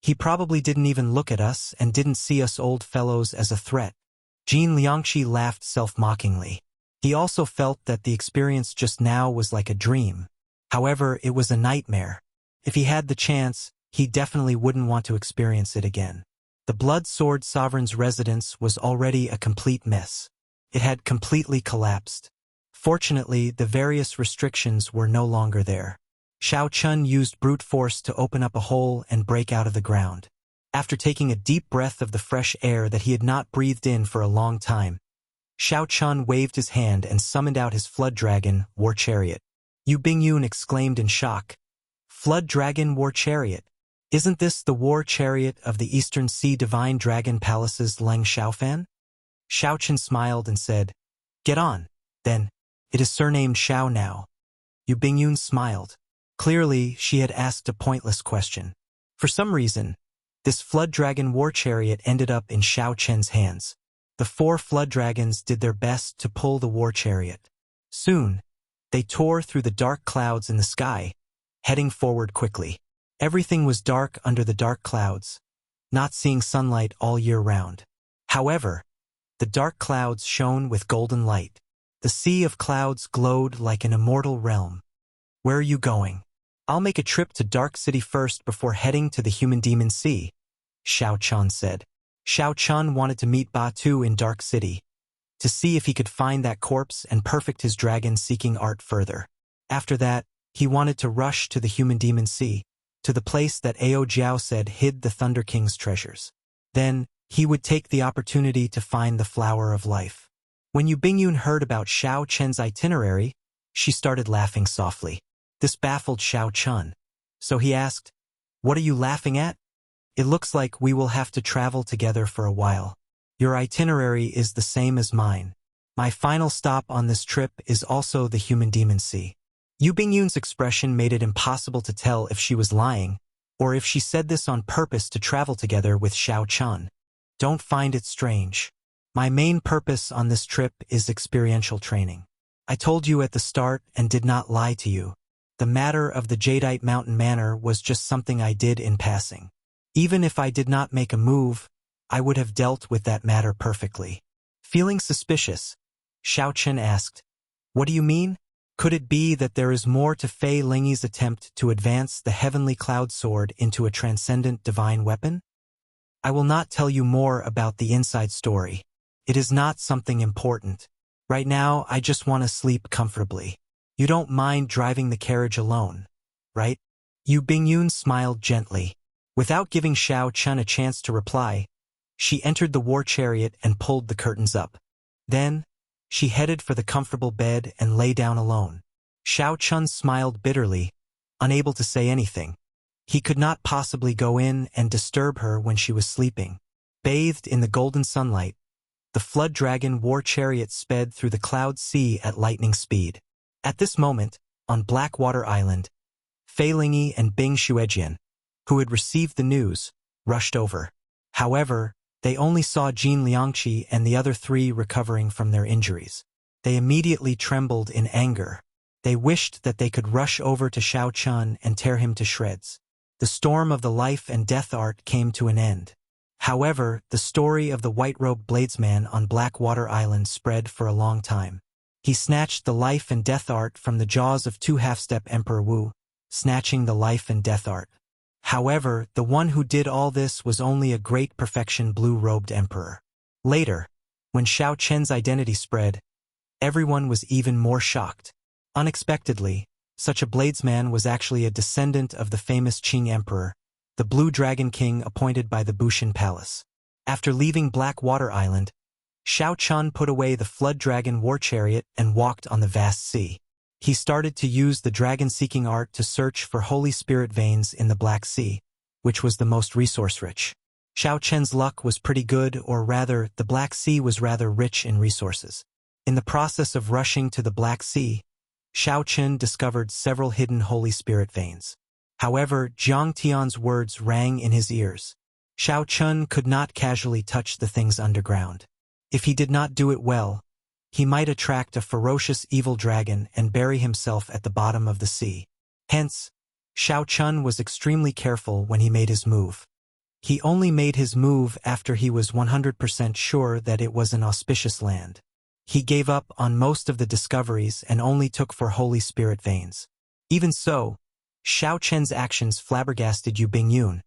He probably didn't even look at us and didn't see us old fellows as a threat. Jin Liangqi laughed self-mockingly. He also felt that the experience just now was like a dream. However, it was a nightmare. If he had the chance, he definitely wouldn't want to experience it again. The Blood Sword Sovereign's residence was already a complete mess. It had completely collapsed. Fortunately, the various restrictions were no longer there. Xiao Chun used brute force to open up a hole and break out of the ground. After taking a deep breath of the fresh air that he had not breathed in for a long time, Xiao Chun waved his hand and summoned out his Flood Dragon War Chariot. Yu Bingyun exclaimed in shock. Flood Dragon War Chariot? Isn't this the War Chariot of the Eastern Sea Divine Dragon Palace's Leng Xiaofan? Xiao Chun smiled and said, Get on, then. It is surnamed Xiao now. Yu Bingyun smiled. Clearly, she had asked a pointless question. For some reason, this Flood Dragon War Chariot ended up in Xiao Chen's hands. The 4 Flood Dragons did their best to pull the War Chariot. Soon, they tore through the dark clouds in the sky, heading forward quickly. Everything was dark under the dark clouds, not seeing sunlight all year round. However, the dark clouds shone with golden light. The sea of clouds glowed like an immortal realm. Where are you going? I'll make a trip to Dark City first before heading to the Human Demon Sea, Xiao Chun said. Xiao Chun wanted to meet Batu in Dark City, to see if he could find that corpse and perfect his dragon-seeking art further. After that, he wanted to rush to the Human Demon Sea, to the place that Ao Jiao said hid the Thunder King's treasures. Then, he would take the opportunity to find the Flower of Life. When Yu Bingyun heard about Xiao Chen's itinerary, she started laughing softly. This baffled Xiao Chun. So he asked, What are you laughing at? It looks like we will have to travel together for a while. Your itinerary is the same as mine. My final stop on this trip is also the Human Demon Sea. Yu Bingyun's expression made it impossible to tell if she was lying, or if she said this on purpose to travel together with Xiao Chun. Don't find it strange. My main purpose on this trip is experiential training. I told you at the start and did not lie to you. The matter of the Jadeite Mountain Manor was just something I did in passing. Even if I did not make a move, I would have dealt with that matter perfectly. Feeling suspicious, Xiao Chen asked, What do you mean? Could it be that there is more to Fei Lingyi's attempt to advance the heavenly cloud sword into a transcendent divine weapon? I will not tell you more about the inside story. It is not something important. Right now, I just want to sleep comfortably. You don't mind driving the carriage alone, right? Yu Bingyun smiled gently. Without giving Xiao Chun a chance to reply, she entered the war chariot and pulled the curtains up. Then, she headed for the comfortable bed and lay down alone. Xiao Chun smiled bitterly, unable to say anything. He could not possibly go in and disturb her when she was sleeping. Bathed in the golden sunlight, the Flood Dragon War Chariot sped through the cloud sea at lightning speed. At this moment, on Blackwater Island, Fei Lingyi and Bing Xuejian, who had received the news, rushed over. However, they only saw Jin Liangqi and the other 3 recovering from their injuries. They immediately trembled in anger. They wished that they could rush over to Xiao Chun and tear him to shreds. The storm of the life and death art came to an end. However, the story of the white-robed bladesman on Blackwater Island spread for a long time. He snatched the life and death art from the jaws of 2 half-step Emperor Wu, snatching the life and death art. However, the one who did all this was only a great perfection blue-robed emperor. Later, when Xiao Chen's identity spread, everyone was even more shocked. Unexpectedly, such a bladesman was actually a descendant of the famous Qing emperor, the Blue Dragon King appointed by the Bushan Palace. After leaving Blackwater Island, Xiao Chun put away the Flood Dragon War Chariot and walked on the vast sea. He started to use the dragon-seeking art to search for holy spirit veins in the Black Sea, which was the most resource-rich. Xiao Chen's luck was pretty good, or rather, the Black Sea was rather rich in resources. In the process of rushing to the Black Sea, Xiao Chen discovered several hidden holy spirit veins. However, Jiang Tian's words rang in his ears. Xiao Chun could not casually touch the things underground. If he did not do it well, he might attract a ferocious evil dragon and bury himself at the bottom of the sea. Hence, Xiao Chun was extremely careful when he made his move. He only made his move after he was 100% sure that it was an auspicious land. He gave up on most of the discoveries and only took for Holy Spirit veins. Even so, Xiao Chen's actions flabbergasted Yu Bingyun,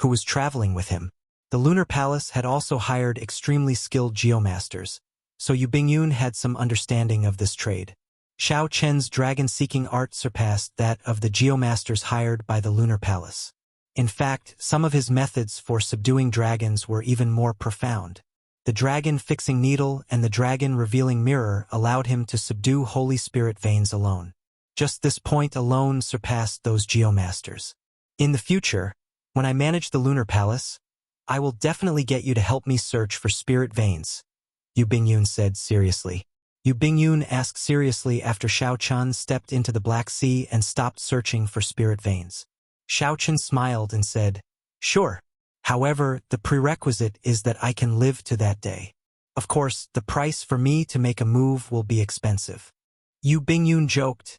who was traveling with him. The Lunar Palace had also hired extremely skilled geomasters, so Yu Bingyun had some understanding of this trade. Xiao Chen's dragon-seeking art surpassed that of the geomasters hired by the Lunar Palace. In fact, some of his methods for subduing dragons were even more profound. The dragon-fixing needle and the dragon-revealing mirror allowed him to subdue Holy Spirit veins alone. Just this point alone surpassed those geomasters. In the future, when I manage the Lunar Palace, I will definitely get you to help me search for spirit veins, Yu Bingyun said seriously. Yu Bingyun asked seriously after Xiao Chen stepped into the Black Sea and stopped searching for spirit veins. Xiao Chen smiled and said, "Sure. However, the prerequisite is that I can live to that day. Of course, the price for me to make a move will be expensive." Yu Bingyun joked,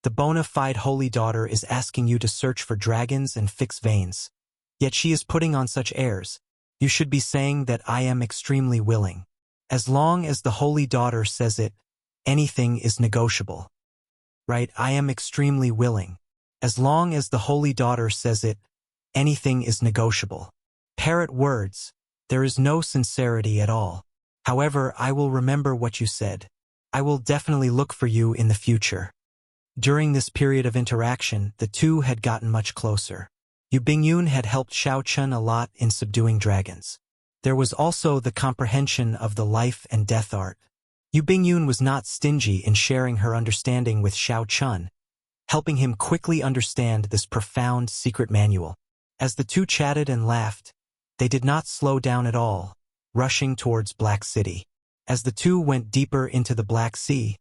"The bona fide holy daughter is asking you to search for dragons and fix veins. Yet she is putting on such airs. You should be saying that I am extremely willing. As long as the holy daughter says it, anything is negotiable. Right, I am extremely willing. As long as the holy daughter says it, anything is negotiable. Parrot words, there is no sincerity at all. However, I will remember what you said. I will definitely look for you in the future." During this period of interaction, the two had gotten much closer. Yu Bingyun had helped Xiao Chen a lot in subduing dragons. There was also the comprehension of the life and death art. Yu Bingyun was not stingy in sharing her understanding with Xiao Chen, helping him quickly understand this profound secret manual. As the two chatted and laughed, they did not slow down at all, rushing towards Black City. As the two went deeper into the Black Sea,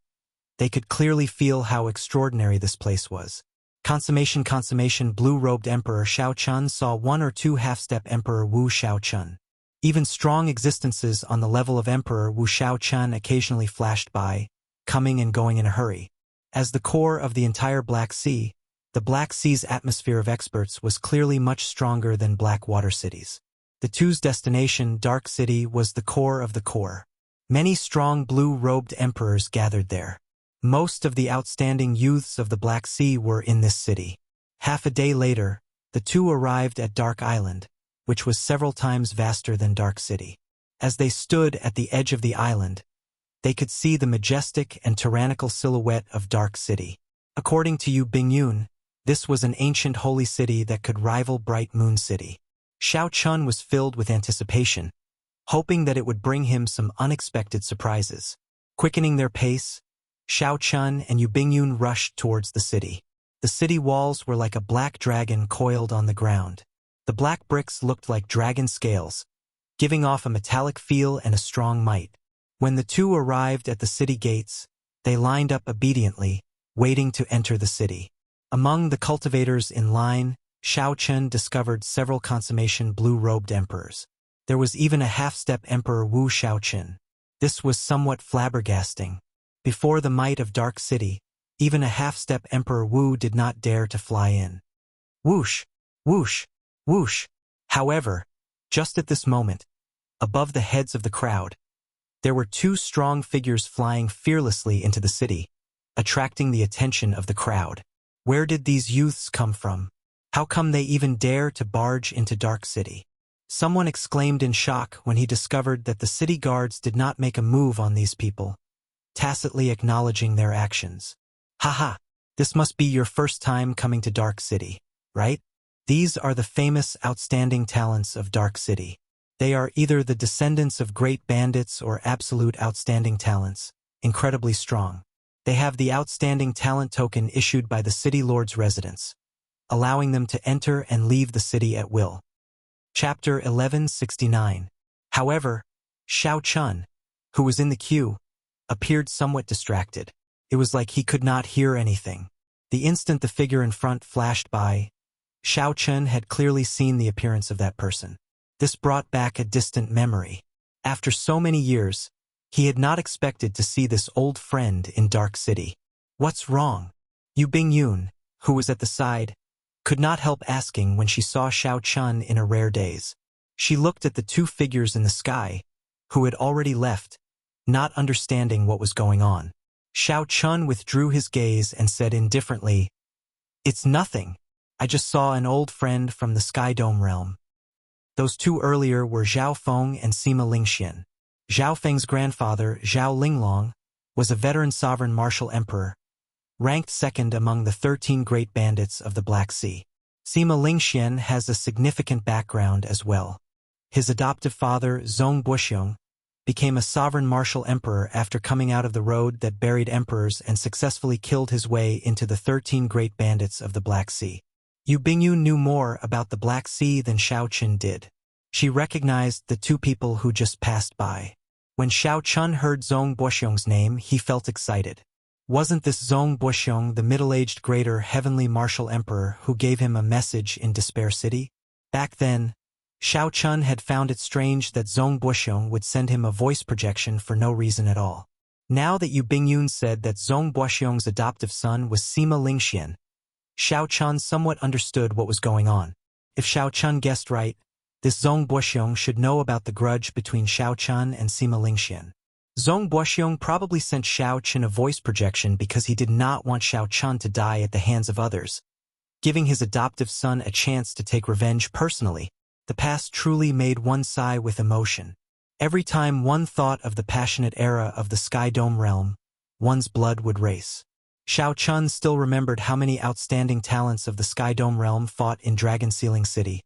they could clearly feel how extraordinary this place was. Consummation, blue-robed Emperor Xiao Chen saw one or two half-step Emperor Wu Xiao Chen. Even strong existences on the level of Emperor Wu Xiao Chen occasionally flashed by, coming and going in a hurry. As the core of the entire Black Sea, the Black Sea's atmosphere of experts was clearly much stronger than Black Water cities. The two's destination, Dark City, was the core of the core. Many strong blue-robed emperors gathered there. Most of the outstanding youths of the Black Sea were in this city. Half a day later, the two arrived at Dark Island, which was several times vaster than Dark City. As they stood at the edge of the island, they could see the majestic and tyrannical silhouette of Dark City. According to Yu Bingyun, this was an ancient holy city that could rival Bright Moon City. Xiao Chen was filled with anticipation, hoping that it would bring him some unexpected surprises. Quickening their pace, Xiao Chen and Yu Bingyun rushed towards the city. The city walls were like a black dragon coiled on the ground. The black bricks looked like dragon scales, giving off a metallic feel and a strong might. When the two arrived at the city gates, they lined up obediently, waiting to enter the city. Among the cultivators in line, Xiao Chen discovered several consummation blue-robed emperors. There was even a half-step Emperor Wu Xiao Chen. This was somewhat flabbergasting. Before the might of Dark City, even a half-step Emperor Wu did not dare to fly in. Whoosh! Whoosh! Whoosh! However, just at this moment, above the heads of the crowd, there were two strong figures flying fearlessly into the city, attracting the attention of the crowd. Where did these youths come from? How come they even dare to barge into Dark City? Someone exclaimed in shock when he discovered that the city guards did not make a move on these people, tacitly acknowledging their actions. Haha, this must be your first time coming to Dark City, right? These are the famous outstanding talents of Dark City. They are either the descendants of great bandits or absolute outstanding talents, incredibly strong. They have the outstanding talent token issued by the city lord's residence, allowing them to enter and leave the city at will. Chapter 1169. However, Xiao Chen, who was in the queue, appeared somewhat distracted. It was like he could not hear anything. The instant the figure in front flashed by, Xiao Chen had clearly seen the appearance of that person. This brought back a distant memory. After so many years, he had not expected to see this old friend in Dark City. What's wrong? Yu Bingyun, who was at the side, could not help asking when she saw Xiao Chun in a rare daze. She looked at the two figures in the sky, who had already left, not understanding what was going on. Xiao Chun withdrew his gaze and said indifferently, "It's nothing. I just saw an old friend from the Sky Dome realm." Those two earlier were Zhao Feng and Sima Lingxian. Zhao Feng's grandfather, Zhao Linglong, was a veteran sovereign martial emperor, ranked second among the 13 great bandits of the Black Sea. Sima Lingxian has a significant background as well. His adoptive father, Zong Buxiong, became a sovereign martial emperor after coming out of the road that buried emperors and successfully killed his way into the 13 great bandits of the Black Sea. Yu Bingyun knew more about the Black Sea than Xiao Chun did. She recognized the two people who just passed by. When Xiao Chun heard Zong Buxiong's name, he felt excited. Wasn't this Zong Buxiong the middle-aged greater heavenly martial emperor who gave him a message in Despair City? Back then, Xiao Chun had found it strange that Zong Buxiong would send him a voice projection for no reason at all. Now that Yu Bingyun said that Zong Buxiong's adoptive son was Sima Lingxian, Xiao Chun somewhat understood what was going on. If Xiao Chun guessed right, this Zong Buxiong should know about the grudge between Xiao Chun and Sima Lingxian. Zong Buxiong probably sent Xiao Chun a voice projection because he did not want Xiao Chun to die at the hands of others, giving his adoptive son a chance to take revenge personally. The past truly made one sigh with emotion. Every time one thought of the passionate era of the Sky Dome realm, one's blood would race. Xiao Chun still remembered how many outstanding talents of the Sky Dome realm fought in Dragon Sealing City,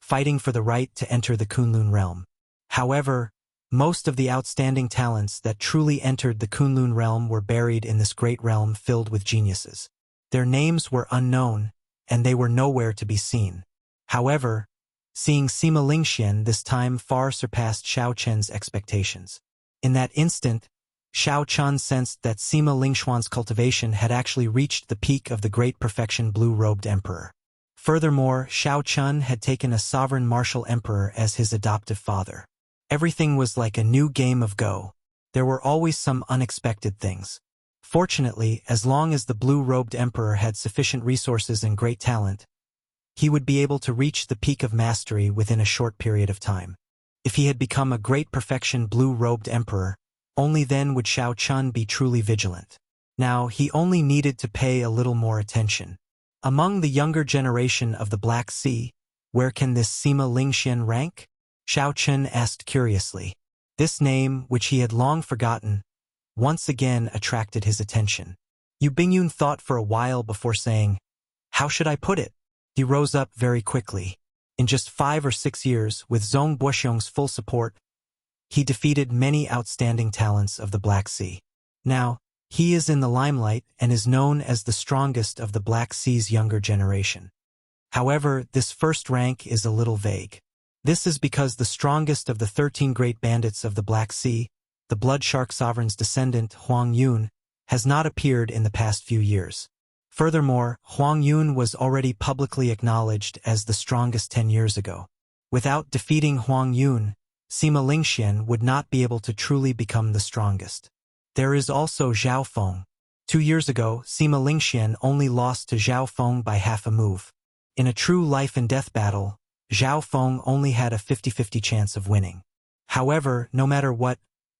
fighting for the right to enter the Kunlun realm. However, most of the outstanding talents that truly entered the Kunlun realm were buried in this great realm filled with geniuses. Their names were unknown, and they were nowhere to be seen. However, seeing Sima Lingxian this time far surpassed Xiao Chen's expectations. In that instant, Xiao Chun sensed that Sima Lingxuan's cultivation had actually reached the peak of the great perfection blue-robed emperor. Furthermore, Xiao Chun had taken a sovereign martial emperor as his adoptive father. Everything was like a new game of Go. There were always some unexpected things. Fortunately, as long as the blue-robed emperor had sufficient resources and great talent, he would be able to reach the peak of mastery within a short period of time. If he had become a great perfection blue-robed emperor, only then would Xiao Chun be truly vigilant. Now, he only needed to pay a little more attention. Among the younger generation of the Black Sea, where can this Sima Lingxian rank? Xiao Chun asked curiously. This name, which he had long forgotten, once again attracted his attention. Yu Bingyun thought for a while before saying, "How should I put it?" He rose up very quickly. In just 5 or 6 years, with Zong Buxiong's full support, he defeated many outstanding talents of the Black Sea. Now, he is in the limelight and is known as the strongest of the Black Sea's younger generation. However, this first rank is a little vague. This is because the strongest of the 13 great bandits of the Black Sea, the Blood Shark Sovereign's descendant Huang Yun, has not appeared in the past few years. Furthermore, Huang Yun was already publicly acknowledged as the strongest 10 years ago. Without defeating Huang Yun, Sima Lingxian would not be able to truly become the strongest. There is also Zhao Feng. 2 years ago, Sima Lingxian only lost to Zhao Feng by half a move. In a true life-and-death battle, Zhao Feng only had a 50-50 chance of winning. However, no matter what,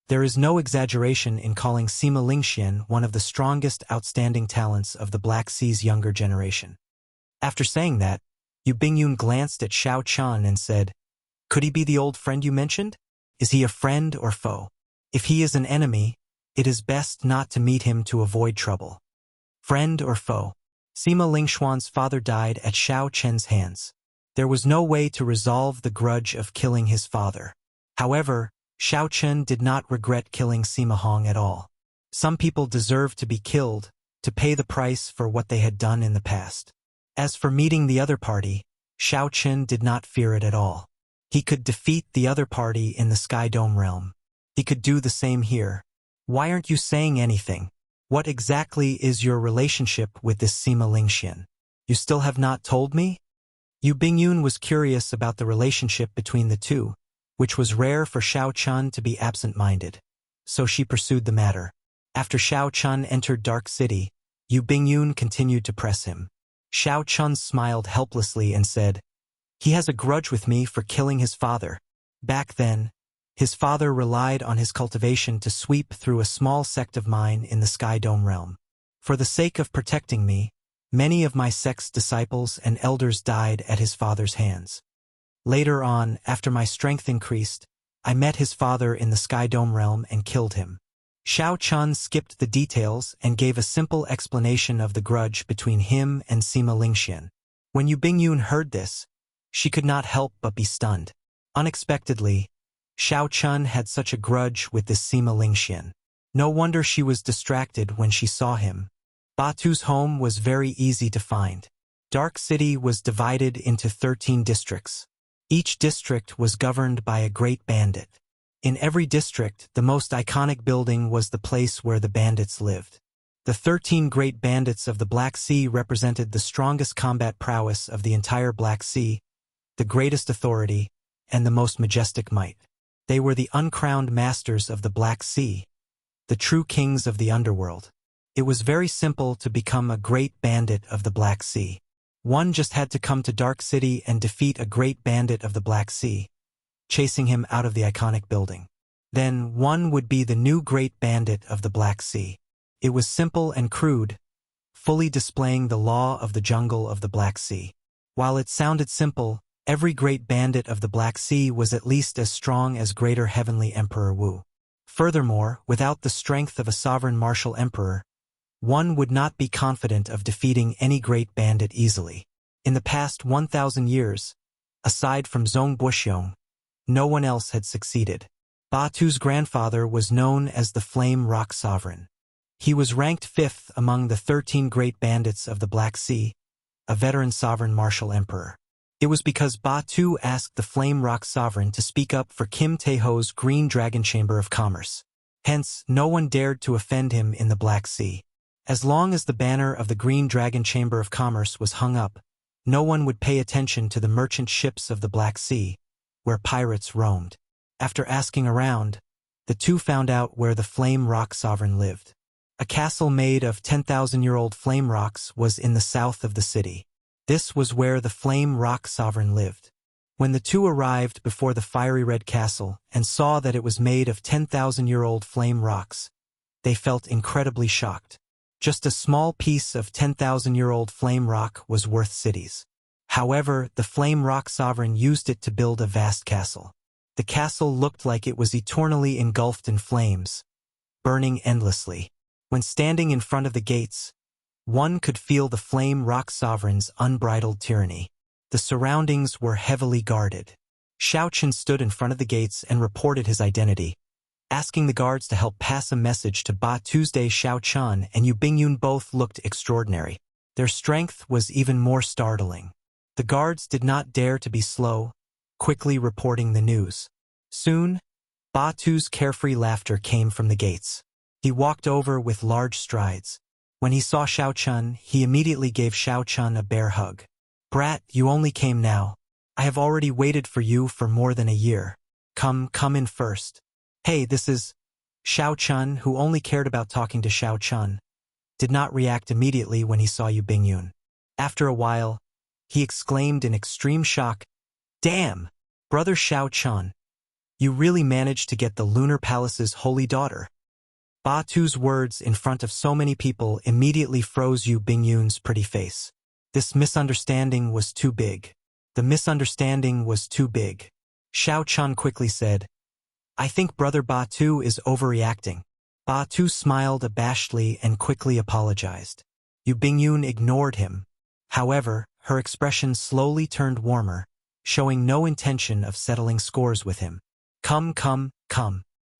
there is no exaggeration in calling Sima Lingxian one of the strongest outstanding talents of the Black Sea's younger generation. After saying that, Yu Bingyun glanced at Xiao Chun and said, "Could he be the old friend you mentioned? Is he a friend or foe? If he is an enemy, it is best not to meet him to avoid trouble." Friend or foe? Sima Lingxuan's father died at Xiao Chen's hands. There was no way to resolve the grudge of killing his father. However, Xiao Chen did not regret killing Sima Hong at all. Some people deserve to be killed, to pay the price for what they had done in the past. As for meeting the other party, Xiao Chen did not fear it at all. He could defeat the other party in the Sky Dome realm. He could do the same here. Why aren't you saying anything? What exactly is your relationship with this Sima Lingxian? You still have not told me? Yu Bingyun was curious about the relationship between the two, which was rare for Xiao Chun to be absent-minded. So she pursued the matter. After Xiao Chun entered Dark City, Yu Bingyun continued to press him. Xiao Chun smiled helplessly and said, "He has a grudge with me for killing his father. Back then, his father relied on his cultivation to sweep through a small sect of mine in the Sky Dome realm. For the sake of protecting me, many of my sect's disciples and elders died at his father's hands. Later on, after my strength increased, I met his father in the Sky Dome realm and killed him." Xiao Chun skipped the details and gave a simple explanation of the grudge between him and Sima Lingxian. When Yu Bingyun heard this, she could not help but be stunned. Unexpectedly, Xiao Chun had such a grudge with this Sima Lingxian. No wonder she was distracted when she saw him. Batu's home was very easy to find. Dark City was divided into 13 districts. Each district was governed by a great bandit. In every district, the most iconic building was the place where the bandits lived. The 13 great bandits of the Black Sea represented the strongest combat prowess of the entire Black Sea, the greatest authority, and the most majestic might. They were the uncrowned masters of the Black Sea, the true kings of the underworld. It was very simple to become a great bandit of the Black Sea. One just had to come to Dark City and defeat a great bandit of the Black Sea, chasing him out of the iconic building. Then one would be the new great bandit of the Black Sea. It was simple and crude, fully displaying the law of the jungle of the Black Sea. While it sounded simple, every great bandit of the Black Sea was at least as strong as Greater Heavenly Emperor Wu. Furthermore, without the strength of a sovereign martial emperor, one would not be confident of defeating any great bandit easily. In the past 1,000 years, aside from Zhong Buxiong, no one else had succeeded. Batu's grandfather was known as the Flame Rock Sovereign. He was ranked 5th among the 13 great bandits of the Black Sea, a veteran sovereign martial emperor. It was because Batu asked the Flame Rock Sovereign to speak up for Kim Taeho's Green Dragon Chamber of Commerce. Hence, no one dared to offend him in the Black Sea. As long as the banner of the Green Dragon Chamber of Commerce was hung up, no one would pay attention to the merchant ships of the Black Sea, where pirates roamed. After asking around, the two found out where the Flame Rock Sovereign lived. A castle made of 10,000-year-old flame rocks was in the south of the city. This was where the Flame Rock Sovereign lived. When the two arrived before the fiery red castle and saw that it was made of 10,000-year-old flame rocks, they felt incredibly shocked. Just a small piece of 10,000-year-old flame rock was worth cities. However, the Flame Rock Sovereign used it to build a vast castle. The castle looked like it was eternally engulfed in flames, burning endlessly. When standing in front of the gates, one could feel the Flame Rock Sovereign's unbridled tyranny. The surroundings were heavily guarded. Xiao Chun stood in front of the gates and reported his identity, asking the guards to help pass a message to Tuesday. Xiao Chun and Yu Bingyun both looked extraordinary. Their strength was even more startling. The guards did not dare to be slow, quickly reporting the news. Soon, Batu's carefree laughter came from the gates. He walked over with large strides. When he saw Xiao Chun, he immediately gave Xiao Chun a bear hug. "Brat, you only came now. I have already waited for you for more than a year. Come in first." "Hey, this is..." Xiao Chun, who only cared about talking to Xiao Chun, did not react immediately when he saw Yu Bingyun. After a while, he exclaimed in extreme shock, "Damn! Brother Xiao Chun, you really managed to get the Lunar Palace's holy daughter." Batu's words in front of so many people immediately froze Yu Bingyun's pretty face. This misunderstanding was too big. The misunderstanding was too big. Xiao Chun quickly said, "I think Brother Batu is overreacting." Batu smiled abashedly and quickly apologized. Yu Bingyun ignored him. However, her expression slowly turned warmer, showing no intention of settling scores with him. Come.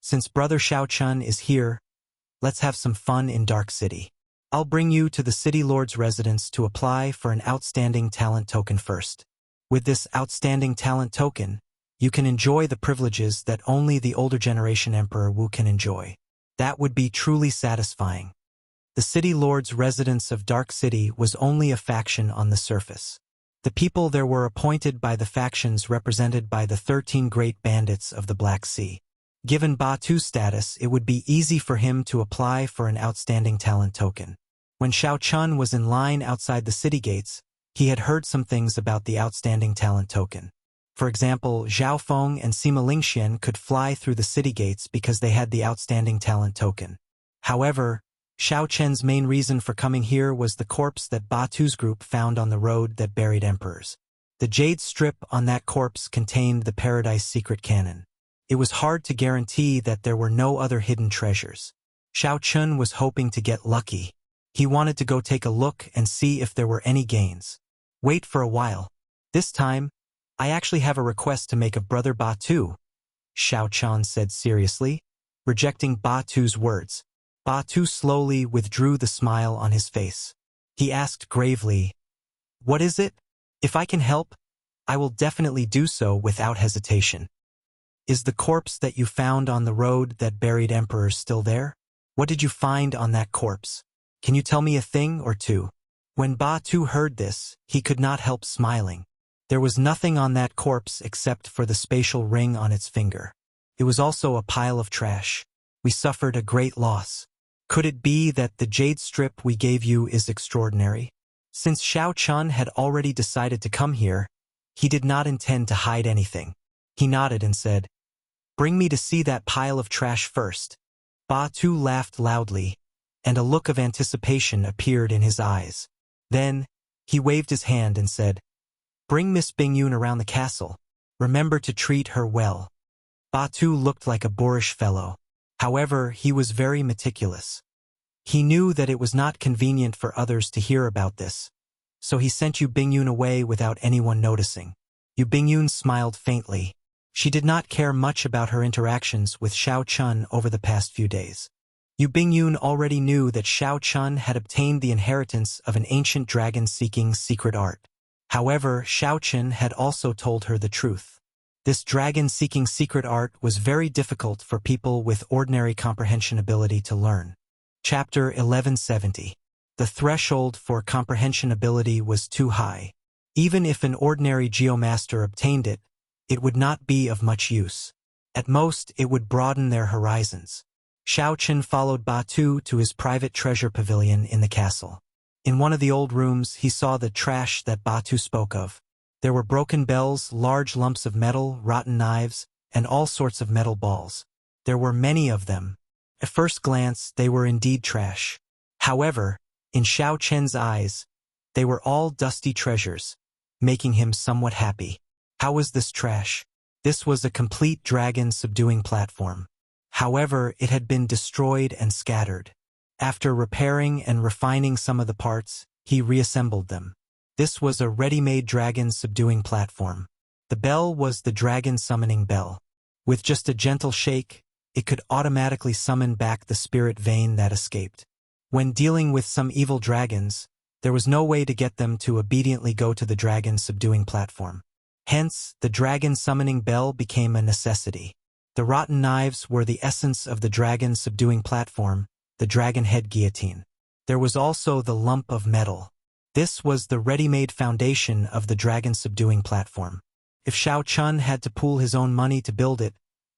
Since Brother Xiao Chun is here, let's have some fun in Dark City. I'll bring you to the City Lord's residence to apply for an outstanding talent token first. With this outstanding talent token, you can enjoy the privileges that only the older generation Emperor Wu can enjoy. That would be truly satisfying. The City Lord's residence of Dark City was only a faction on the surface. The people there were appointed by the factions represented by the 13 great bandits of the Black Sea. Given Batu's status, it would be easy for him to apply for an outstanding talent token. When Xiao Chun was in line outside the city gates, He had heard some things about the outstanding talent token. For example, Zhao Feng and Sima Lingxian could fly through the city gates because they had the outstanding talent token. However, Xiao Chen's main reason for coming here was the corpse that Batu's group found on the road that buried emperors. The jade strip on that corpse contained the Paradise Secret Cannon. It was hard to guarantee that there were no other hidden treasures. Xiao Chun was hoping to get lucky. He wanted to go take a look and see if there were any gains. Wait for a while. This time, I actually have a request to make of Brother Batu, Xiao Chan said seriously, rejecting Batu's words. Batu slowly withdrew the smile on his face. He asked gravely, "What is it? If I can help, I will definitely do so without hesitation." "Is the corpse that you found on the road that buried emperors still there? What did you find on that corpse? Can you tell me a thing or two?" When Batu heard this, he could not help smiling. There was nothing on that corpse except for the spatial ring on its finger. It was also a pile of trash. "We suffered a great loss. Could it be that the jade strip we gave you is extraordinary?" Since Xiao Chun had already decided to come here, he did not intend to hide anything. He nodded and said, "Bring me to see that pile of trash first." Batu laughed loudly, and a look of anticipation appeared in his eyes. Then, he waved his hand and said, "Bring Miss Bingyun around the castle. Remember to treat her well." Batu looked like a boorish fellow. However, he was very meticulous. He knew that it was not convenient for others to hear about this, so he sent Yu Bingyun away without anyone noticing. Yu Bingyun smiled faintly. She did not care much about her interactions with Xiao Chun over the past few days. Yu Bingyun already knew that Xiao Chun had obtained the inheritance of an ancient dragon-seeking secret art. However, Xiao Chun had also told her the truth. This dragon-seeking secret art was very difficult for people with ordinary comprehension ability to learn. Chapter 1170. The threshold for comprehension ability was too high. Even if an ordinary geomaster obtained it, it would not be of much use. At most, it would broaden their horizons. Xiao Chun followed Batu to his private treasure pavilion in the castle. In one of the old rooms, he saw the trash that Batu spoke of. There were broken bells, large lumps of metal, rotten knives, and all sorts of metal balls. There were many of them. At first glance, they were indeed trash. However, in Xiao Chen's eyes, they were all dusty treasures, making him somewhat happy. How was this trash? This was a complete dragon-subduing platform. However, it had been destroyed and scattered. After repairing and refining some of the parts, he reassembled them. This was a ready-made dragon-subduing platform. The bell was the dragon-summoning bell. With just a gentle shake, it could automatically summon back the spirit vein that escaped. When dealing with some evil dragons, there was no way to get them to obediently go to the dragon-subduing platform. Hence, the dragon-summoning bell became a necessity. The rotten knives were the essence of the dragon-subduing platform, the dragon head guillotine. There was also the lump of metal. This was the ready-made foundation of the dragon-subduing platform. If Xiao Chun had to pool his own money to build it,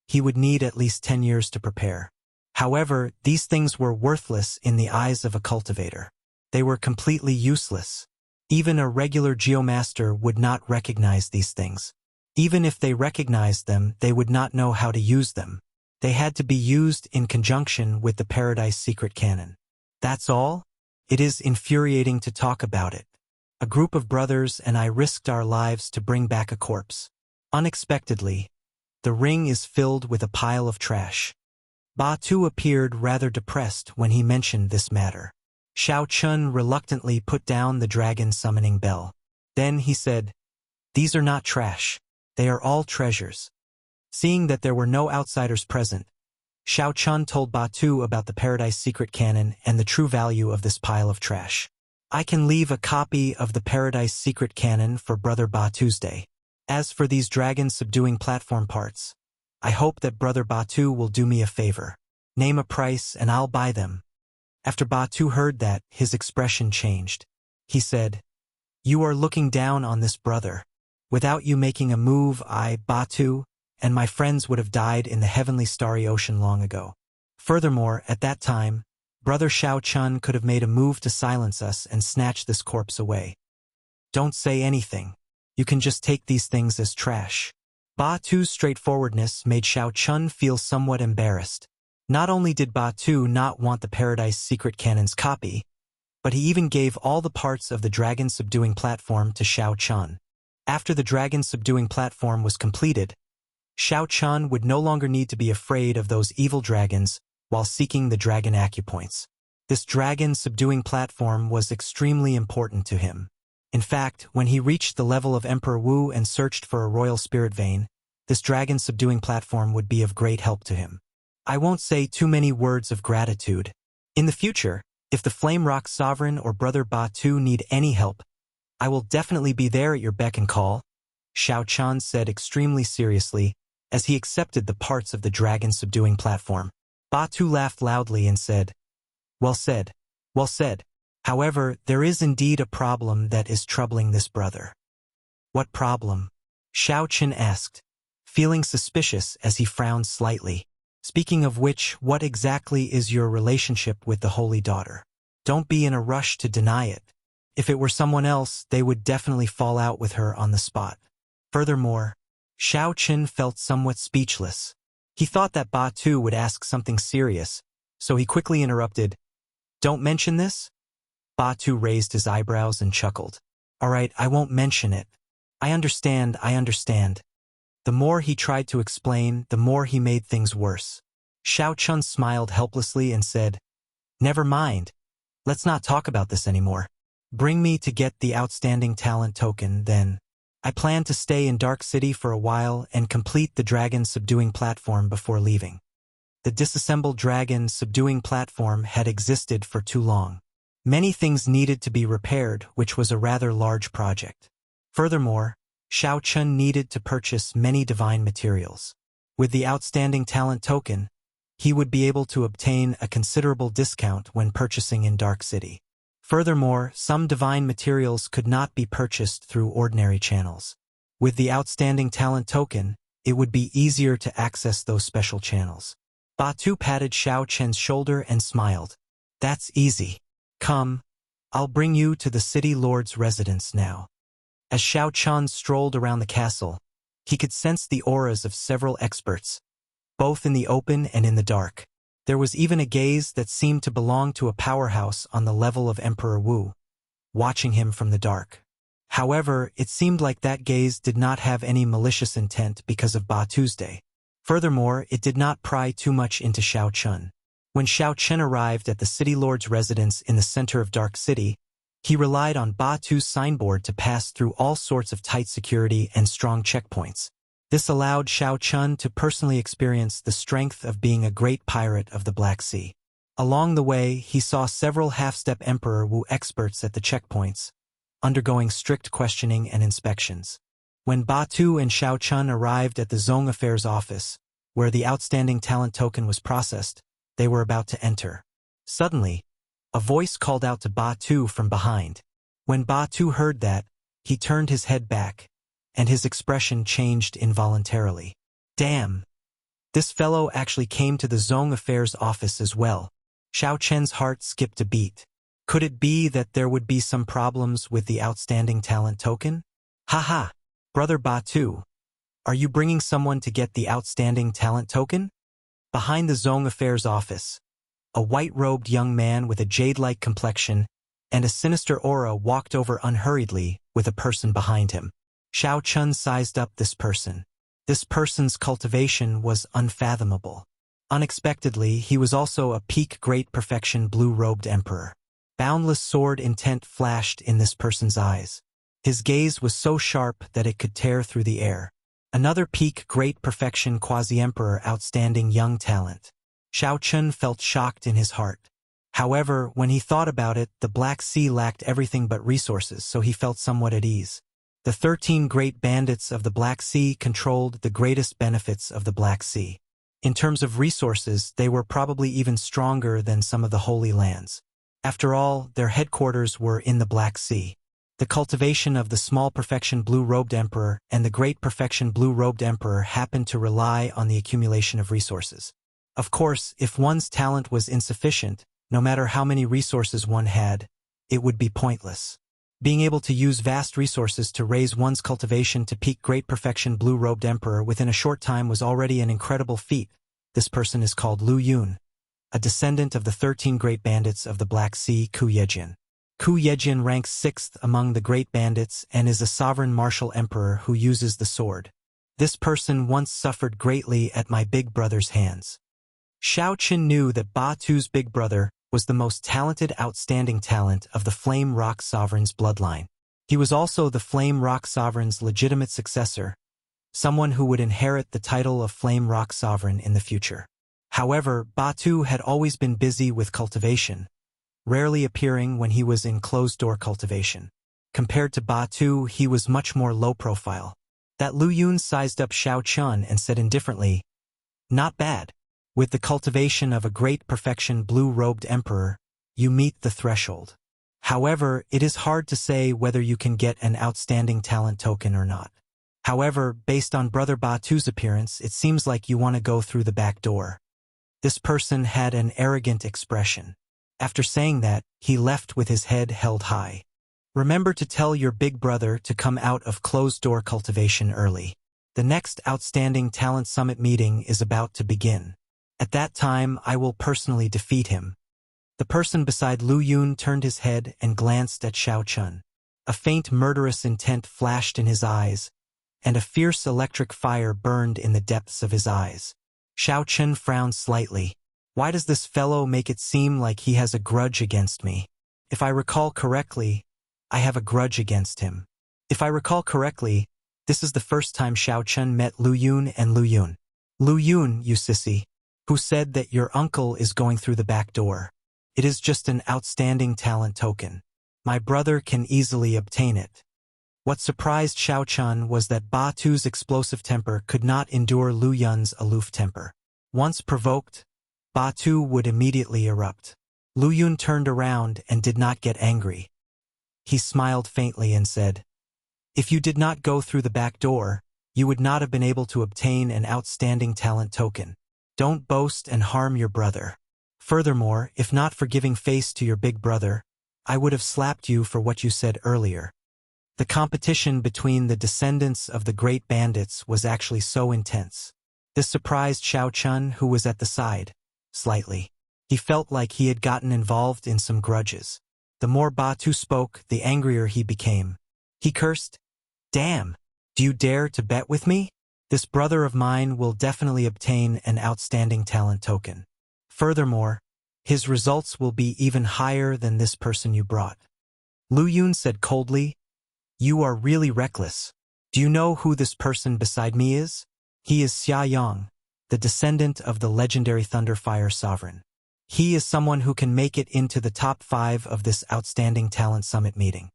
he would need at least 10 years to prepare. However, these things were worthless in the eyes of a cultivator. They were completely useless. Even a regular geomaster would not recognize these things. Even if they recognized them, they would not know how to use them. They had to be used in conjunction with the Paradise Secret Cannon. That's all? It is infuriating to talk about it. A group of brothers and I risked our lives to bring back a corpse. Unexpectedly, the ring is filled with a pile of trash. Batu appeared rather depressed when he mentioned this matter. Xiao Chun reluctantly put down the dragon-summoning bell. Then he said, "These are not trash. They are all treasures." Seeing that there were no outsiders present, Xiao Chun told Batu about the Paradise Secret Cannon and the true value of this pile of trash. "I can leave a copy of the Paradise Secret Cannon for Brother Batu's day. As for these dragon-subduing platform parts, I hope that Brother Batu will do me a favor. Name a price and I'll buy them." After Batu heard that, his expression changed. He said, "You are looking down on this brother. Without you making a move, I, Batu, and my friends would have died in the heavenly starry ocean long ago. Furthermore, at that time, Brother Xiao Chun could have made a move to silence us and snatch this corpse away." Don't say anything. You can just take these things as trash. Ba Tu's straightforwardness made Xiao Chun feel somewhat embarrassed. Not only did Ba Tu not want the Paradise Secret Cannon's copy, but he even gave all the parts of the dragon-subduing platform to Xiao Chun. After the dragon-subduing platform was completed, Xiao Chun would no longer need to be afraid of those evil dragons while seeking the dragon acupoints. This dragon-subduing platform was extremely important to him. In fact, when he reached the level of Emperor Wu and searched for a royal spirit vein, this dragon-subduing platform would be of great help to him. I won't say too many words of gratitude. In the future, if the Flame Rock Sovereign or Brother Ba Tu need any help, I will definitely be there at your beck and call, Xiao Chun said extremely seriously as he accepted the parts of the dragon-subduing platform. Ba Tu laughed loudly and said, "Well said, well said. However, there is indeed a problem that is troubling this brother." "What problem?" Xiao Chun asked, feeling suspicious as he frowned slightly. "Speaking of which, what exactly is your relationship with the Holy Daughter? Don't be in a rush to deny it. If it were someone else, they would definitely fall out with her on the spot." Furthermore, Xiao Chun felt somewhat speechless. He thought that Ba Tu would ask something serious, so he quickly interrupted, "Don't mention this?" Ba Tu raised his eyebrows and chuckled. "All right, I won't mention it. I understand. The more he tried to explain, the more he made things worse. Xiao Chun smiled helplessly and said, "Never mind. Let's not talk about this anymore. Bring me to get the outstanding talent token, then. I plan to stay in Dark City for a while and complete the dragon-subduing platform before leaving." The disassembled dragon-subduing platform had existed for too long. Many things needed to be repaired, which was a rather large project. Furthermore, Xiao Chun needed to purchase many divine materials. With the outstanding talent token, he would be able to obtain a considerable discount when purchasing in Dark City. Furthermore, some divine materials could not be purchased through ordinary channels. With the outstanding talent token, it would be easier to access those special channels. Ba Tu patted Xiao Chun's shoulder and smiled. "That's easy. Come, I'll bring you to the city lord's residence now." As Xiao Chun strolled around the castle, he could sense the auras of several experts, both in the open and in the dark. There was even a gaze that seemed to belong to a powerhouse on the level of Emperor Wu, watching him from the dark. However, it seemed like that gaze did not have any malicious intent because of Ba Tuesday. Furthermore, it did not pry too much into Xiao Chun. When Xiao Chun arrived at the city lord's residence in the center of Dark City, he relied on Ba Tu's signboard to pass through all sorts of tight security and strong checkpoints. This allowed Xiao Chun to personally experience the strength of being a great pirate of the Black Sea. Along the way, he saw several half-step Emperor Wu experts at the checkpoints, undergoing strict questioning and inspections. When Ba Tu and Xiao Chun arrived at the Zong Affairs office, where the outstanding talent token was processed, they were about to enter. Suddenly, a voice called out to Ba Tu from behind. When Ba Tu heard that, he turned his head back, and his expression changed involuntarily. Damn! This fellow actually came to the Zong Affairs office as well. Xiao Chen's heart skipped a beat. Could it be that there would be some problems with the outstanding talent token? Haha! Brother Ba Tu, are you bringing someone to get the outstanding talent token? Behind the Zong Affairs office, a white-robed young man with a jade-like complexion and a sinister aura walked over unhurriedly with a person behind him. Xiao Chun sized up this person. This person's cultivation was unfathomable. Unexpectedly, he was also a peak great perfection blue-robed emperor. Boundless sword intent flashed in this person's eyes. His gaze was so sharp that it could tear through the air. Another peak great perfection quasi-emperor outstanding young talent. Xiao Chun felt shocked in his heart. However, when he thought about it, the Black Sea lacked everything but resources, so he felt somewhat at ease. The 13 great bandits of the Black Sea controlled the greatest benefits of the Black Sea. In terms of resources, they were probably even stronger than some of the Holy Lands. After all, their headquarters were in the Black Sea. The cultivation of the small perfection blue-robed emperor and the great perfection blue-robed emperor happened to rely on the accumulation of resources. Of course, if one's talent was insufficient, no matter how many resources one had, it would be pointless. Being able to use vast resources to raise one's cultivation to peak great perfection blue-robed emperor within a short time was already an incredible feat. This person is called Lu Yun, a descendant of the 13 great bandits of the Black Sea, Ku Yejin. Ku Yejin ranks 6th among the great bandits and is a sovereign martial emperor who uses the sword. This person once suffered greatly at my big brother's hands. Xiao Qin knew that Ba Tu's big brother was the most talented outstanding talent of the Flame Rock Sovereign's bloodline. He was also the Flame Rock Sovereign's legitimate successor, someone who would inherit the title of Flame Rock Sovereign in the future. However, Ba Tu had always been busy with cultivation, rarely appearing when he was in closed-door cultivation. Compared to Ba Tu, he was much more low-profile. That Lu Yun sized up Xiao Chun and said indifferently, "Not bad. With the cultivation of a great perfection blue-robed emperor, you meet the threshold. However, it is hard to say whether you can get an outstanding talent token or not. However, based on Brother Ba Tu's appearance, it seems like you want to go through the back door." This person had an arrogant expression. After saying that, he left with his head held high. Remember to tell your big brother to come out of closed-door cultivation early. The next Outstanding Talent Summit meeting is about to begin. At that time, I will personally defeat him. The person beside Lu Yun turned his head and glanced at Xiao Chun. A faint murderous intent flashed in his eyes, and a fierce electric fire burned in the depths of his eyes. Xiao Chun frowned slightly. Why does this fellow make it seem like he has a grudge against me? If I recall correctly, I have a grudge against him. If I recall correctly, this is the first time Xiao Chun met Lu Yun and Lu Yun. Lu Yun, you sissy, who said that your uncle is going through the back door. It is just an outstanding talent token. My brother can easily obtain it. What surprised Xiao Chun was that Ba Tu's explosive temper could not endure Lu Yun's aloof temper. Once provoked, Ba Tu would immediately erupt. Lu Yun turned around and did not get angry. He smiled faintly and said, "If you did not go through the back door, you would not have been able to obtain an outstanding talent token. Don't boast and harm your brother. Furthermore, if not for giving face to your big brother, I would have slapped you for what you said earlier." The competition between the descendants of the great bandits was actually so intense. This surprised Xiao Chun, who was at the side, slightly. He felt like he had gotten involved in some grudges. The more Ba Tu spoke, the angrier he became. He cursed, "Damn! Do you dare to bet with me? This brother of mine will definitely obtain an outstanding talent token. Furthermore, his results will be even higher than this person you brought." Lu Yun said coldly, "You are really reckless. Do you know who this person beside me is? He is Xia Yang, the descendant of the legendary Thunderfire Sovereign. He is someone who can make it into the top 5 of this Outstanding Talent Summit meeting."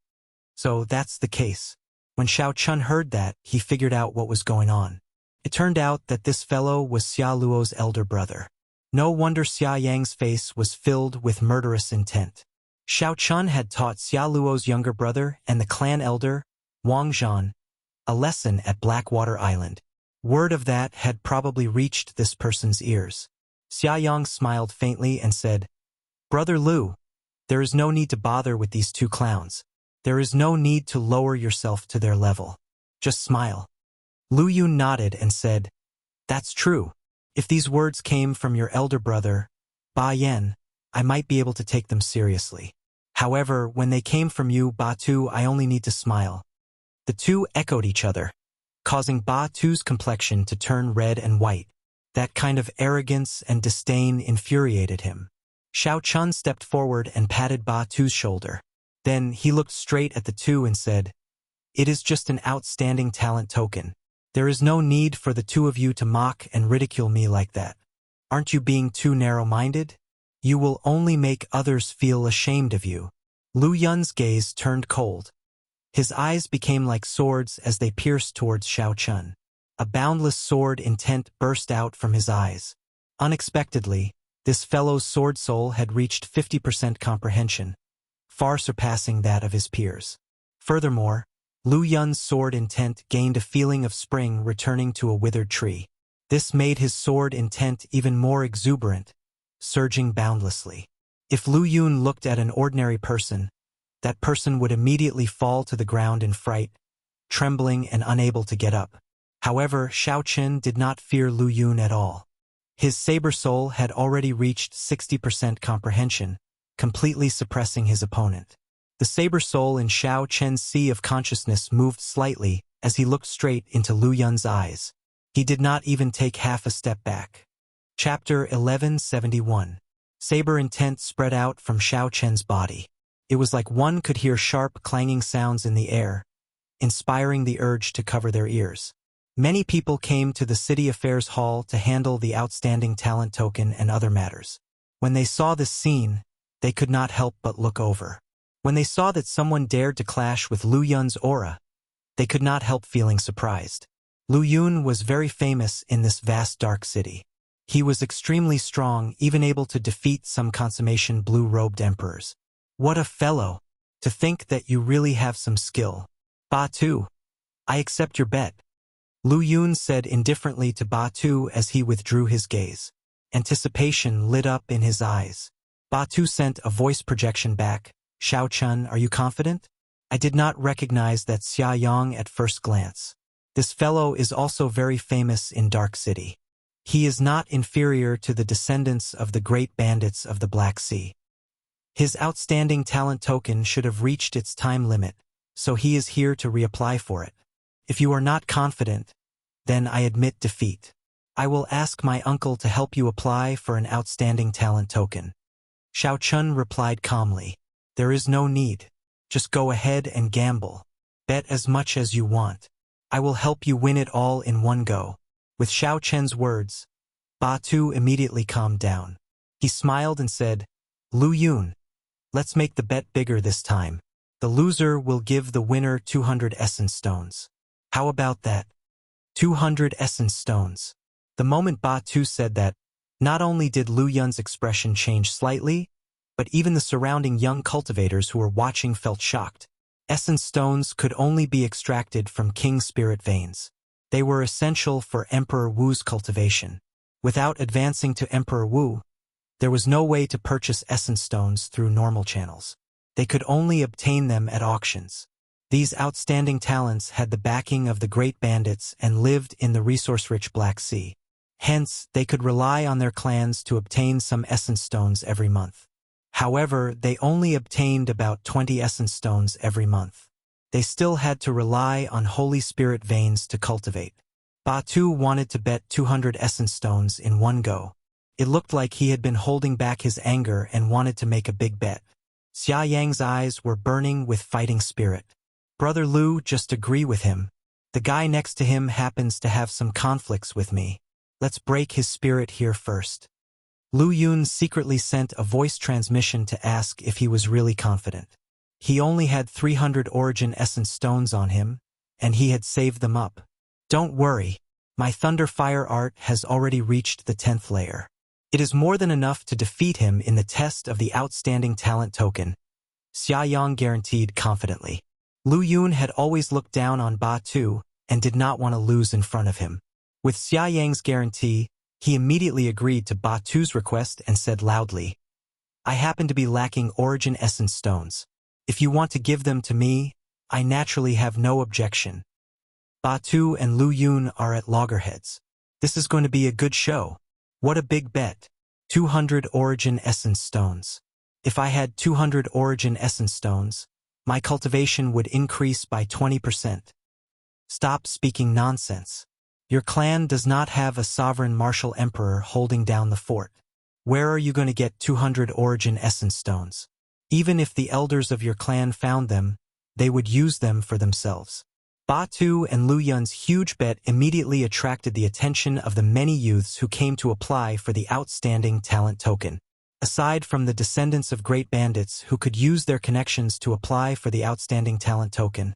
So that's the case. When Xiao Chun heard that, he figured out what was going on. It turned out that this fellow was Xia Luo's elder brother. No wonder Xia Yang's face was filled with murderous intent. Xiao Chun had taught Xia Luo's younger brother and the clan elder, Wang Zhan, a lesson at Blackwater Island. Word of that had probably reached this person's ears. Xia Yang smiled faintly and said, "Brother Lu, there is no need to bother with these two clowns. There is no need to lower yourself to their level. Just smile." Lu Yun nodded and said, "That's true. If these words came from your elder brother, Ba Yan, I might be able to take them seriously. However, when they came from you, Ba Tu, I only need to smile." The two echoed each other, causing Ba Tu's complexion to turn red and white. That kind of arrogance and disdain infuriated him. Xiao Chun stepped forward and patted Ba Tu's shoulder. Then he looked straight at the two and said, "It is just an outstanding talent token. There is no need for the two of you to mock and ridicule me like that. Aren't you being too narrow-minded? You will only make others feel ashamed of you." Lu Yun's gaze turned cold. His eyes became like swords as they pierced towards Xiao Chun. A boundless sword intent burst out from his eyes. Unexpectedly, this fellow's sword soul had reached 50% comprehension, far surpassing that of his peers. Furthermore, Lu Yun's sword intent gained a feeling of spring returning to a withered tree. This made his sword intent even more exuberant, surging boundlessly. If Lu Yun looked at an ordinary person, that person would immediately fall to the ground in fright, trembling and unable to get up. However, Xiao Qin did not fear Lu Yun at all. His saber soul had already reached 60% comprehension, completely suppressing his opponent. The saber soul in Xiao Qian's sea of consciousness moved slightly as he looked straight into Lu Yun's eyes. He did not even take half a step back. Chapter 1171. Saber intent spread out from Xiao Qian's body. It was like one could hear sharp clanging sounds in the air, inspiring the urge to cover their ears. Many people came to the City Affairs Hall to handle the outstanding talent token and other matters. When they saw this scene, they could not help but look over. When they saw that someone dared to clash with Lu Yun's aura, they could not help feeling surprised. Lu Yun was very famous in this vast dark city. He was extremely strong, even able to defeat some consummation blue-robed emperors. What a fellow! To think that you really have some skill. Ba Tu, I accept your bet. Lu Yun said indifferently to Ba Tu as he withdrew his gaze. Anticipation lit up in his eyes. Ba Tu sent a voice projection back. Xiao Chun, are you confident? I did not recognize that Xia Yang at first glance. This fellow is also very famous in Dark City. He is not inferior to the descendants of the great bandits of the Black Sea. His outstanding talent token should have reached its time limit, so he is here to reapply for it. If you are not confident, then I admit defeat. I will ask my uncle to help you apply for an outstanding talent token. Xiao Chun replied calmly. There is no need. Just go ahead and gamble. Bet as much as you want. I will help you win it all in one go. With Xiao Chen's words, Ba Tu immediately calmed down. He smiled and said, Lu Yun, let's make the bet bigger this time. The loser will give the winner 200 essence stones. How about that? 200 essence stones. The moment Ba Tu said that, not only did Lu Yun's expression change slightly, but even the surrounding young cultivators who were watching felt shocked. Essence stones could only be extracted from King Spirit veins. They were essential for Emperor Wu's cultivation. Without advancing to Emperor Wu, there was no way to purchase essence stones through normal channels. They could only obtain them at auctions. These outstanding talents had the backing of the great bandits and lived in the resource-rich Black Sea. Hence, they could rely on their clans to obtain some essence stones every month. However, they only obtained about 20 essence stones every month. They still had to rely on Holy Spirit veins to cultivate. Ba Tu wanted to bet 200 essence stones in one go. It looked like he had been holding back his anger and wanted to make a big bet. Xia Yang's eyes were burning with fighting spirit. Brother Lu, just agree with him. The guy next to him happens to have some conflicts with me. Let's break his spirit here first. Lu Yun secretly sent a voice transmission to ask if he was really confident. He only had 300 origin essence stones on him, and he had saved them up. Don't worry, my thunder fire art has already reached the 10th layer. It is more than enough to defeat him in the test of the outstanding talent token, Xia Yang guaranteed confidently. Lu Yun had always looked down on Ba Tu and did not want to lose in front of him. With Xia Yang's guarantee, he immediately agreed to Ba Tu's request and said loudly, I happen to be lacking origin essence stones. If you want to give them to me, I naturally have no objection. Ba Tu and Lu Yun are at loggerheads. This is going to be a good show. What a big bet. 200 origin essence stones. If I had 200 origin essence stones, my cultivation would increase by 20%. Stop speaking nonsense. Your clan does not have a sovereign martial emperor holding down the fort. Where are you going to get 200 origin essence stones? Even if the elders of your clan found them, they would use them for themselves. Ba Tu and Lu Yun's huge bet immediately attracted the attention of the many youths who came to apply for the outstanding talent token. Aside from the descendants of great bandits who could use their connections to apply for the outstanding talent token,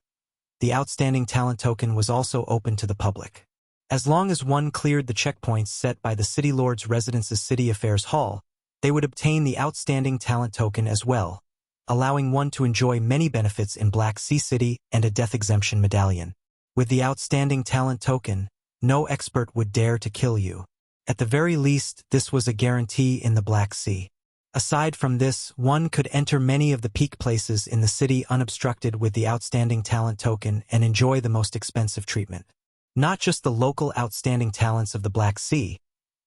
the outstanding talent token was also open to the public. As long as one cleared the checkpoints set by the City Lord's Residence's City Affairs Hall, they would obtain the outstanding talent token as well, allowing one to enjoy many benefits in Black Sea City and a death exemption medallion. With the outstanding talent token, no expert would dare to kill you. At the very least, this was a guarantee in the Black Sea. Aside from this, one could enter many of the peak places in the city unobstructed with the outstanding talent token and enjoy the most expensive treatment. Not just the local outstanding talents of the Black Sea,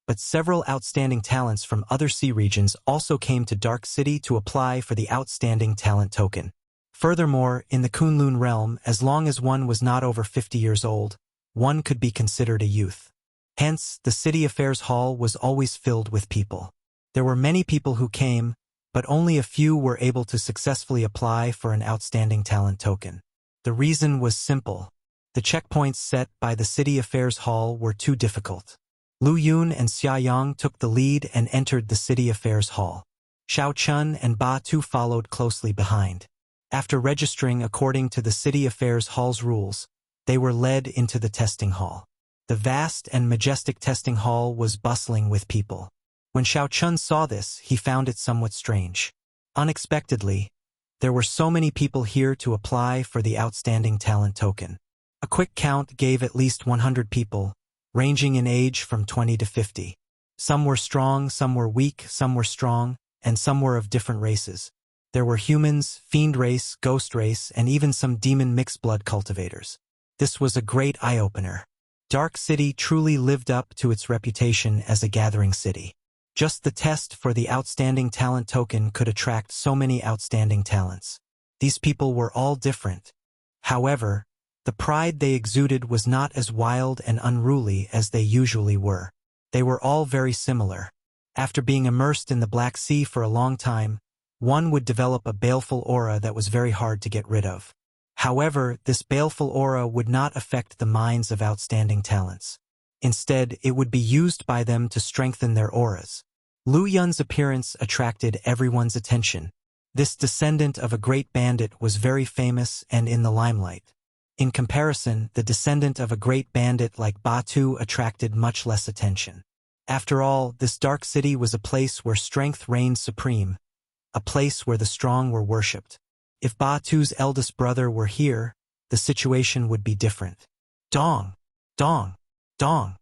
but several outstanding talents from other sea regions also came to Dark City to apply for the outstanding talent token. Furthermore, in the Kunlun realm, as long as one was not over 50 years old, one could be considered a youth. Hence, the city affairs hall was always filled with people. There were many people who came, but only a few were able to successfully apply for an outstanding talent token. The reason was simple. The checkpoints set by the city affairs hall were too difficult. Lu Yun and Xia Yang took the lead and entered the city affairs hall. Xiao Chun and Ba Tu followed closely behind. After registering according to the city affairs hall's rules, they were led into the testing hall. The vast and majestic testing hall was bustling with people. When Xiao Chun saw this, he found it somewhat strange. Unexpectedly, there were so many people here to apply for the outstanding talent token. A quick count gave at least 100 people, ranging in age from 20 to 50. Some were strong, some were weak, some were strong, and some were of different races. There were humans, fiend race, ghost race, and even some demon mixed blood cultivators. This was a great eye-opener. Dark City truly lived up to its reputation as a gathering city. Just the test for the outstanding talent token could attract so many outstanding talents. These people were all different. However, the pride they exuded was not as wild and unruly as they usually were. They were all very similar. After being immersed in the Black Sea for a long time, one would develop a baleful aura that was very hard to get rid of. However, this baleful aura would not affect the minds of outstanding talents. Instead, it would be used by them to strengthen their auras. Lu Yun's appearance attracted everyone's attention. This descendant of a great bandit was very famous and in the limelight. In comparison, the descendant of a great bandit like Ba Tu attracted much less attention. After all, this dark city was a place where strength reigned supreme, a place where the strong were worshipped. If Ba Tu's eldest brother were here, the situation would be different. Dong! Dong! Dong!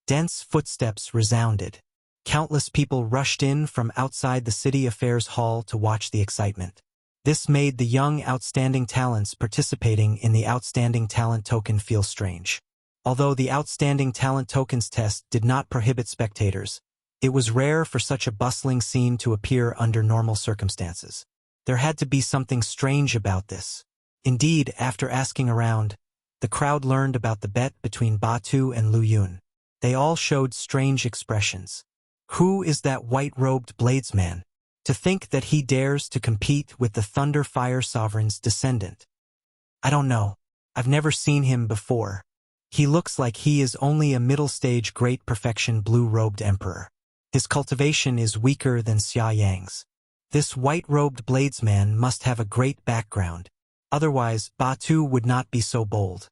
Dense footsteps resounded. Countless people rushed in from outside the city affairs hall to watch the excitement. This made the young outstanding talents participating in the outstanding talent token feel strange. Although the outstanding talent tokens test did not prohibit spectators, it was rare for such a bustling scene to appear under normal circumstances. There had to be something strange about this. Indeed, after asking around, the crowd learned about the bet between Ba Tu and Lu Yun. They all showed strange expressions. Who is that white-robed bladesman? To think that he dares to compete with the Thunder Fire Sovereign's descendant. I don't know. I've never seen him before. He looks like he is only a middle-stage great perfection blue-robed emperor. His cultivation is weaker than Xia Yang's. This white-robed bladesman must have a great background. Otherwise, Ba Tu would not be so bold.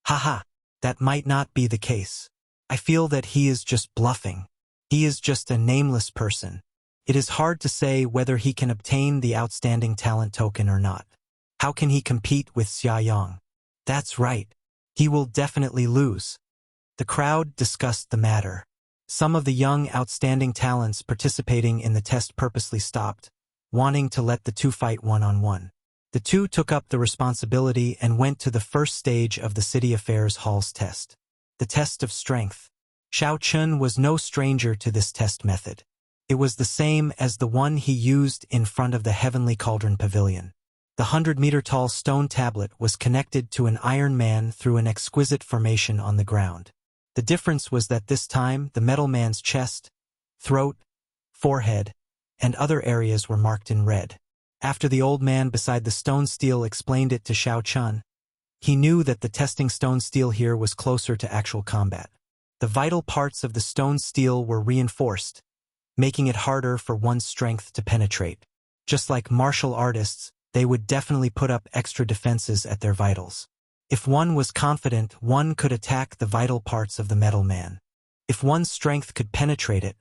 Haha, that might not be the case. I feel that he is just bluffing. He is just a nameless person. It is hard to say whether he can obtain the outstanding talent token or not. How can he compete with Xia Yang? That's right. He will definitely lose. The crowd discussed the matter. Some of the young outstanding talents participating in the test purposely stopped, wanting to let the two fight one-on-one. The two took up the responsibility and went to the first stage of the City Affairs Hall's test. The test of strength. Xiao Chun was no stranger to this test method. It was the same as the one he used in front of the Heavenly Cauldron Pavilion. The 100-meter-tall stone tablet was connected to an Iron Man through an exquisite formation on the ground. The difference was that this time the metal man's chest, throat, forehead, and other areas were marked in red. After the old man beside the stone steel explained it to Xiao Chun, he knew that the testing stone steel here was closer to actual combat. The vital parts of the stone steel were reinforced, making it harder for one's strength to penetrate. Just like martial artists, they would definitely put up extra defenses at their vitals. If one was confident, one could attack the vital parts of the metal man. If one's strength could penetrate it,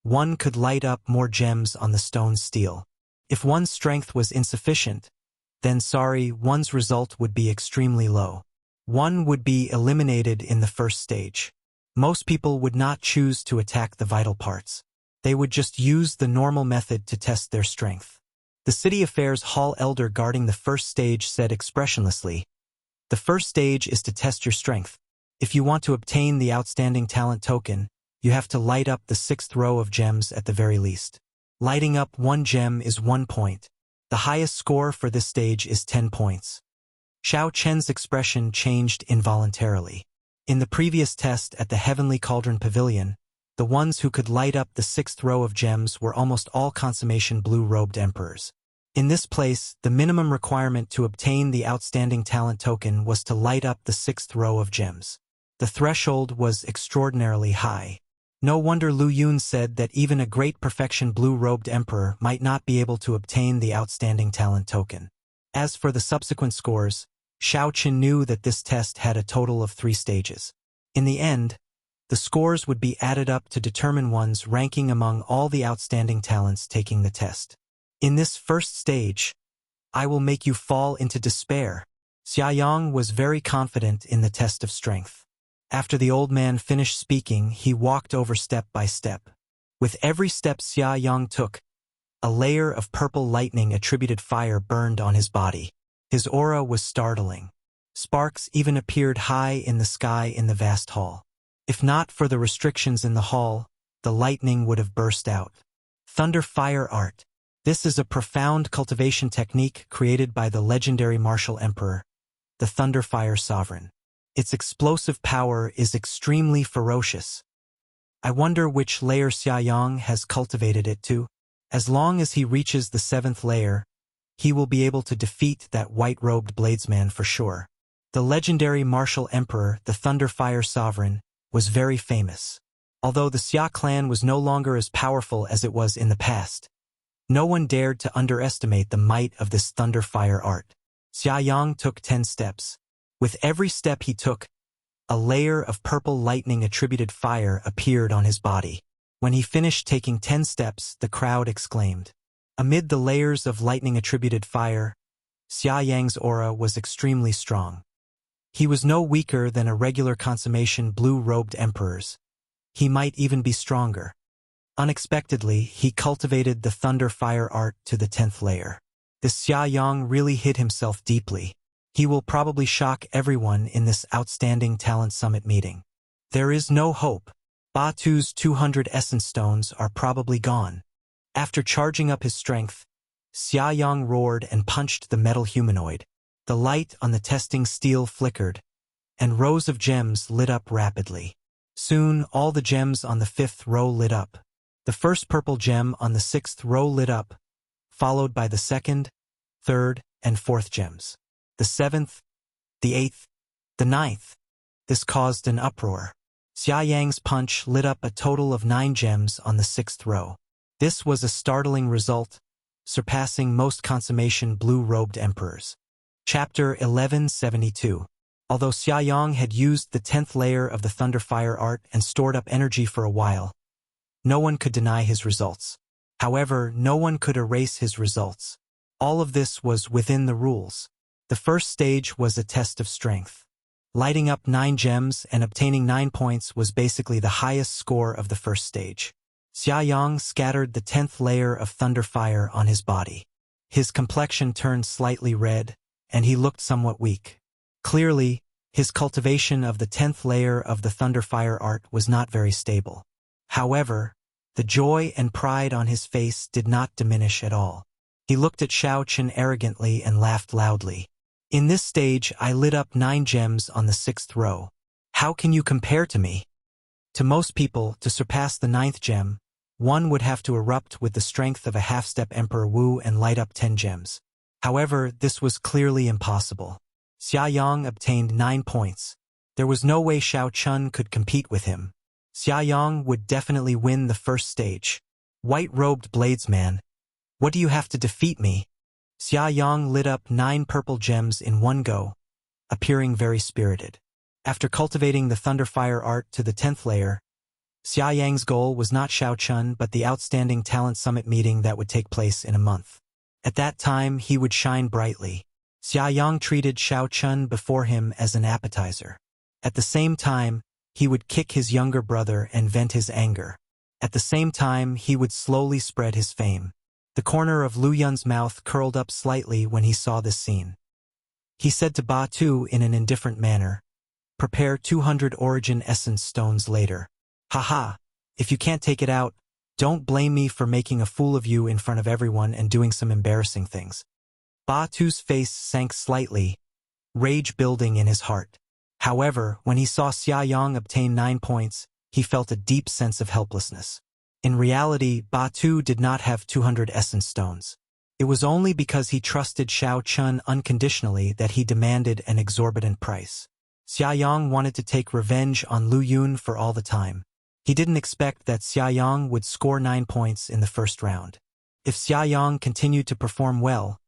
one could light up more gems on the stone steel. If one's strength was insufficient, then one's result would be extremely low. One would be eliminated in the first stage. Most people would not choose to attack the vital parts. They would just use the normal method to test their strength. The city affairs hall elder guarding the first stage said expressionlessly, "The first stage is to test your strength. If you want to obtain the outstanding talent token, you have to light up the 6th row of gems at the very least. Lighting up 1 gem is 1 point. The highest score for this stage is 10 points. Xiao Chen's expression changed involuntarily. In the previous test at the Heavenly Cauldron Pavilion, the ones who could light up the 6th row of gems were almost all consummation blue-robed emperors. In this place, the minimum requirement to obtain the outstanding talent token was to light up the 6th row of gems. The threshold was extraordinarily high. No wonder Lu Yun said that even a great perfection blue-robed emperor might not be able to obtain the outstanding talent token. As for the subsequent scores, Xiao Chen knew that this test had a total of 3 stages. In the end, the scores would be added up to determine one's ranking among all the outstanding talents taking the test. In this first stage, I will make you fall into despair. Xia Yang was very confident in the test of strength. After the old man finished speaking, he walked over step by step. With every step Xia Yang took, a layer of purple lightning-attributed fire burned on his body. His aura was startling. Sparks even appeared high in the sky in the vast hall. If not for the restrictions in the hall, the lightning would have burst out. Thunder Fire Art. This is a profound cultivation technique created by the legendary martial emperor, the Thunder Fire Sovereign. Its explosive power is extremely ferocious. I wonder which layer Xia Yang has cultivated it to. As long as he reaches the 7th layer, he will be able to defeat that white-robed bladesman for sure. The legendary martial emperor, the Thunder Fire Sovereign, was very famous. Although the Xia clan was no longer as powerful as it was in the past, no one dared to underestimate the might of this Thunder Fire art. Xia Yang took 10 steps. With every step he took, a layer of purple lightning-attributed fire appeared on his body. When he finished taking 10 steps, the crowd exclaimed. Amid the layers of lightning-attributed fire, Xia Yang's aura was extremely strong. He was no weaker than a regular consummation blue-robed emperors. He might even be stronger. Unexpectedly, he cultivated the Thunder Fire art to the 10th layer. This Xia Yang really hid himself deeply. He will probably shock everyone in this outstanding talent summit meeting. There is no hope. Batu's 200 essence stones are probably gone. After charging up his strength, Xia Yang roared and punched the metal humanoid. The light on the testing steel flickered, and rows of gems lit up rapidly. Soon, all the gems on the 5th row lit up. The first purple gem on the 6th row lit up, followed by the 2nd, 3rd, and 4th gems. The 7th, the 8th, the 9th. This caused an uproar. Xia Yang's punch lit up a total of 9 gems on the 6th row. This was a startling result, surpassing most consummation blue-robed emperors. Chapter 1172. Although Xia Yang had used the 10th layer of the Thunder Fire art and stored up energy for a while, no one could deny his results. However, no one could erase his results. All of this was within the rules. The first stage was a test of strength. Lighting up 9 gems and obtaining 9 points was basically the highest score of the first stage. Xia Yang scattered the 10th layer of Thunder Fire on his body. His complexion turned slightly red, and he looked somewhat weak. Clearly, his cultivation of the 10th layer of the Thunder Fire art was not very stable. However, the joy and pride on his face did not diminish at all. He looked at Xiao Chen arrogantly and laughed loudly. In this stage, I lit up 9 gems on the 6th row. How can you compare to me? To most people, to surpass the 9th gem, one would have to erupt with the strength of a half-step Emperor Wu and light up 10 gems. However, this was clearly impossible. Xia Yang obtained 9 points. There was no way Xiao Chun could compete with him. Xia Yang would definitely win the first stage. White-robed bladesman, what do you have to defeat me? Xia Yang lit up 9 purple gems in one go, appearing very spirited. After cultivating the Thunder Fire art to the 10th layer, Xia Yang's goal was not Xiao Chun but the outstanding talent summit meeting that would take place in a month. At that time, he would shine brightly. Xia Yang treated Xiao Chun before him as an appetizer. At the same time, he would kick his younger brother and vent his anger. At the same time, he would slowly spread his fame. The corner of Lu Yun's mouth curled up slightly when he saw this scene. He said to Ba Tu in an indifferent manner, "Prepare 200 origin essence stones later. Haha, if you can't take it out, don't blame me for making a fool of you in front of everyone and doing some embarrassing things." Ba Tu's face sank slightly, rage building in his heart. However, when he saw Xia Yang obtain 9 points, he felt a deep sense of helplessness. In reality, Ba Tu did not have 200 essence stones. It was only because he trusted Xiao Chun unconditionally that he demanded an exorbitant price. Xia Yang wanted to take revenge on Lu Yun for all the time. He didn't expect that Xia Yang would score 9 points in the first round. If Xia Yang continued to perform well,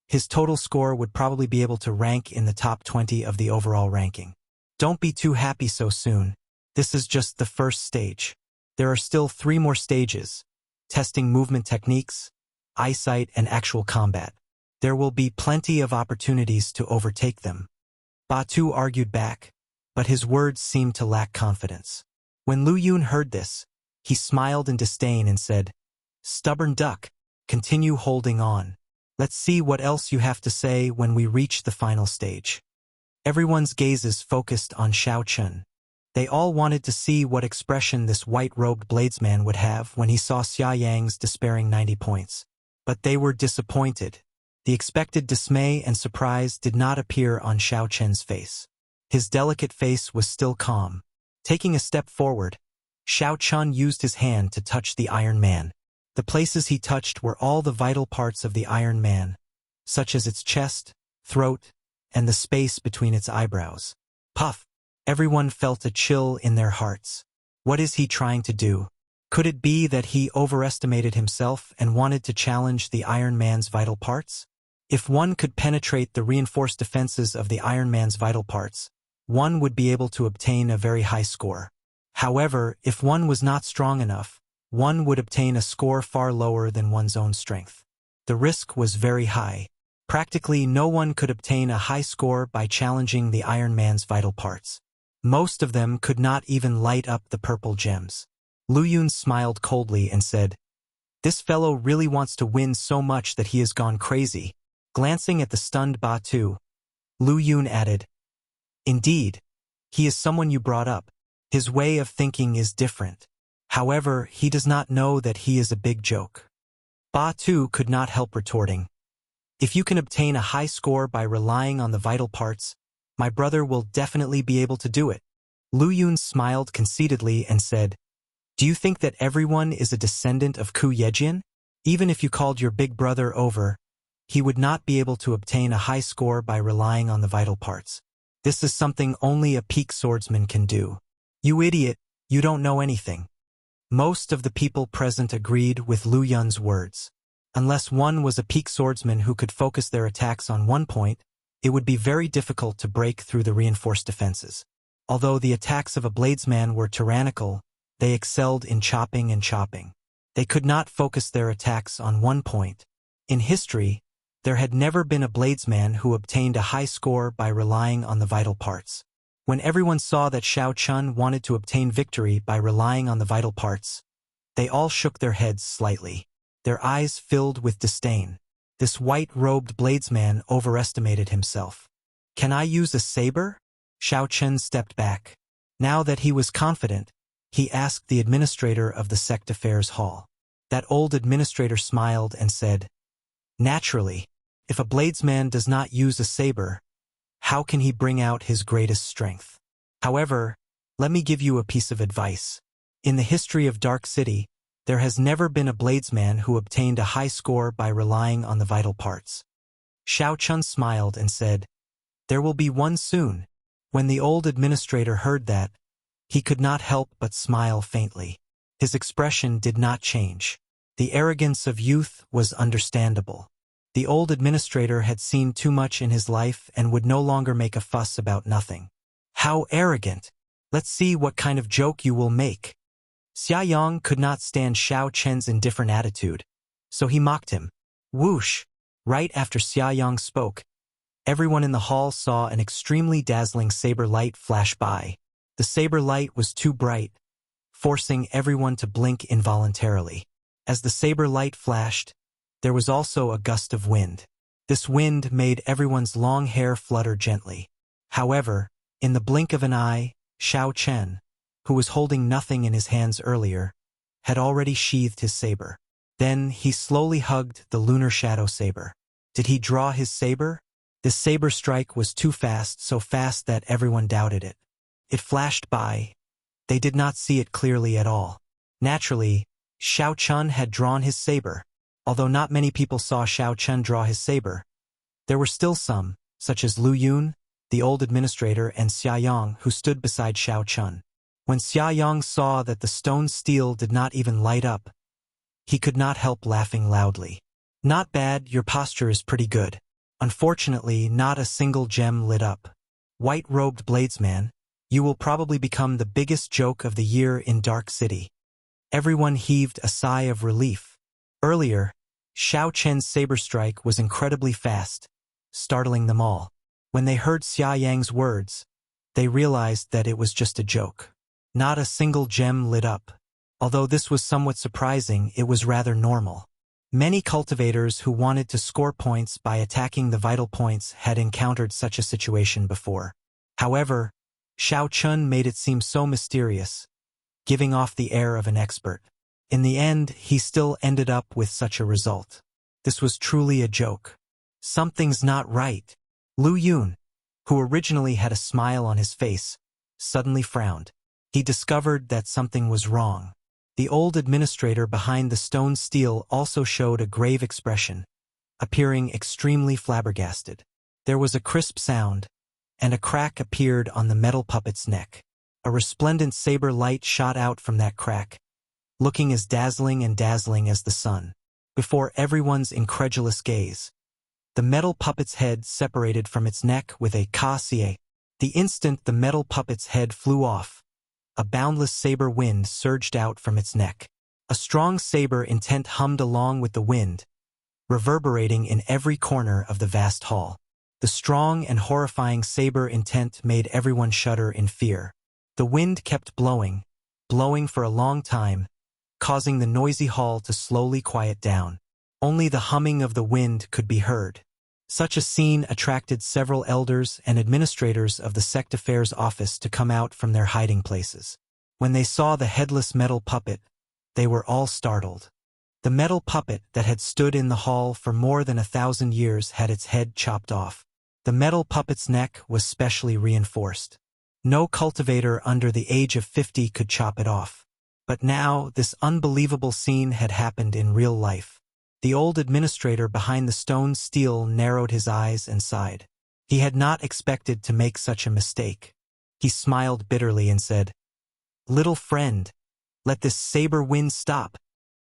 his total score would probably be able to rank in the top 20 of the overall ranking. Don't be too happy so soon. This is just the first stage. There are still 3 more stages: testing movement techniques, eyesight, and actual combat. There will be plenty of opportunities to overtake them. Ba Tu argued back, but his words seemed to lack confidence. When Lu Yun heard this, he smiled in disdain and said, "Stubborn duck, continue holding on. Let's see what else you have to say when we reach the final stage." Everyone's gazes focused on Xiao Chun. They all wanted to see what expression this white-robed bladesman would have when he saw Xia Yang's despairing 90 points. But they were disappointed. The expected dismay and surprise did not appear on Xiao Chen's face. His delicate face was still calm. Taking a step forward, Xiao Chun used his hand to touch the Iron Man. The places he touched were all the vital parts of the Iron Man, such as its chest, throat, and the space between its eyebrows. Puff! Everyone felt a chill in their hearts. What is he trying to do? Could it be that he overestimated himself and wanted to challenge the Iron Man's vital parts? If one could penetrate the reinforced defenses of the Iron Man's vital parts, one would be able to obtain a very high score. However, if one was not strong enough, one would obtain a score far lower than one's own strength. The risk was very high. Practically no one could obtain a high score by challenging the Iron Man's vital parts. Most of them could not even light up the purple gems. Lu Yun smiled coldly and said, "This fellow really wants to win so much that he has gone crazy." Glancing at the stunned Ba Tu, Lu Yun added, "Indeed, he is someone you brought up. His way of thinking is different. However, he does not know that he is a big joke." Ba Tu could not help retorting, "If you can obtain a high score by relying on the vital parts, my brother will definitely be able to do it." Lu Yun smiled conceitedly and said, "Do you think that everyone is a descendant of Ku Yejian? Even if you called your big brother over, he would not be able to obtain a high score by relying on the vital parts. This is something only a peak swordsman can do. You idiot, you don't know anything." Most of the people present agreed with Lu Yun's words. Unless one was a peak swordsman who could focus their attacks on one point, it would be very difficult to break through the reinforced defenses. Although the attacks of a bladesman were tyrannical, they excelled in chopping and chopping. They could not focus their attacks on one point. In history, there had never been a bladesman who obtained a high score by relying on the vital parts. When everyone saw that Xiao Chun wanted to obtain victory by relying on the vital parts, they all shook their heads slightly. Their eyes filled with disdain. This white-robed bladesman overestimated himself. "Can I use a saber?" Xiao Chun stepped back. Now that he was confident, he asked the administrator of the sect affairs hall. That old administrator smiled and said, "Naturally, if a bladesman does not use a saber, how can he bring out his greatest strength? However, let me give you a piece of advice. In the history of Dark City, there has never been a bladesman who obtained a high score by relying on the vital parts." Xiao Chun smiled and said, "There will be one soon." When the old administrator heard that, he could not help but smile faintly. His expression did not change. The arrogance of youth was understandable. The old administrator had seen too much in his life and would no longer make a fuss about nothing. "How arrogant! Let's see what kind of joke you will make." Xia Yang could not stand Xiao Chen's indifferent attitude, so he mocked him. Whoosh! Right after Xia Yang spoke, everyone in the hall saw an extremely dazzling saber light flash by. The saber light was too bright, forcing everyone to blink involuntarily. As the saber light flashed, there was also a gust of wind. This wind made everyone's long hair flutter gently. However, in the blink of an eye, Xiao Chen, who was holding nothing in his hands earlier, had already sheathed his saber. Then he slowly hugged the lunar shadow saber. Did he draw his saber? This saber strike was too fast, so fast that everyone doubted it. It flashed by. They did not see it clearly at all. Naturally, Xiao Chun had drawn his saber. Although not many people saw Xiao Chun draw his saber, there were still some, such as Lu Yun, the old administrator, and Xia Yang, who stood beside Xiao Chun. When Xia Yang saw that the stone steel did not even light up, he could not help laughing loudly. Not bad, your posture is pretty good. Unfortunately, not a single gem lit up. White-robed bladesman, you will probably become the biggest joke of the year in Dark City. Everyone heaved a sigh of relief. Earlier, Xiao Chen's saber strike was incredibly fast, startling them all. When they heard Xia Yang's words, they realized that it was just a joke. Not a single gem lit up. Although this was somewhat surprising, it was rather normal. Many cultivators who wanted to score points by attacking the vital points had encountered such a situation before. However, Xiao Chun made it seem so mysterious, giving off the air of an expert. In the end, he still ended up with such a result. This was truly a joke. Something's not right. Lu Yun, who originally had a smile on his face, suddenly frowned. He discovered that something was wrong. The old administrator behind the stone steel also showed a grave expression, appearing extremely flabbergasted. There was a crisp sound, and a crack appeared on the metal puppet's neck. A resplendent saber light shot out from that crack, looking as dazzling as the sun. Before everyone's incredulous gaze, the metal puppet's head separated from its neck with a ka-sie. The instant the metal puppet's head flew off, a boundless saber wind surged out from its neck. A strong saber intent hummed along with the wind, reverberating in every corner of the vast hall. The strong and horrifying saber intent made everyone shudder in fear. The wind kept blowing for a long time, causing the noisy hall to slowly quiet down. Only the humming of the wind could be heard. Such a scene attracted several elders and administrators of the sect affairs office to come out from their hiding places. When they saw the headless metal puppet, they were all startled. The metal puppet that had stood in the hall for more than 1,000 years had its head chopped off. The metal puppet's neck was specially reinforced. No cultivator under the age of 50 could chop it off. But now, this unbelievable scene had happened in real life. The old administrator behind the stone steel narrowed his eyes and sighed. He had not expected to make such a mistake. He smiled bitterly and said, "Little friend, let this saber wind stop.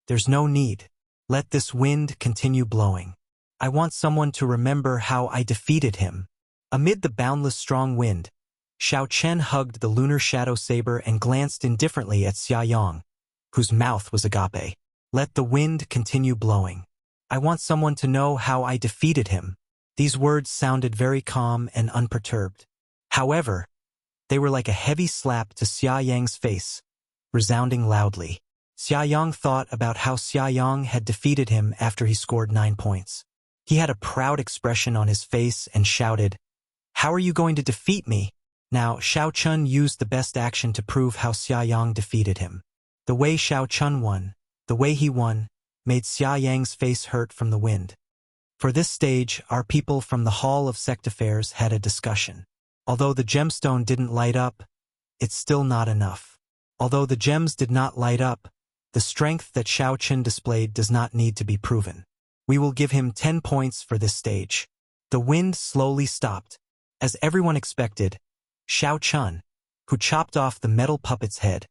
There's no need. Let this wind continue blowing. I want someone to remember how I defeated him." Amid the boundless strong wind, Xiao Chen hugged the lunar shadow saber and glanced indifferently at Xia Yang, whose mouth was agape. Let the wind continue blowing. I want someone to know how I defeated him. These words sounded very calm and unperturbed. However, they were like a heavy slap to Xia Yang's face, resounding loudly. Xia Yang thought about how Xia Yang had defeated him after he scored 9 points. He had a proud expression on his face and shouted, "How are you going to defeat me?" Now, Xiao Chun used the best action to prove how Xia Yang defeated him. The way Xiao Chun won, the way he won, made Xia Yang's face hurt from the wind. For this stage, our people from the Hall of Sect Affairs had a discussion. Although the gemstone didn't light up, it's still not enough. Although the gems did not light up, the strength that Xiao Chun displayed does not need to be proven. We will give him 10 points for this stage. The wind slowly stopped. As everyone expected, Xiao Chun, who chopped off the metal puppet's head,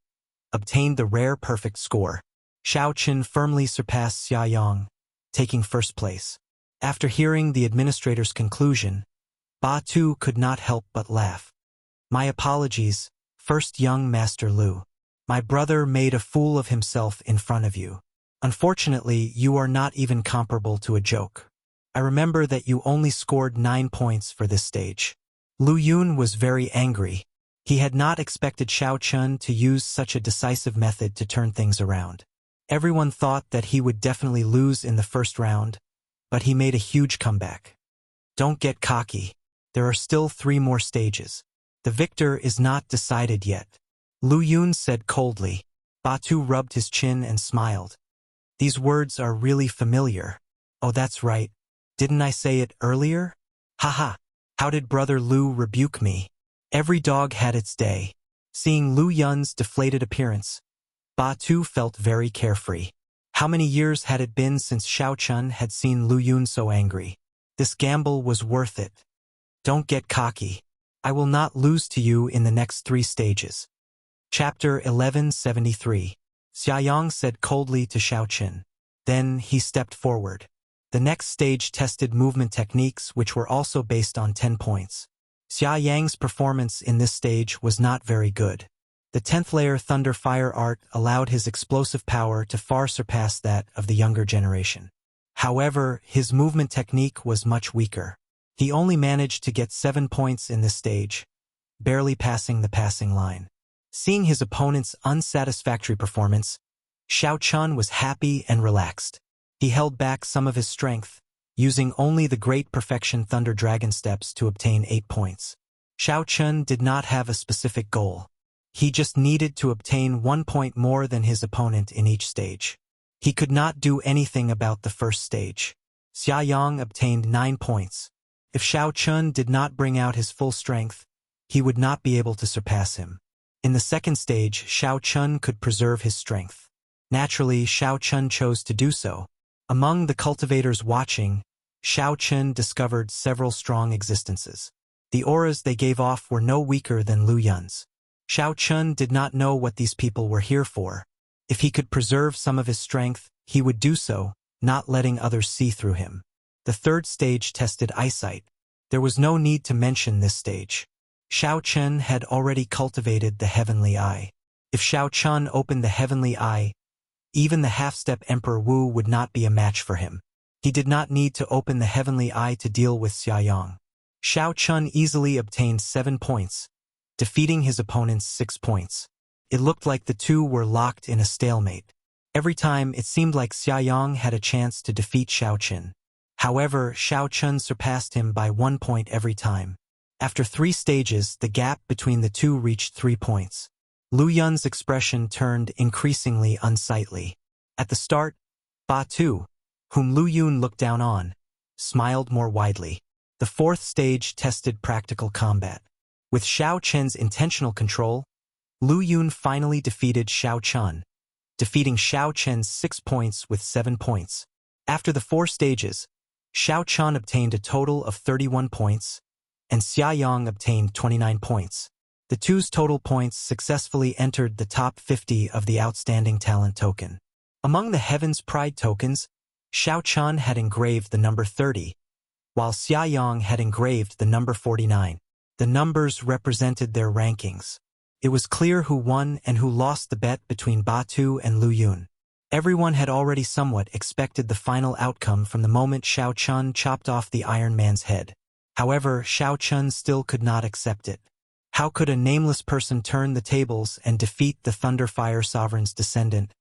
obtained the rare perfect score. Xiao Chun firmly surpassed Xia Yang, taking first place. After hearing the administrator's conclusion, Ba Tu could not help but laugh. "My apologies, first young Master Lu. My brother made a fool of himself in front of you. Unfortunately, you are not even comparable to a joke. I remember that you only scored 9 points for this stage." Lu Yun was very angry. He had not expected Xiao Chun to use such a decisive method to turn things around. Everyone thought that he would definitely lose in the first round, but he made a huge comeback. Don't get cocky. There are still 3 more stages. The victor is not decided yet. Lu Yun said coldly. Batu rubbed his chin and smiled. These words are really familiar. Oh, that's right. Didn't I say it earlier? Haha. How did Brother Lu rebuke me? Every dog had its day. Seeing Lu Yun's deflated appearance, Batu felt very carefree. How many years had it been since Xiao Chun had seen Lu Yun so angry? This gamble was worth it. Don't get cocky. I will not lose to you in the next 3 stages. Chapter 1173. Xiaoyang said coldly to Xiao Chun. Then he stepped forward. The next stage tested movement techniques which were also based on 10 points. Xiaoyang's performance in this stage was not very good. The 10th layer Thunder Fire art allowed his explosive power to far surpass that of the younger generation. However, his movement technique was much weaker. He only managed to get 7 points in this stage, barely passing the passing line. Seeing his opponent's unsatisfactory performance, Xiao Chun was happy and relaxed. He held back some of his strength, using only the Great Perfection Thunder Dragon steps to obtain 8 points. Xiao Chun did not have a specific goal. He just needed to obtain 1 point more than his opponent in each stage. He could not do anything about the first stage. Xiaoyang obtained 9 points. If Xiao Chun did not bring out his full strength, he would not be able to surpass him. In the second stage, Xiao Chun could preserve his strength. Naturally, Xiao Chun chose to do so. Among the cultivators watching, Xiao Chun discovered several strong existences. The auras they gave off were no weaker than Lu Yun's. Xiao Chun did not know what these people were here for. If he could preserve some of his strength, he would do so, not letting others see through him. The third stage tested eyesight. There was no need to mention this stage. Xiao Chun had already cultivated the heavenly eye. If Xiao Chun opened the heavenly eye, even the half-step Emperor Wu would not be a match for him. He did not need to open the heavenly eye to deal with Xiaoyang. Xiao Chun easily obtained 7 points, defeating his opponent's 6 points. It looked like the two were locked in a stalemate. Every time it seemed like Xiaoyang had a chance to defeat Xiao Chun. However, Xiao Chun surpassed him by 1 point every time. After 3 stages, the gap between the two reached 3 points. Lu Yun's expression turned increasingly unsightly. At the start, Batu, whom Lu Yun looked down on, smiled more widely. The 4th stage tested practical combat. With Xiao Chen's intentional control, Lu Yun finally defeated Xiao Chun, defeating Xiao Chen's 6 points with 7 points. After the 4 stages, Xiao Chun obtained a total of 31 points, and Xiaoyang obtained 29 points. The two's total points successfully entered the top 50 of the Outstanding Talent token. Among the Heaven's Pride tokens, Xiao Chun had engraved the number 30, while Xiaoyang had engraved the number 49. The numbers represented their rankings. It was clear who won and who lost the bet between Batu and Lu Yun. Everyone had already somewhat expected the final outcome from the moment Xiao Chun chopped off the Iron Man's head. However, Xiao Chun still could not accept it. How could a nameless person turn the tables and defeat the Thunder Fire Sovereign's descendant,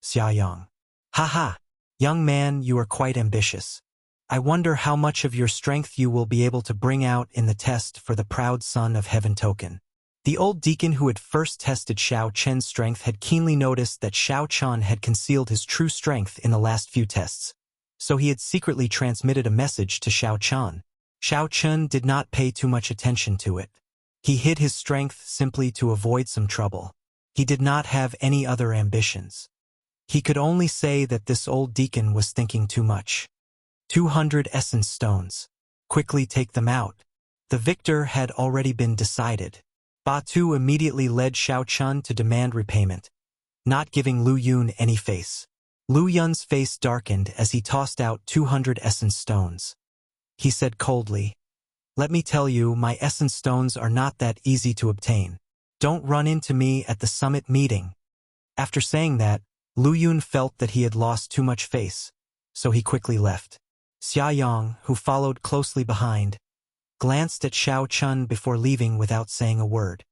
Xiaoyang? Haha! Young man, you are quite ambitious. I wonder how much of your strength you will be able to bring out in the test for the Proud Son of Heaven token. The old deacon who had first tested Xiao Chen's strength had keenly noticed that Xiao Chun had concealed his true strength in the last few tests, so he had secretly transmitted a message to Xiao Chun. Xiao Chun did not pay too much attention to it. He hid his strength simply to avoid some trouble. He did not have any other ambitions. He could only say that this old deacon was thinking too much. 200 essence stones. Quickly take them out. The victor had already been decided. Batu immediately led Xiao Chun to demand repayment, not giving Lu Yun any face. Lu Yun's face darkened as he tossed out 200 essence stones. He said coldly, "Let me tell you, my essence stones are not that easy to obtain. Don't run into me at the summit meeting." After saying that, Lu Yun felt that he had lost too much face, so he quickly left. Xiaoyang, who followed closely behind, glanced at Xiao Chun before leaving without saying a word.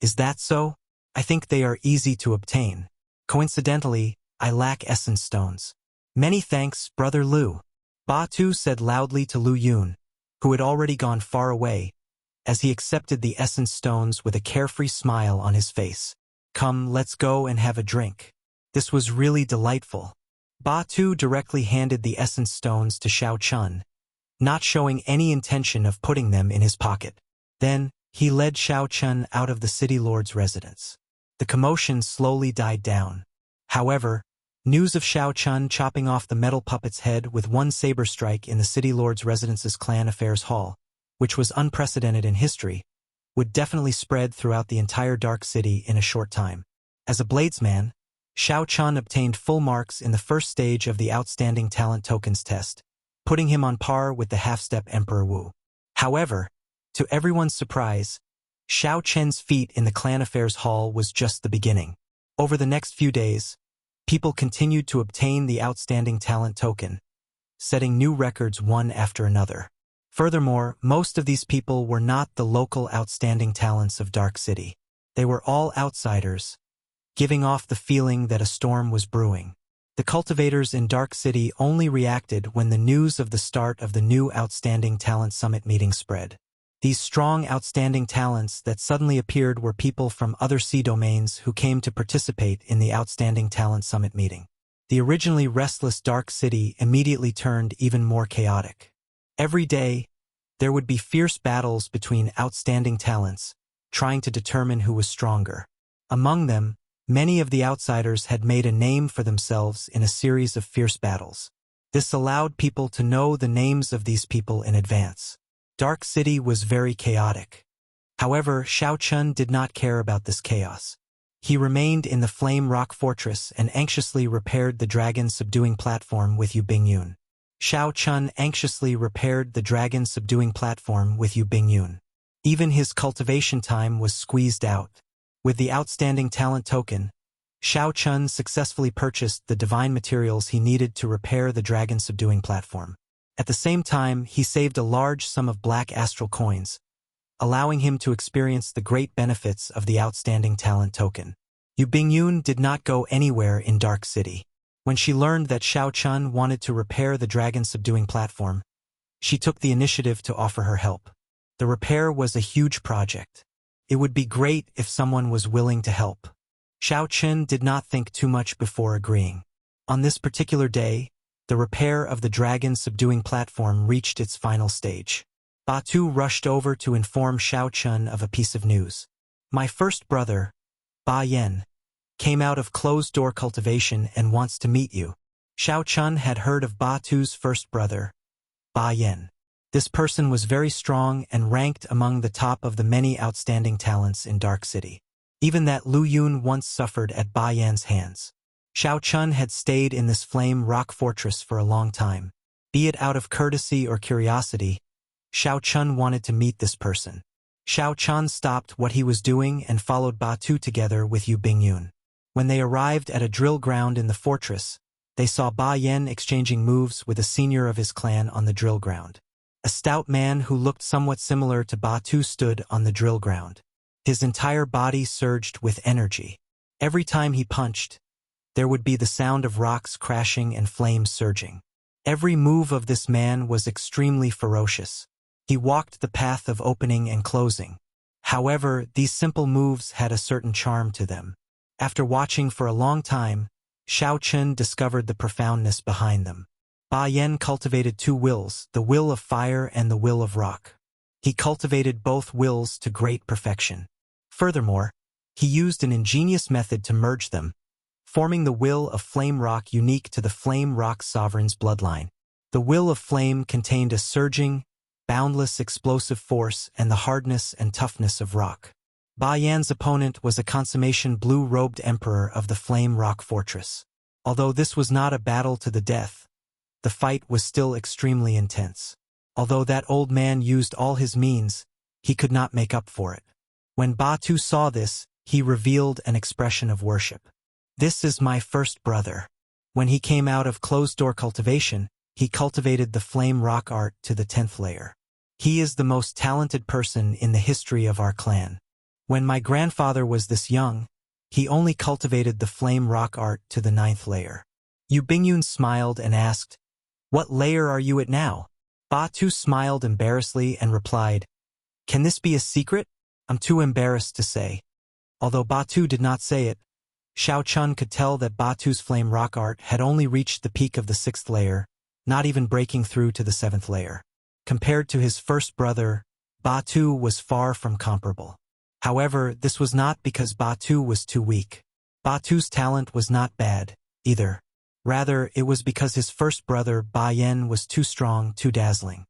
Is that so? I think they are easy to obtain. Coincidentally, I lack essence stones. Many thanks, Brother Lu. Ba Tu said loudly to Lu Yun, who had already gone far away, as he accepted the essence stones with a carefree smile on his face. Come, let's go and have a drink. This was really delightful. Ba Tu directly handed the essence stones to Xiao Chun, not showing any intention of putting them in his pocket. Then, he led Xiao Chun out of the city lord's residence. The commotion slowly died down. However, news of Xiao Chun chopping off the metal puppet's head with one saber strike in the city lord's residence's clan affairs hall, which was unprecedented in history, would definitely spread throughout the entire Dark City in a short time. As a bladesman, Xiao Chun obtained full marks in the first stage of the Outstanding Talent Tokens test, putting him on par with the half-step Emperor Wu. However, to everyone's surprise, Xiao Chen's feat in the clan affairs hall was just the beginning. Over the next few days, people continued to obtain the Outstanding Talent Token, setting new records one after another. Furthermore, most of these people were not the local outstanding talents of Dark City. They were all outsiders, giving off the feeling that a storm was brewing. The cultivators in Dark City only reacted when the news of the start of the new Outstanding Talent Summit meeting spread. These strong outstanding talents that suddenly appeared were people from other sea domains who came to participate in the Outstanding Talent Summit meeting. The originally restless Dark City immediately turned even more chaotic. Every day, there would be fierce battles between outstanding talents, trying to determine who was stronger. Among them, many of the outsiders had made a name for themselves in a series of fierce battles. This allowed people to know the names of these people in advance. Dark City was very chaotic. However, Xiao Chun did not care about this chaos. He remained in the Flame Rock Fortress and anxiously repaired the dragon-subduing platform with Yu Bingyun. Xiao Chun anxiously repaired the dragon-subduing platform with Yu Bingyun. Even his cultivation time was squeezed out. With the Outstanding Talent Token, Xiao Chun successfully purchased the divine materials he needed to repair the dragon-subduing platform. At the same time, he saved a large sum of black astral coins, allowing him to experience the great benefits of the Outstanding Talent Token. Yu Bingyun did not go anywhere in Dark City. When she learned that Xiao Chun wanted to repair the dragon-subduing platform, she took the initiative to offer her help. The repair was a huge project. It would be great if someone was willing to help. Xiao Chun did not think too much before agreeing. On this particular day, the repair of the dragon-subduing platform reached its final stage. Ba Tu rushed over to inform Xiao Chun of a piece of news. My first brother, Ba Yan, came out of closed-door cultivation and wants to meet you. Xiao Chun had heard of Ba Tu's first brother, Ba Yan. This person was very strong and ranked among the top of the many outstanding talents in Dark City. Even that Lu Yun once suffered at Ba Yan's hands. Xiao Chun had stayed in this flame rock fortress for a long time. Be it out of courtesy or curiosity, Xiao Chun wanted to meet this person. Xiao Chun stopped what he was doing and followed Ba Tu together with Yu Bingyun. When they arrived at a drill ground in the fortress, they saw Ba Yan exchanging moves with a senior of his clan on the drill ground. A stout man who looked somewhat similar to Ba Tu stood on the drill ground. His entire body surged with energy. Every time he punched, there would be the sound of rocks crashing and flames surging. Every move of this man was extremely ferocious. He walked the path of opening and closing. However, these simple moves had a certain charm to them. After watching for a long time, Xiao Chun discovered the profoundness behind them. Ba Yan cultivated two wills, the will of fire and the will of rock. He cultivated both wills to great perfection. Furthermore, he used an ingenious method to merge them, forming the will of flame rock unique to the flame rock sovereign's bloodline. The will of flame contained a surging, boundless explosive force and the hardness and toughness of rock. Ba Yan's opponent was a consummation blue-robed emperor of the flame rock fortress. Although this was not a battle to the death, the fight was still extremely intense. Although that old man used all his means, he could not make up for it. When Ba Tu saw this, he revealed an expression of worship. This is my first brother. When he came out of closed-door cultivation, he cultivated the flame rock art to the 10th layer. He is the most talented person in the history of our clan. When my grandfather was this young, he only cultivated the flame rock art to the 9th layer. Yu Bingyun smiled and asked, "What layer are you at now?" Batu smiled embarrassedly and replied, "Can this be a secret? I'm too embarrassed to say." Although Batu did not say it, Xiao Chun could tell that Batu's flame rock art had only reached the peak of the 6th layer, not even breaking through to the 7th layer. Compared to his first brother, Batu was far from comparable. However, this was not because Batu was too weak. Batu's talent was not bad, either. Rather, it was because his first brother, Ba Yan, was too strong, too dazzling.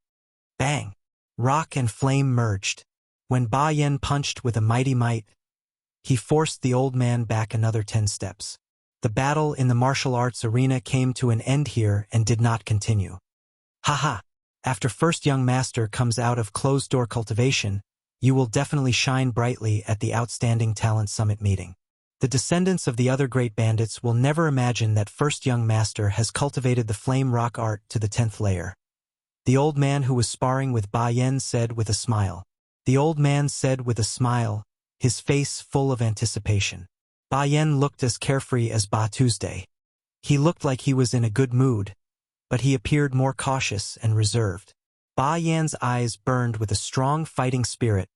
Bang! Rock and flame merged. When Ba Yan punched with a mighty might, he forced the old man back another 10 steps. The battle in the martial arts arena came to an end here and did not continue. Haha! After first young master comes out of closed-door cultivation, you will definitely shine brightly at the Outstanding Talent Summit meeting. The descendants of the other great bandits will never imagine that first young master has cultivated the flame rock art to the 10th layer. The old man who was sparring with Ba Yan said with a smile. The old man said with a smile, his face full of anticipation. Ba Yan looked as carefree as Batu's day. He looked like he was in a good mood, but he appeared more cautious and reserved. Ba Yan's eyes burned with a strong fighting spirit,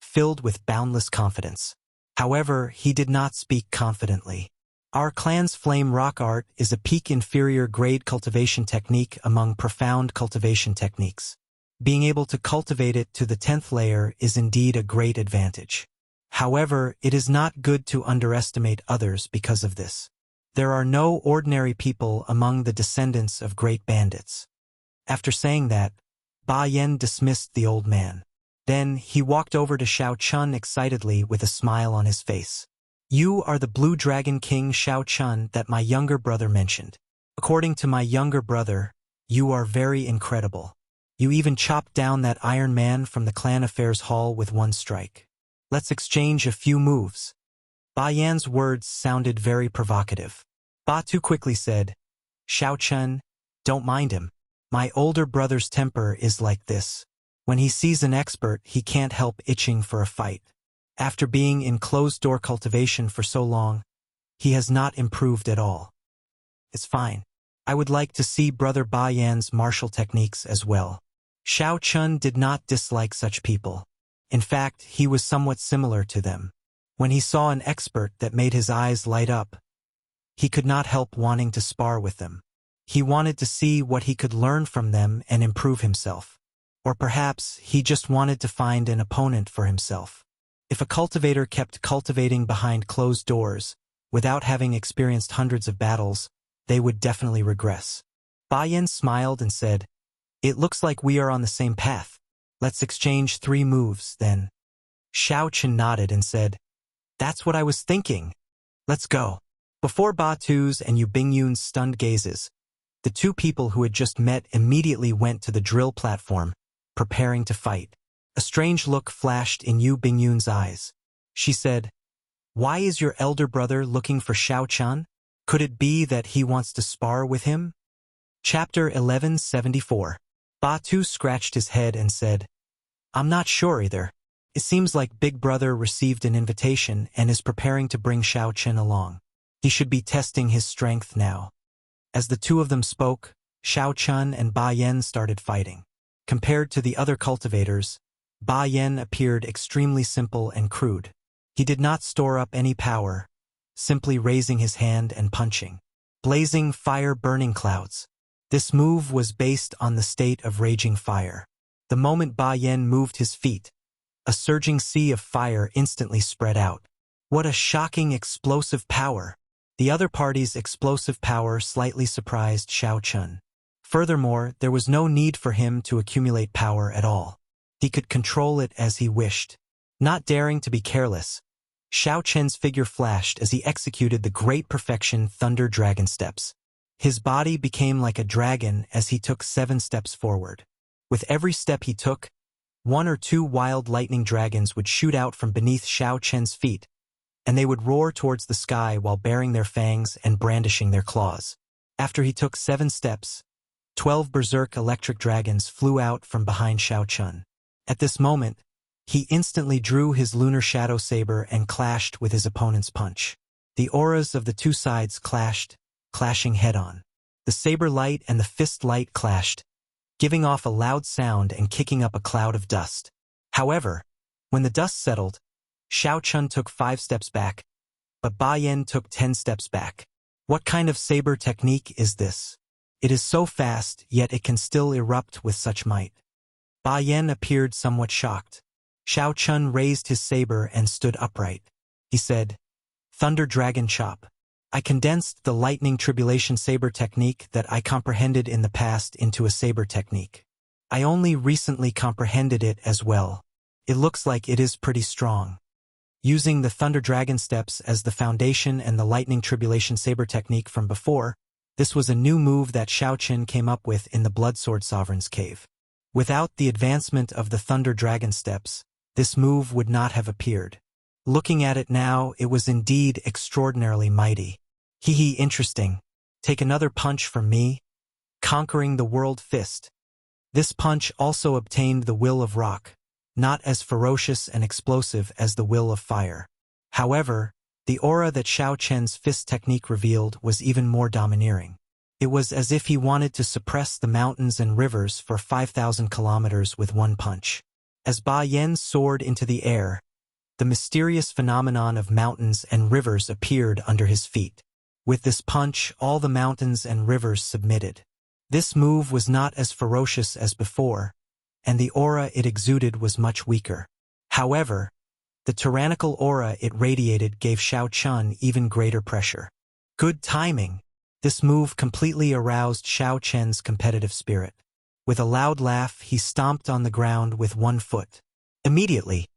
filled with boundless confidence. However, he did not speak confidently. Our clan's flame rock art is a peak inferior grade cultivation technique among profound cultivation techniques. Being able to cultivate it to the 10th layer is indeed a great advantage. However, it is not good to underestimate others because of this. There are no ordinary people among the descendants of great bandits. After saying that, Ba Yan dismissed the old man. Then, he walked over to Xiao Chun excitedly with a smile on his face. "You are the Blue Dragon King Xiao Chun that my younger brother mentioned. According to my younger brother, you are very incredible. You even chopped down that Iron Man from the Clan Affairs Hall with one strike. Let's exchange a few moves." Ba Yan's words sounded very provocative. Batu quickly said, "Xiao Chun, don't mind him. My older brother's temper is like this. When he sees an expert, he can't help itching for a fight. After being in closed-door cultivation for so long, he has not improved at all. It's fine. I would like to see Brother Ba Yan's martial techniques as well." Xiao Chun did not dislike such people. In fact, he was somewhat similar to them. When he saw an expert that made his eyes light up, he could not help wanting to spar with them. He wanted to see what he could learn from them and improve himself. Or perhaps he just wanted to find an opponent for himself. If a cultivator kept cultivating behind closed doors, without having experienced hundreds of battles, they would definitely regress. Ba Yan smiled and said, "It looks like we are on the same path. Let's exchange 3 moves, then." Xiao Chun nodded and said, "That's what I was thinking. Let's go." Before Batu's and Yu Bingyun's stunned gazes, the 2 people who had just met immediately went to the drill platform, preparing to fight. A strange look flashed in Yu Bingyun's eyes. She said, "Why is your elder brother looking for Xiao Chun? Could it be that he wants to spar with him?" Chapter 1174. Batu scratched his head and said, "I'm not sure either. It seems like Big Brother received an invitation and is preparing to bring Xiao Chun along. He should be testing his strength now." As the 2 of them spoke, Xiao Chun and Ba Yan started fighting. Compared to the other cultivators, Ba Yan appeared extremely simple and crude. He did not store up any power, simply raising his hand and punching. Blazing fire burning clouds. This move was based on the state of raging fire. The moment Ba Yan moved his feet, a surging sea of fire instantly spread out. What a shocking explosive power! The other party's explosive power slightly surprised Xiao Chun. Furthermore, there was no need for him to accumulate power at all. He could control it as he wished. Not daring to be careless, Xiao Chun's figure flashed as he executed the great perfection Thunder Dragon steps. His body became like a dragon as he took 7 steps forward. With every step he took, 1 or 2 wild lightning dragons would shoot out from beneath Xiao Chun's feet, and they would roar towards the sky while baring their fangs and brandishing their claws. After he took 7 steps, 12 berserk electric dragons flew out from behind Xiao Chun. At this moment, He instantly drew his lunar shadow saber and clashed with his opponent's punch. The auras of the two sides clashed, clashing head-on. The saber light and the fist light clashed, giving off a loud sound and kicking up a cloud of dust. However, when the dust settled, Xiao Chun took 5 steps back, but Ba Yan took 10 steps back. What kind of saber technique is this? It is so fast, yet it can still erupt with such might. Ba Yan appeared somewhat shocked. Xiao Chun raised his saber and stood upright. He said, "Thunder Dragon Chop." I condensed the lightning tribulation saber technique that I comprehended in the past into a saber technique. I only recently comprehended it as well. It looks like it is pretty strong. Using the Thunder Dragon steps as the foundation and the lightning tribulation saber technique from before, this was a new move that Xiao Qin came up with in the Bloodsword Sovereign's cave. Without the advancement of the Thunder Dragon steps, this move would not have appeared. Looking at it now, it was indeed extraordinarily mighty. Interesting. Take another punch from me. Conquering the World Fist. This punch also obtained the Will of Rock, not as ferocious and explosive as the Will of Fire. However, the aura that Xiao Chen's fist technique revealed was even more domineering. It was as if he wanted to suppress the mountains and rivers for 5,000 kilometers with one punch. As Ba Yan soared into the air, the mysterious phenomenon of mountains and rivers appeared under his feet. With this punch, all the mountains and rivers submitted. This move was not as ferocious as before, and the aura it exuded was much weaker. However, the tyrannical aura it radiated gave Xiao Chun even greater pressure. Good timing. This move completely aroused Xiao Chen's competitive spirit. With a loud laugh, he stomped on the ground with one foot. Immediately,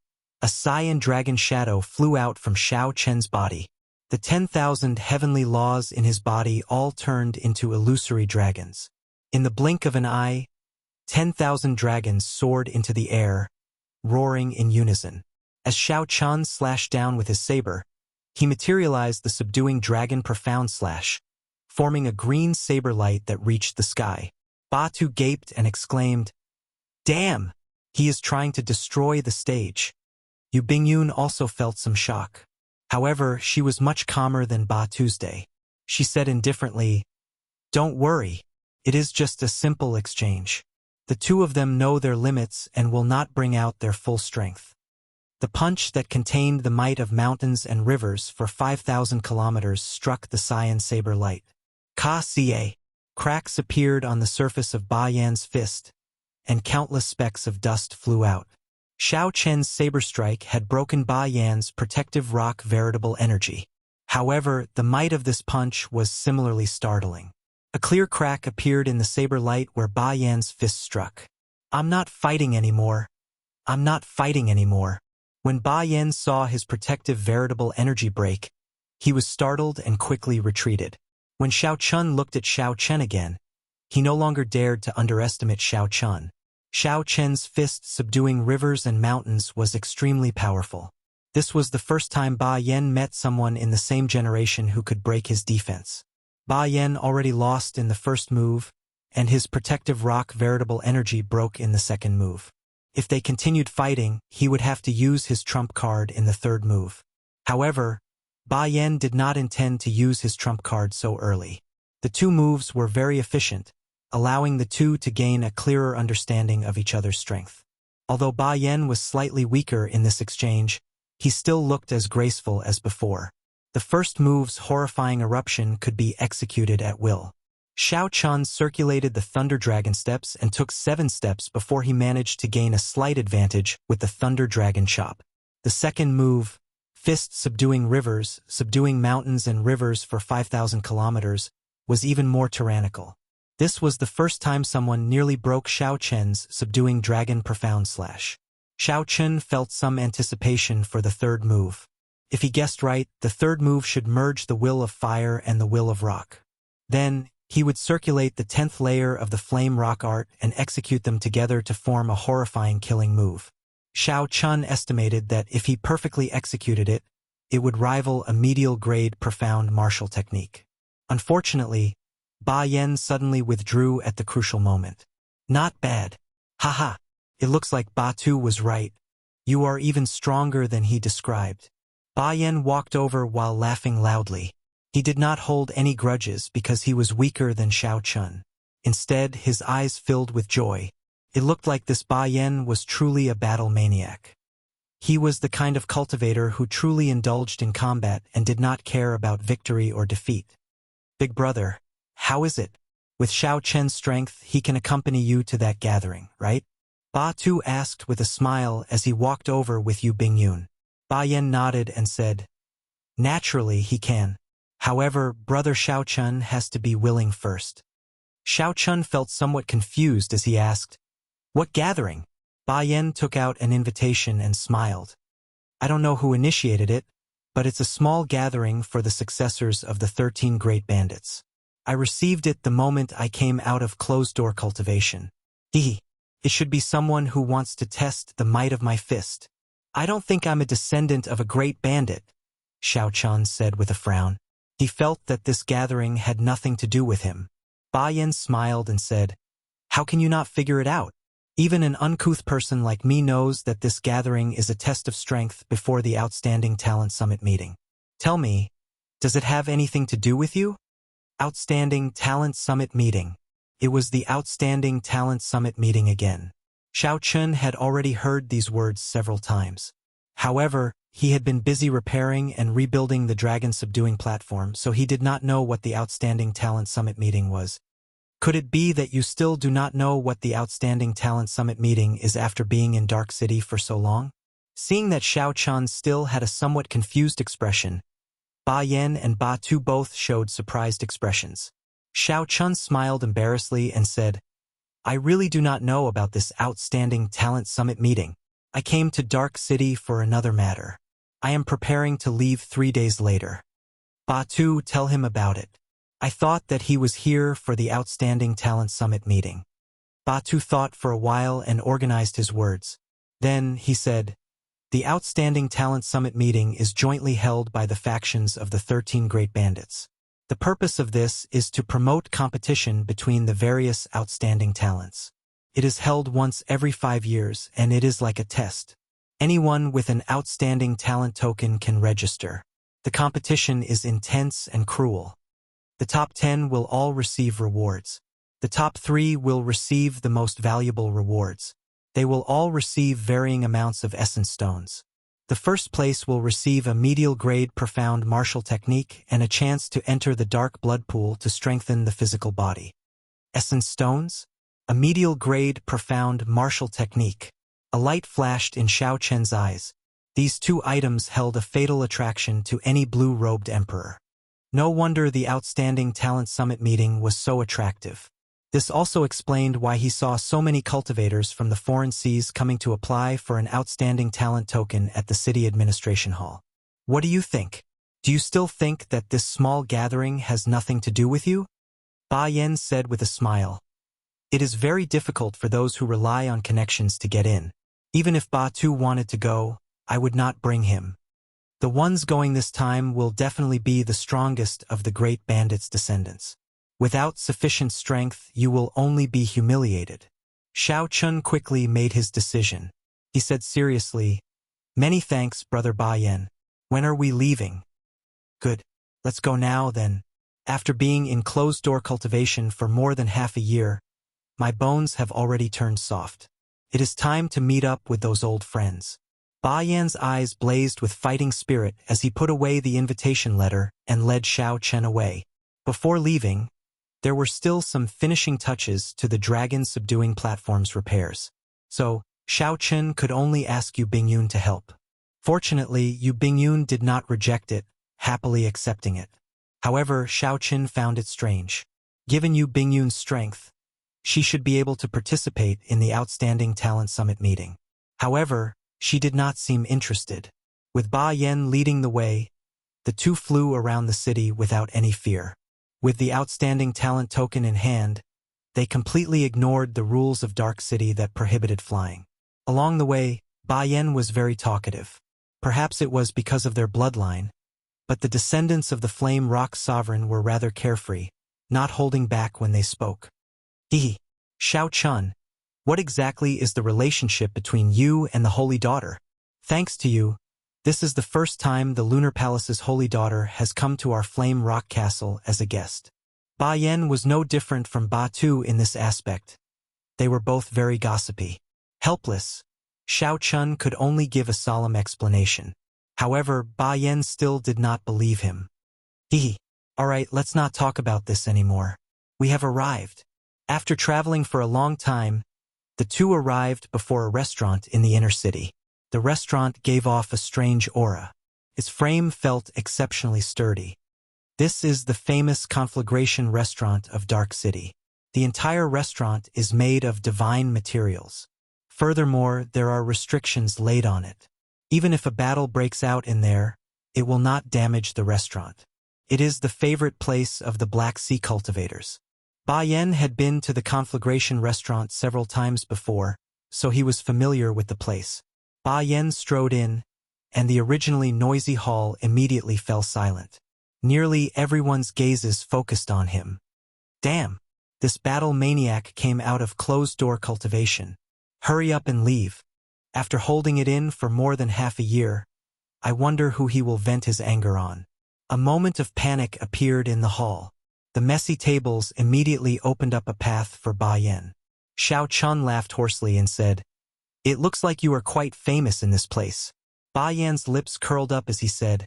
a cyan dragon shadow flew out from Xiao Chen's body. The 10,000 heavenly laws in his body all turned into illusory dragons. In the blink of an eye, 10,000 dragons soared into the air, roaring in unison. As Xiao Chun slashed down with his saber, he materialized the subduing dragon profound slash, forming a green saber light that reached the sky. Batu gaped and exclaimed, "Damn! He is trying to destroy the stage." Yu Bingyun also felt some shock. However, she was much calmer than Ba Tuesday. She said indifferently, "Don't worry. It is just a simple exchange. The two of them know their limits and will not bring out their full strength." The punch that contained the might of mountains and rivers for 5,000 kilometers struck the cyan saber light. Ka-ca! Cracks appeared on the surface of Ba Yan's fist, and countless specks of dust flew out. Xiao Chen's saber strike had broken Ba Yan's protective rock veritable energy. However, the might of this punch was similarly startling. A clear crack appeared in the saber light where Ba Yan's fist struck. "I'm not fighting anymore. I'm not fighting anymore." When Ba Yan saw his protective veritable energy break, he was startled and quickly retreated. When Xiao Chun looked at Xiao Chen again, he no longer dared to underestimate Xiao Chun. Xiao Chen's fist subduing rivers and mountains was extremely powerful. This was the first time Ba Yan met someone in the same generation who could break his defense. Ba Yan already lost in the first move, and his protective rock veritable energy broke in the second move. If they continued fighting, he would have to use his trump card in the third move. However, Ba Yan did not intend to use his trump card so early. The two moves were very efficient, allowing the two to gain a clearer understanding of each other's strength. Although Ba Yan was slightly weaker in this exchange, he still looked as graceful as before. The first move's horrifying eruption could be executed at will. Xiao Chun circulated the Thunder Dragon steps and took 7 steps before he managed to gain a slight advantage with the Thunder Dragon Chop. The second move, fist subduing rivers, subduing mountains and rivers for 5,000 kilometers, was even more tyrannical. This was the first time someone nearly broke Xiao Chen's subduing dragon profound slash. Xiao Chen felt some anticipation for the third move. If he guessed right, the third move should merge the Will of Fire and the Will of Rock. Then, he would circulate the 10th layer of the Flame Rock art and execute them together to form a horrifying killing move. Xiao Chun estimated that if he perfectly executed it, it would rival a medial-grade profound martial technique. Unfortunately, Ba Yan suddenly withdrew at the crucial moment. "Not bad. Haha. It looks like Batu was right. You are even stronger than he described. Ba Yan walked over while laughing loudly. He did not hold any grudges because he was weaker than Xiao Chun. Instead, his eyes filled with joy. It looked like this Ba Yan was truly a battle maniac. He was the kind of cultivator who truly indulged in combat and did not care about victory or defeat. Big brother, how is it? With Xiao Chen's strength, he can accompany you to that gathering, right? Ba Tu asked with a smile as he walked over with Yu Bingyun. Ba Yan nodded and said, naturally he can. However, brother Xiao Chun has to be willing first. Xiao Chun felt somewhat confused as he asked, what gathering? Ba Yan took out an invitation and smiled. I don't know who initiated it, but it's a small gathering for the successors of the 13 great bandits. I received it the moment I came out of closed-door cultivation. It should be someone who wants to test the might of my fist. I don't think I'm a descendant of a great bandit, Xiao Chun said with a frown. He felt that this gathering had nothing to do with him. Ba Yan smiled and said, how can you not figure it out? Even an uncouth person like me knows that this gathering is a test of strength before the Outstanding Talent Summit meeting. Tell me, does it have anything to do with you? Outstanding Talent Summit meeting. It was the Outstanding Talent Summit meeting again. Xiao Chun had already heard these words several times. However, he had been busy repairing and rebuilding the dragon subduing platform, so he did not know what the Outstanding Talent Summit meeting was. Could it be that you still do not know what the Outstanding Talent Summit meeting is after being in Dark City for so long? Seeing that Xiao Chun still had a somewhat confused expression, Ba Yan and Ba Tu both showed surprised expressions. Xiao Chun smiled embarrassedly and said, I really do not know about this Outstanding Talent Summit meeting. I came to Dark City for another matter. I am preparing to leave 3 days later. Ba Tu, tell him about it. I thought that he was here for the Outstanding Talent Summit meeting. Ba Tu thought for a while and organized his words. Then he said, the Outstanding Talent Summit meeting is jointly held by the factions of the 13 Great Bandits. The purpose of this is to promote competition between the various outstanding talents. It is held once every 5 years, and it is like a test. Anyone with an outstanding talent token can register. The competition is intense and cruel. The top 10 will all receive rewards. The top 3 will receive the most valuable rewards. They will all receive varying amounts of essence stones. The first place will receive a medial grade profound martial technique and a chance to enter the dark blood pool to strengthen the physical body. Essence stones? A medial grade profound martial technique. A light flashed in Xiao Chen's eyes. These 2 items held a fatal attraction to any blue-robed emperor. No wonder the Outstanding Talent Summit meeting was so attractive. This also explained why he saw so many cultivators from the foreign seas coming to apply for an Outstanding Talent token at the City Administration Hall. What do you think? Do you still think that this small gathering has nothing to do with you? Ba Yan said with a smile. It is very difficult for those who rely on connections to get in. Even if Ba Tu wanted to go, I would not bring him. The ones going this time will definitely be the strongest of the great bandits' descendants. Without sufficient strength, you will only be humiliated. Xiao Chun quickly made his decision. He said seriously, many thanks, Brother Ba Yan. When are we leaving? Good. Let's go now, then. After being in closed-door cultivation for more than half a year, my bones have already turned soft. It is time to meet up with those old friends. Ba Yan's eyes blazed with fighting spirit as he put away the invitation letter and led Xiao Chen away. Before leaving, there were still some finishing touches to the dragon subduing platform's repairs. So, Xiao Chen could only ask Yu Bingyun to help. Fortunately, Yu Bingyun did not reject it, happily accepting it. However, Xiao Chen found it strange. Given Yu Bingyun's strength, she should be able to participate in the Outstanding Talent Summit meeting. However, she did not seem interested. With Ba Yan leading the way, the 2 flew around the city without any fear. With the Outstanding Talent token in hand, they completely ignored the rules of Dark City that prohibited flying. Along the way, Ba Yan was very talkative. Perhaps it was because of their bloodline, but the descendants of the Flame Rock Sovereign were rather carefree, not holding back when they spoke. Xiao Chun, what exactly is the relationship between you and the Holy Daughter? Thanks to you, this is the first time the Lunar Palace's holy daughter has come to our Flame Rock Castle as a guest. Ba Yan was no different from Ba Tu in this aspect. They were both very gossipy. Helpless, Xiao Chun could only give a solemn explanation. However, Ba Yan still did not believe him. Alright, let's not talk about this anymore. We have arrived. After traveling for a long time, the two arrived before a restaurant in the inner city. The restaurant gave off a strange aura. Its frame felt exceptionally sturdy. This is the famous Conflagration restaurant of Dark City. The entire restaurant is made of divine materials. Furthermore, there are restrictions laid on it. Even if a battle breaks out in there, it will not damage the restaurant. It is the favorite place of the Black Sea cultivators. Ba Yan had been to the Conflagration restaurant several times before, so he was familiar with the place. Ba Yan strode in, and the originally noisy hall immediately fell silent. Nearly everyone's gazes focused on him. Damn! This battle maniac came out of closed-door cultivation. Hurry up and leave. After holding it in for more than half a year, I wonder who he will vent his anger on. A moment of panic appeared in the hall. The messy tables immediately opened up a path for Ba Yan. Xiao Chun laughed hoarsely and said, "It looks like you are quite famous in this place." Ba Yan's lips curled up as he said,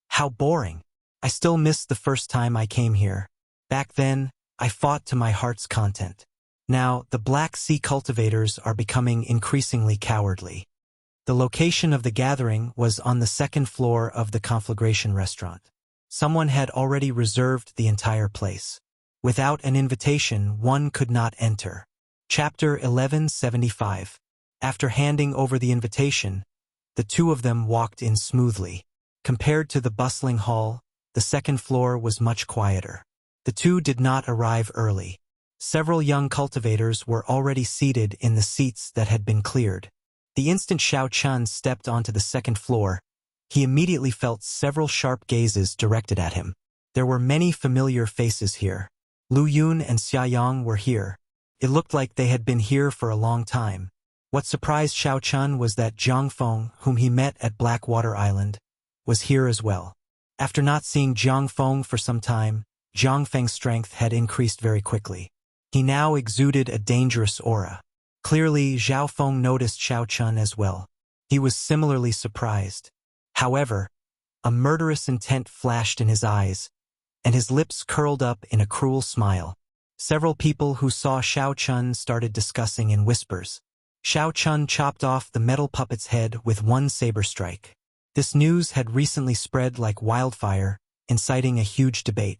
"How boring. I still miss the first time I came here. Back then, I fought to my heart's content. Now, the Black Sea cultivators are becoming increasingly cowardly." The location of the gathering was on the second floor of the Conflagration restaurant. Someone had already reserved the entire place. Without an invitation, one could not enter. Chapter 1175. After handing over the invitation, the two of them walked in smoothly. Compared to the bustling hall, the second floor was much quieter. The two did not arrive early. Several young cultivators were already seated in the seats that had been cleared. The instant Xiao Chun stepped onto the second floor, he immediately felt several sharp gazes directed at him. There were many familiar faces here. Lu Yun and Xia Yang were here. It looked like they had been here for a long time. What surprised Xiao Chun was that Zhang Feng, whom he met at Blackwater Island, was here as well. After not seeing Zhang Feng for some time, Zhang Feng's strength had increased very quickly. He now exuded a dangerous aura. Clearly, Zhao Feng noticed Xiao Chun as well. He was similarly surprised. However, a murderous intent flashed in his eyes, and his lips curled up in a cruel smile. Several people who saw Xiao Chun started discussing in whispers. Xiao Chun chopped off the metal puppet's head with one saber strike. This news had recently spread like wildfire, inciting a huge debate.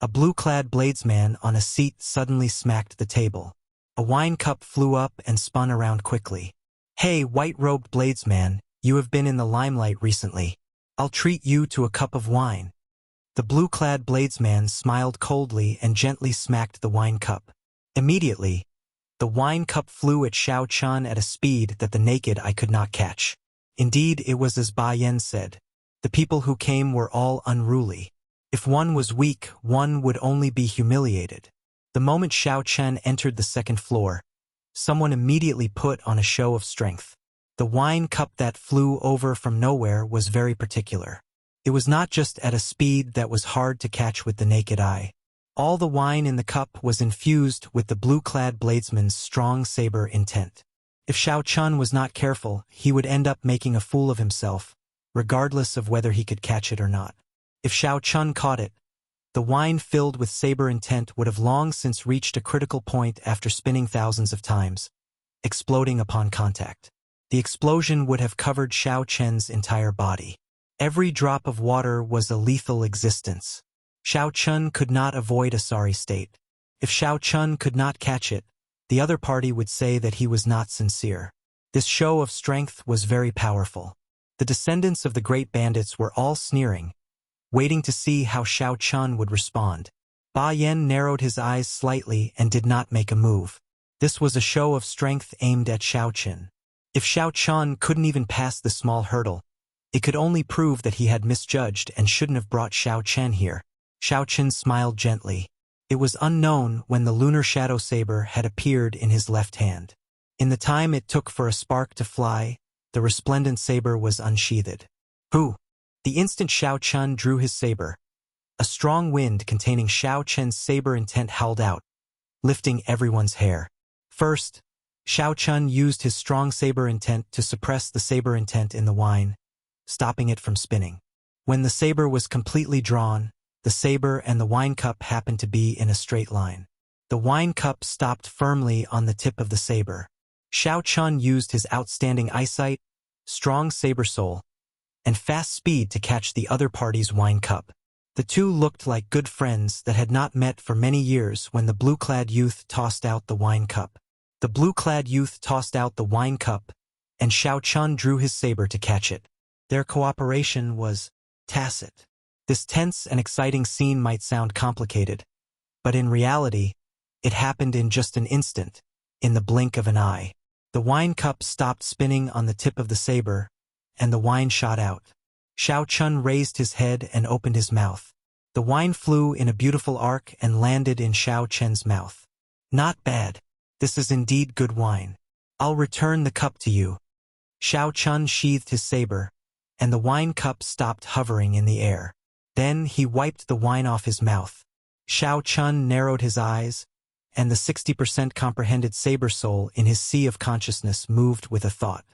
A blue-clad bladesman on a seat suddenly smacked the table. A wine cup flew up and spun around quickly. "Hey, white-robed bladesman, you have been in the limelight recently. I'll treat you to a cup of wine." The blue-clad bladesman smiled coldly and gently smacked the wine cup. Immediately, the wine cup flew at Xiao Chun at a speed that the naked eye could not catch. Indeed, it was as Ba Yan said. The people who came were all unruly. If one was weak, one would only be humiliated. The moment Xiao Chun entered the second floor, someone immediately put on a show of strength. The wine cup that flew over from nowhere was very particular. It was not just at a speed that was hard to catch with the naked eye. All the wine in the cup was infused with the blue-clad bladesman's strong saber intent. If Xiao Chun was not careful, he would end up making a fool of himself, regardless of whether he could catch it or not. If Xiao Chun caught it, the wine filled with saber intent would have long since reached a critical point after spinning thousands of times, exploding upon contact. The explosion would have covered Xiao Chun's entire body. Every drop of water was a lethal existence. Xiao Chun could not avoid a sorry state. If Xiao Chun could not catch it, the other party would say that he was not sincere. This show of strength was very powerful. The descendants of the great bandits were all sneering, waiting to see how Xiao Chun would respond. Ba Yan narrowed his eyes slightly and did not make a move. This was a show of strength aimed at Xiao Chun. If Xiao Chun couldn't even pass the small hurdle, it could only prove that he had misjudged and shouldn't have brought Xiao Chun here. Xiao Chun smiled gently. It was unknown when the lunar shadow saber had appeared in his left hand. In the time it took for a spark to fly, The resplendent saber was unsheathed. Who? The instant Xiao Chun drew his saber, a strong wind containing Xiao Chen's saber intent howled out, lifting everyone's hair. First, Xiao Chun used his strong saber intent to suppress the saber intent in the wine, stopping it from spinning. When the saber was completely drawn, the saber and the wine cup happened to be in a straight line. The wine cup stopped firmly on the tip of the saber. Xiao Chun used his outstanding eyesight, strong saber soul, and fast speed to catch the other party's wine cup. The two looked like good friends that had not met for many years when the blue-clad youth tossed out the wine cup. The blue-clad youth tossed out the wine cup, and Xiao Chun drew his saber to catch it. Their cooperation was tacit. This tense and exciting scene might sound complicated, but in reality, it happened in just an instant, in the blink of an eye. The wine cup stopped spinning on the tip of the saber, and the wine shot out. Xiao Chun raised his head and opened his mouth. The wine flew in a beautiful arc and landed in Xiao Chen's mouth. Not bad. This is indeed good wine. I'll return the cup to you. Xiao Chun sheathed his saber, and the wine cup stopped hovering in the air. Then he wiped the wine off his mouth. Xiao Chun narrowed his eyes, and the 60% comprehended saber soul in his sea of consciousness moved with a thought.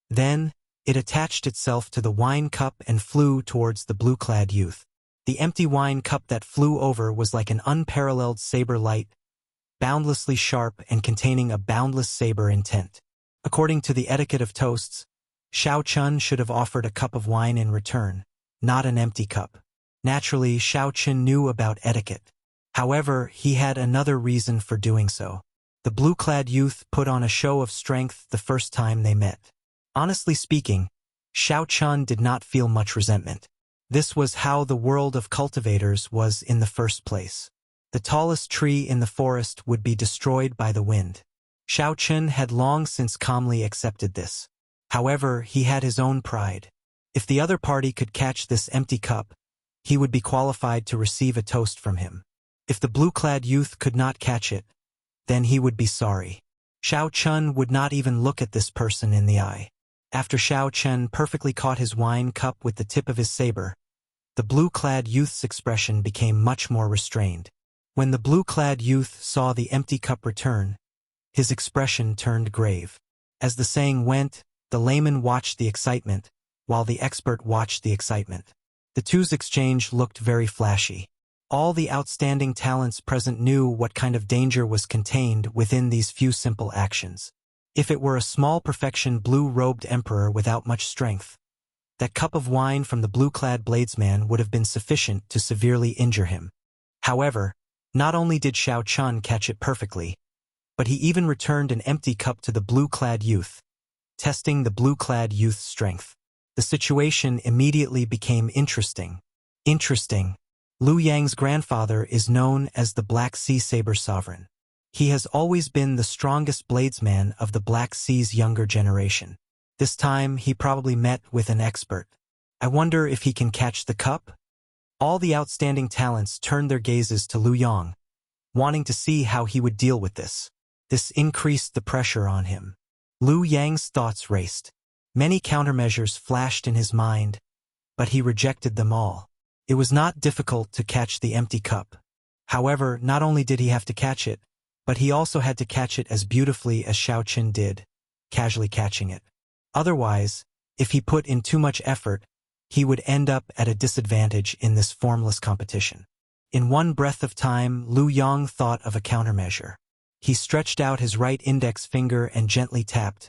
Then, it attached itself to the wine cup and flew towards the blue-clad youth. The empty wine cup that flew over was like an unparalleled saber light, boundlessly sharp and containing a boundless saber intent. According to the etiquette of toasts, Xiao Chun should have offered a cup of wine in return, not an empty cup. Naturally, Xiao Chun knew about etiquette. However, he had another reason for doing so. The blue-clad youth put on a show of strength the first time they met. Honestly speaking, Xiao Chun did not feel much resentment. This was how the world of cultivators was in the first place. The tallest tree in the forest would be destroyed by the wind. Xiao Chun had long since calmly accepted this. However, he had his own pride. If the other party could catch this empty cup, he would be qualified to receive a toast from him. If the blue-clad youth could not catch it, then he would be sorry. Xiao Chun would not even look at this person in the eye. After Xiao Chun perfectly caught his wine cup with the tip of his saber, the blue-clad youth's expression became much more restrained. When the blue-clad youth saw the empty cup return, his expression turned grave. As the saying went, the layman watched the excitement, while the expert watched the excitement. The two's exchange looked very flashy. All the outstanding talents present knew what kind of danger was contained within these few simple actions. If it were a small perfection blue-robed emperor without much strength, that cup of wine from the blue-clad bladesman would have been sufficient to severely injure him. However, not only did Xiao Chun catch it perfectly, but he even returned an empty cup to the blue-clad youth, testing the blue-clad youth's strength. The situation immediately became interesting. Liu Yang's grandfather is known as the Black Sea Saber Sovereign. He has always been the strongest bladesman of the Black Sea's younger generation. This time, he probably met with an expert. I wonder if he can catch the cup? All the outstanding talents turned their gazes to Liu Yang, wanting to see how he would deal with this. This increased the pressure on him. Liu Yang's thoughts raced. Many countermeasures flashed in his mind, but he rejected them all. It was not difficult to catch the empty cup. However, not only did he have to catch it, but he also had to catch it as beautifully as Xiao Chun did, casually catching it. Otherwise, if he put in too much effort, he would end up at a disadvantage in this formless competition. In one breath of time, Liu Yang thought of a countermeasure. He stretched out his right index finger and gently tapped,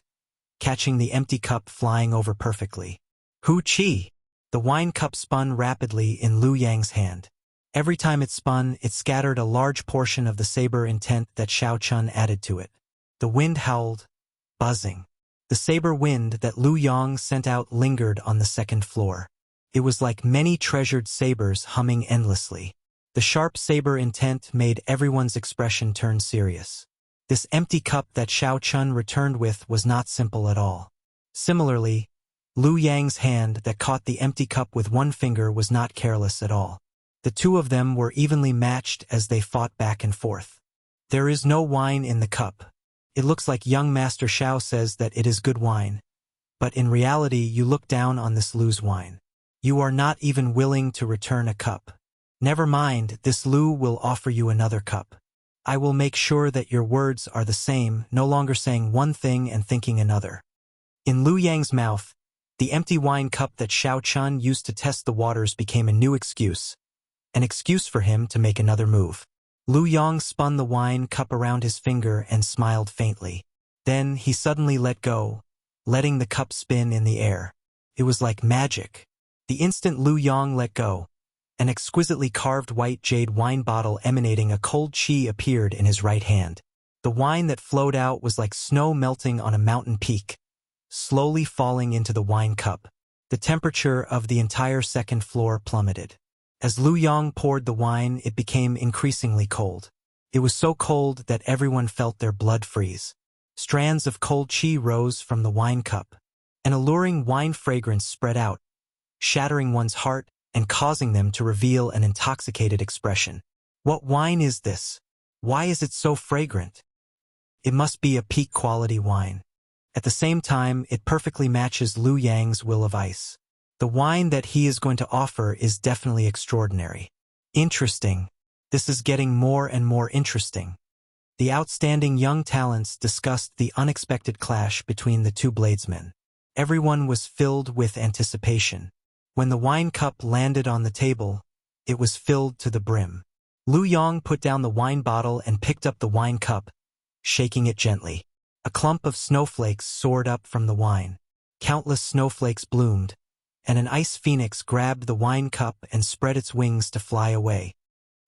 catching the empty cup flying over perfectly. Hu Qi! The wine cup spun rapidly in Liu Yang's hand. Every time it spun, it scattered a large portion of the saber intent that Xiao Chun added to it. The wind howled, buzzing. The saber wind that Liu Yang sent out lingered on the second floor. It was like many treasured sabers humming endlessly. The sharp saber intent made everyone's expression turn serious. This empty cup that Xiao Chun returned with was not simple at all. Similarly, Liu Yang's hand that caught the empty cup with one finger was not careless at all. The two of them were evenly matched as they fought back and forth. There is no wine in the cup. It looks like young Master Xiao says that it is good wine, But in reality you look down on this Lu's wine. You are not even willing to return a cup. Never mind, this Lu will offer you another cup. I will make sure that your words are the same, no longer saying one thing and thinking another. In Lu Yang's mouth, the empty wine cup that Xiao Chun used to test the waters became a new excuse. An excuse for him to make another move. Lu Yang spun the wine cup around his finger and smiled faintly. Then he suddenly let go, letting the cup spin in the air. It was like magic. The instant Lu Yang let go, an exquisitely carved white jade wine bottle emanating a cold chi appeared in his right hand. The wine that flowed out was like snow melting on a mountain peak, slowly falling into the wine cup. The temperature of the entire second floor plummeted. As Lu Yang poured the wine, it became increasingly cold. It was so cold that everyone felt their blood freeze. Strands of cold chi rose from the wine cup. An alluring wine fragrance spread out, shattering one's heart and causing them to reveal an intoxicated expression. What wine is this? Why is it so fragrant? It must be a peak quality wine. At the same time, it perfectly matches Lu Yang's will of ice. The wine that he is going to offer is definitely extraordinary. Interesting. This is getting more and more interesting. The outstanding young talents discussed the unexpected clash between the two bladesmen. Everyone was filled with anticipation. When the wine cup landed on the table, it was filled to the brim. Lu Yang put down the wine bottle and picked up the wine cup, shaking it gently. A clump of snowflakes soared up from the wine. Countless snowflakes bloomed, and an ice phoenix grabbed the wine cup and spread its wings to fly away.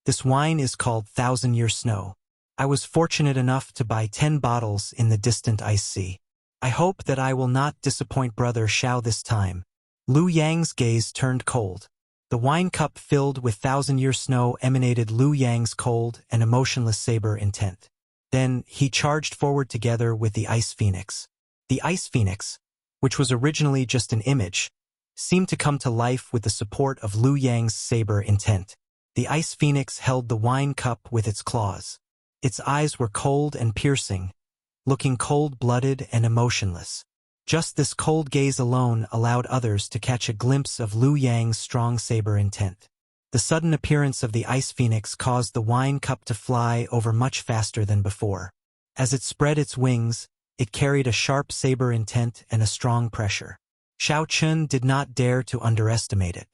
This wine is called 1,000-Year Snow. I was fortunate enough to buy 10 bottles in the distant ice sea. I hope that I will not disappoint Brother Xiao this time. Lu Yang's gaze turned cold. The wine cup filled with 1,000-Year Snow emanated Lu Yang's cold and emotionless saber intent. Then he charged forward together with the ice phoenix. The ice phoenix, which was originally just an image, seemed to come to life with the support of Lu Yang's saber intent. The ice phoenix held the wine cup with its claws. Its eyes were cold and piercing, looking cold-blooded and emotionless. Just this cold gaze alone allowed others to catch a glimpse of Lu Yang's strong saber intent. The sudden appearance of the ice phoenix caused the wine cup to fly over much faster than before. As it spread its wings, it carried a sharp saber intent and a strong pressure. Xiao Chun did not dare to underestimate it.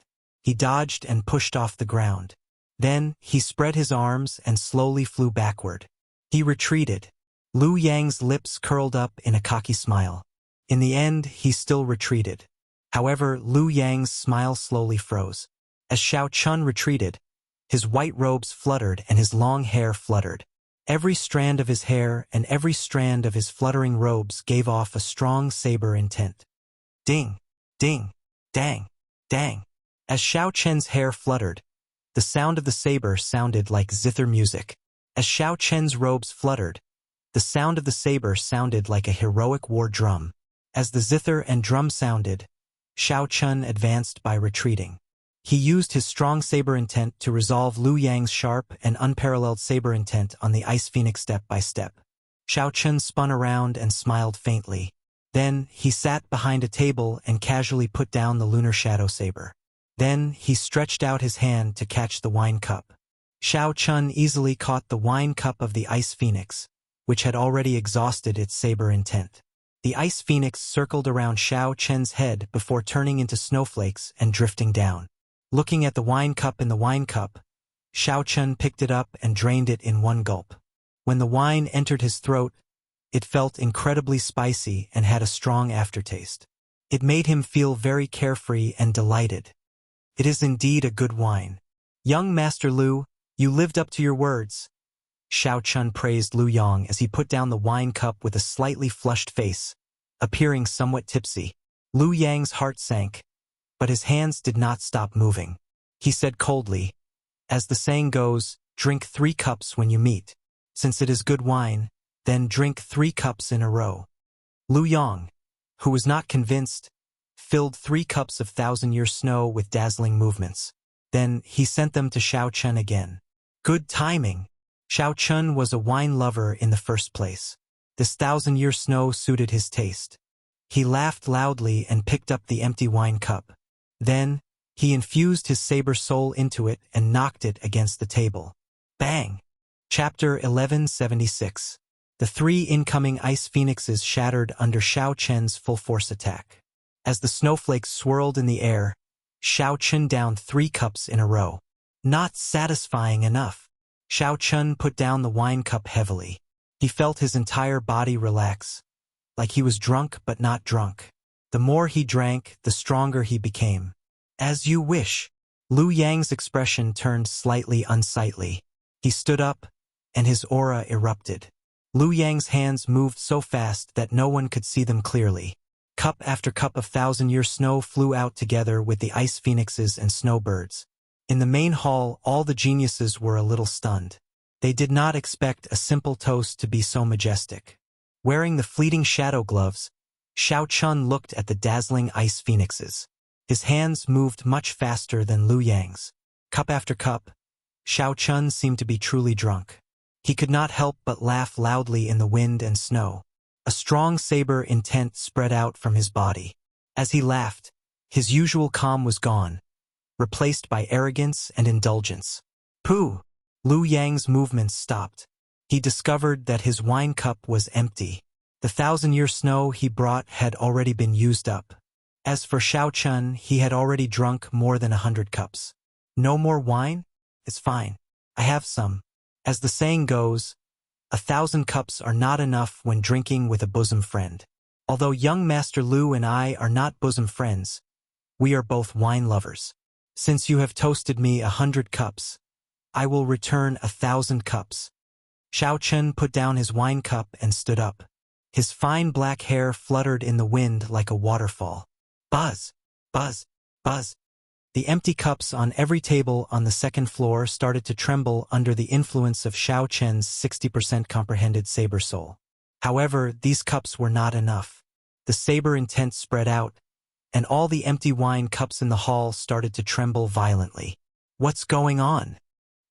He dodged and pushed off the ground. Then, he spread his arms and slowly flew backward. He retreated. Lu Yang's lips curled up in a cocky smile. In the end, he still retreated. However, Lu Yang's smile slowly froze. As Xiao Chun retreated, his white robes fluttered and his long hair fluttered. Every strand of his hair and every strand of his fluttering robes gave off a strong saber intent. Ding, ding, dang, dang. As Xiao Chen's hair fluttered, the sound of the saber sounded like zither music. As Xiao Chen's robes fluttered, the sound of the saber sounded like a heroic war drum. As the zither and drum sounded, Xiao Chun advanced by retreating. He used his strong saber intent to resolve Lu Yang's sharp and unparalleled saber intent on the ice phoenix step by step. Xiao Chun spun around and smiled faintly. Then, he sat behind a table and casually put down the lunar shadow saber. Then, he stretched out his hand to catch the wine cup. Xiao Chun easily caught the wine cup of the ice phoenix, which had already exhausted its saber intent. The ice phoenix circled around Xiao Chen's head before turning into snowflakes and drifting down. Looking at the wine cup in the wine cup, Xiao Chun picked it up and drained it in one gulp. When the wine entered his throat, it felt incredibly spicy and had a strong aftertaste. It made him feel very carefree and delighted. It is indeed a good wine. Young Master Lu, you lived up to your words. Xiao Chun praised Lu Yang as he put down the wine cup with a slightly flushed face, appearing somewhat tipsy. Lu Yang's heart sank, but his hands did not stop moving. He said coldly, "As the saying goes, drink 3 cups when you meet. Since it is good wine, then drink 3 cups in a row." Lu Yang, who was not convinced, filled 3 cups of 1,000-Year Snow with dazzling movements. Then he sent them to Xiao Chun again. Good timing. Xiao Chun was a wine lover in the first place. This 1,000-Year Snow suited his taste. He laughed loudly and picked up the empty wine cup. Then, he infused his saber soul into it and knocked it against the table. Bang! Chapter 1176. The 3 incoming ice phoenixes shattered under Xiao Chen's full-force attack. As the snowflakes swirled in the air, Xiao Chen downed 3 cups in a row. Not satisfying enough. Xiao Chen put down the wine cup heavily. He felt his entire body relax, like he was drunk but not drunk. The more he drank, the stronger he became. As you wish. Lu Yang's expression turned slightly unsightly. He stood up, and his aura erupted. Lu Yang's hands moved so fast that no one could see them clearly. Cup after cup of thousand-year snow flew out together with the ice phoenixes and snowbirds. In the main hall, all the geniuses were a little stunned. They did not expect a simple toast to be so majestic. Wearing the fleeting shadow gloves, Xiao Chun looked at the dazzling ice phoenixes. His hands moved much faster than Lu Yang's. Cup after cup, Xiao Chun seemed to be truly drunk. He could not help but laugh loudly in the wind and snow. A strong saber intent spread out from his body. As he laughed, his usual calm was gone, replaced by arrogance and indulgence. Pooh! Lu Yang's movements stopped. He discovered that his wine cup was empty. The thousand-year snow he brought had already been used up. As for Xiao Chun, he had already drunk more than 100 cups. No more wine? It's fine. I have some. As the saying goes, 1,000 cups are not enough when drinking with a bosom friend. Although young Master Lu and I are not bosom friends, we are both wine lovers. Since you have toasted me 100 cups, I will return 1,000 cups. Xiao Chen put down his wine cup and stood up. His fine black hair fluttered in the wind like a waterfall. Buzz! Buzz! Buzz! The empty cups on every table on the second floor started to tremble under the influence of Xiao Chen's 60% comprehended saber soul. However, these cups were not enough. The saber intent spread out, and all the empty wine cups in the hall started to tremble violently. What's going on?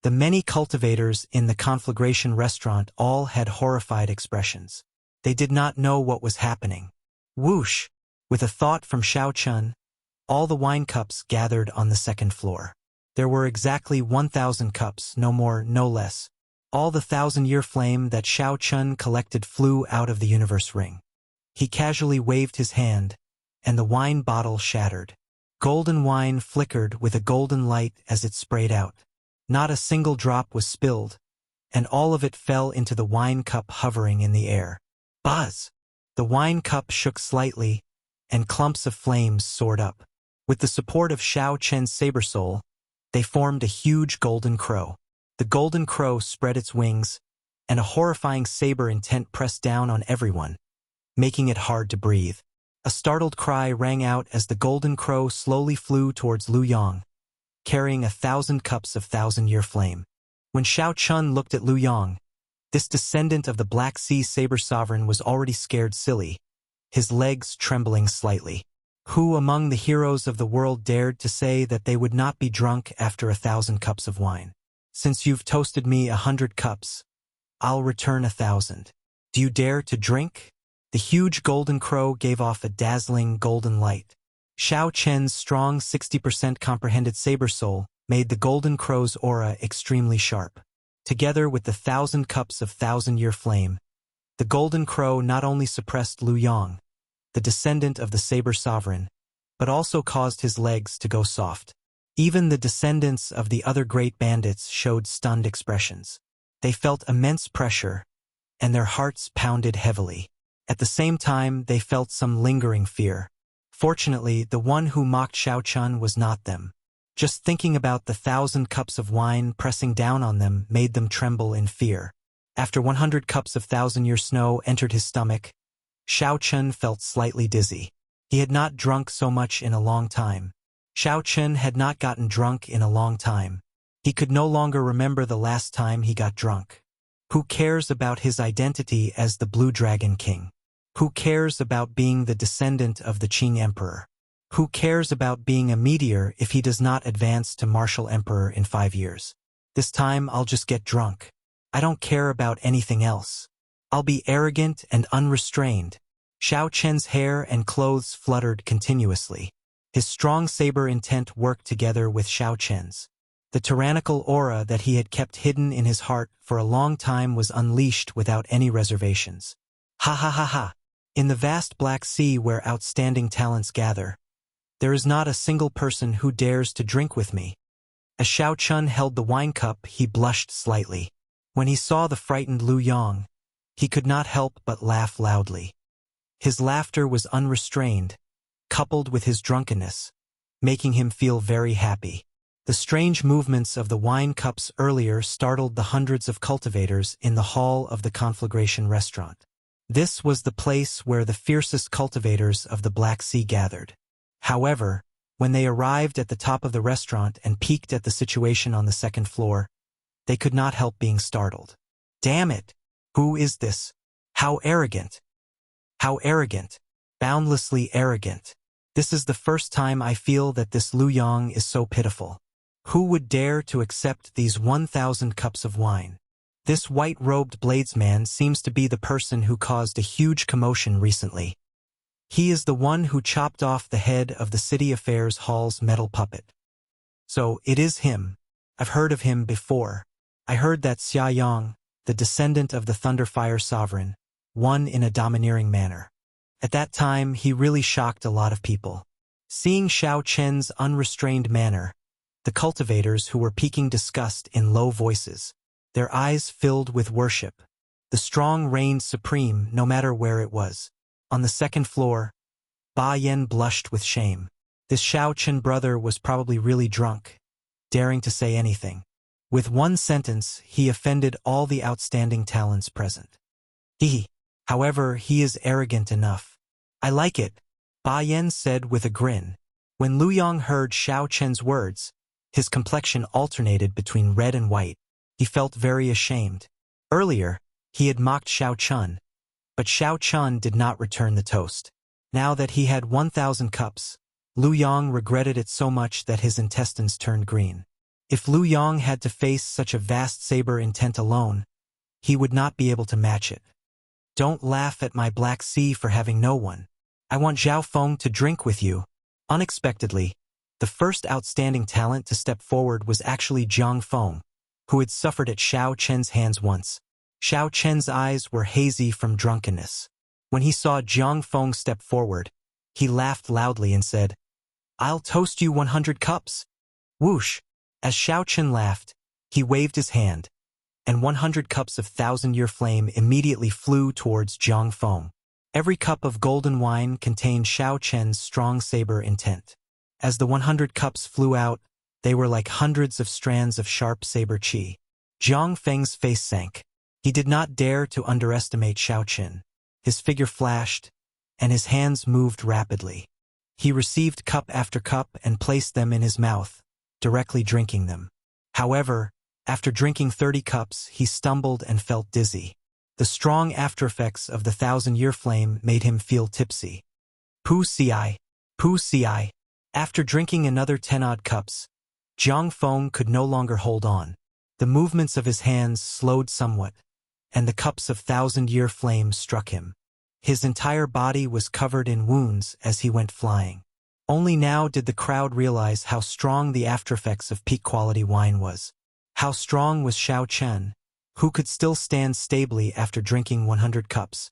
The many cultivators in the conflagration restaurant all had horrified expressions. They did not know what was happening. Whoosh! With a thought from Xiao Chun, all the wine cups gathered on the second floor. There were exactly 1,000 cups, no more, no less. All the thousand-year flame that Xiao Chun collected flew out of the universe ring. He casually waved his hand, and the wine bottle shattered. Golden wine flickered with a golden light as it sprayed out. Not a single drop was spilled, and all of it fell into the wine cup hovering in the air. Buzz! The wine cup shook slightly, and clumps of flames soared up. With the support of Xiao Chen's saber soul, they formed a huge golden crow. The golden crow spread its wings, and a horrifying saber intent pressed down on everyone, making it hard to breathe. A startled cry rang out as the golden crow slowly flew towards Lu Yang, carrying 1,000 cups of thousand-year flame. When Xiao Chun looked at Lu Yang, this descendant of the Black Sea Saber Sovereign was already scared silly, his legs trembling slightly. Who among the heroes of the world dared to say that they would not be drunk after 1,000 cups of wine? Since you've toasted me 100 cups, I'll return 1,000. Do you dare to drink? The huge golden crow gave off a dazzling golden light. Xiao Chen's strong 60% comprehended saber soul made the golden crow's aura extremely sharp. Together with the 1,000 cups of thousand-year flame, the golden crow not only suppressed Lu Yang, the descendant of the Saber Sovereign, but also caused his legs to go soft. Even the descendants of the other great bandits showed stunned expressions. They felt immense pressure, and their hearts pounded heavily. At the same time, they felt some lingering fear. Fortunately, the one who mocked Xiao Chun was not them. Just thinking about the 1,000 cups of wine pressing down on them made them tremble in fear. After 100 cups of thousand-year snow entered his stomach, Xiao Chun felt slightly dizzy. He had not drunk so much in a long time. Xiao Chun had not gotten drunk in a long time. He could no longer remember the last time he got drunk. Who cares about his identity as the Blue Dragon King? Who cares about being the descendant of the Qing Emperor? Who cares about being a meteor if he does not advance to Martial Emperor in 5 years? This time I'll just get drunk. I don't care about anything else. I'll be arrogant and unrestrained. Xiao Chen's hair and clothes fluttered continuously. His strong saber intent worked together with Xiao Chen's. The tyrannical aura that he had kept hidden in his heart for a long time was unleashed without any reservations. Ha ha ha ha! In the vast Black Sea where outstanding talents gather, there is not a single person who dares to drink with me. As Xiao Chun held the wine cup, he blushed slightly. When he saw the frightened Lu Yong, he could not help but laugh loudly. His laughter was unrestrained, coupled with his drunkenness, making him feel very happy. The strange movements of the wine cups earlier startled the hundreds of cultivators in the hall of the conflagration restaurant. This was the place where the fiercest cultivators of the Black Sea gathered. However, when they arrived at the top of the restaurant and peeked at the situation on the second floor, they could not help being startled. Damn it! Who is this? How arrogant! How arrogant! Boundlessly arrogant! This is the first time I feel that this Lu Yong is so pitiful. Who would dare to accept these 1,000 cups of wine? This white-robed bladesman seems to be the person who caused a huge commotion recently. He is the one who chopped off the head of the City Affairs Hall's metal puppet. So, it is him. I've heard of him before. I heard that Xia Yang, the descendant of the Thunderfire Sovereign, won in a domineering manner. At that time, he really shocked a lot of people. Seeing Xiao Chen's unrestrained manner, the cultivators who were peeking disgust in low voices, their eyes filled with worship. The strong reigned supreme no matter where it was. On the second floor, Ba Yan blushed with shame. This Xiao Chen brother was probably really drunk, daring to say anything. With one sentence, he offended all the outstanding talents present. However, he is arrogant enough. I like it, Ba Yan said with a grin. When Lu Yong heard Xiao Chen's words, his complexion alternated between red and white. He felt very ashamed. Earlier, he had mocked Xiao Chun, but Xiao Chun did not return the toast. Now that he had 1,000 cups, Lu Yong regretted it so much that his intestines turned green. If Lu Yong had to face such a vast saber intent alone, he would not be able to match it. Don't laugh at my Black Sea for having no one. I want Zhao Feng to drink with you. Unexpectedly, the first outstanding talent to step forward was actually Jiang Feng, who had suffered at Xiao Chen's hands once. Xiao Chen's eyes were hazy from drunkenness. When he saw Jiang Feng step forward, he laughed loudly and said, "I'll toast you 100 cups." Whoosh! As Xiao Chen laughed, he waved his hand, and 100 cups of thousand-year flame immediately flew towards Jiang Feng. Every cup of golden wine contained Xiao Chen's strong saber intent. As the 100 cups flew out, they were like hundreds of strands of sharp saber qi. Jiang Feng's face sank. He did not dare to underestimate Xiao Chen. His figure flashed, and his hands moved rapidly. He received cup after cup and placed them in his mouth, directly drinking them. However, after drinking 30 cups, he stumbled and felt dizzy. The strong aftereffects of the 1,000-year flame made him feel tipsy. Pu Ci. After drinking another 10-odd cups, Jiang Feng could no longer hold on. The movements of his hands slowed somewhat, and the cups of 1,000-year flame struck him. His entire body was covered in wounds as he went flying. Only now did the crowd realize how strong the aftereffects of peak-quality wine was. How strong was Xiao Chen, who could still stand stably after drinking 100 cups.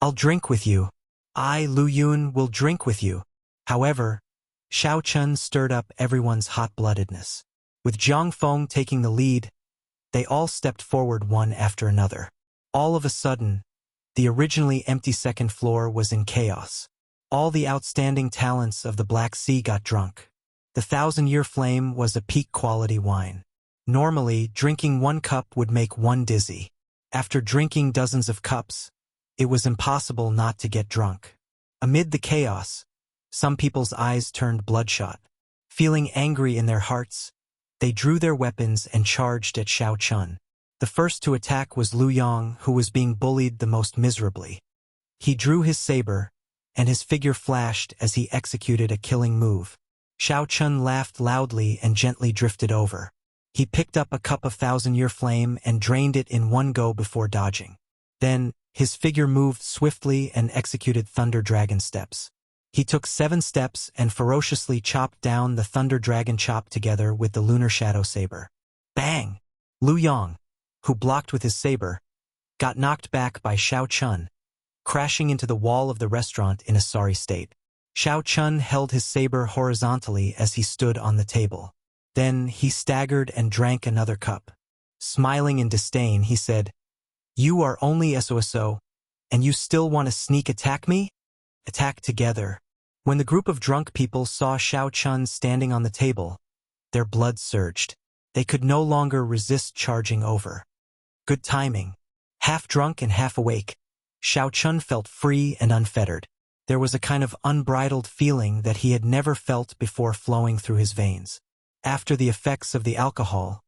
"I'll drink with you. I, Lu Yun, will drink with you." However, Xiao Chen stirred up everyone's hot-bloodedness. With Jiang Feng taking the lead, they all stepped forward one after another. All of a sudden, the originally empty second floor was in chaos. All the outstanding talents of the Black Sea got drunk. The 1,000-year flame was a peak-quality wine. Normally, drinking one cup would make one dizzy. After drinking dozens of cups, it was impossible not to get drunk. Amid the chaos, some people's eyes turned bloodshot. Feeling angry in their hearts, they drew their weapons and charged at Xiao Chun. The first to attack was Lu Yong, who was being bullied the most miserably. He drew his saber, and his figure flashed as he executed a killing move. Xiao Chun laughed loudly and gently drifted over. He picked up a cup of 1,000-year flame and drained it in one go before dodging. Then, His figure moved swiftly and executed Thunder Dragon steps. He took 7 steps and ferociously chopped down the Thunder Dragon chop together with the Lunar Shadow Saber. Bang! Lu Yong, who blocked with his saber, got knocked back by Xiao Chun, crashing into the wall of the restaurant in a sorry state. Xiao Chun held his saber horizontally as he stood on the table. Then he staggered and drank another cup. Smiling in disdain, he said, "You are only SOSO, and you still want to sneak attack me? Attack together." When the group of drunk people saw Xiao Chun standing on the table, their blood surged. They could no longer resist charging over. Good timing. Half drunk and half awake, Xiao Chun felt free and unfettered. There was a kind of unbridled feeling that he had never felt before flowing through his veins. After the effects of the alcohol,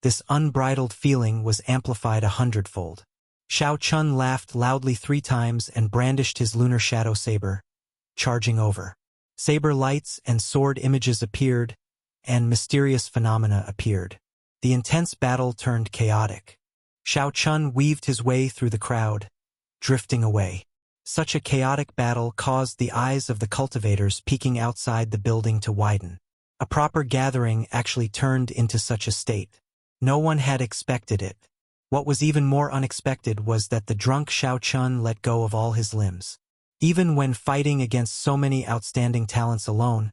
this unbridled feeling was amplified 100-fold. Xiao Chun laughed loudly 3 times and brandished his lunar shadow saber, charging over. Saber lights and sword images appeared, and mysterious phenomena appeared. The intense battle turned chaotic. Xiao Chun weaved his way through the crowd, drifting away. Such a chaotic battle caused the eyes of the cultivators peeking outside the building to widen. A proper gathering actually turned into such a state. No one had expected it. What was even more unexpected was that the drunk Xiao Chun let go of all his limbs. Even when fighting against so many outstanding talents alone,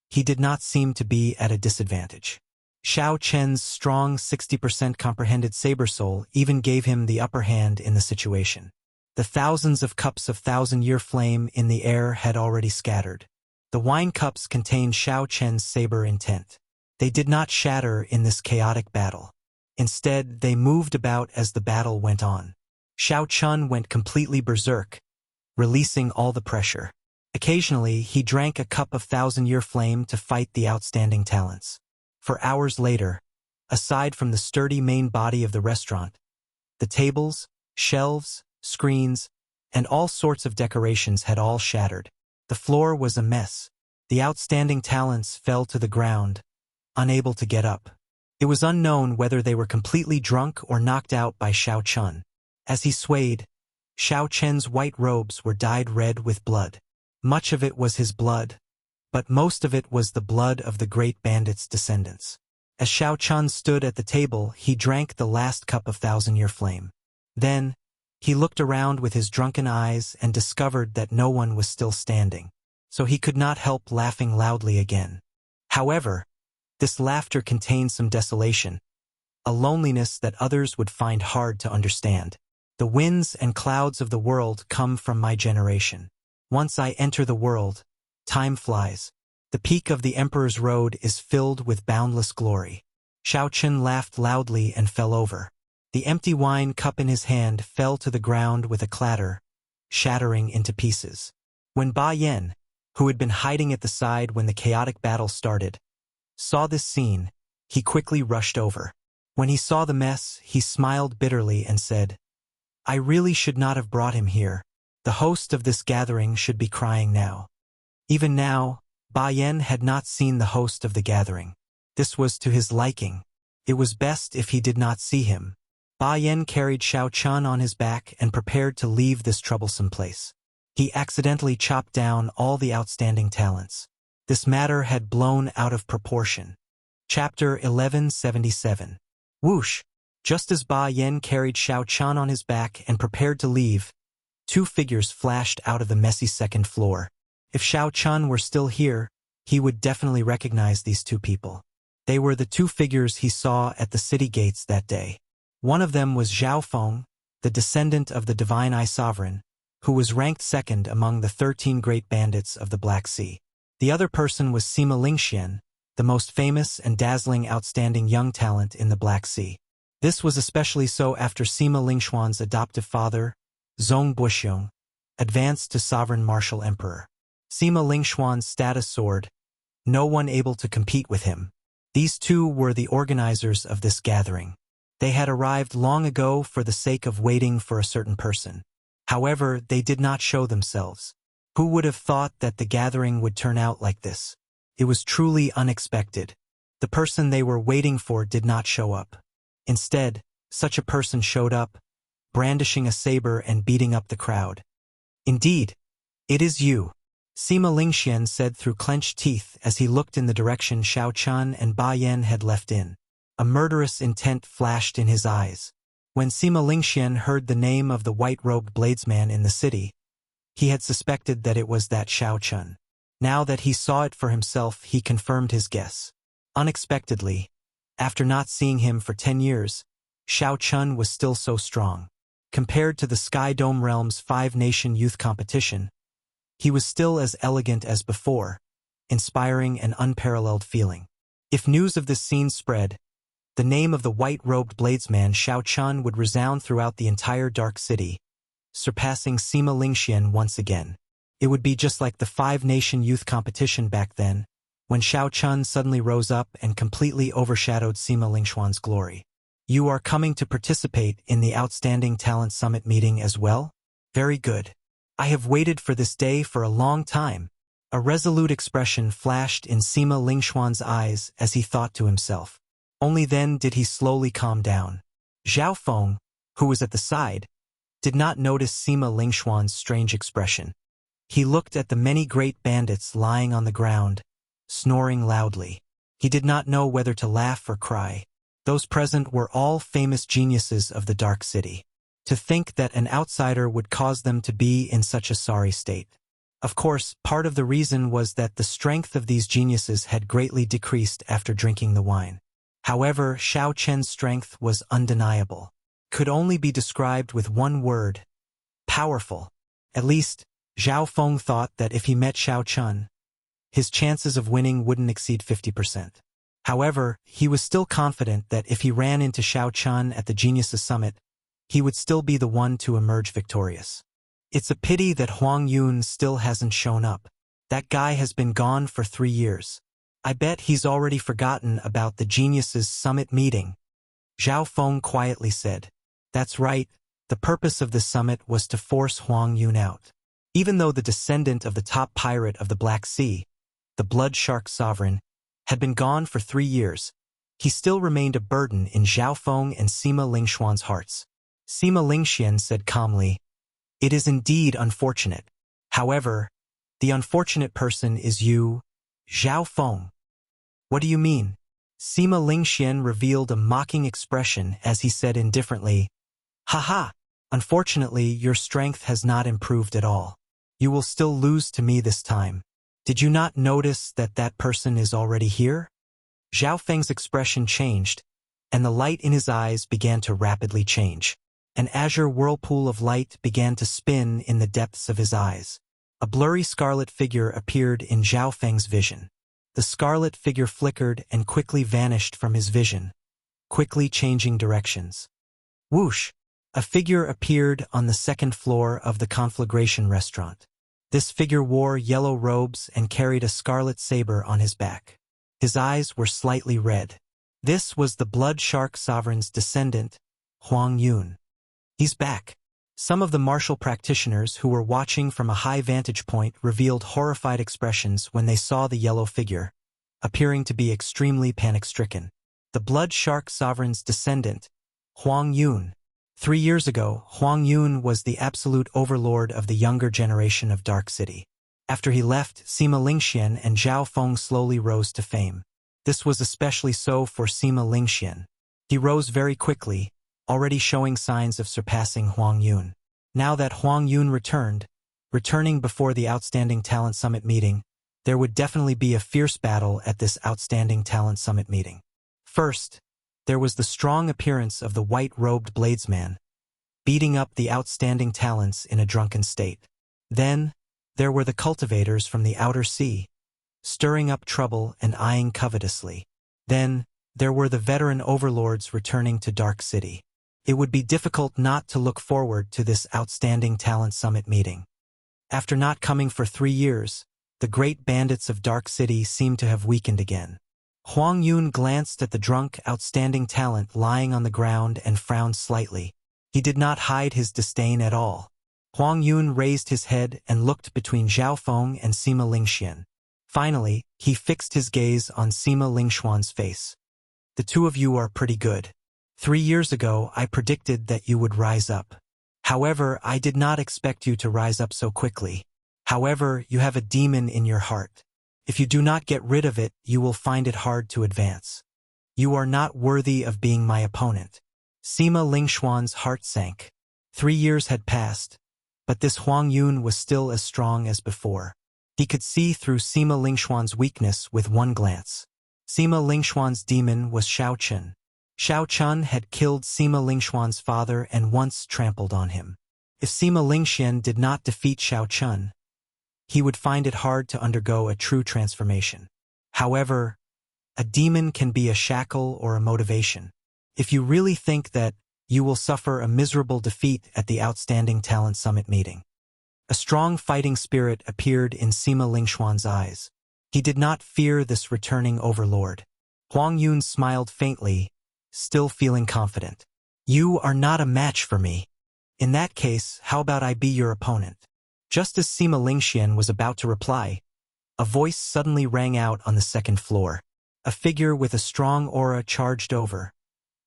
he did not seem to be at a disadvantage. Xiao Chen's strong 60% comprehended saber soul even gave him the upper hand in the situation. The thousands of cups of 1,000-year flame in the air had already scattered. The wine cups contained Xiao Chen's saber intent. They did not shatter in this chaotic battle. Instead, they moved about as the battle went on. Xiao Chun went completely berserk, releasing all the pressure. Occasionally, he drank a cup of 1,000-year flame to fight the outstanding talents. For hours later, aside from the sturdy main body of the restaurant, the tables, shelves, screens, and all sorts of decorations had all shattered. The floor was a mess. The outstanding talents fell to the ground, unable to get up. It was unknown whether they were completely drunk or knocked out by Xiao Chun. As he swayed, Xiao Chen's white robes were dyed red with blood. Much of it was his blood, but most of it was the blood of the great bandit's descendants. As Xiao Chun stood at the table, he drank the last cup of 1,000-year flame. Then, he looked around with his drunken eyes and discovered that no one was still standing, so he could not help laughing loudly again. However, this laughter contained some desolation, a loneliness that others would find hard to understand. The winds and clouds of the world come from my generation. Once I enter the world, time flies. The peak of the Emperor's Road is filled with boundless glory. Xiao Chun laughed loudly and fell over. The empty wine cup in his hand fell to the ground with a clatter, shattering into pieces. When Ba Yan, who had been hiding at the side when the chaotic battle started, saw this scene, he quickly rushed over. When he saw the mess, he smiled bitterly and said, "I really should not have brought him here. The host of this gathering should be crying now." Even now, Ba Yan had not seen the host of the gathering. This was to his liking. It was best if he did not see him. Ba Yan carried Xiao Chun on his back and prepared to leave this troublesome place. He accidentally chopped down all the outstanding talents. This matter had blown out of proportion. Chapter 1177. Whoosh! Just as Ba Yan carried Xiao Chun on his back and prepared to leave, 2 figures flashed out of the messy second floor. If Xiao Chun were still here, he would definitely recognize these 2 people. They were the 2 figures he saw at the city gates that day. One of them was Zhao Feng, the descendant of the Divine Eye Sovereign, who was ranked 2nd among the 13 great bandits of the Black Sea. The other person was Sima Lingxian, the most famous and dazzling outstanding young talent in the Black Sea. This was especially so after Sima Lingxuan's adoptive father, Zhong Buxiong, advanced to sovereign martial emperor. Sima Lingxuan's status soared, no one able to compete with him. These 2 were the organizers of this gathering. They had arrived long ago for the sake of waiting for a certain person. However, they did not show themselves. Who would have thought that the gathering would turn out like this? It was truly unexpected. The person they were waiting for did not show up. Instead, such a person showed up, brandishing a saber and beating up the crowd. Indeed, it is you, Sima Lingxian said through clenched teeth as he looked in the direction Xiao Chun and Ba Yan had left in. A murderous intent flashed in his eyes. When Sima Lingxian heard the name of the white-robed bladesman in the city, he had suspected that it was that Xiao Chun. Now that he saw it for himself, he confirmed his guess. Unexpectedly, after not seeing him for 10 years, Xiao Chun was still so strong. Compared to the Sky Dome Realm's 5-nation youth competition, he was still as elegant as before, inspiring an unparalleled feeling. If news of this scene spread, the name of the white-robed bladesman Xiao Chun would resound throughout the entire Dark City, surpassing Sima Lingxian once again. It would be just like the 5-nation youth competition back then, when Xiao Chun suddenly rose up and completely overshadowed Sima Lingxian's glory. You are coming to participate in the Outstanding Talent Summit meeting as well? Very good. I have waited for this day for a long time. A resolute expression flashed in Sima Lingxian's eyes as he thought to himself. Only then did he slowly calm down. Zhao Feng, who was at the side, did not notice Sima Lingxian's strange expression. He looked at the many great bandits lying on the ground, snoring loudly. He did not know whether to laugh or cry. Those present were all famous geniuses of the Dark City. To think that an outsider would cause them to be in such a sorry state. Of course, part of the reason was that the strength of these geniuses had greatly decreased after drinking the wine. However, Xiao Chen's strength was undeniable. Could only be described with one word: powerful. At least, Zhao Feng thought that if he met Xiao Chun, his chances of winning wouldn't exceed 50%. However, he was still confident that if he ran into Xiao Chun at the Geniuses Summit, he would still be the one to emerge victorious. It's a pity that Huang Yun still hasn't shown up. That guy has been gone for 3 years. I bet he's already forgotten about the Geniuses Summit meeting. Zhao Feng quietly said. That's right, the purpose of this summit was to force Huang Yun out. Even though the descendant of the top pirate of the Black Sea, the Blood Shark Sovereign, had been gone for 3 years, he still remained a burden in Zhao Feng and Sima Lingxian's hearts. Sima Lingxian said calmly, It is indeed unfortunate. However, the unfortunate person is you, Zhao Feng. What do you mean? Sima Lingxian revealed a mocking expression as he said indifferently, Haha, unfortunately your strength has not improved at all. You will still lose to me this time. Did you not notice that that person is already here? Zhao Feng's expression changed, and the light in his eyes began to rapidly change. An azure whirlpool of light began to spin in the depths of his eyes. A blurry scarlet figure appeared in Zhao Feng's vision. The scarlet figure flickered and quickly vanished from his vision, quickly changing directions. Whoosh! A figure appeared on the second floor of the Conflagration restaurant. This figure wore yellow robes and carried a scarlet saber on his back. His eyes were slightly red. This was the Blood Shark Sovereign's descendant, Huang Yun. He's back. Some of the martial practitioners who were watching from a high vantage point revealed horrified expressions when they saw the yellow figure, appearing to be extremely panic-stricken. The Blood Shark Sovereign's descendant, Huang Yun. 3 years ago, Huang Yun was the absolute overlord of the younger generation of Dark City. After he left, Sima Lingxian and Zhao Feng slowly rose to fame. This was especially so for Sima Lingxian. He rose very quickly, already showing signs of surpassing Huang Yun. Now that Huang Yun returning before the Outstanding Talent Summit meeting, there would definitely be a fierce battle at this Outstanding Talent Summit meeting. First, there was the strong appearance of the white-robed bladesman, beating up the outstanding talents in a drunken state. Then, there were the cultivators from the outer sea, stirring up trouble and eyeing covetously. Then, there were the veteran overlords returning to Dark City. It would be difficult not to look forward to this Outstanding Talent Summit meeting. After not coming for 3 years, the great bandits of Dark City seemed to have weakened again. Huang Yun glanced at the drunk, outstanding talent lying on the ground and frowned slightly. He did not hide his disdain at all. Huang Yun raised his head and looked between Zhao Feng and Sima Lingxian. Finally, he fixed his gaze on Sima Lingxian's face. The two of you are pretty good. 3 years ago, I predicted that you would rise up. However, I did not expect you to rise up so quickly. However, you have a demon in your heart. If you do not get rid of it, you will find it hard to advance. You are not worthy of being my opponent." Sima Lingxuan's heart sank. 3 years had passed, but this Huang Yun was still as strong as before. He could see through Sima Lingxuan's weakness with one glance. Sima Lingxuan's demon was Xiao Chun. Xiao Chun had killed Sima Lingxuan's father and once trampled on him. If Sima Lingxian did not defeat Xiao Chun, he would find it hard to undergo a true transformation. However, a demon can be a shackle or a motivation. If you really think that, you will suffer a miserable defeat at the Outstanding Talent Summit meeting. A strong fighting spirit appeared in Sima Lingxuan's eyes. He did not fear this returning overlord. Huang Yun smiled faintly, still feeling confident. "You are not a match for me. In that case, how about I be your opponent?" Just as Sima Lingxian was about to reply, a voice suddenly rang out on the second floor. A figure with a strong aura charged over,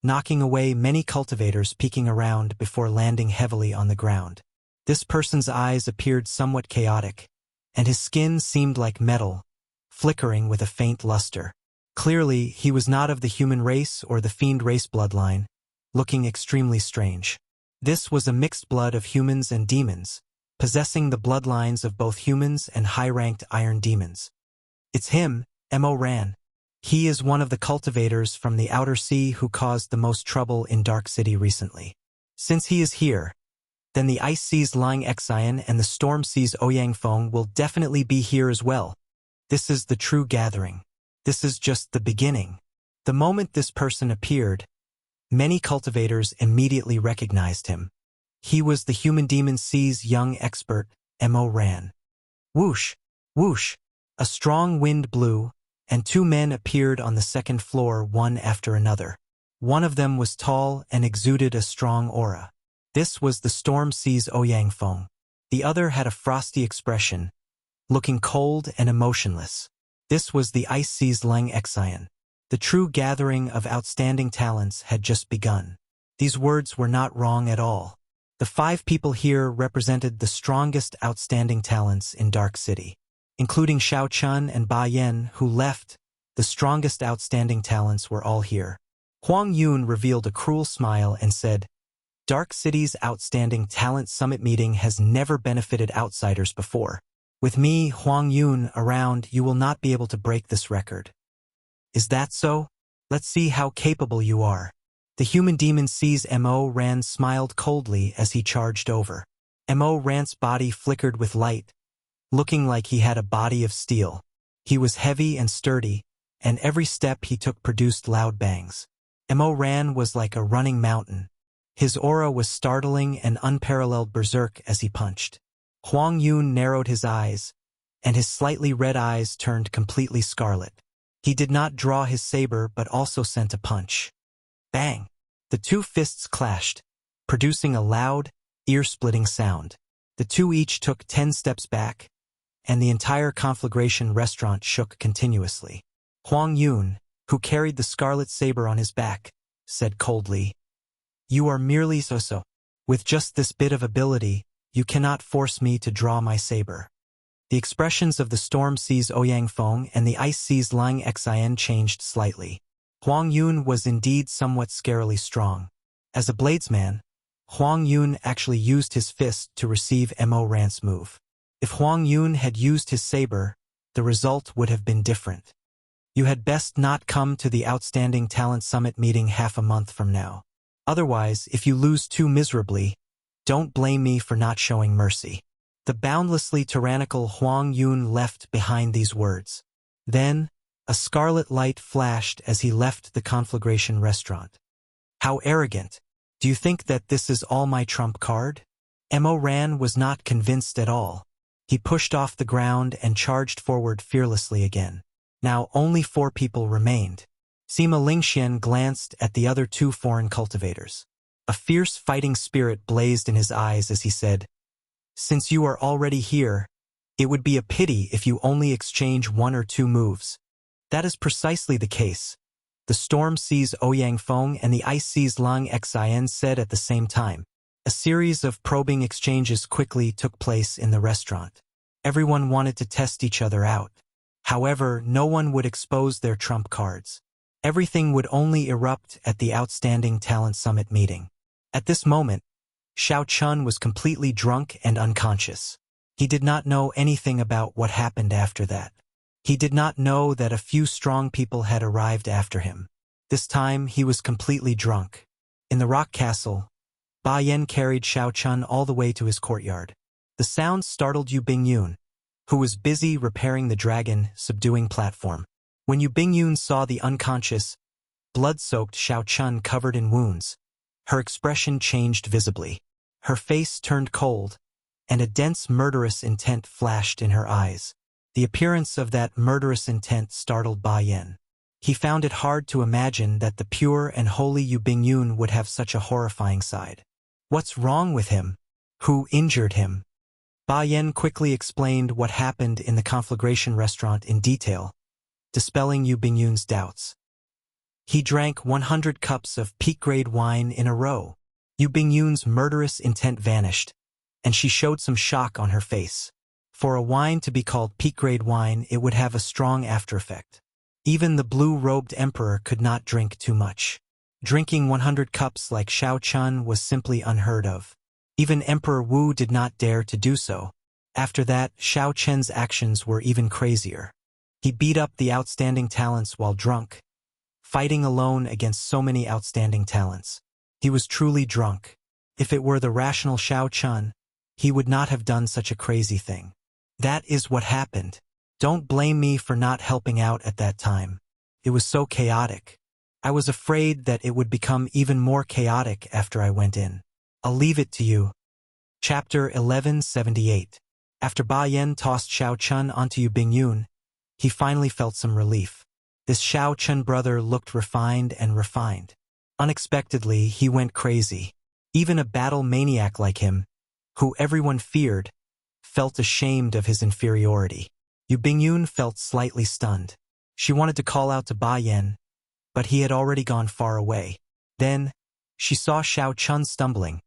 knocking away many cultivators peeking around before landing heavily on the ground. This person's eyes appeared somewhat chaotic, and his skin seemed like metal, flickering with a faint luster. Clearly, he was not of the human race or the fiend race bloodline, looking extremely strange. This was a mixed blood of humans and demons, possessing the bloodlines of both humans and high-ranked iron demons. "It's him, Mo Ran. He is one of the cultivators from the Outer Sea who caused the most trouble in Dark City recently. Since he is here, then the Ice Sea's Lang Xian and the Storm Sea's Ouyang Feng will definitely be here as well. This is the true gathering. This is just the beginning." The moment this person appeared, many cultivators immediately recognized him. He was the Human Demon Sea's young expert, Mo Ran. Whoosh! Whoosh! A strong wind blew, and 2 men appeared on the second floor one after another. One of them was tall and exuded a strong aura. This was the Storm Sea's Ouyang Feng. The other had a frosty expression, looking cold and emotionless. This was the Ice Sea's Lang Xian. The true gathering of outstanding talents had just begun. These words were not wrong at all. The 5 people here represented the strongest outstanding talents in Dark City. Including Xiao Chun and Ba Yan, who left, the strongest outstanding talents were all here. Huang Yun revealed a cruel smile and said, "Dark City's Outstanding Talent Summit meeting has never benefited outsiders before. With me, Huang Yun, around, you will not be able to break this record." "Is that so? Let's see how capable you are." The Human Demon Sea's Mo Ran smiled coldly as he charged over. Mo Ran's body flickered with light, looking like he had a body of steel. He was heavy and sturdy, and every step he took produced loud bangs. Mo Ran was like a running mountain. His aura was startling and unparalleled berserk as he punched. Huang Yun narrowed his eyes, and his slightly red eyes turned completely scarlet. He did not draw his saber but also sent a punch. Bang! The 2 fists clashed, producing a loud, ear-splitting sound. The 2 each took 10 steps back, and the entire conflagration restaurant shook continuously. Huang Yun, who carried the scarlet saber on his back, said coldly, "You are merely so-so. With just this bit of ability, you cannot force me to draw my saber." The expressions of the Storm Sea's Ouyang Feng and the Ice Sea's Lang Xian changed slightly. Huang Yun was indeed somewhat scarily strong. As a bladesman, Huang Yun actually used his fist to receive Mo Ran's move. If Huang Yun had used his saber, the result would have been different. "You had best not come to the Outstanding Talent Summit meeting half a month from now. Otherwise, if you lose too miserably, don't blame me for not showing mercy." The boundlessly tyrannical Huang Yun left behind these words. Then, a scarlet light flashed as he left the conflagration restaurant. "How arrogant! Do you think that this is all my trump card?" Mo Ran was not convinced at all. He pushed off the ground and charged forward fearlessly again. Now only 4 people remained. Sima Lingxian glanced at the other 2 foreign cultivators. A fierce fighting spirit blazed in his eyes as he said, "Since you are already here, it would be a pity if you only exchange 1 or 2 moves." That is precisely the case, the Storm Sea's Ouyang Feng and the Ice Sea's Lang Xian said at the same time. A series of probing exchanges quickly took place in the restaurant. Everyone wanted to test each other out. However, no one would expose their trump cards. Everything would only erupt at the Outstanding Talent Summit meeting. At this moment, Xiao Chun was completely drunk and unconscious. He did not know anything about what happened after that. He did not know that a few strong people had arrived after him. This time, he was completely drunk. In the rock castle, Ba Yan carried Xiao Chun all the way to his courtyard. The sound startled Yu Bingyun, who was busy repairing the dragon-subduing platform. When Yu Bingyun saw the unconscious, blood-soaked Xiao Chun covered in wounds, her expression changed visibly. Her face turned cold, and a dense murderous intent flashed in her eyes. The appearance of that murderous intent startled Ba Yan. He found it hard to imagine that the pure and holy Yu Bingyun would have such a horrifying side. What's wrong with him? Who injured him? Ba Yan quickly explained what happened in the conflagration restaurant in detail, dispelling Yu Bingyun's doubts. He drank 100 cups of peak-grade wine in a row. Yu Bingyun's murderous intent vanished, and she showed some shock on her face. For a wine to be called peak-grade wine, it would have a strong after-effect. Even the blue-robed emperor could not drink too much. Drinking 100 cups like Xiao Chun was simply unheard of. Even Emperor Wu did not dare to do so. After that, Xiao Chen's actions were even crazier. He beat up the outstanding talents while drunk, fighting alone against so many outstanding talents. He was truly drunk. If it were the rational Xiao Chun, he would not have done such a crazy thing. That is what happened. Don't blame me for not helping out at that time. It was so chaotic. I was afraid that it would become even more chaotic after I went in. I'll leave it to you. Chapter 1178. After Ba Yan tossed Xiao Chun onto Yu Bingyun, he finally felt some relief. This Xiao Chun brother looked refined and refined. Unexpectedly, he went crazy. Even a battle maniac like him, who everyone feared, felt ashamed of his inferiority. Yu Bingyun felt slightly stunned. She wanted to call out to Ba Yan, but he had already gone far away. Then, she saw Xiao Chun stumbling,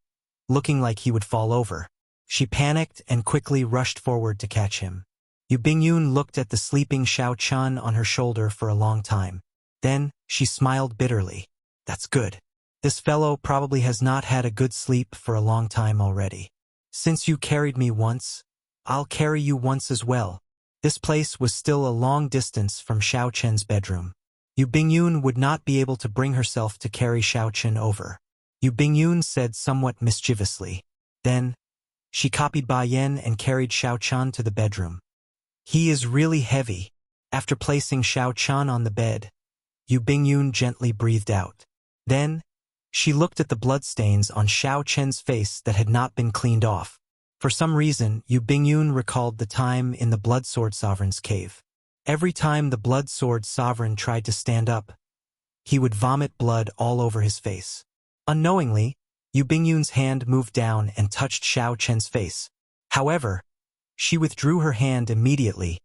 looking like he would fall over. She panicked and quickly rushed forward to catch him. Yu Bingyun looked at the sleeping Xiao Chun on her shoulder for a long time. Then, she smiled bitterly. That's good. This fellow probably has not had a good sleep for a long time already. Since you carried me once, I'll carry you once as well. This place was still a long distance from Xiao Chen's bedroom. Yu Bingyun would not be able to bring herself to carry Xiao Chen over. Yu Bingyun said somewhat mischievously. Then, she copied Ba Yan and carried Xiao Chun to the bedroom. He is really heavy. After placing Xiao Chun on the bed, Yu Bingyun gently breathed out. Then, she looked at the bloodstains on Xiao Chen's face that had not been cleaned off. For some reason, Yu Bingyun recalled the time in the Blood Sword Sovereign's cave. Every time the Blood Sword Sovereign tried to stand up, he would vomit blood all over his face. Unknowingly, Yu Bingyun's hand moved down and touched Xiao Chen's face. However, she withdrew her hand immediately,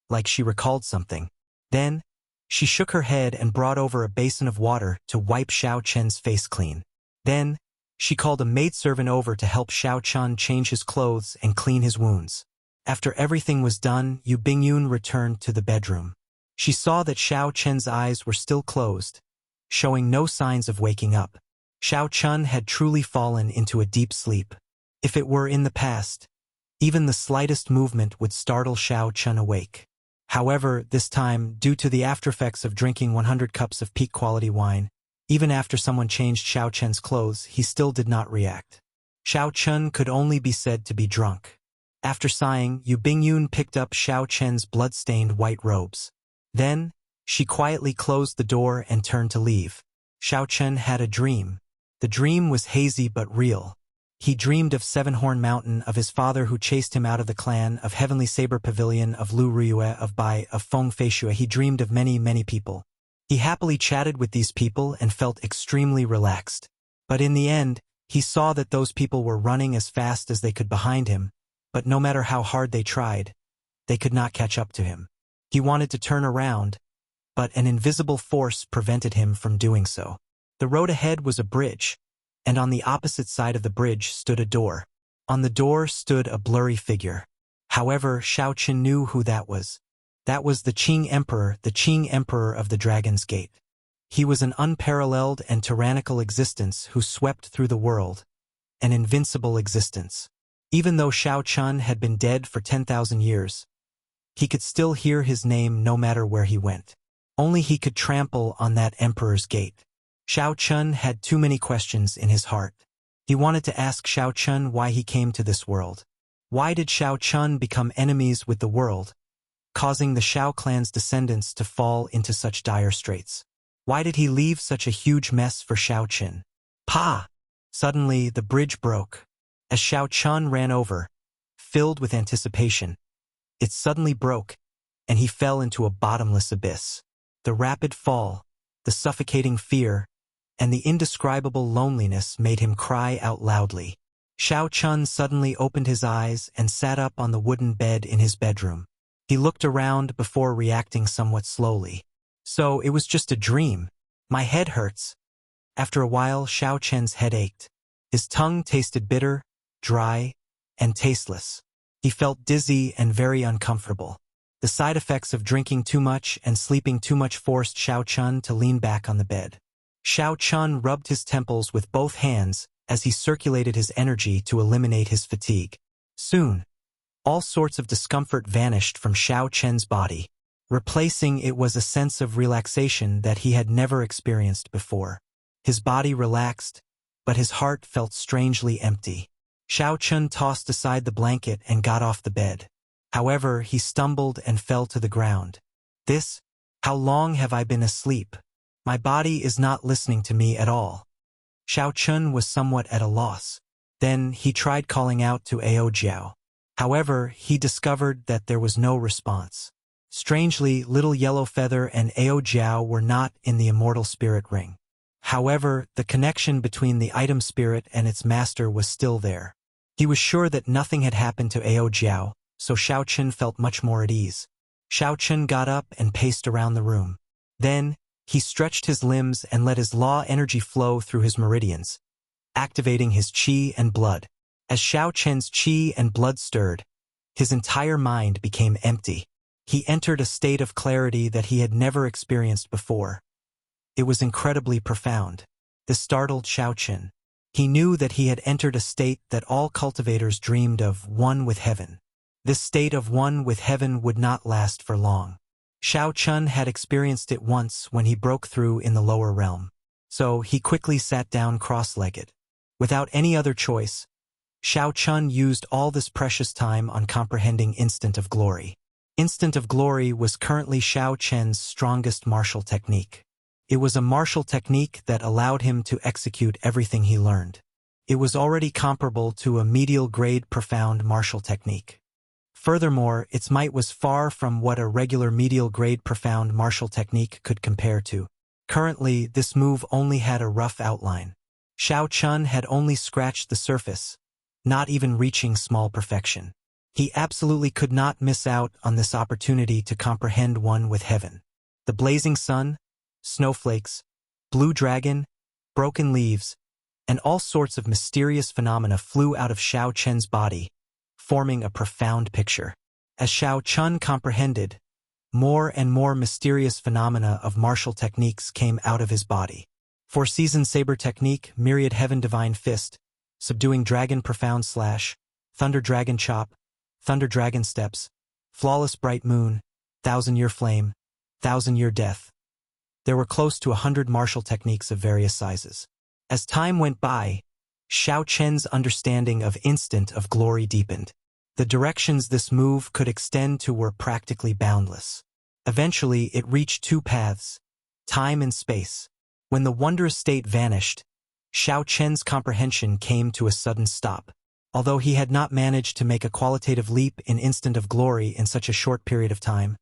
like she recalled something. Then, she shook her head and brought over a basin of water to wipe Xiao Chen's face clean. Then, she called a maidservant over to help Xiao Chun change his clothes and clean his wounds. After everything was done, Yu Bingyun returned to the bedroom. She saw that Xiao Chen's eyes were still closed, showing no signs of waking up. Xiao Chun had truly fallen into a deep sleep. If it were in the past, even the slightest movement would startle Xiao Chun awake. However, this time, due to the aftereffects of drinking 100 cups of peak-quality wine, even after someone changed Xiao Chen's clothes, he still did not react. Xiao Chun could only be said to be drunk. After sighing, Yu Bingyun picked up Xiao Chen's blood-stained white robes. Then, she quietly closed the door and turned to leave. Xiao Chen had a dream. The dream was hazy but real. He dreamed of Seven-Horn Mountain, of his father who chased him out of the clan, of Heavenly Saber Pavilion, of Lu Riyue, of Bai, of Feng Feishue. He dreamed of many, many people. He happily chatted with these people and felt extremely relaxed. But in the end, he saw that those people were running as fast as they could behind him, but no matter how hard they tried, they could not catch up to him. He wanted to turn around, but an invisible force prevented him from doing so. The road ahead was a bridge, and on the opposite side of the bridge stood a door. On the door stood a blurry figure. However, Xiao Chen knew who that was. That was the Qing Emperor of the Dragon's Gate. He was an unparalleled and tyrannical existence who swept through the world, an invincible existence. Even though Xiao Chen had been dead for 10,000 years, he could still hear his name no matter where he went. Only he could trample on that emperor's gate. Xiao Chen had too many questions in his heart. He wanted to ask Xiao Chen why he came to this world. Why did Xiao Chen become enemies with the world, causing the Xiao clan's descendants to fall into such dire straits? Why did he leave such a huge mess for Xiao Chen? Pa! Suddenly, the bridge broke. As Xiao Chen ran over, filled with anticipation, it suddenly broke, and he fell into a bottomless abyss. The rapid fall, the suffocating fear, and the indescribable loneliness made him cry out loudly. Xiao Chen suddenly opened his eyes and sat up on the wooden bed in his bedroom. He looked around before reacting somewhat slowly. So, it was just a dream. My head hurts. After a while, Xiao Chen's head ached. His tongue tasted bitter, dry, and tasteless. He felt dizzy and very uncomfortable. The side effects of drinking too much and sleeping too much forced Xiao Chen to lean back on the bed. Xiao Chen rubbed his temples with both hands as he circulated his energy to eliminate his fatigue. Soon, all sorts of discomfort vanished from Xiao Chen's body. Replacing it was a sense of relaxation that he had never experienced before. His body relaxed, but his heart felt strangely empty. Xiao Chen tossed aside the blanket and got off the bed. However, he stumbled and fell to the ground. How long have I been asleep? My body is not listening to me at all. Xiao Chen was somewhat at a loss. Then he tried calling out to Ao Jiao. However, he discovered that there was no response. Strangely, Little Yellow Feather and Ao Jiao were not in the Immortal Spirit Ring. However, the connection between the item spirit and its master was still there. He was sure that nothing had happened to Ao Jiao, so Xiao Chen felt much more at ease. Xiao Chen got up and paced around the room. Then, he stretched his limbs and let his law energy flow through his meridians, activating his qi and blood. As Xiao Chen's qi and blood stirred, his entire mind became empty. He entered a state of clarity that he had never experienced before. It was incredibly profound. This startled Xiao Chen. He knew that he had entered a state that all cultivators dreamed of, one with heaven. This state of one with heaven would not last for long. Xiao Chen had experienced it once when he broke through in the lower realm. So he quickly sat down cross-legged. Without any other choice, Xiao Chen used all this precious time on comprehending Instant of Glory. Instant of Glory was currently Xiao Chen's strongest martial technique. It was a martial technique that allowed him to execute everything he learned. It was already comparable to a medial-grade profound martial technique. Furthermore, its might was far from what a regular medial-grade profound martial technique could compare to. Currently, this move only had a rough outline. Xiao Chen had only scratched the surface, not even reaching small perfection. He absolutely could not miss out on this opportunity to comprehend one with heaven. The blazing sun, snowflakes, blue dragon, broken leaves, and all sorts of mysterious phenomena flew out of Xiao Chen's body, forming a profound picture. As Xiao Chen comprehended, more and more mysterious phenomena of martial techniques came out of his body. Four-season saber technique, myriad heaven divine fist, subduing dragon profound slash, thunder dragon chop, thunder dragon steps, flawless bright moon, thousand-year flame, thousand-year death. There were close to 100 martial techniques of various sizes. As time went by, Xiao Chen's understanding of Instant of Glory deepened. The directions this move could extend to were practically boundless. Eventually, it reached two paths, time and space. When the wondrous state vanished, Xiao Chen's comprehension came to a sudden stop. Although he had not managed to make a qualitative leap in Instant of Glory in such a short period of time,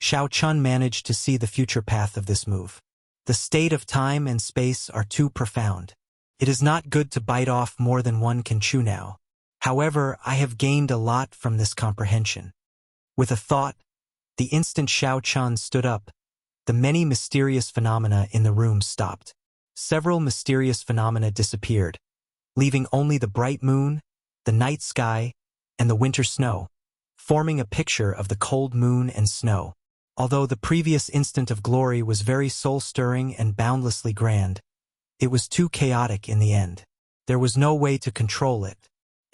Xiao Chen managed to see the future path of this move. The state of time and space are too profound. It is not good to bite off more than one can chew now. However, I have gained a lot from this comprehension. With a thought, the instant Xiao Chen stood up, the many mysterious phenomena in the room stopped. Several mysterious phenomena disappeared, leaving only the bright moon, the night sky, and the winter snow, forming a picture of the cold moon and snow. Although the previous instant of glory was very soul-stirring and boundlessly grand, it was too chaotic in the end. There was no way to control it.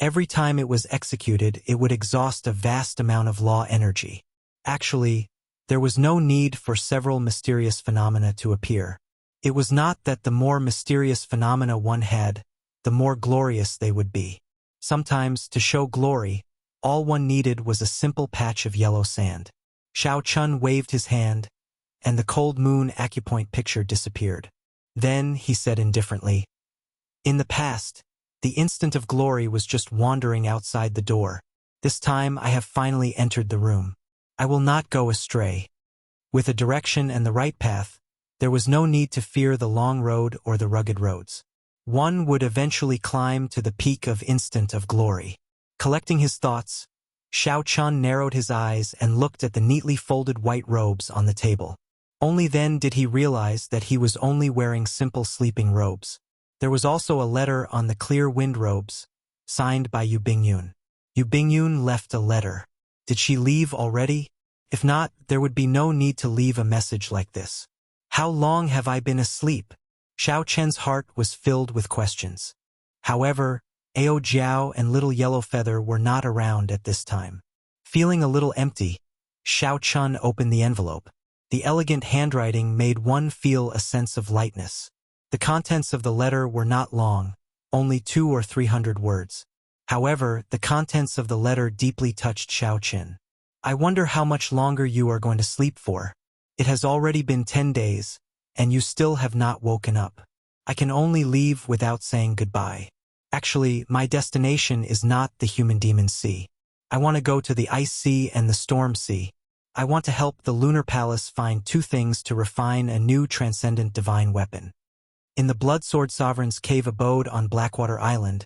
Every time it was executed, it would exhaust a vast amount of law energy. Actually, there was no need for several mysterious phenomena to appear. It was not that the more mysterious phenomena one had, the more glorious they would be. Sometimes, to show glory, all one needed was a simple patch of yellow sand. Xiao Chun waved his hand, and the cold moon acupoint picture disappeared. Then, he said indifferently, "In the past, the instant of glory was just wandering outside the door. This time I have finally entered the room. I will not go astray. With a direction and the right path, there was no need to fear the long road or the rugged roads. One would eventually climb to the peak of instant of glory." Collecting his thoughts, Xiao Chun narrowed his eyes and looked at the neatly folded white robes on the table. Only then did he realize that he was only wearing simple sleeping robes. There was also a letter on the clear wind robes, signed by Yu Bingyun. Yu Bingyun left a letter. Did she leave already? If not, there would be no need to leave a message like this. How long have I been asleep? Xiao Chen's heart was filled with questions. However, Ao Jiao and Little Yellow Feather were not around at this time. Feeling a little empty, Xiao Chun opened the envelope. The elegant handwriting made one feel a sense of lightness. The contents of the letter were not long, only 200 or 300 words. However, the contents of the letter deeply touched Xiao Chen. I wonder how much longer you are going to sleep for. It has already been 10 days, and you still have not woken up. I can only leave without saying goodbye. Actually, my destination is not the Human Demon Sea. I want to go to the Ice Sea and the Storm Sea. I want to help the Lunar Palace find 2 things to refine a new transcendent divine weapon. In the Bloodsword Sovereign's cave abode on Blackwater Island,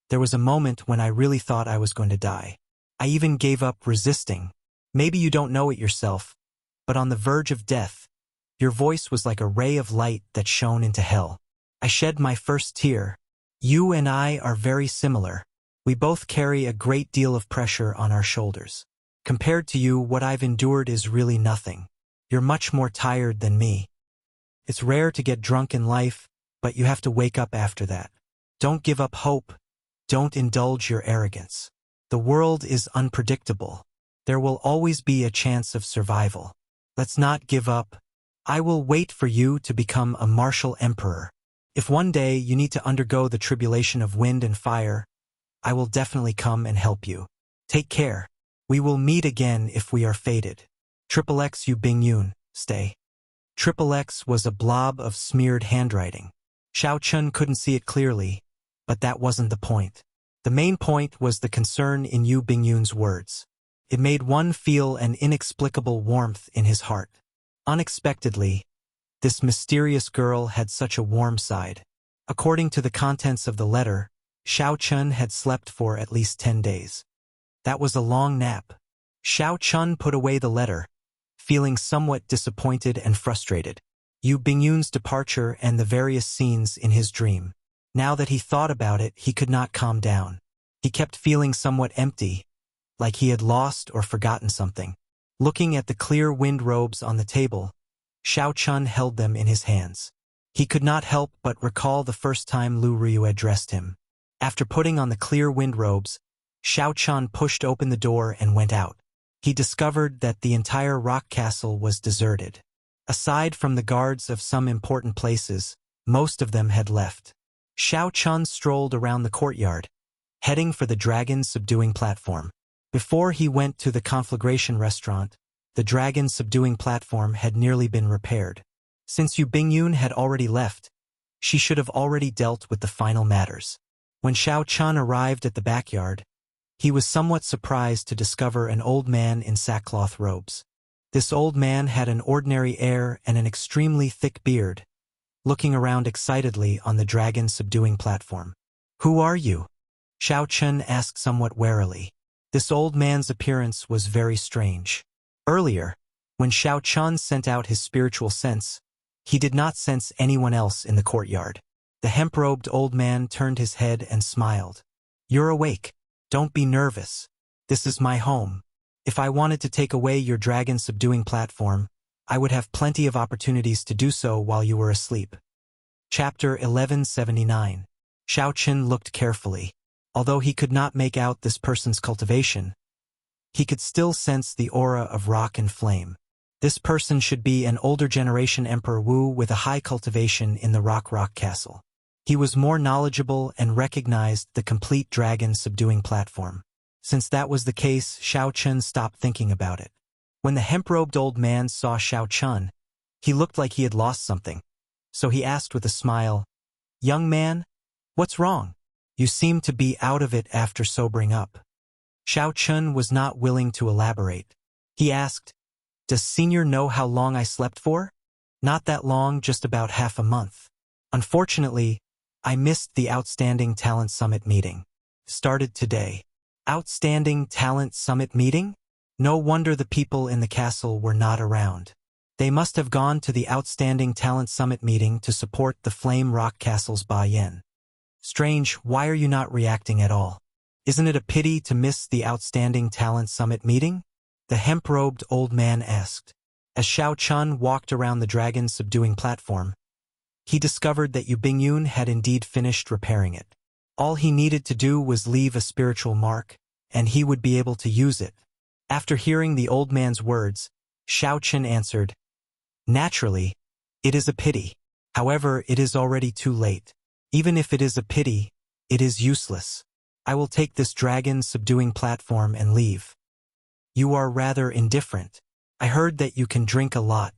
there was a moment when I really thought I was going to die. I even gave up resisting. Maybe you don't know it yourself, but on the verge of death, your voice was like a ray of light that shone into hell. I shed my first tear. You and I are very similar. We both carry a great deal of pressure on our shoulders. Compared to you, what I've endured is really nothing. You're much more tired than me. It's rare to get drunk in life, but you have to wake up after that. Don't give up hope. Don't indulge your arrogance. The world is unpredictable. There will always be a chance of survival. Let's not give up. I will wait for you to become a martial emperor. If one day you need to undergo the tribulation of wind and fire, I will definitely come and help you. Take care. We will meet again if we are fated. XXX Yu Bingyun, stay. XXX was a blob of smeared handwriting. Xiao Chun couldn't see it clearly, but that wasn't the point. The main point was the concern in Yu Bingyun's words. It made one feel an inexplicable warmth in his heart. Unexpectedly, this mysterious girl had such a warm side. According to the contents of the letter, Xiao Chun had slept for at least 10 days. That was a long nap. Xiao Chun put away the letter, feeling somewhat disappointed and frustrated. Yu Bingyun's departure and the various scenes in his dream. Now that he thought about it, he could not calm down. He kept feeling somewhat empty, like he had lost or forgotten something. Looking at the clear wind robes on the table, Xiao Chun held them in his hands. He could not help but recall the first time Lu Ryu addressed him. After putting on the clear wind robes, Xiao Chun pushed open the door and went out. He discovered that the entire rock castle was deserted. Aside from the guards of some important places, most of them had left. Xiao Chun strolled around the courtyard, heading for the dragon subduing platform. Before he went to the conflagration restaurant, the dragon subduing platform had nearly been repaired. Since Yu Bingyun had already left, she should have already dealt with the final matters. When Xiao Chun arrived at the backyard, he was somewhat surprised to discover an old man in sackcloth robes. This old man had an ordinary air and an extremely thick beard, looking around excitedly on the dragon subduing platform. "Who are you?" Xiao Chun asked somewhat warily. This old man's appearance was very strange. Earlier, when Xiao Chun sent out his spiritual sense, he did not sense anyone else in the courtyard. The hemp-robed old man turned his head and smiled. You're awake. Don't be nervous. This is my home. If I wanted to take away your dragon-subduing platform, I would have plenty of opportunities to do so while you were asleep. Chapter 1179. Xiao Chen looked carefully. Although he could not make out this person's cultivation, he could still sense the aura of rock and flame. This person should be an older generation Emperor Wu with a high cultivation in the Rock Castle. He was more knowledgeable and recognized the complete dragon-subduing platform. Since that was the case, Xiao Chen stopped thinking about it. When the hemp-robed old man saw Xiao Chen, he looked like he had lost something. So he asked with a smile, "Young man, what's wrong? You seem to be out of it after sobering up." Xiao Chen was not willing to elaborate. He asked, "Does Senior know how long I slept for?" "Not that long, just about half a month. Unfortunately, I missed the Outstanding Talent Summit meeting. Started today." Outstanding Talent Summit meeting? No wonder the people in the castle were not around. They must have gone to the Outstanding Talent Summit meeting to support the Flame Rock Castle's buy-in. Strange, why are you not reacting at all? Isn't it a pity to miss the Outstanding Talent Summit meeting? The hemp-robed old man asked. As Xiao Chen walked around the dragon-subduing platform, he discovered that Yu Bingyun had indeed finished repairing it. All he needed to do was leave a spiritual mark, and he would be able to use it. After hearing the old man's words, Xiao Chen answered, "Naturally, it is a pity. However, it is already too late. Even if it is a pity, it is useless. I will take this dragon-subduing platform and leave." "You are rather indifferent. I heard that you can drink a lot.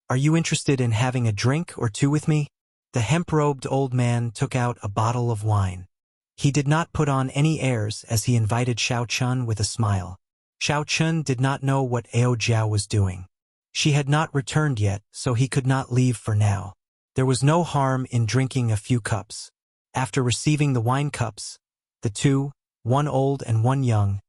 Are you interested in having a drink or two with me?" The hemp-robed old man took out a bottle of wine. He did not put on any airs as he invited Xiao Chen with a smile. Xiao Chen did not know what Ao Jiao was doing. She had not returned yet, so he could not leave for now. There was no harm in drinking a few cups. After receiving the wine cups, the two, one old and one young,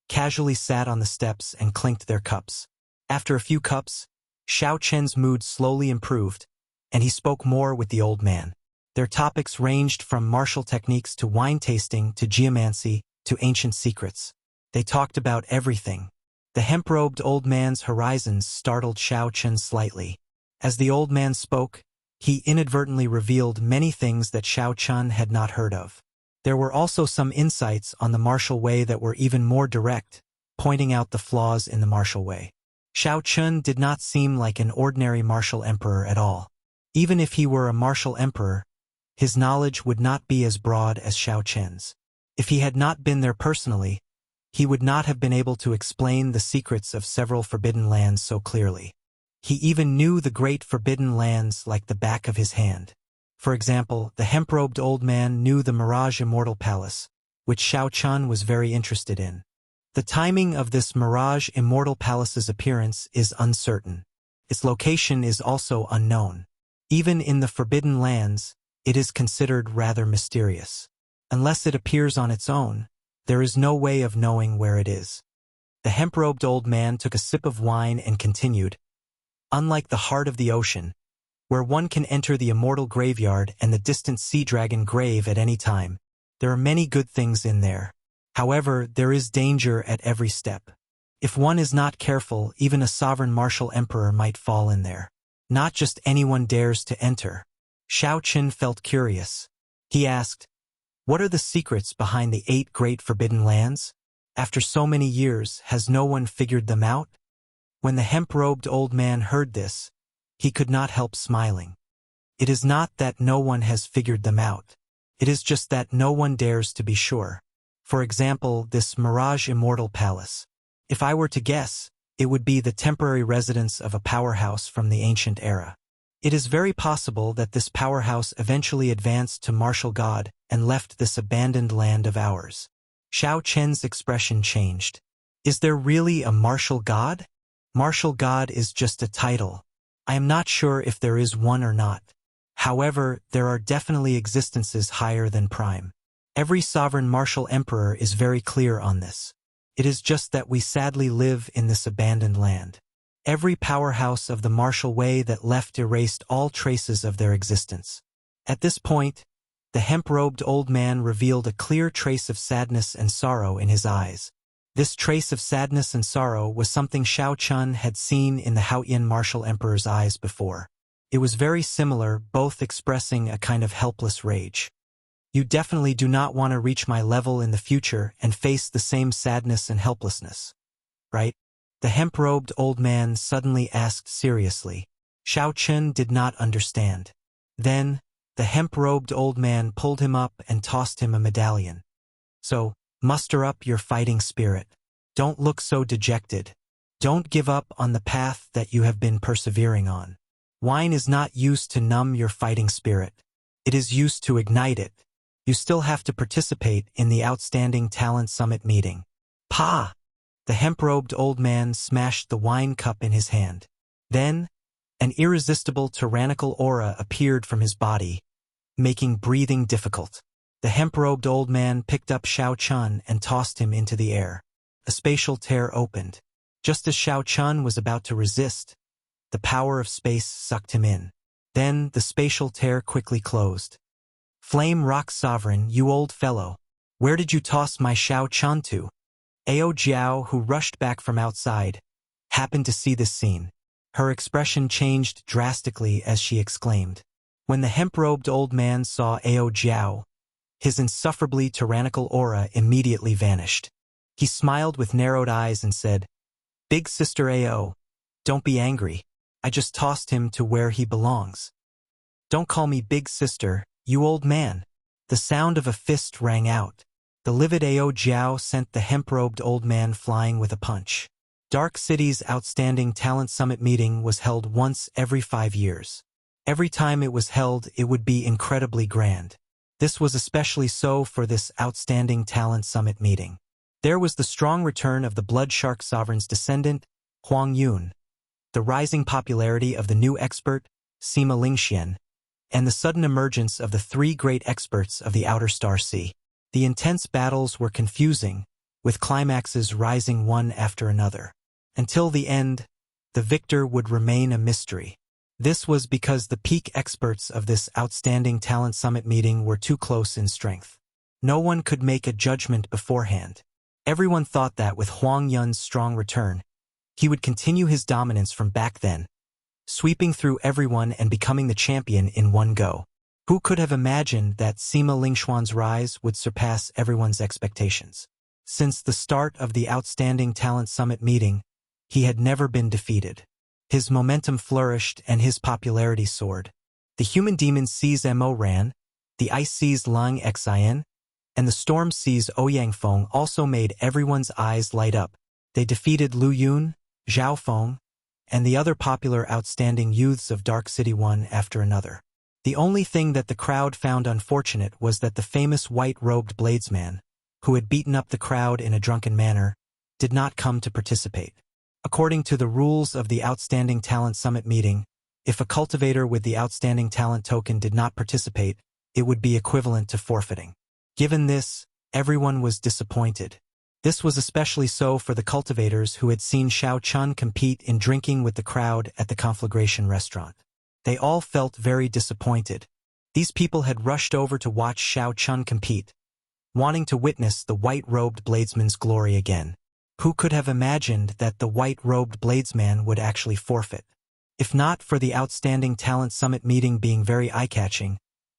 casually sat on the steps and clinked their cups. After a few cups, Xiao Chen's mood slowly improved, and he spoke more with the old man. Their topics ranged from martial techniques to wine tasting to geomancy to ancient secrets. They talked about everything. The hemp-robed old man's horizons startled Xiao Chen slightly. As the old man spoke, he inadvertently revealed many things that Xiao Chen had not heard of. There were also some insights on the martial way that were even more direct, pointing out the flaws in the martial way. Xiao Chen did not seem like an ordinary martial emperor at all. Even if he were a martial emperor, his knowledge would not be as broad as Xiao Chen's. If he had not been there personally, he would not have been able to explain the secrets of several forbidden lands so clearly. He even knew the great forbidden lands like the back of his hand. For example, the hemp-robed old man knew the Mirage Immortal Palace, which Xiao Chen was very interested in. The timing of this Mirage Immortal Palace's appearance is uncertain. Its location is also unknown. Even in the forbidden lands, it is considered rather mysterious. Unless it appears on its own, there is no way of knowing where it is. The hemp-robed old man took a sip of wine and continued, "Unlike the heart of the ocean, where one can enter the immortal graveyard and the distant sea dragon grave at any time, there are many good things in there. However, there is danger at every step. If one is not careful, even a sovereign martial emperor might fall in there. Not just anyone dares to enter." Xiao Chen felt curious. He asked, "What are the secrets behind the 8 great forbidden lands? After so many years, has no one figured them out?" When the hemp-robed old man heard this, he could not help smiling. It is not that no one has figured them out. It is just that no one dares to be sure. For example, this Mirage Immortal Palace. If I were to guess, it would be the temporary residence of a powerhouse from the ancient era. It is very possible that this powerhouse eventually advanced to martial god and left this abandoned land of ours. Xiao Chen's expression changed. Is there really a martial god? Martial god is just a title. I am not sure if there is one or not. However, there are definitely existences higher than prime. Every sovereign martial emperor is very clear on this. It is just that we sadly live in this abandoned land. Every powerhouse of the martial way that left erased all traces of their existence. At this point, The hemp-robed old man revealed a clear trace of sadness and sorrow in his eyes. This trace of sadness and sorrow was something Shao Chun had seen in the Haoyan martial emperor's eyes before. It was very similar, both expressing a kind of helpless rage. You definitely do not want to reach my level in the future and face the same sadness and helplessness, right? The hemp-robed old man suddenly asked seriously. Shao Chun did not understand. Then, the hemp-robed old man pulled him up and tossed him a medallion. So, muster up your fighting spirit. Don't look so dejected. Don't give up on the path that you have been persevering on. Wine is not used to numb your fighting spirit. It is used to ignite it. You still have to participate in the Outstanding Talent Summit meeting. Pa! The hemp-robed old man smashed the wine cup in his hand. Then, an irresistible tyrannical aura appeared from his body, making breathing difficult. The hemp-robed old man picked up Shao Chun and tossed him into the air. A spatial tear opened. Just as Shao Chun was about to resist, the power of space sucked him in. Then the spatial tear quickly closed. Flame Rock Sovereign, you old fellow. Where did you toss my Shao Chun to? Ao Jiao, who rushed back from outside, happened to see this scene. Her expression changed drastically as she exclaimed. When the hemp-robed old man saw Ao Jiao, his insufferably tyrannical aura immediately vanished. He smiled with narrowed eyes and said, "Big Sister Ao, don't be angry. I just tossed him to where he belongs." "Don't call me Big Sister, you old man." The sound of a fist rang out. The livid Ao Jiao sent the hemp-robed old man flying with a punch. Dark City's Outstanding Talent Summit meeting was held once every 5 years. Every time it was held, it would be incredibly grand. This was especially so for this Outstanding Talent Summit meeting. There was the strong return of the Blood Shark Sovereign's descendant, Huang Yun, the rising popularity of the new expert, Sima Lingxian, and the sudden emergence of the 3 great experts of the Outer Star Sea. The intense battles were confusing, with climaxes rising one after another. Until the end, the victor would remain a mystery. This was because the peak experts of this Outstanding Talent Summit meeting were too close in strength. No one could make a judgment beforehand. Everyone thought that with Huang Yun's strong return, he would continue his dominance from back then, sweeping through everyone and becoming the champion in one go. Who could have imagined that Sima Lingxuan's rise would surpass everyone's expectations? Since the start of the Outstanding Talent Summit meeting, he had never been defeated. His momentum flourished and his popularity soared. The Human Demon Sea's Mo Ran, the Ice Sea's Lang Xian, and the Storm Sea's Ouyang Feng also made everyone's eyes light up. They defeated Lu Yun, Zhao Feng, and the other popular outstanding youths of Dark City one after another. The only thing that the crowd found unfortunate was that the famous white-robed bladesman, who had beaten up the crowd in a drunken manner, did not come to participate. According to the rules of the Outstanding Talent Summit meeting, if a cultivator with the Outstanding Talent token did not participate, it would be equivalent to forfeiting. Given this, everyone was disappointed. This was especially so for the cultivators who had seen Shao Chun compete in drinking with the crowd at the Conflagration restaurant. They all felt very disappointed. These people had rushed over to watch Shao Chun compete, wanting to witness the white-robed bladesman's glory again. Who could have imagined that the white-robed bladesman would actually forfeit? If not for the Outstanding Talent Summit meeting being very eye-catching,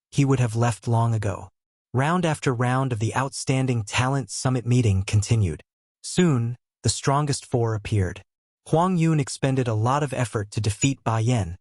he would have left long ago. Round after round of the Outstanding Talent Summit meeting continued. Soon, the strongest 4 appeared. Huang Yun expended a lot of effort to defeat Ba Yan,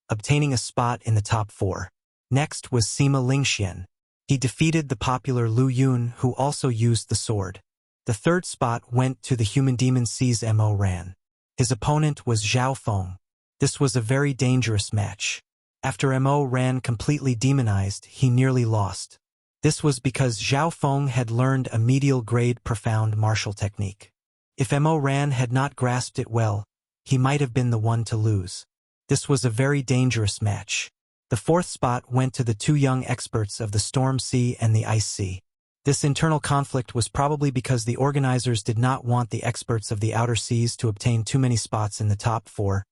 obtaining a spot in the top 4. Next was Sima Lingxian. He defeated the popular Lu Yun, who also used the sword. The third spot went to the Human Demon Sea's Mo Ran. His opponent was Zhao Feng. This was a very dangerous match. After Mo Ran completely demonized, he nearly lost. This was because Zhao Feng had learned a medial-grade profound martial technique. If Mo Ran had not grasped it well, he might have been the one to lose. This was a very dangerous match. The fourth spot went to the 2 young experts of the Storm Sea and the Ice Sea. This internal conflict was probably because the organizers did not want the experts of the Outer Seas to obtain too many spots in the top 4,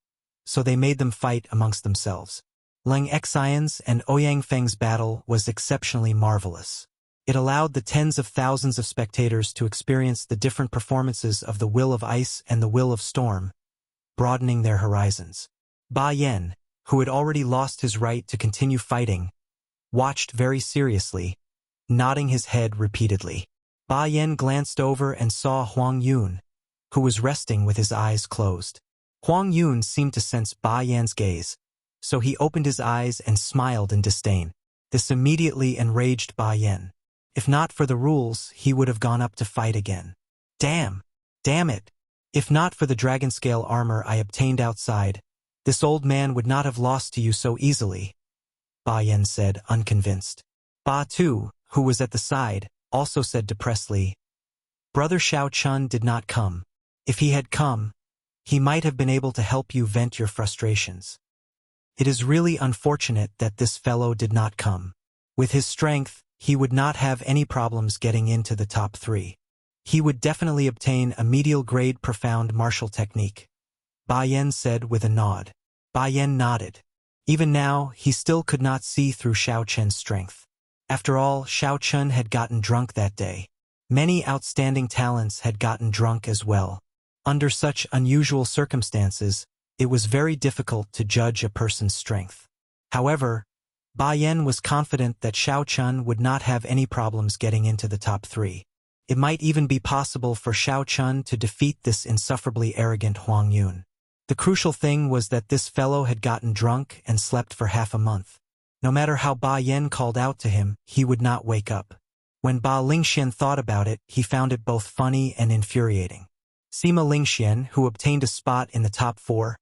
so they made them fight amongst themselves. Leng Xian's and Ouyang Feng's battle was exceptionally marvelous. It allowed the tens of thousands of spectators to experience the different performances of the Will of Ice and the Will of Storm, broadening their horizons. Ba Yan, who had already lost his right to continue fighting, watched very seriously, nodding his head repeatedly. Ba Yan glanced over and saw Huang Yun, who was resting with his eyes closed. Huang Yun seemed to sense Ba Yan's gaze, so he opened his eyes and smiled in disdain. This immediately enraged Ba Yan. If not for the rules, he would have gone up to fight again. Damn it. If not for the dragon scale armor I obtained outside, this old man would not have lost to you so easily, Ba Yan said, unconvinced. Ba Tu, who was at the side, also said depressedly, Brother Shao Chun did not come. If he had come, he might have been able to help you vent your frustrations. It is really unfortunate that this fellow did not come. With his strength, he would not have any problems getting into the top 3. He would definitely obtain a medial-grade profound martial technique, Ba Yan said with a nod. Ba Yan nodded. Even now, he still could not see through Shao Chun's strength. After all, Shao Chun had gotten drunk that day. Many outstanding talents had gotten drunk as well. Under such unusual circumstances, it was very difficult to judge a person's strength. However, Ba Yan was confident that Shao Chun would not have any problems getting into the top 3. It might even be possible for Shao Chun to defeat this insufferably arrogant Huang Yun. The crucial thing was that this fellow had gotten drunk and slept for half a month. No matter how Ba Yan called out to him, he would not wake up. When Ba Lingxian thought about it, he found it both funny and infuriating. Sima Lingxian, who obtained a spot in the top 4,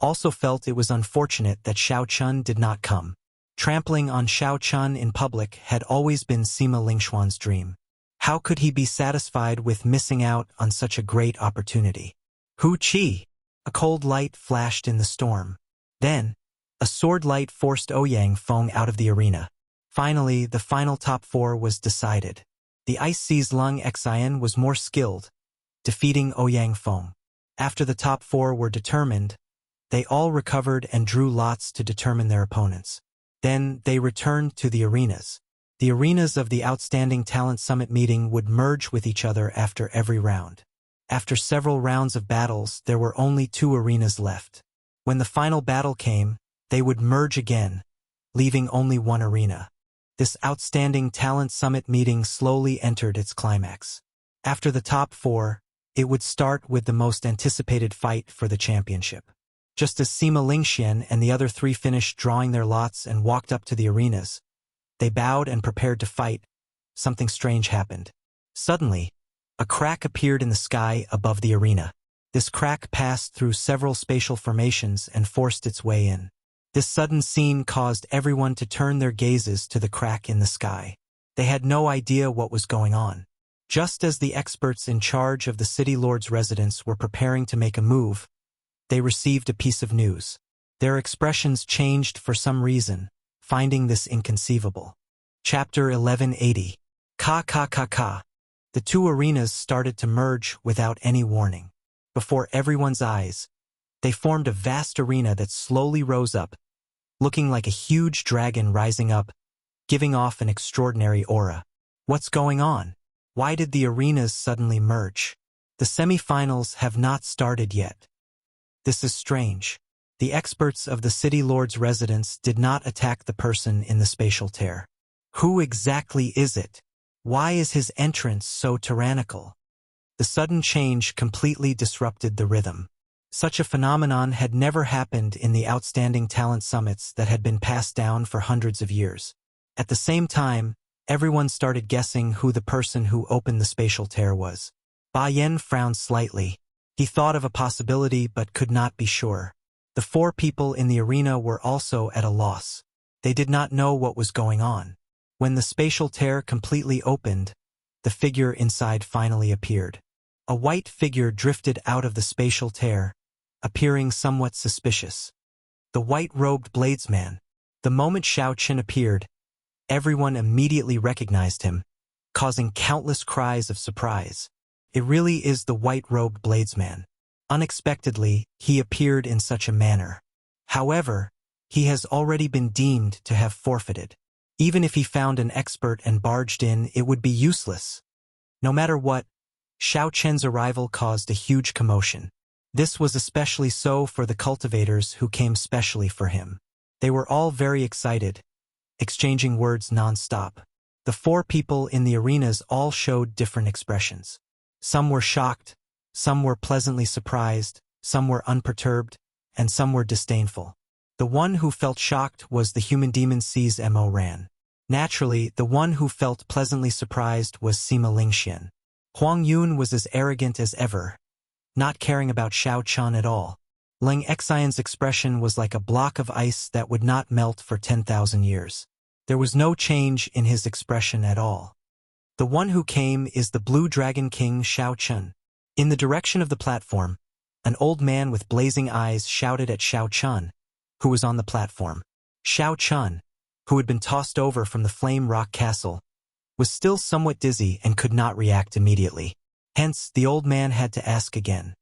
also felt it was unfortunate that Shao Chun did not come. Trampling on Shao Chun in public had always been Sima Lingxuan's dream. How could he be satisfied with missing out on such a great opportunity? Hu Qi! A cold light flashed in the storm. Then, a sword light forced Ouyang Feng out of the arena. Finally, the final top 4 was decided. The Ice Sea's Leng Xian was more skilled, defeating Ouyang Feng. After the top 4 were determined, they all recovered and drew lots to determine their opponents. Then they returned to the arenas. The arenas of the Outstanding Talent Summit meeting would merge with each other after every round. After several rounds of battles, there were only 2 arenas left. When the final battle came, they would merge again, leaving only 1 arena. This Outstanding Talent Summit meeting slowly entered its climax. After the top 4, it would start with the most anticipated fight for the championship. Just as Sima Lingxian and the other 3 finished drawing their lots and walked up to the arenas, they bowed and prepared to fight. Something strange happened. Suddenly, a crack appeared in the sky above the arena. This crack passed through several spatial formations and forced its way in. This sudden scene caused everyone to turn their gazes to the crack in the sky. They had no idea what was going on. Just as the experts in charge of the city lord's residence were preparing to make a move, they received a piece of news. Their expressions changed for some reason, finding this inconceivable. Chapter 1180. Ka. The 2 arenas started to merge without any warning. Before everyone's eyes, they formed a vast arena that slowly rose up, looking like a huge dragon rising up, giving off an extraordinary aura. What's going on? Why did the arenas suddenly merge? The semi-finals have not started yet. This is strange. The experts of the City Lord's residence did not attack the person in the spatial tear. Who exactly is it? Why is his entrance so tyrannical? The sudden change completely disrupted the rhythm. Such a phenomenon had never happened in the Outstanding Talent Summits that had been passed down for hundreds of years. At the same time, everyone started guessing who the person who opened the spatial tear was. Ba Yan frowned slightly. He thought of a possibility but could not be sure. The 4 people in the arena were also at a loss. They did not know what was going on. When the spatial tear completely opened, the figure inside finally appeared. A white figure drifted out of the spatial tear, appearing somewhat suspicious. The white-robed bladesman. The moment Shao Chun appeared, everyone immediately recognized him, causing countless cries of surprise. It really is the white-robed bladesman. Unexpectedly, he appeared in such a manner. However, he has already been deemed to have forfeited. Even if he found an expert and barged in, it would be useless. No matter what, Xiao Chen's arrival caused a huge commotion. This was especially so for the cultivators who came specially for him. They were all very excited, exchanging words non-stop. The 4 people in the arenas all showed different expressions. Some were shocked, some were pleasantly surprised, some were unperturbed, and some were disdainful. The one who felt shocked was the human demon C's Mo Ran. Naturally, the one who felt pleasantly surprised was Sima Lingxian. Huang Yun was as arrogant as ever, not caring about Xiao Chun at all. Ling Xian's expression was like a block of ice that would not melt for 10,000 years. There was no change in his expression at all. The one who came is the Blue Dragon King Xiao Chun. In the direction of the platform, an old man with blazing eyes shouted at Xiao Chun, who was on the platform. Xiao Chun, who had been tossed over from the Flame Rock Castle, was still somewhat dizzy and could not react immediately. Hence, the old man had to ask again.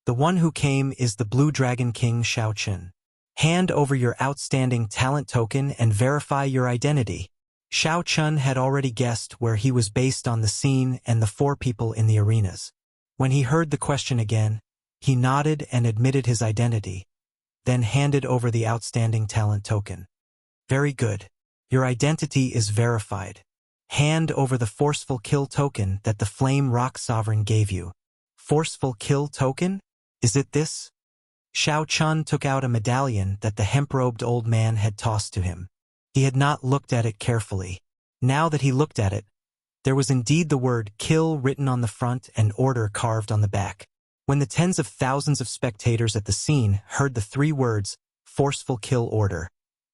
The one who came is the Blue Dragon King Xiao Chun. Hand over your outstanding talent token and verify your identity. Xiao Chun had already guessed where he was based on the scene and the 4 people in the arenas. When he heard the question again, he nodded and admitted his identity, then handed over the outstanding talent token. Very good. Your identity is verified. Hand over the forceful kill token that the Flame Rock Sovereign gave you. Forceful kill token? Is it this? Xiao Chun took out a medallion that the hemp-robed old man had tossed to him. He had not looked at it carefully. Now that he looked at it, there was indeed the word kill written on the front and order carved on the back. When the tens of thousands of spectators at the scene heard the 3 words, forceful kill order,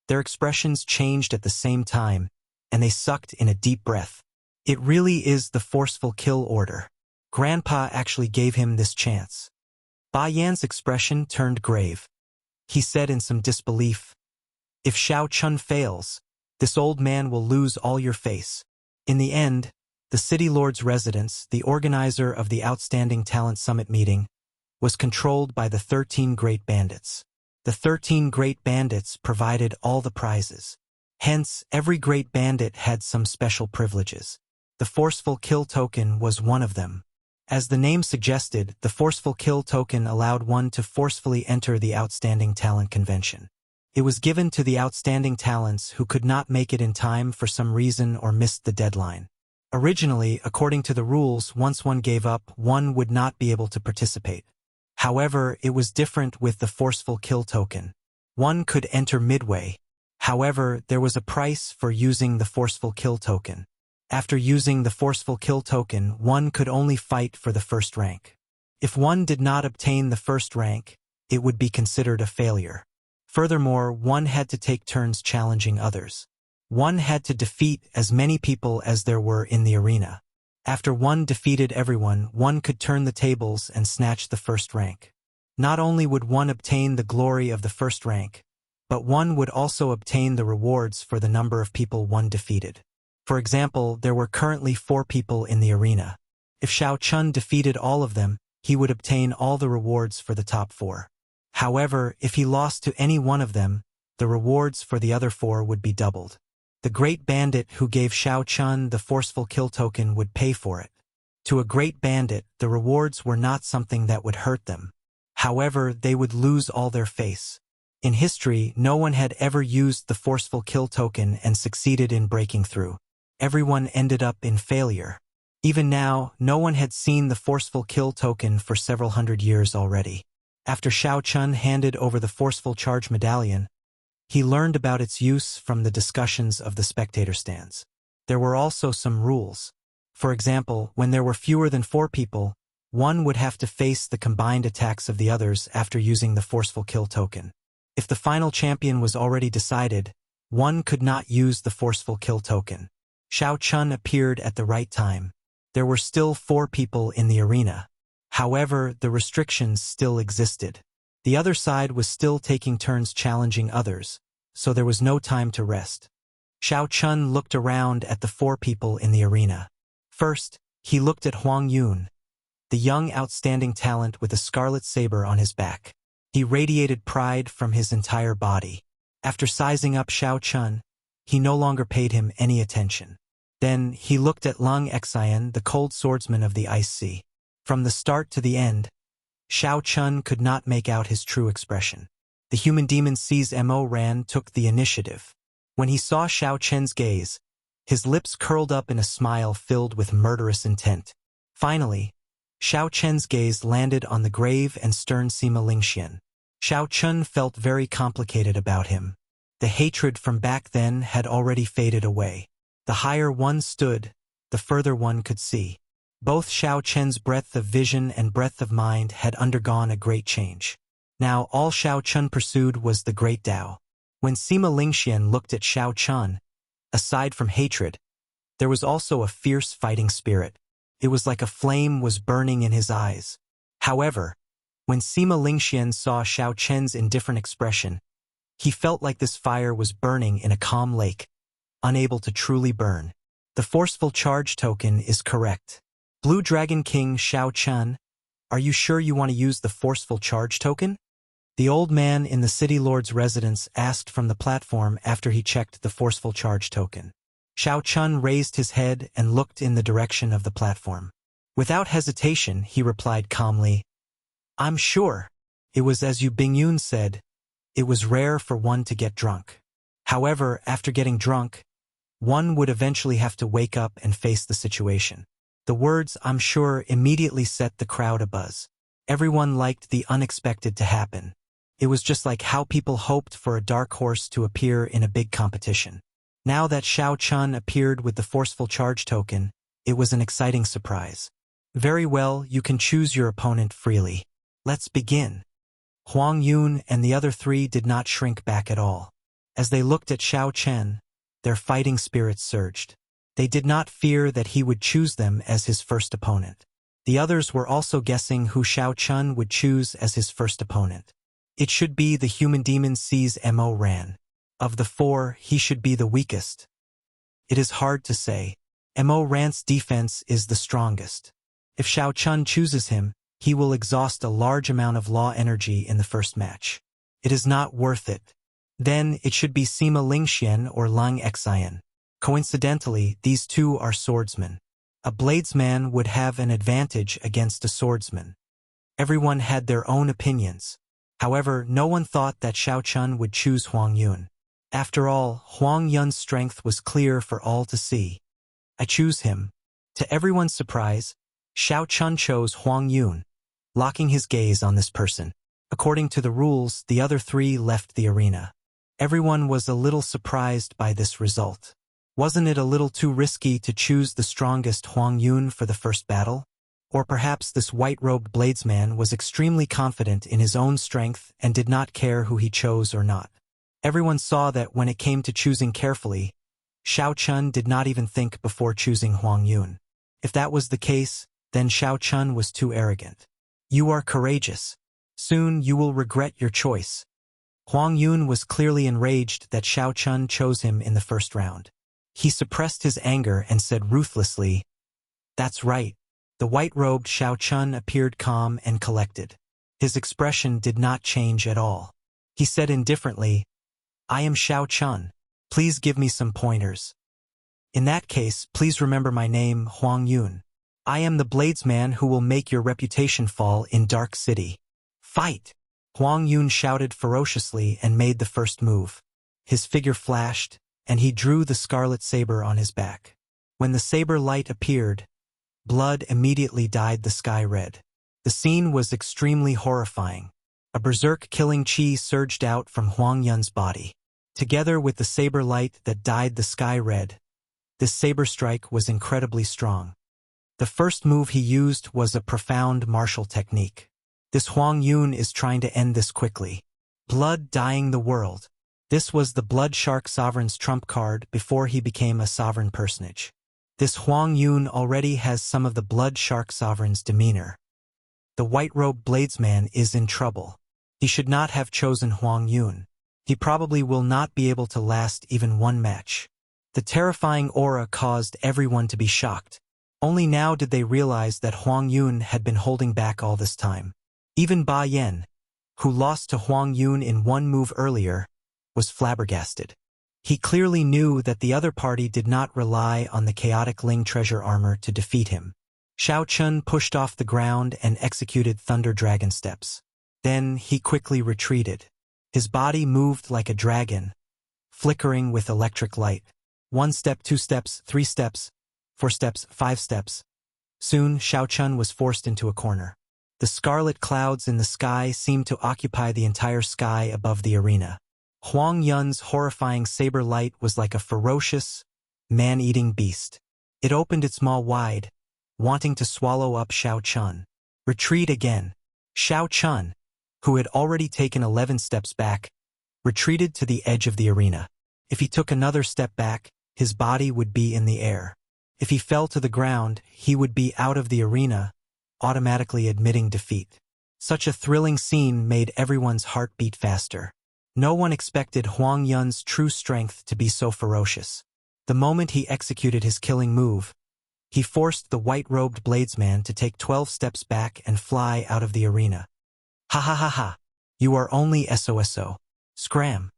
their expressions changed at the same time, and they sucked in a deep breath. It really is the forceful kill order. Grandpa actually gave him this chance. Ba Yan's expression turned grave. He said in some disbelief, if Xiao Chun fails, this old man will lose all your face. In the end, the City Lord's residence, the organizer of the Outstanding Talent Summit meeting, was controlled by the 13 Great Bandits. The 13 Great Bandits provided all the prizes. Hence, every Great Bandit had some special privileges. The Forceful Kill Token was one of them. As the name suggested, the Forceful Kill Token allowed one to forcefully enter the Outstanding Talent Convention. It was given to the outstanding talents who could not make it in time for some reason or missed the deadline. Originally, according to the rules, once one gave up, one would not be able to participate. However, it was different with the Forceful Kill Token. One could enter midway. However, there was a price for using the Forceful Kill Token. After using the Forceful Kill Token, one could only fight for the first rank. If one did not obtain the first rank, it would be considered a failure. Furthermore, one had to take turns challenging others. One had to defeat as many people as there were in the arena. After one defeated everyone, one could turn the tables and snatch the first rank. Not only would one obtain the glory of the first rank, but one would also obtain the rewards for the number of people one defeated. For example, there were currently 4 people in the arena. If Xiao Chun defeated all of them, he would obtain all the rewards for the top 4. However, if he lost to any one of them, the rewards for the other 4 would be doubled. The Great Bandit who gave Xiao Chun the Forceful Kill Token would pay for it. To a Great Bandit, the rewards were not something that would hurt them. However, they would lose all their face. In history, no one had ever used the Forceful Kill Token and succeeded in breaking through. Everyone ended up in failure. Even now, no one had seen the Forceful Kill Token for several hundred years already. After Xiao Chun handed over the Forceful Charge Medallion, he learned about its use from the discussions of the spectator stands. There were also some rules. For example, when there were fewer than 4 people, one would have to face the combined attacks of the others after using the Forceful Kill Token. If the final champion was already decided, one could not use the Forceful Kill Token. Xiao Chun appeared at the right time. There were still 4 people in the arena. However, the restrictions still existed. The other side was still taking turns challenging others, so there was no time to rest. Xiao Chun looked around at the 4 people in the arena. First, he looked at Huang Yun, the young outstanding talent with a scarlet saber on his back. He radiated pride from his entire body. After sizing up Xiao Chun, he no longer paid him any attention. Then he looked at Lung Xian, the cold swordsman of the Ice Sea. From the start to the end, Xiao Chun could not make out his true expression. The human demon C's Mo Ran took the initiative. When he saw Xiao Chen's gaze, his lips curled up in a smile filled with murderous intent. Finally, Xiao Chen's gaze landed on the grave and stern Sima Lingxian. Xiao Chun felt very complicated about him. The hatred from back then had already faded away. The higher one stood, the further one could see. Both Xiao Chen's breadth of vision and breadth of mind had undergone a great change. Now all Xiao Chun pursued was the great Tao. When Sima Lingxian looked at Xiao Chun, aside from hatred, there was also a fierce fighting spirit. It was like a flame was burning in his eyes. However, when Sima Lingxian saw Xiao Chen's indifferent expression, he felt like this fire was burning in a calm lake, unable to truly burn. The forceful charge token is correct. Blue Dragon King Xiao Chun, are you sure you want to use the forceful charge token? The old man in the city lord's residence asked from the platform after he checked the forceful charge token. Xiao Chun raised his head and looked in the direction of the platform. Without hesitation, he replied calmly, I'm sure. It was as Yu Bingyun said, it was rare for one to get drunk. However, after getting drunk, one would eventually have to wake up and face the situation. The words, I'm sure, immediately set the crowd abuzz. Everyone liked the unexpected to happen. It was just like how people hoped for a dark horse to appear in a big competition. Now that Xiao Chun appeared with the forceful charge token, it was an exciting surprise. Very well, you can choose your opponent freely. Let's begin. Huang Yun and the other three did not shrink back at all. As they looked at Xiao Chen, their fighting spirits surged. They did not fear that he would choose them as his first opponent. The others were also guessing who Xiao Chun would choose as his first opponent. It should be the human demon C's Mo Ran. Of the four, he should be the weakest. It is hard to say. Mo Ran's defense is the strongest. If Xiao Chun chooses him, he will exhaust a large amount of law energy in the first match. It is not worth it. Then it should be Sima Lingxian or Lung Xian. Coincidentally, these two are swordsmen. A bladesman would have an advantage against a swordsman. Everyone had their own opinions. However, no one thought that Xiao Chun would choose Huang Yun. After all, Huang Yun's strength was clear for all to see. I choose him. To everyone's surprise, Xiao Chun chose Huang Yun, locking his gaze on this person. According to the rules, the other three left the arena. Everyone was a little surprised by this result. Wasn't it a little too risky to choose the strongest Huang Yun for the first battle? Or perhaps this white-robed bladesman was extremely confident in his own strength and did not care who he chose or not. Everyone saw that when it came to choosing carefully, Xiao Chun did not even think before choosing Huang Yun. If that was the case, then Xiao Chun was too arrogant. You are courageous. Soon you will regret your choice. Huang Yun was clearly enraged that Xiao Chun chose him in the first round. He suppressed his anger and said ruthlessly, That's right. The white-robed Xiao Chun appeared calm and collected. His expression did not change at all. He said indifferently, I am Xiao Chun. Please give me some pointers. In that case, please remember my name, Huang Yun. I am the bladesman who will make your reputation fall in Dark City. Fight! Huang Yun shouted ferociously and made the first move. His figure flashed, and he drew the scarlet saber on his back. When the saber light appeared, blood immediately dyed the sky red. The scene was extremely horrifying. A berserk killing chi surged out from Huang Yun's body. Together with the saber light that dyed the sky red, this saber strike was incredibly strong. The first move he used was a profound martial technique. This Huang Yun is trying to end this quickly. Blood dyeing the world. This was the Blood Shark Sovereign's trump card before he became a sovereign personage. This Huang Yun already has some of the Blood Shark Sovereign's demeanor. The white-robed bladesman is in trouble. He should not have chosen Huang Yun. He probably will not be able to last even one match. The terrifying aura caused everyone to be shocked. Only now did they realize that Huang Yun had been holding back all this time. Even Ba Yan, who lost to Huang Yun in one move earlier, was flabbergasted. He clearly knew that the other party did not rely on the chaotic Ling treasure armor to defeat him. Xiao Chun pushed off the ground and executed Thunder Dragon steps. Then he quickly retreated. His body moved like a dragon, flickering with electric light. 1 step, 2 steps, 3 steps, 4 steps, 5 steps. Soon, Xiao Chun was forced into a corner. The scarlet clouds in the sky seemed to occupy the entire sky above the arena. Huang Yun's horrifying saber light was like a ferocious, man-eating beast. It opened its maw wide, wanting to swallow up Xiao Chun. Retreat again. Xiao Chun, who had already taken 11 steps back, retreated to the edge of the arena. If he took another step back, his body would be in the air. If he fell to the ground, he would be out of the arena, automatically admitting defeat. Such a thrilling scene made everyone's heart beat faster. No one expected Huang Yun's true strength to be so ferocious. The moment he executed his killing move, he forced the white-robed bladesman to take 12 steps back and fly out of the arena. Ha ha ha ha! You are only SOSO. Scram.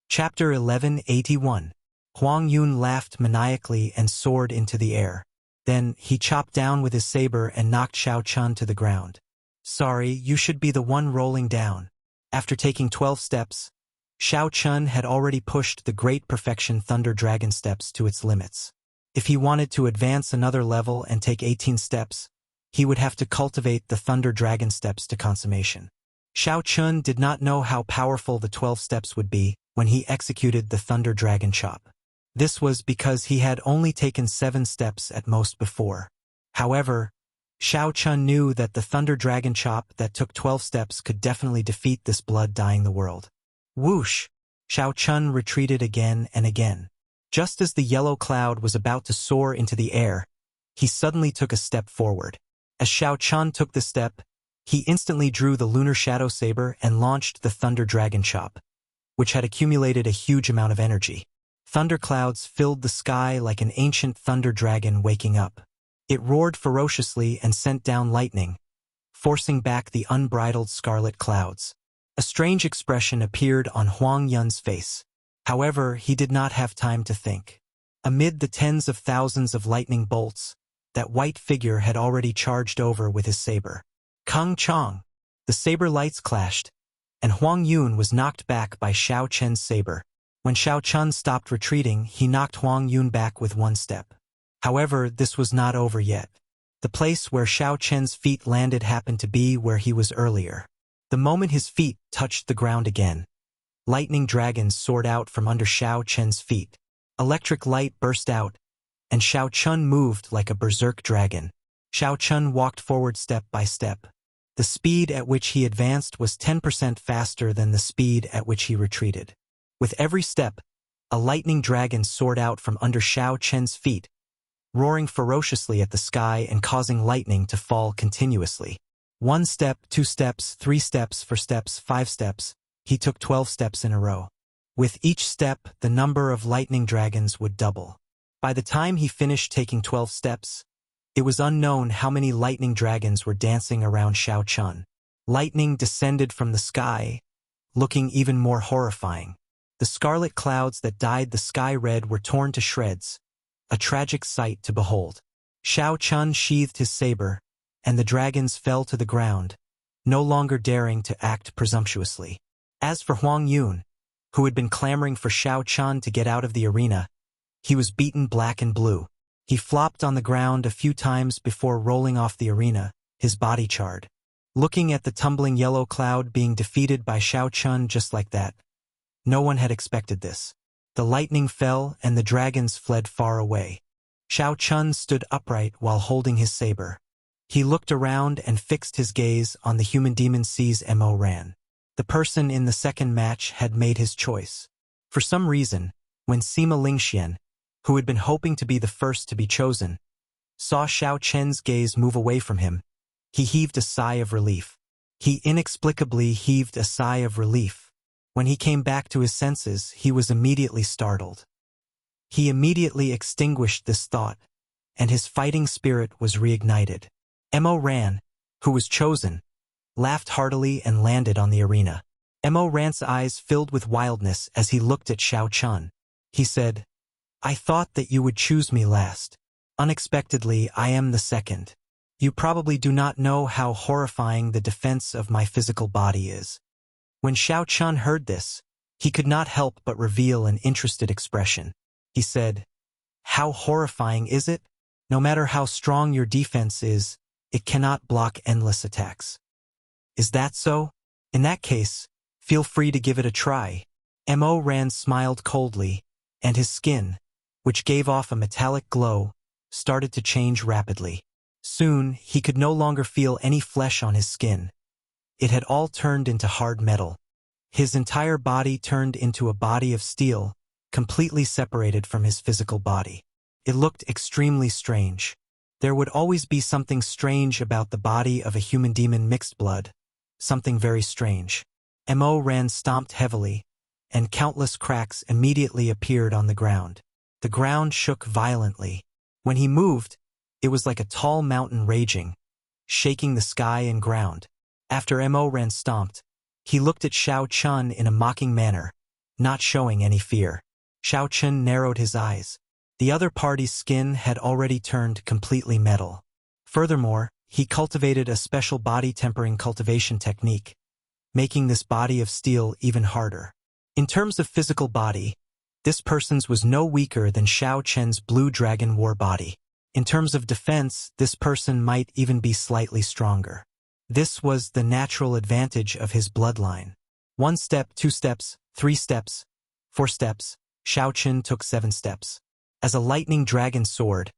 Chapter 1181. Huang Yun laughed maniacally and soared into the air. Then, he chopped down with his saber and knocked Xiao Chun to the ground. Sorry, you should be the one rolling down. After taking 12 steps, Xiao Chun had already pushed the Great Perfection Thunder Dragon steps to its limits. If he wanted to advance another level and take 18 steps, he would have to cultivate the Thunder Dragon steps to consummation. Xiao Chun did not know how powerful the 12 steps would be when he executed the Thunder Dragon chop. This was because he had only taken 7 steps at most before. However, Xiao Chun knew that the Thunder Dragon chop that took 12 steps could definitely defeat this blood-dyeing the world. Whoosh! Xiao Chun retreated again and again. Just as the yellow cloud was about to soar into the air, he suddenly took a step forward. As Xiao Chun took the step, he instantly drew the Lunar Shadow Saber and launched the Thunder Dragon chop, which had accumulated a huge amount of energy. Thunderclouds filled the sky like an ancient thunder dragon waking up. It roared ferociously and sent down lightning, forcing back the unbridled scarlet clouds. A strange expression appeared on Huang Yun's face. However, he did not have time to think. Amid the tens of thousands of lightning bolts, that white figure had already charged over with his saber. Kung Chong! The saber lights clashed, and Huang Yun was knocked back by Xiao Chen's saber. When Xiao Chun stopped retreating, he knocked Huang Yun back with 1 step. However, this was not over yet. The place where Xiao Chen's feet landed happened to be where he was earlier. The moment his feet touched the ground again, lightning dragons soared out from under Xiao Chen's feet. Electric light burst out, and Xiao Chun moved like a berserk dragon. Xiao Chun walked forward step by step. The speed at which he advanced was 10% faster than the speed at which he retreated. With every step, a lightning dragon soared out from under Xiao Chen's feet, roaring ferociously at the sky and causing lightning to fall continuously. 1 step, 2 steps, 3 steps, 4 steps, 5 steps. He took 12 steps in a row. With each step, the number of lightning dragons would double. By the time he finished taking 12 steps, it was unknown how many lightning dragons were dancing around Xiao Chun. Lightning descended from the sky, looking even more horrifying. The scarlet clouds that dyed the sky red were torn to shreds, a tragic sight to behold. Xiao Chun sheathed his saber, and the dragons fell to the ground, no longer daring to act presumptuously. As for Huang Yun, who had been clamoring for Xiao Chun to get out of the arena, he was beaten black and blue. He flopped on the ground a few times before rolling off the arena, his body charred. Looking at the tumbling yellow cloud being defeated by Xiao Chun just like that, no one had expected this. The lightning fell and the dragons fled far away. Xiao Chun stood upright while holding his saber. He looked around and fixed his gaze on the human demon C's Mo Ran. The person in the second match had made his choice. For some reason, when Sima Lingxian, who had been hoping to be the first to be chosen, saw Xiao Chen's gaze move away from him, he heaved a sigh of relief. He inexplicably heaved a sigh of relief. When he came back to his senses, he was immediately startled. He immediately extinguished this thought, and his fighting spirit was reignited. Mo Ran, who was chosen, laughed heartily and landed on the arena. Mo Ran's eyes filled with wildness as he looked at Xiao Chun. He said, "I thought that you would choose me last. Unexpectedly, I am the second. You probably do not know how horrifying the defense of my physical body is." When Xiao Chun heard this, he could not help but reveal an interested expression. He said, "How horrifying is it? No matter how strong your defense is, it cannot block endless attacks." "Is that so? In that case, feel free to give it a try." Mo Ran smiled coldly, and his skin, which gave off a metallic glow, started to change rapidly. Soon, he could no longer feel any flesh on his skin. It had all turned into hard metal. His entire body turned into a body of steel, completely separated from his physical body. It looked extremely strange. There would always be something strange about the body of a human demon mixed blood, something very strange. Mo Ran stomped heavily, and countless cracks immediately appeared on the ground. The ground shook violently. When he moved, it was like a tall mountain raging, shaking the sky and ground. After Mo Ran stomped, he looked at Xiao Chun in a mocking manner, not showing any fear. Xiao Chun narrowed his eyes. The other party's skin had already turned completely metal. Furthermore, he cultivated a special body tempering cultivation technique, making this body of steel even harder. In terms of physical body, this person's was no weaker than Xiao Chen's Blue Dragon War body. In terms of defense, this person might even be slightly stronger. This was the natural advantage of his bloodline. 1 step, 2 steps, 3 steps, 4 steps, Xiao Chen took 7 steps. As a lightning dragon sword,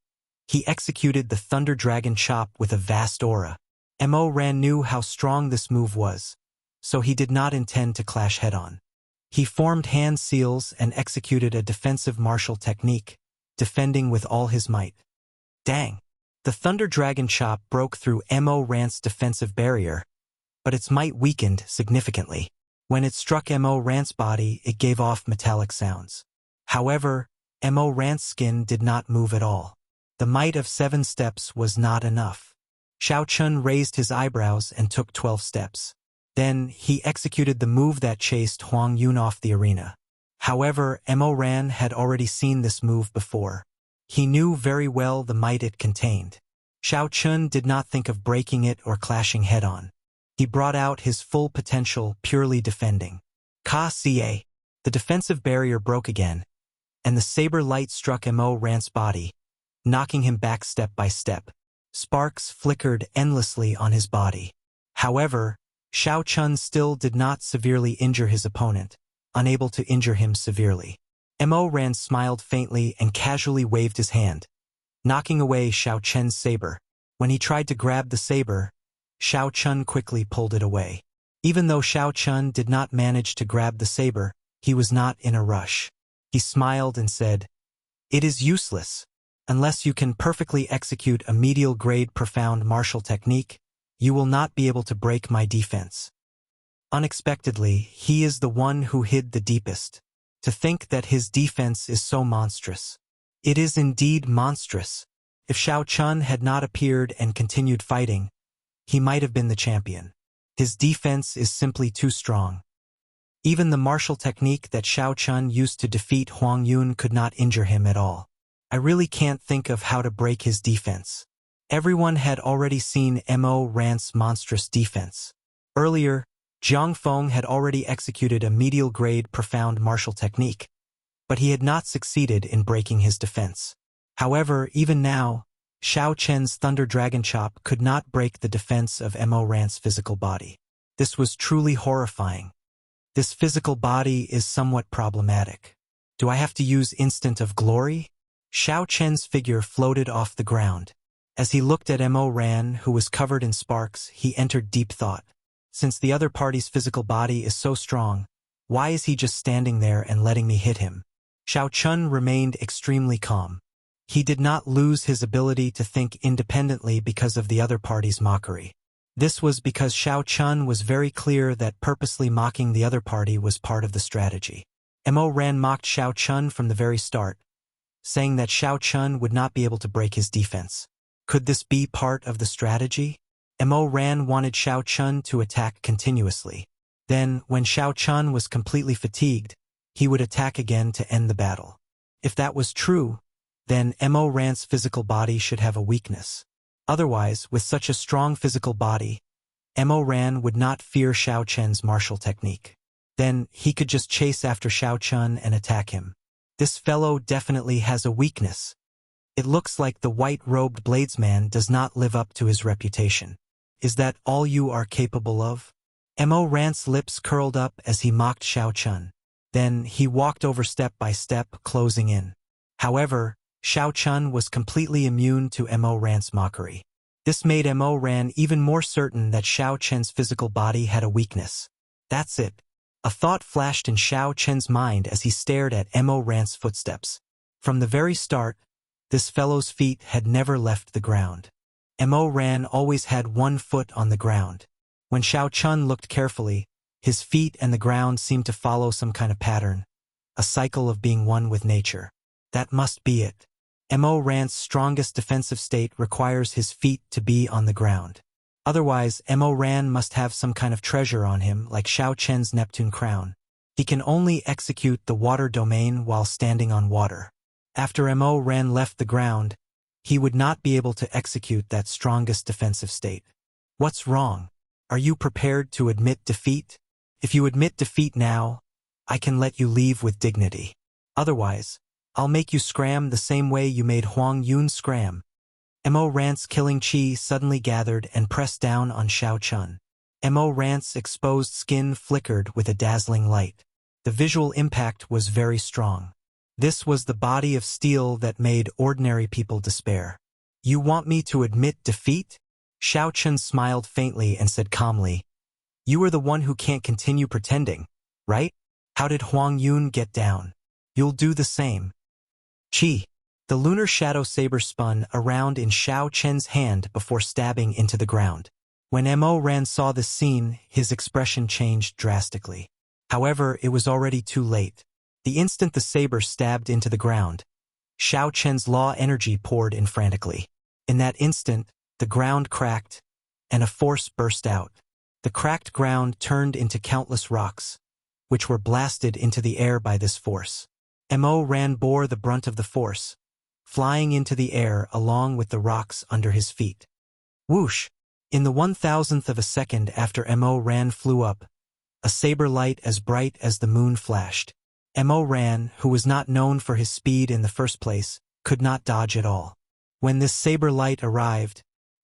he executed the Thunder Dragon Chop with a vast aura. Mo Ran knew how strong this move was, so he did not intend to clash head-on. He formed hand seals and executed a defensive martial technique, defending with all his might. Dang! The Thunder Dragon Chop broke through Mo Ran's defensive barrier, but its might weakened significantly. When it struck Mo Ran's body, it gave off metallic sounds. However, Mo Ran's skin did not move at all. The might of 7 steps was not enough. Xiao Chun raised his eyebrows and took 12 steps. Then, he executed the move that chased Huang Yun off the arena. However, Mo Ran had already seen this move before. He knew very well the might it contained. Xiao Chun did not think of breaking it or clashing head-on. He brought out his full potential, purely defending. Ka-ca! The defensive barrier broke again, and the saber light struck Mo Ran's body, knocking him back step by step. Sparks flickered endlessly on his body. However, Xiao Chun still did not severely injure his opponent, unable to injure him severely. Mo Ran smiled faintly and casually waved his hand, knocking away Xiao Chen's saber. When he tried to grab the saber, Xiao Chun quickly pulled it away. Even though Xiao Chun did not manage to grab the saber, he was not in a rush. He smiled and said, "It is useless. Unless you can perfectly execute a medial-grade profound martial technique, you will not be able to break my defense." Unexpectedly, he is the one who hid the deepest. To think that his defense is so monstrous. It is indeed monstrous. If Xiao Chun had not appeared and continued fighting, he might have been the champion. His defense is simply too strong. Even the martial technique that Xiao Chun used to defeat Huang Yun could not injure him at all. I really can't think of how to break his defense. Everyone had already seen Mo Ran's monstrous defense. Earlier, Jiang Feng had already executed a medial-grade profound martial technique, but he had not succeeded in breaking his defense. However, even now, Xiao Chen's Thunder Dragon Chop could not break the defense of Mo Ran's physical body. This was truly horrifying. This physical body is somewhat problematic. Do I have to use Instant of Glory? Xiao Chen's figure floated off the ground. As he looked at Mo Ran, who was covered in sparks, he entered deep thought. Since the other party's physical body is so strong, why is he just standing there and letting me hit him? Xiao Chun remained extremely calm. He did not lose his ability to think independently because of the other party's mockery. This was because Xiao Chun was very clear that purposely mocking the other party was part of the strategy. Mo Ran mocked Xiao Chun from the very start, saying that Xiao Chun would not be able to break his defense. Could this be part of the strategy? Mo Ran wanted Xiao Chun to attack continuously. Then, when Xiao Chun was completely fatigued, he would attack again to end the battle. If that was true, then Mo Ran's physical body should have a weakness. Otherwise, with such a strong physical body, Mo Ran would not fear Xiao Chen's martial technique. Then, he could just chase after Xiao Chun and attack him. This fellow definitely has a weakness. It looks like the white-robed bladesman does not live up to his reputation. Is that all you are capable of? Mo Ran's lips curled up as he mocked Xiao Chun. Then, he walked over step by step, closing in. However, Xiao Chun was completely immune to Mo Ran's mockery. This made Mo Ran even more certain that Xiao Chen's physical body had a weakness. That's it. A thought flashed in Xiao Chen's mind as he stared at Mo Ran's footsteps. From the very start, this fellow's feet had never left the ground. Mo Ran always had one foot on the ground. When Xiao Chun looked carefully, his feet and the ground seemed to follow some kind of pattern, a cycle of being one with nature. That must be it. Mo Ran's strongest defensive state requires his feet to be on the ground. Otherwise, Mo Ran must have some kind of treasure on him like Xiao Chen's Neptune crown. He can only execute the water domain while standing on water. After Mo Ran left the ground, he would not be able to execute that strongest defensive state. What's wrong? Are you prepared to admit defeat? If you admit defeat now, I can let you leave with dignity. Otherwise, I'll make you scram the same way you made Huang Yun scram. Mo Ran's killing chi suddenly gathered and pressed down on Xiao Chun. Mo Ran's exposed skin flickered with a dazzling light. The visual impact was very strong. This was the body of steel that made ordinary people despair. You want me to admit defeat? Xiao Chun smiled faintly and said calmly, "You are the one who can't continue pretending, right? How did Huang Yun get down? You'll do the same." Chi. The lunar shadow saber spun around in Xiao Chen's hand before stabbing into the ground. When Mo Ran saw this scene, his expression changed drastically. However, it was already too late. The instant the saber stabbed into the ground, Xiao Chen's law energy poured in frantically. In that instant, the ground cracked, and a force burst out. The cracked ground turned into countless rocks, which were blasted into the air by this force. Mo Ran bore the brunt of the force, flying into the air along with the rocks under his feet. Whoosh! In the 1,000th of a second after Mo Ran flew up, a saber light as bright as the moon flashed. Mo Ran, who was not known for his speed in the first place, could not dodge at all. When this saber light arrived,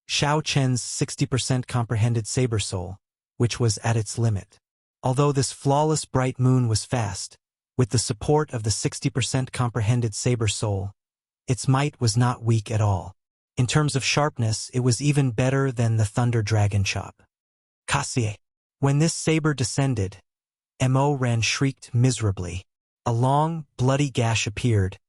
Xiao Chen's 60% comprehended saber soul, which was at its limit. Although this flawless bright moon was fast, with the support of the 60% comprehended saber soul, its might was not weak at all. In terms of sharpness, it was even better than the Thunder Dragon Chop. Kassie. When this saber descended, Mo Ran shrieked miserably. A long, bloody gash appeared,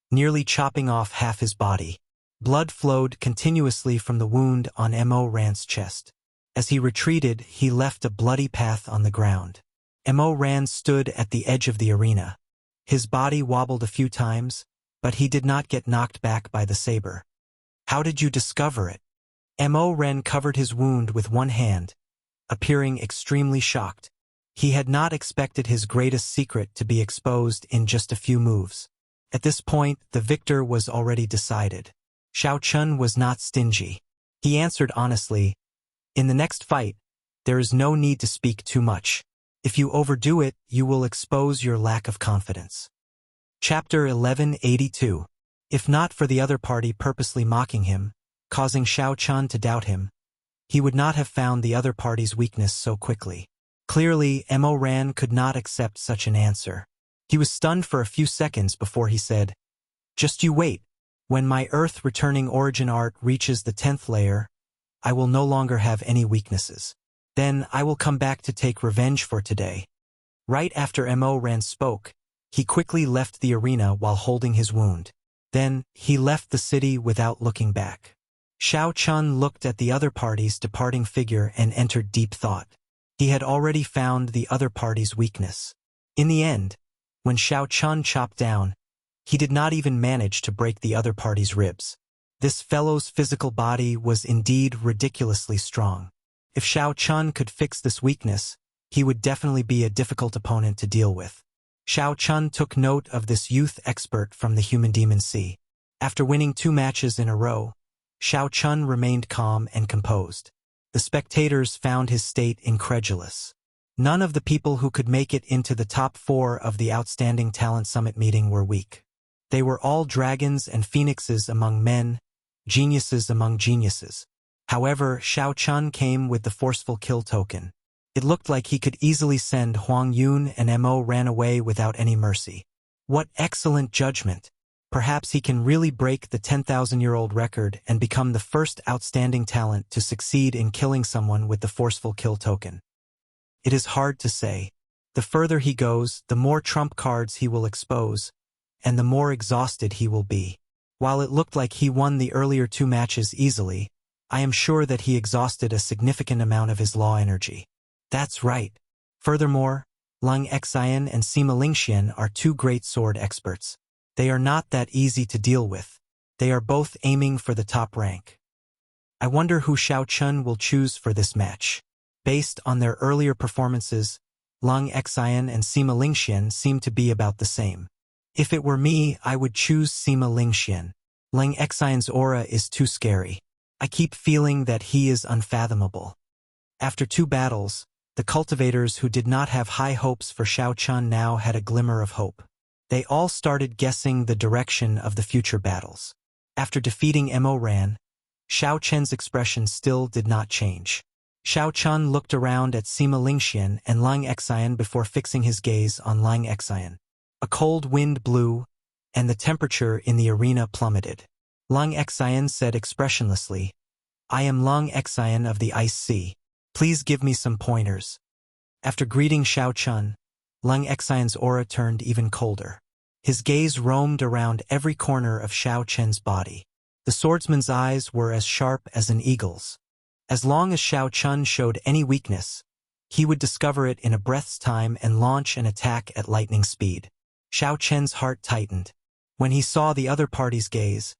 nearly chopping off half his body. Blood flowed continuously from the wound on Mo Ran's chest. As he retreated, he left a bloody path on the ground. Mo Ran stood at the edge of the arena. His body wobbled a few times, but he did not get knocked back by the saber. How did you discover it? Mo Ran covered his wound with one hand, appearing extremely shocked. He had not expected his greatest secret to be exposed in just a few moves. At this point, the victor was already decided. Xiao Chun was not stingy. He answered honestly, "In the next fight, there is no need to speak too much. If you overdo it, you will expose your lack of confidence." Chapter 1182. If not for the other party purposely mocking him, causing Xiao Chun to doubt him, he would not have found the other party's weakness so quickly. Clearly, Mo Ran could not accept such an answer. He was stunned for a few seconds before he said, "Just you wait. When my Earth-returning origin art reaches the 10th layer, I will no longer have any weaknesses. Then I will come back to take revenge for today." Right after Mo Ran spoke, he quickly left the arena while holding his wound. Then, he left the city without looking back. Xiao Chun looked at the other party's departing figure and entered deep thought. He had already found the other party's weakness. In the end, when Xiao Chun chopped down, he did not even manage to break the other party's ribs. This fellow's physical body was indeed ridiculously strong. If Xiao Chun could fix this weakness, he would definitely be a difficult opponent to deal with. Xiao Chun took note of this youth expert from the Human Demon Sea. After winning 2 matches in a row, Xiao Chun remained calm and composed. The spectators found his state incredulous. None of the people who could make it into the top 4 of the Outstanding Talent Summit meeting were weak. They were all dragons and phoenixes among men, geniuses among geniuses. However, Xiao Chun came with the forceful kill token. It looked like he could easily send Huang Yun, and Mo ran away without any mercy. What excellent judgment! Perhaps he can really break the 10,000-year-old record and become the first outstanding talent to succeed in killing someone with the forceful kill token. It is hard to say. The further he goes, the more trump cards he will expose, and the more exhausted he will be. While it looked like he won the earlier 2 matches easily, I am sure that he exhausted a significant amount of his law energy. That's right. Furthermore, Lung Xian and Sima Lingxian are 2 great sword experts. They are not that easy to deal with. They are both aiming for the top rank. I wonder who Xiao Chun will choose for this match. Based on their earlier performances, Lung Xian and Sima Lingxian seem to be about the same. If it were me, I would choose Sima Lingxian. Lung Xian's aura is too scary. I keep feeling that he is unfathomable. After 2 battles, the cultivators who did not have high hopes for Xiao Chun now had a glimmer of hope. They all started guessing the direction of the future battles. After defeating Mo Ran, Xiao Chen's expression still did not change. Xiao Chun looked around at Sima Lingxian and Lung Xian before fixing his gaze on Lung Xian. A cold wind blew, and the temperature in the arena plummeted. Lung Xian said expressionlessly, "I am Lung Xian of the Ice Sea. Please give me some pointers." After greeting Xiao Chun, Lung Xian's aura turned even colder. His gaze roamed around every corner of Xiao Chen's body. The swordsman's eyes were as sharp as an eagle's. As long as Xiao Chun showed any weakness, he would discover it in a breath's time and launch an attack at lightning speed. Xiao Chen's heart tightened. When he saw the other party's gaze,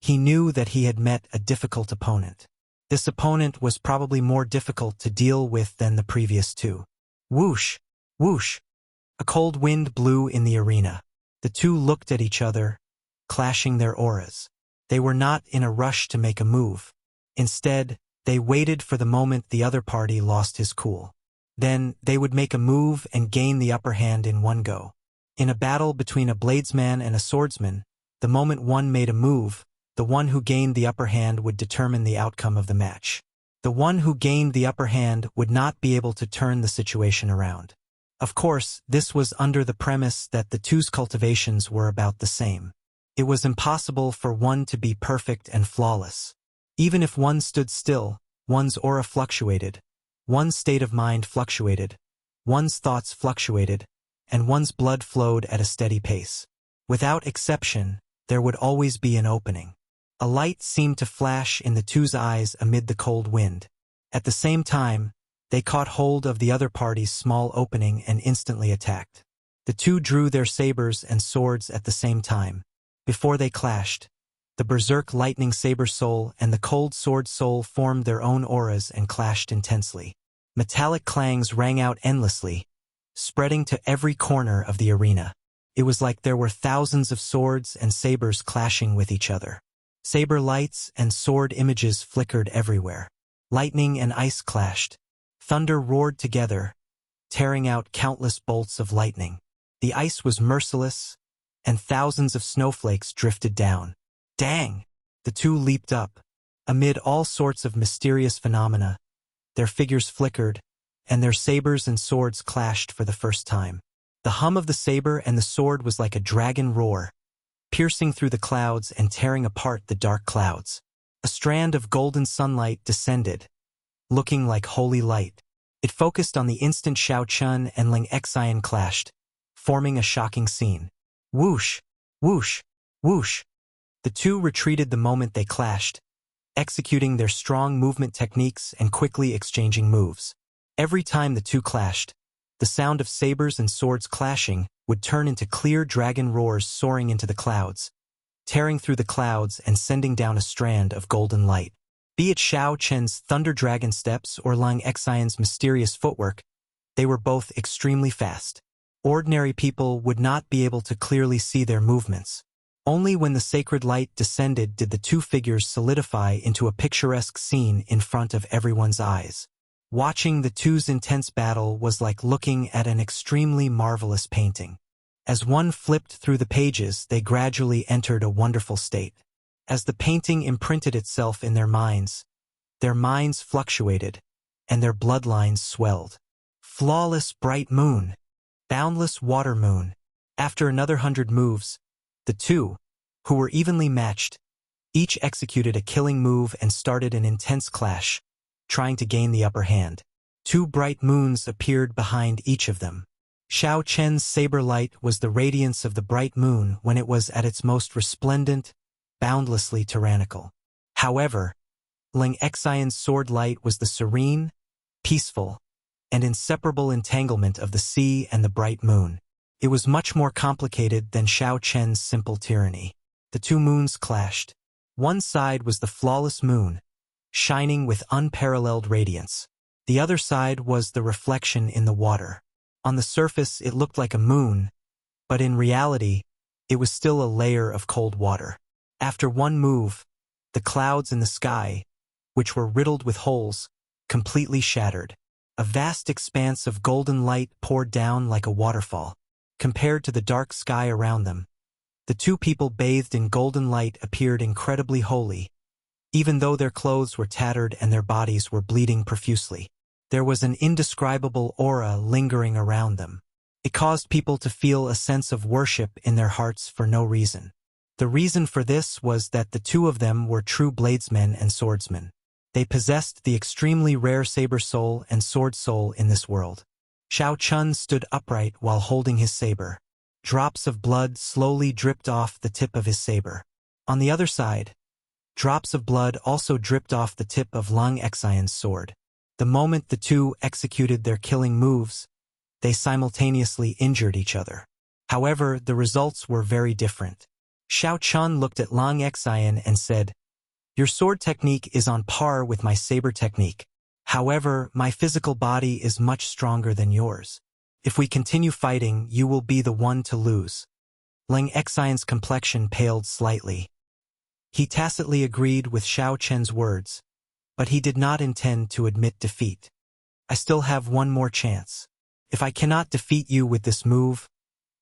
he knew that he had met a difficult opponent. This opponent was probably more difficult to deal with than the previous 2. Whoosh! Whoosh! A cold wind blew in the arena. The 2 looked at each other, clashing their auras. They were not in a rush to make a move. Instead, they waited for the moment the other party lost his cool. Then, they would make a move and gain the upper hand in one go. In a battle between a bladesman and a swordsman, the moment one made a move, the one who gained the upper hand would determine the outcome of the match. The one who gained the upper hand would not be able to turn the situation around. Of course, this was under the premise that the 2's cultivations were about the same. It was impossible for one to be perfect and flawless. Even if one stood still, one's aura fluctuated, one's state of mind fluctuated, one's thoughts fluctuated, and one's blood flowed at a steady pace. Without exception, there would always be an opening. A light seemed to flash in the 2's eyes amid the cold wind. At the same time, they caught hold of the other party's small opening and instantly attacked. The 2 drew their sabers and swords at the same time. Before they clashed, the berserk lightning saber soul and the cold sword soul formed their own auras and clashed intensely. Metallic clangs rang out endlessly, spreading to every corner of the arena. It was like there were thousands of swords and sabers clashing with each other. Saber lights and sword images flickered everywhere. Lightning and ice clashed. Thunder roared together, tearing out countless bolts of lightning. The ice was merciless, and thousands of snowflakes drifted down. Dang! The 2 leaped up. Amid all sorts of mysterious phenomena, their figures flickered, and their sabers and swords clashed for the first time. The hum of the saber and the sword was like a dragon roar, piercing through the clouds and tearing apart the dark clouds. A strand of golden sunlight descended, looking like holy light. It focused on the instant Xiao Chun and Lung Xian clashed, forming a shocking scene. Whoosh! Whoosh! Whoosh! The 2 retreated the moment they clashed, executing their strong movement techniques and quickly exchanging moves. Every time the 2 clashed, the sound of sabers and swords clashing would turn into clear dragon roars soaring into the clouds, tearing through the clouds and sending down a strand of golden light. Be it Xiao Chen's thunder dragon steps or Lung Xian's mysterious footwork, They were both extremely fast. Ordinary people would not be able to clearly see their movements. Only when the sacred light descended did the two figures solidify into a picturesque scene in front of everyone's eyes. Watching the two's intense battle was like looking at an extremely marvelous painting. As one flipped through the pages, they gradually entered a wonderful state. As the painting imprinted itself in their minds fluctuated, and their bloodlines swelled. Flawless bright moon. Boundless water moon. After another 100 moves, the two, who were evenly matched, each executed a killing move and started an intense clash, trying to gain the upper hand. Two bright moons appeared behind each of them. Xiao Chen's saber light was the radiance of the bright moon when it was at its most resplendent, boundlessly tyrannical. However, Ling Xian's sword light was the serene, peaceful, and inseparable entanglement of the sea and the bright moon. It was much more complicated than Xiao Chen's simple tyranny. The two moons clashed. One side was the flawless moon, shining with unparalleled radiance. The other side was the reflection in the water. On the surface it looked like a moon, but in reality, it was still a layer of cold water. After one move, the clouds in the sky, which were riddled with holes, completely shattered. A vast expanse of golden light poured down like a waterfall. Compared to the dark sky around them, the two people bathed in golden light appeared incredibly holy, even though their clothes were tattered and their bodies were bleeding profusely. There was an indescribable aura lingering around them. It caused people to feel a sense of worship in their hearts for no reason. The reason for this was that the two of them were true bladesmen and swordsmen. They possessed the extremely rare saber soul and sword soul in this world. Xiao Chun stood upright while holding his saber. Drops of blood slowly dripped off the tip of his saber. On the other side, drops of blood also dripped off the tip of Ling Xian's sword. The moment the two executed their killing moves, they simultaneously injured each other. However, the results were very different. Xiao Chun looked at Ling Xian and said, "Your sword technique is on par with my saber technique. However, my physical body is much stronger than yours. If we continue fighting, you will be the one to lose." Ling Xian's complexion paled slightly. He tacitly agreed with Xiao Chen's words, but he did not intend to admit defeat. "I still have one more chance. If I cannot defeat you with this move,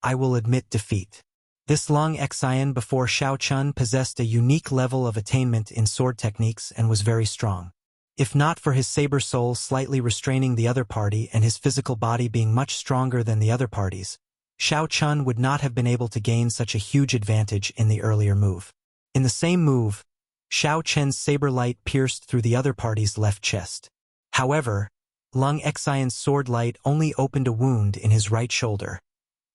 I will admit defeat." This Ling Xian before Xiao Chun possessed a unique level of attainment in sword techniques and was very strong. If not for his saber soul slightly restraining the other party and his physical body being much stronger than the other parties, Xiao Chun would not have been able to gain such a huge advantage in the earlier move. In the same move, Xiao Chen's saber light pierced through the other party's left chest. However, Ling Xian's sword light only opened a wound in his right shoulder,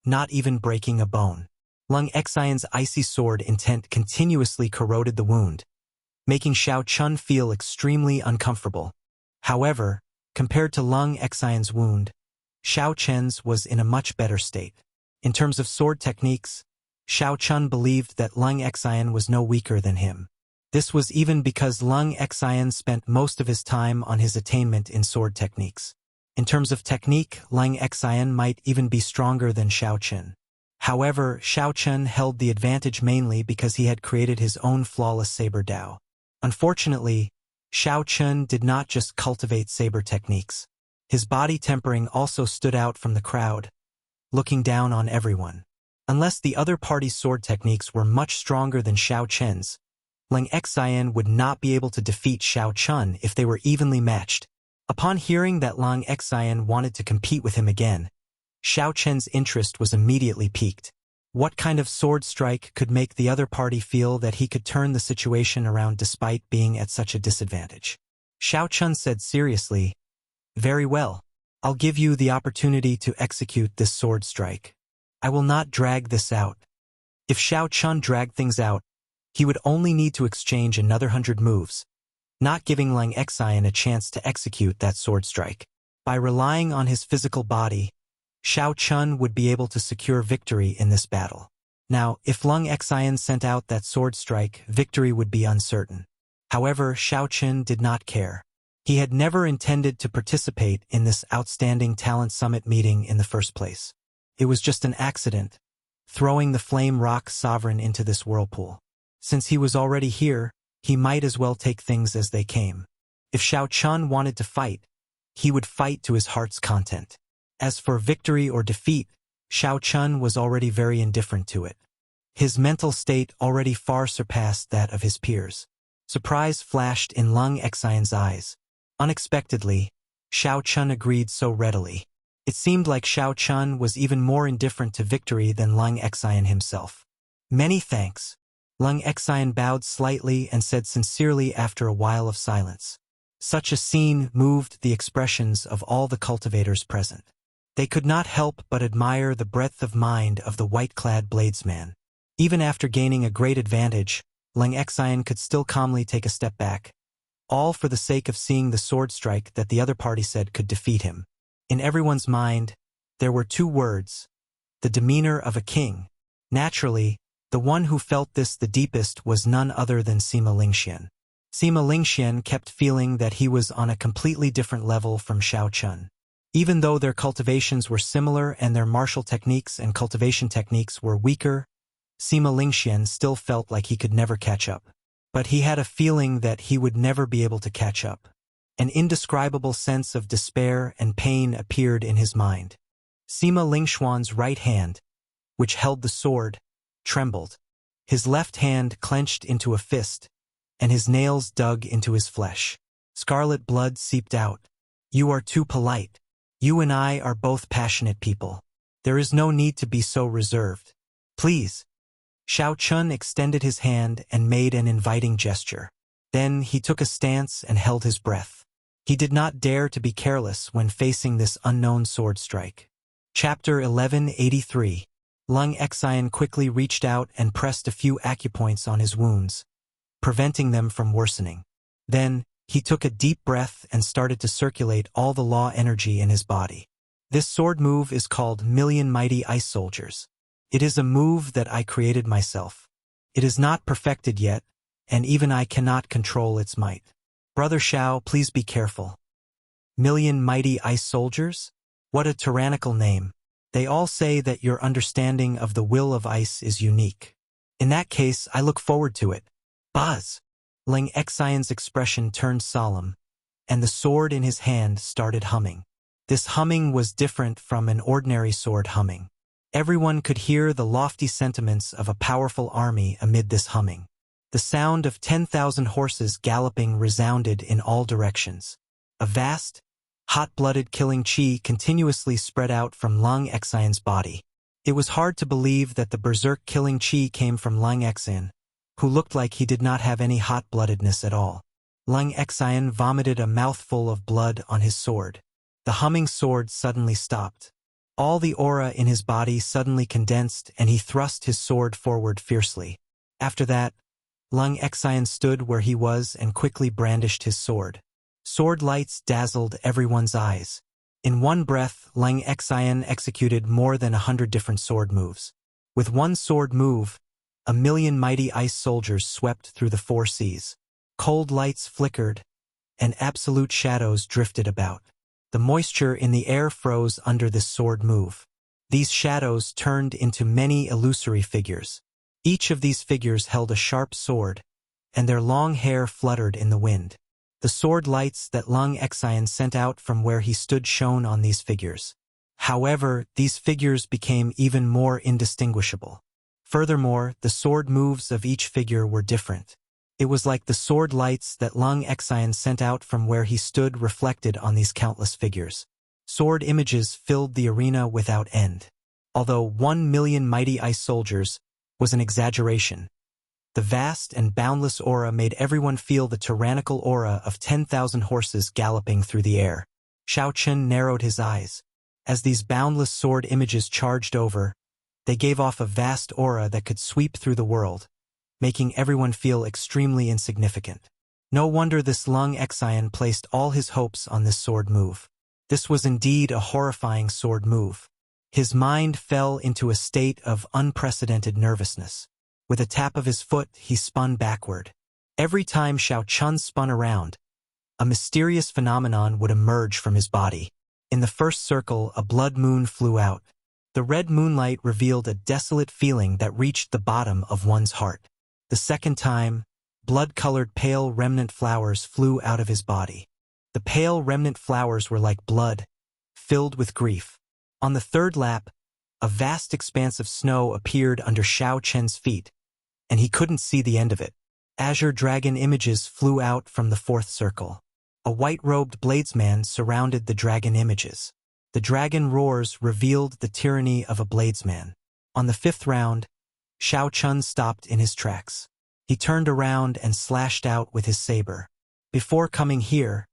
not even breaking a bone. Ling Xian's icy sword intent continuously corroded the wound, making Xiao Chun feel extremely uncomfortable. However, compared to Ling Xian's wound, Xiao Chen's was in a much better state. In terms of sword techniques, Xiao Chun believed that Ling Xian was no weaker than him. This was even because Ling Xian spent most of his time on his attainment in sword techniques. In terms of technique, Ling Xian might even be stronger than Xiao Chun. However, Xiao Chun held the advantage mainly because he had created his own flawless saber Dao. Unfortunately, Xiao Chun did not just cultivate saber techniques. His body tempering also stood out from the crowd, looking down on everyone. Unless the other party's sword techniques were much stronger than Xiao Chen's, Ling Xian would not be able to defeat Xiao Chun if they were evenly matched. Upon hearing that Ling Xian wanted to compete with him again, Xiao Chen's interest was immediately piqued. What kind of sword strike could make the other party feel that he could turn the situation around despite being at such a disadvantage? Xiao Chun said seriously, "Very well. I'll give you the opportunity to execute this sword strike. I will not drag this out." If Xiao Chun dragged things out, he would only need to exchange another 100 moves, not giving Ling Xian a chance to execute that sword strike. By relying on his physical body, Xiao Chun would be able to secure victory in this battle. Now, if Ling Xian sent out that sword strike, victory would be uncertain. However, Xiao Chun did not care. He had never intended to participate in this outstanding talent summit meeting in the first place. It was just an accident, throwing the flame rock sovereign into this whirlpool. Since he was already here, he might as well take things as they came. If Xiao Chun wanted to fight, he would fight to his heart's content. As for victory or defeat, Xiao Chun was already very indifferent to it. His mental state already far surpassed that of his peers. Surprise flashed in Lung Xian's eyes. Unexpectedly, Xiao Chun agreed so readily. It seemed like Xiao Chun was even more indifferent to victory than Lung Xian himself. Many thanks. Lung Xian bowed slightly and said sincerely after a while of silence. Such a scene moved the expressions of all the cultivators present. They could not help but admire the breadth of mind of the white-clad bladesman. Even after gaining a great advantage, Lung Xian could still calmly take a step back, all for the sake of seeing the sword strike that the other party said could defeat him. In everyone's mind, there were two words: the demeanor of a king. Naturally, the one who felt this the deepest was none other than Sima Lingxian. Sima Lingxian kept feeling that he was on a completely different level from Xiao Chun. Even though their cultivations were similar and their martial techniques and cultivation techniques were weaker, Sima Lingxian still felt like he could never catch up. But he had a feeling that he would never be able to catch up. An indescribable sense of despair and pain appeared in his mind. Sima Lingxuan's right hand, which held the sword, trembled. His left hand clenched into a fist, and his nails dug into his flesh. Scarlet blood seeped out. "You are too polite. You and I are both passionate people. There is no need to be so reserved. Please." Xiao Chun extended his hand and made an inviting gesture. Then he took a stance and held his breath. He did not dare to be careless when facing this unknown sword strike. Chapter 1183. Lung Xian quickly reached out and pressed a few acupoints on his wounds, preventing them from worsening. Then, he took a deep breath and started to circulate all the law energy in his body. This sword move is called Million Mighty Ice Soldiers. It is a move that I created myself. It is not perfected yet, and even I cannot control its might. Brother Xiao, please be careful. Million Mighty Ice Soldiers? What a tyrannical name. They all say that your understanding of the will of ice is unique. In that case, I look forward to it. Buzz! Lung Xian's expression turned solemn, and the sword in his hand started humming. This humming was different from an ordinary sword humming. Everyone could hear the lofty sentiments of a powerful army amid this humming. The sound of 10,000 horses galloping resounded in all directions. A vast, hot-blooded killing chi continuously spread out from Lung Xian's body. It was hard to believe that the berserk killing chi came from Lung Xian, who looked like he did not have any hot-bloodedness at all. Lung Xian vomited a mouthful of blood on his sword. The humming sword suddenly stopped. All the aura in his body suddenly condensed and he thrust his sword forward fiercely. After that, Lung Xian stood where he was and quickly brandished his sword. Sword lights dazzled everyone's eyes. In one breath, Lung Xian executed more than 100 different sword moves. With one sword move, a million mighty ice soldiers swept through the four seas. Cold lights flickered, and absolute shadows drifted about. The moisture in the air froze under this sword move. These shadows turned into many illusory figures. Each of these figures held a sharp sword, and their long hair fluttered in the wind. The sword lights that Lung Xian sent out from where he stood shone on these figures. However, these figures became even more indistinguishable. Furthermore, the sword moves of each figure were different. It was like the sword lights that Lung Xian sent out from where he stood reflected on these countless figures. Sword images filled the arena without end. Although 1 million mighty ice soldiers was an exaggeration, the vast and boundless aura made everyone feel the tyrannical aura of 10,000 horses galloping through the air. Xiao Chun narrowed his eyes. As these boundless sword images charged over, they gave off a vast aura that could sweep through the world, making everyone feel extremely insignificant. No wonder this Lung Xian placed all his hopes on this sword move. This was indeed a horrifying sword move. His mind fell into a state of unprecedented nervousness. With a tap of his foot, he spun backward. Every time Xiao Chun spun around, a mysterious phenomenon would emerge from his body. In the first circle, a blood moon flew out. The red moonlight revealed a desolate feeling that reached the bottom of one's heart. The second time, blood-colored pale remnant flowers flew out of his body. The pale remnant flowers were like blood, filled with grief. On the third lap, a vast expanse of snow appeared under Xiao Chen's feet, and he couldn't see the end of it. Azure dragon images flew out from the fourth circle. A white-robed bladesman surrounded the dragon images. The dragon roars revealed the tyranny of a bladesman. On the fifth round, Xiao Chun stopped in his tracks. He turned around and slashed out with his saber. Before coming here,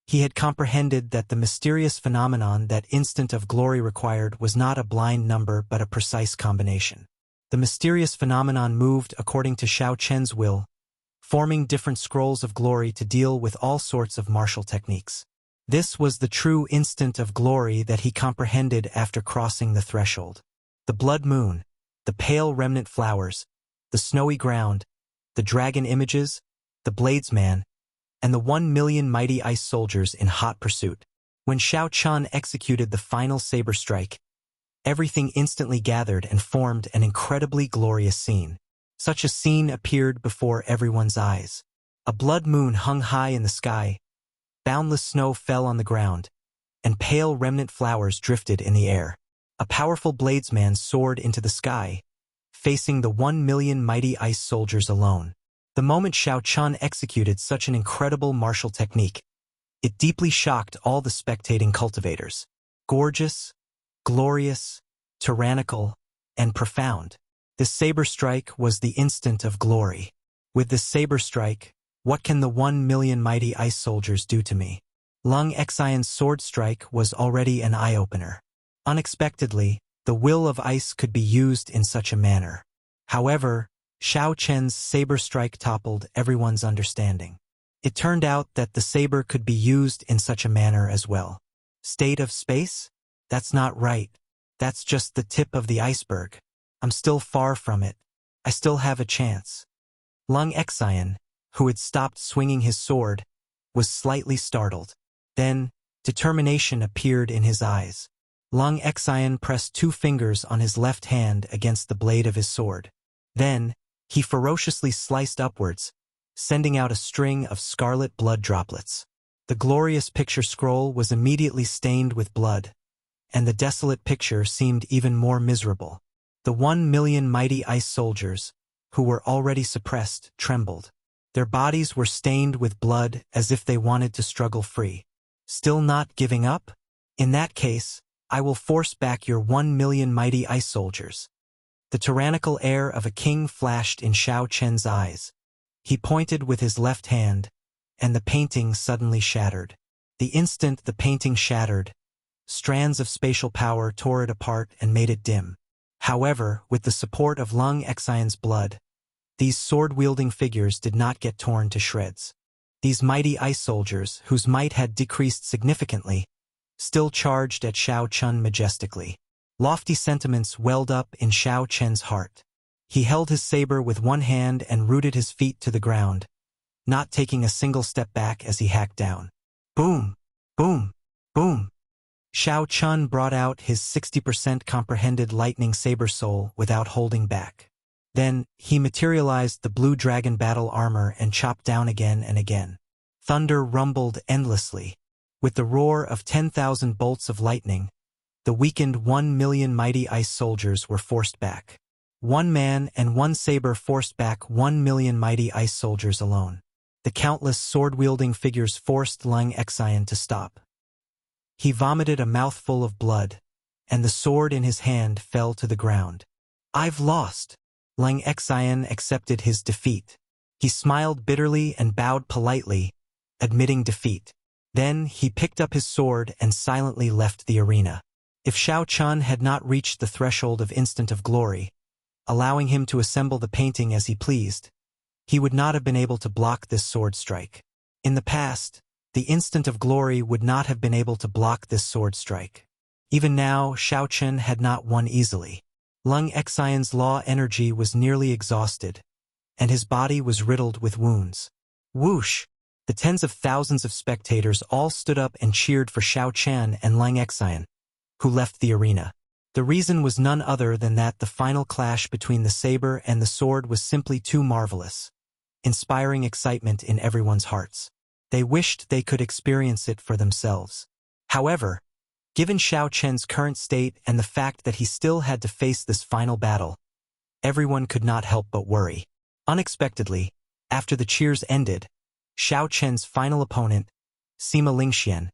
he had comprehended that the mysterious phenomenon that instant of glory required was not a blind number but a precise combination. The mysterious phenomenon moved according to Xiao Chen's will, forming different scrolls of glory to deal with all sorts of martial techniques. This was the true instant of glory that he comprehended after crossing the threshold. The blood moon, the pale remnant flowers, the snowy ground, the dragon images, the bladesman, and the 1,000,000 mighty ice soldiers in hot pursuit. When Xiao Chun executed the final saber strike, everything instantly gathered and formed an incredibly glorious scene. Such a scene appeared before everyone's eyes. A blood moon hung high in the sky, boundless snow fell on the ground, and pale remnant flowers drifted in the air. A powerful bladesman soared into the sky, facing the 1,000,000 mighty ice soldiers alone. The moment Xiao Chun executed such an incredible martial technique, it deeply shocked all the spectating cultivators. Gorgeous, glorious, tyrannical, and profound. This saber strike was the instant of glory. With this saber strike, what can the 1,000,000 mighty ice soldiers do to me? Lung Xian's sword strike was already an eye-opener. Unexpectedly, the will of ice could be used in such a manner. However, Xiao Chen's saber strike toppled everyone's understanding. It turned out that the saber could be used in such a manner as well. State of space? That's not right. That's just the tip of the iceberg. I'm still far from it. I still have a chance. Lung Xian, who had stopped swinging his sword, was slightly startled. Then, determination appeared in his eyes. Lung Xian pressed 2 fingers on his left hand against the blade of his sword. Then, he ferociously sliced upwards, sending out a string of scarlet blood droplets. The glorious picture scroll was immediately stained with blood, and the desolate picture seemed even more miserable. The 1,000,000 mighty ice soldiers, who were already suppressed, trembled. Their bodies were stained with blood as if they wanted to struggle free. Still not giving up? In that case, I will force back your 1,000,000 mighty ice soldiers. The tyrannical air of a king flashed in Xiao Chen's eyes. He pointed with his left hand, and the painting suddenly shattered. The instant the painting shattered, strands of spatial power tore it apart and made it dim. However, with the support of Lung Xian's blood, these sword-wielding figures did not get torn to shreds. These mighty ice soldiers, whose might had decreased significantly, still charged at Xiao Chun majestically. Lofty sentiments welled up in Xiao Chen's heart. He held his saber with one hand and rooted his feet to the ground, not taking a single step back as he hacked down. Boom! Boom! Boom! Xiao Chun brought out his 60% comprehended lightning saber soul without holding back. Then, he materialized the blue dragon battle armor and chopped down again and again. Thunder rumbled endlessly. With the roar of 10,000 bolts of lightning, the weakened 1,000,000 mighty ice soldiers were forced back. One man and one saber forced back 1,000,000 mighty ice soldiers alone. The countless sword-wielding figures forced Lung Xian to stop. He vomited a mouthful of blood, and the sword in his hand fell to the ground. I've lost. Lung Xian accepted his defeat. He smiled bitterly and bowed politely, admitting defeat. Then he picked up his sword and silently left the arena. If Xiao Chun had not reached the threshold of instant of glory, allowing him to assemble the painting as he pleased, he would not have been able to block this sword strike. In the past, the instant of glory would not have been able to block this sword strike. Even now, Xiao Chun had not won easily. Lung Xian's law energy was nearly exhausted, and his body was riddled with wounds. Whoosh! The tens of thousands of spectators all stood up and cheered for Xiao Chen and Lang Xian, who left the arena. The reason was none other than that the final clash between the saber and the sword was simply too marvelous, inspiring excitement in everyone's hearts. They wished they could experience it for themselves. However, given Xiao Chen's current state and the fact that he still had to face this final battle, everyone could not help but worry. Unexpectedly, after the cheers ended, Xiao Chen's final opponent, Sima Lingxian,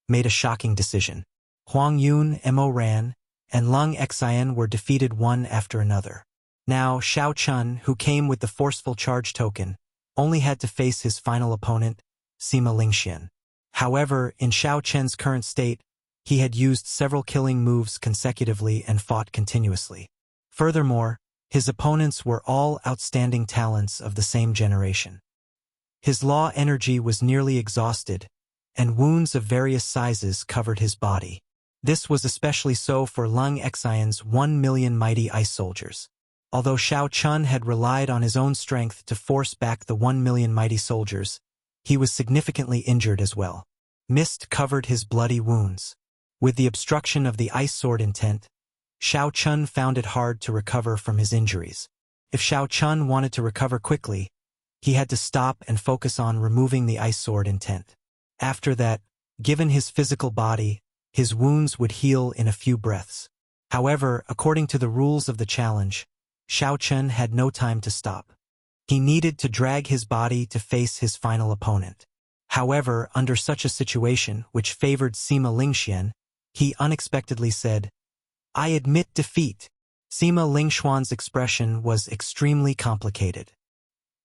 made a shocking decision. Huang Yun, Mo Ran, and Lang Xian were defeated one after another. Now Xiao Chen, who came with the forceful charge token, only had to face his final opponent, Sima Lingxian. However, in Xiao Chen's current state, he had used several killing moves consecutively and fought continuously. Furthermore, his opponents were all outstanding talents of the same generation. His law energy was nearly exhausted, and wounds of various sizes covered his body. This was especially so for Lang Xian's 1,000,000 mighty ice soldiers. Although Xiao Chen had relied on his own strength to force back the 1,000,000 mighty soldiers, he was significantly injured as well. Mist covered his bloody wounds. With the obstruction of the ice sword intent, Xiao Chen found it hard to recover from his injuries. If Xiao Chen wanted to recover quickly, he had to stop and focus on removing the ice sword intent. After that, given his physical body, his wounds would heal in a few breaths. However, according to the rules of the challenge, Xiao Chen had no time to stop. He needed to drag his body to face his final opponent. However, under such a situation, which favored Sima Lingxian, he unexpectedly said, "I admit defeat." Sima Lingxuan's expression was extremely complicated.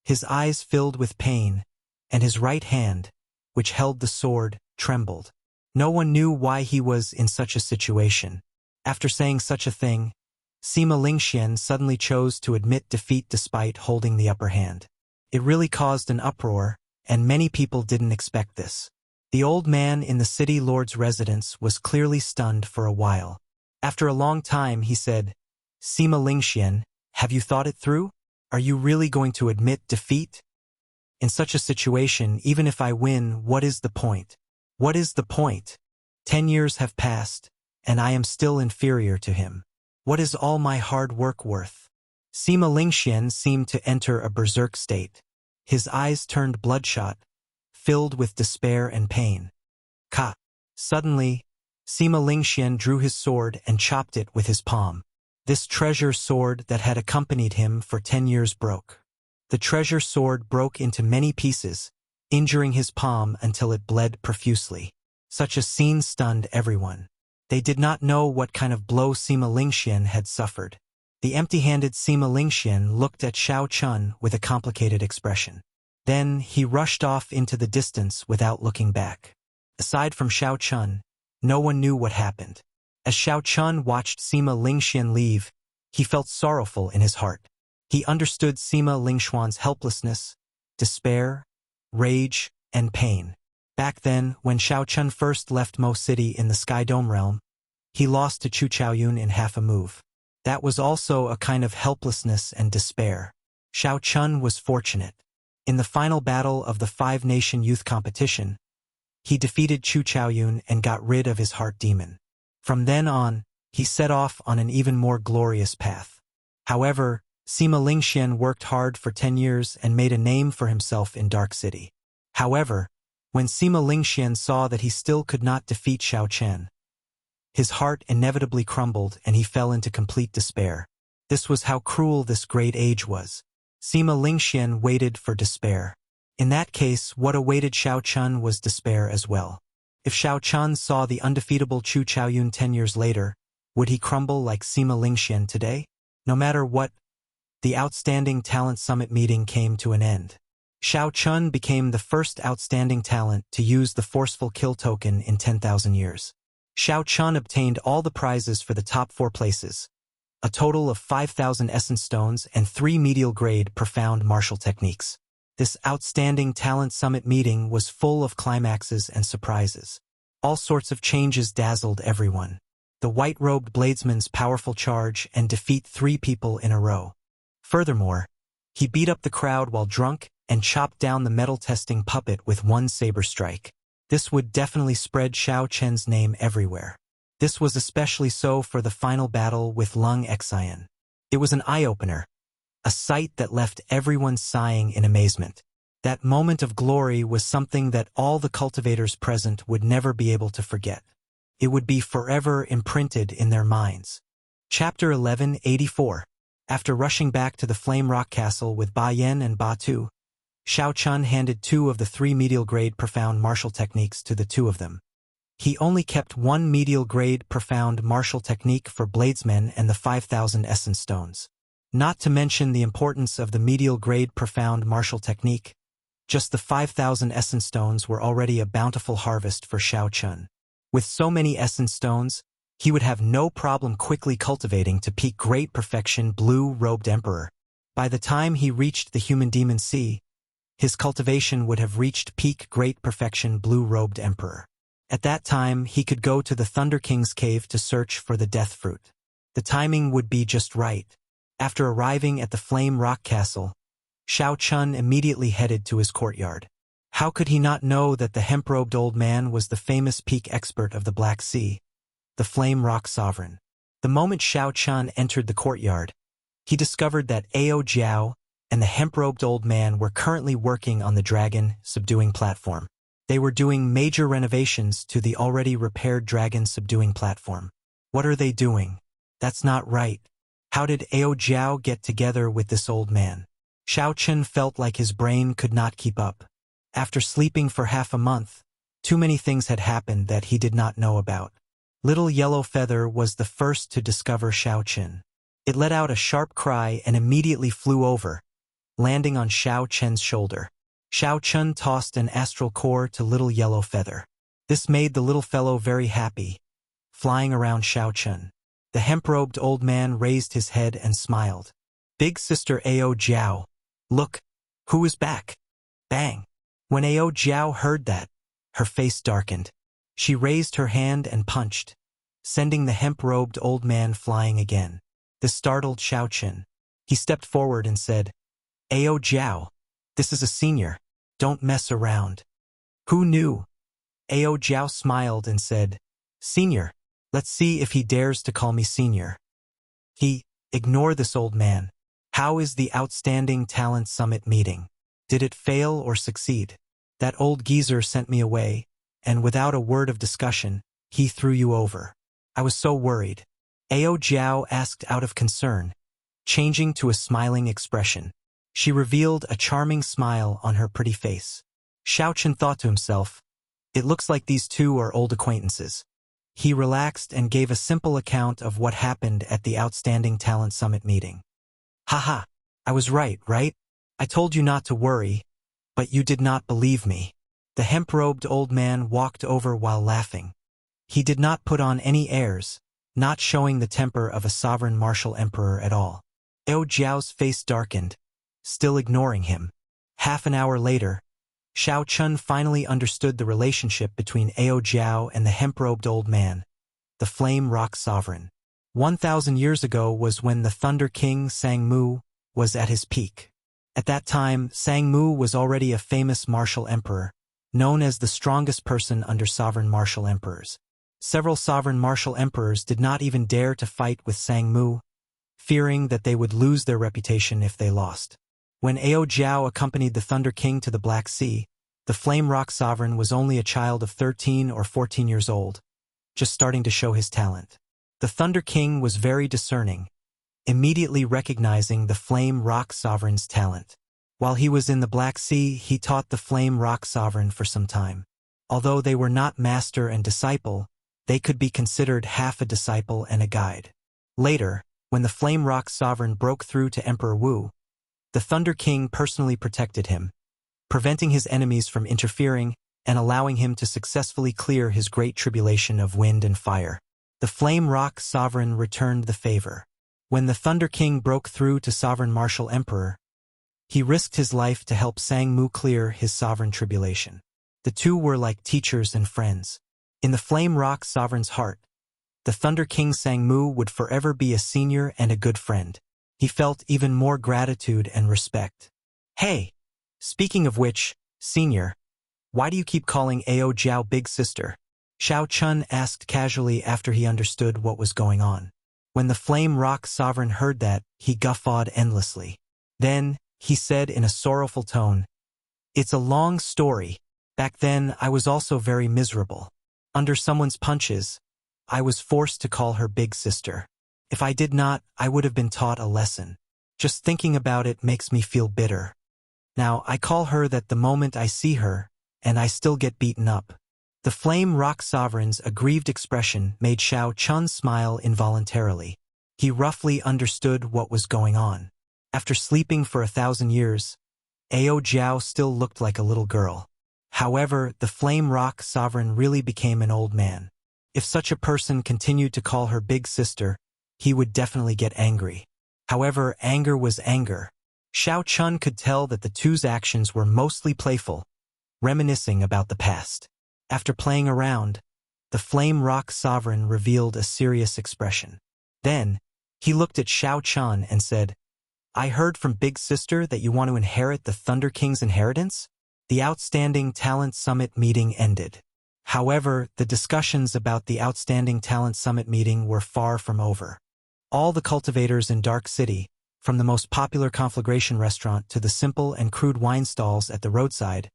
His eyes filled with pain, and his right hand, which held the sword, trembled. No one knew why he was in such a situation. After saying such a thing, Sima Lingxian suddenly chose to admit defeat despite holding the upper hand. It really caused an uproar, and many people didn't expect this. The old man in the city lord's residence was clearly stunned for a while. After a long time, he said, "Sima Lingxian, have you thought it through? Are you really going to admit defeat? In such a situation, even if I win, what is the point? What is the point? 10 years have passed, and I am still inferior to him. What is all my hard work worth?" Sima Lingxian seemed to enter a berserk state. His eyes turned bloodshot, filled with despair and pain. Ka! Suddenly, Sima Lingxian drew his sword and chopped it with his palm. This treasure sword that had accompanied him for 10 years broke. The treasure sword broke into many pieces, injuring his palm until it bled profusely. Such a scene stunned everyone. They did not know what kind of blow Sima Lingxian had suffered. The empty-handed Sima Lingxian looked at Xiao Chen with a complicated expression. Then he rushed off into the distance without looking back. Aside from Xiao Chen, no one knew what happened. As Xiao Chen watched Sima Lingxian leave, he felt sorrowful in his heart. He understood Sima Lingxuan's helplessness, despair, rage, and pain. Back then, when Xiao Chen first left Mo City in the Sky Dome realm, he lost to Chu Chaoyun in half a move. That was also a kind of helplessness and despair. Xiao Chen was fortunate. In the final battle of the 5-nation youth competition, he defeated Chu Chaoyun and got rid of his heart demon. From then on, he set off on an even more glorious path. However, Sima Lingxian worked hard for 10 years and made a name for himself in Dark City. However, when Sima Lingxian saw that he still could not defeat Xiao Chen, his heart inevitably crumbled and he fell into complete despair. This was how cruel this great age was. Sima Lingxian waited for despair. In that case, what awaited Xiao Chen was despair as well. If Xiao Chen saw the undefeatable Chu Chaoyun 10 years later, would he crumble like Sima Lingxian today? No matter what, the Outstanding Talent Summit meeting came to an end. Xiao Chen became the first outstanding talent to use the forceful kill token in 10,000 years. Xiao Chen obtained all the prizes for the top 4 places, a total of 5,000 essence stones and 3 medial grade profound martial techniques. This Outstanding Talent Summit meeting was full of climaxes and surprises. All sorts of changes dazzled everyone. The white-robed bladesman's powerful charge and defeat 3 people in a row. Furthermore, he beat up the crowd while drunk and chopped down the metal-testing puppet with one saber strike. This would definitely spread Xiao Chen's name everywhere. This was especially so for the final battle with Lung Xian. It was an eye-opener, a sight that left everyone sighing in amazement. That moment of glory was something that all the cultivators present would never be able to forget. It would be forever imprinted in their minds. Chapter 1184. After rushing back to the Flame Rock Castle with Ba Yan and Ba Tu, Xiao Chun handed 2 of the 3 medial-grade profound martial techniques to the 2 of them. He only kept 1 medial-grade profound martial technique for Bladesmen and the 5,000 Essence Stones. Not to mention the importance of the medial-grade profound martial technique, just the 5,000 Essence Stones were already a bountiful harvest for Xiao Chun. With so many Essence Stones, he would have no problem quickly cultivating to peak great perfection Blue-Robed Emperor. By the time he reached the Human Demon Sea, his cultivation would have reached peak great perfection Blue-Robed Emperor. At that time, he could go to the Thunder King's cave to search for the Death Fruit. The timing would be just right. After arriving at the Flame Rock Castle, Xiao Chun immediately headed to his courtyard. How could he not know that the hemp-robed old man was the famous peak expert of the Black Sea, the Flame Rock Sovereign? The moment Xiao Chun entered the courtyard, he discovered that Ao Jiao and the hemp-robed old man were currently working on the dragon subduing platform. They were doing major renovations to the already repaired dragon subduing platform. What are they doing? That's not right. How did Ao Jiao get together with this old man? Xiao Chun felt like his brain could not keep up. After sleeping for half a month, too many things had happened that he did not know about. Little Yellow Feather was the first to discover Xiao Chun. It let out a sharp cry and immediately flew over, landing on Xiao Chen's shoulder. Xiao Chun tossed an astral core to Little Yellow Feather. This made the little fellow very happy, flying around Xiao Chun. The hemp-robed old man raised his head and smiled. Big Sister Ao Jiao, look, who is back? Bang! When Ao Jiao heard that, her face darkened. She raised her hand and punched, sending the hemp-robed old man flying again. This startled Xiao Chun. He stepped forward and said, Ao Jiao, this is a senior. Don't mess around. Who knew? Ao Jiao smiled and said, Senior, let's see if he dares to call me senior. Ignore this old man. How is the Outstanding Talent Summit meeting? Did it fail or succeed? That old geezer sent me away, and without a word of discussion, he threw you over. I was so worried. Ao Jiao asked out of concern, changing to a smiling expression. She revealed a charming smile on her pretty face. Xiao Chun thought to himself, it looks like these 2 are old acquaintances. He relaxed and gave a simple account of what happened at the Outstanding Talent Summit meeting. Haha, I was right? I told you not to worry, but you did not believe me. The hemp-robed old man walked over while laughing. He did not put on any airs, not showing the temper of a sovereign martial emperor at all. Ao Jiao's face darkened, still ignoring him. Half an hour later, Xiao Chun finally understood the relationship between Ao Jiao and the hemp-robed old man, the Flame Rock Sovereign. 1,000 years ago was when the Thunder King Sang Mu was at his peak. At that time, Sang Mu was already a famous martial emperor, known as the strongest person under sovereign martial emperors. Several sovereign martial emperors did not even dare to fight with Sang Mu, fearing that they would lose their reputation if they lost. When Ao Jiao accompanied the Thunder King to the Black Sea, the Flame Rock Sovereign was only a child of 13 or 14 years old, just starting to show his talent. The Thunder King was very discerning, immediately recognizing the Flame Rock Sovereign's talent. While he was in the Black Sea, he taught the Flame Rock Sovereign for some time. Although they were not master and disciple, they could be considered half a disciple and a guide. Later, when the Flame Rock Sovereign broke through to Emperor Wu, the Thunder King personally protected him, preventing his enemies from interfering and allowing him to successfully clear his great tribulation of wind and fire. The Flame Rock Sovereign returned the favor. When the Thunder King broke through to Sovereign Martial Emperor, he risked his life to help Sang Mu clear his sovereign tribulation. The 2 were like teachers and friends. In the Flame Rock Sovereign's heart, the Thunder King Sang Mu would forever be a senior and a good friend. He felt even more gratitude and respect. Hey, Speaking of which, Senior, why do you keep calling Ao Jiao big sister? Xiao Chun asked casually after he understood what was going on. When the Flame Rock Sovereign heard that, he guffawed endlessly. Then, he said in a sorrowful tone, "It's a long story. Back then, I was also very miserable. Under someone's punches, I was forced to call her big sister. If I did not, I would have been taught a lesson. Just thinking about it makes me feel bitter. Now, I call her that the moment I see her, and I still get beaten up." The Flame Rock Sovereign's aggrieved expression made Xiao Chun smile involuntarily. He roughly understood what was going on. After sleeping for 1,000 years, Ao Jiao still looked like a little girl. However, the Flame Rock Sovereign really became an old man. If such a person continued to call her big sister, he would definitely get angry. However, anger was anger. Xiao Chun could tell that the two's actions were mostly playful, reminiscing about the past. After playing around, the Flame Rock Sovereign revealed a serious expression. Then, he looked at Xiao Chun and said, "I heard from Big Sister that you want to inherit the Thunder King's inheritance?" The Outstanding Talent Summit meeting ended. However, the discussions about the Outstanding Talent Summit meeting were far from over. All the cultivators in Dark City, from the most popular conflagration restaurant to the simple and crude wine stalls at the roadside,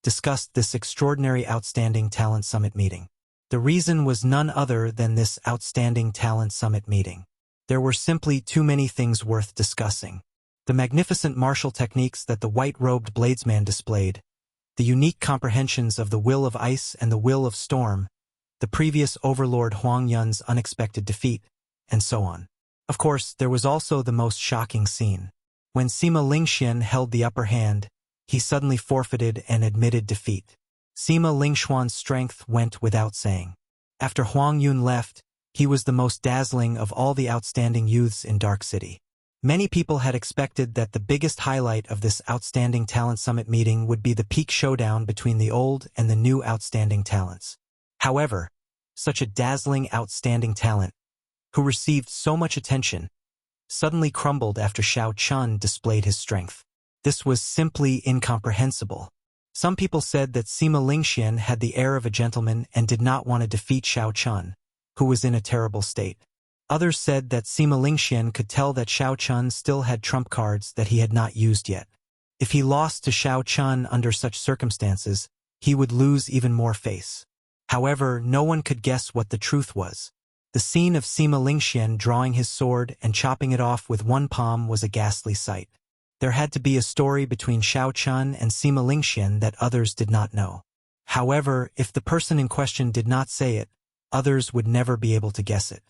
discussed this extraordinary Outstanding Talent Summit meeting. The reason was none other than this Outstanding Talent Summit meeting. There were simply too many things worth discussing. The magnificent martial techniques that the white-robed bladesman displayed, the unique comprehensions of the will of ice and the will of storm, the previous overlord Huang Yun's unexpected defeat, and so on. Of course, there was also the most shocking scene. When Sima Lingxian held the upper hand, he suddenly forfeited and admitted defeat. Sima Lingxuan's strength went without saying. After Huang Yun left, he was the most dazzling of all the outstanding youths in Dark City. Many people had expected that the biggest highlight of this Outstanding Talent Summit meeting would be the peak showdown between the old and the new outstanding talents. However, such a dazzling outstanding talent, who received so much attention, suddenly crumbled after Xiao Chun displayed his strength. This was simply incomprehensible. Some people said that Sima Lingxian had the air of a gentleman and did not want to defeat Xiao Chun, who was in a terrible state. Others said that Sima Lingxian could tell that Xiao Chun still had trump cards that he had not used yet. If he lost to Xiao Chun under such circumstances, he would lose even more face. However, no one could guess what the truth was. The scene of Sima Lingxian drawing his sword and chopping it off with one palm was a ghastly sight. There had to be a story between Xiao Chun and Sima Lingxian that others did not know. However, if the person in question did not say it, others would never be able to guess it.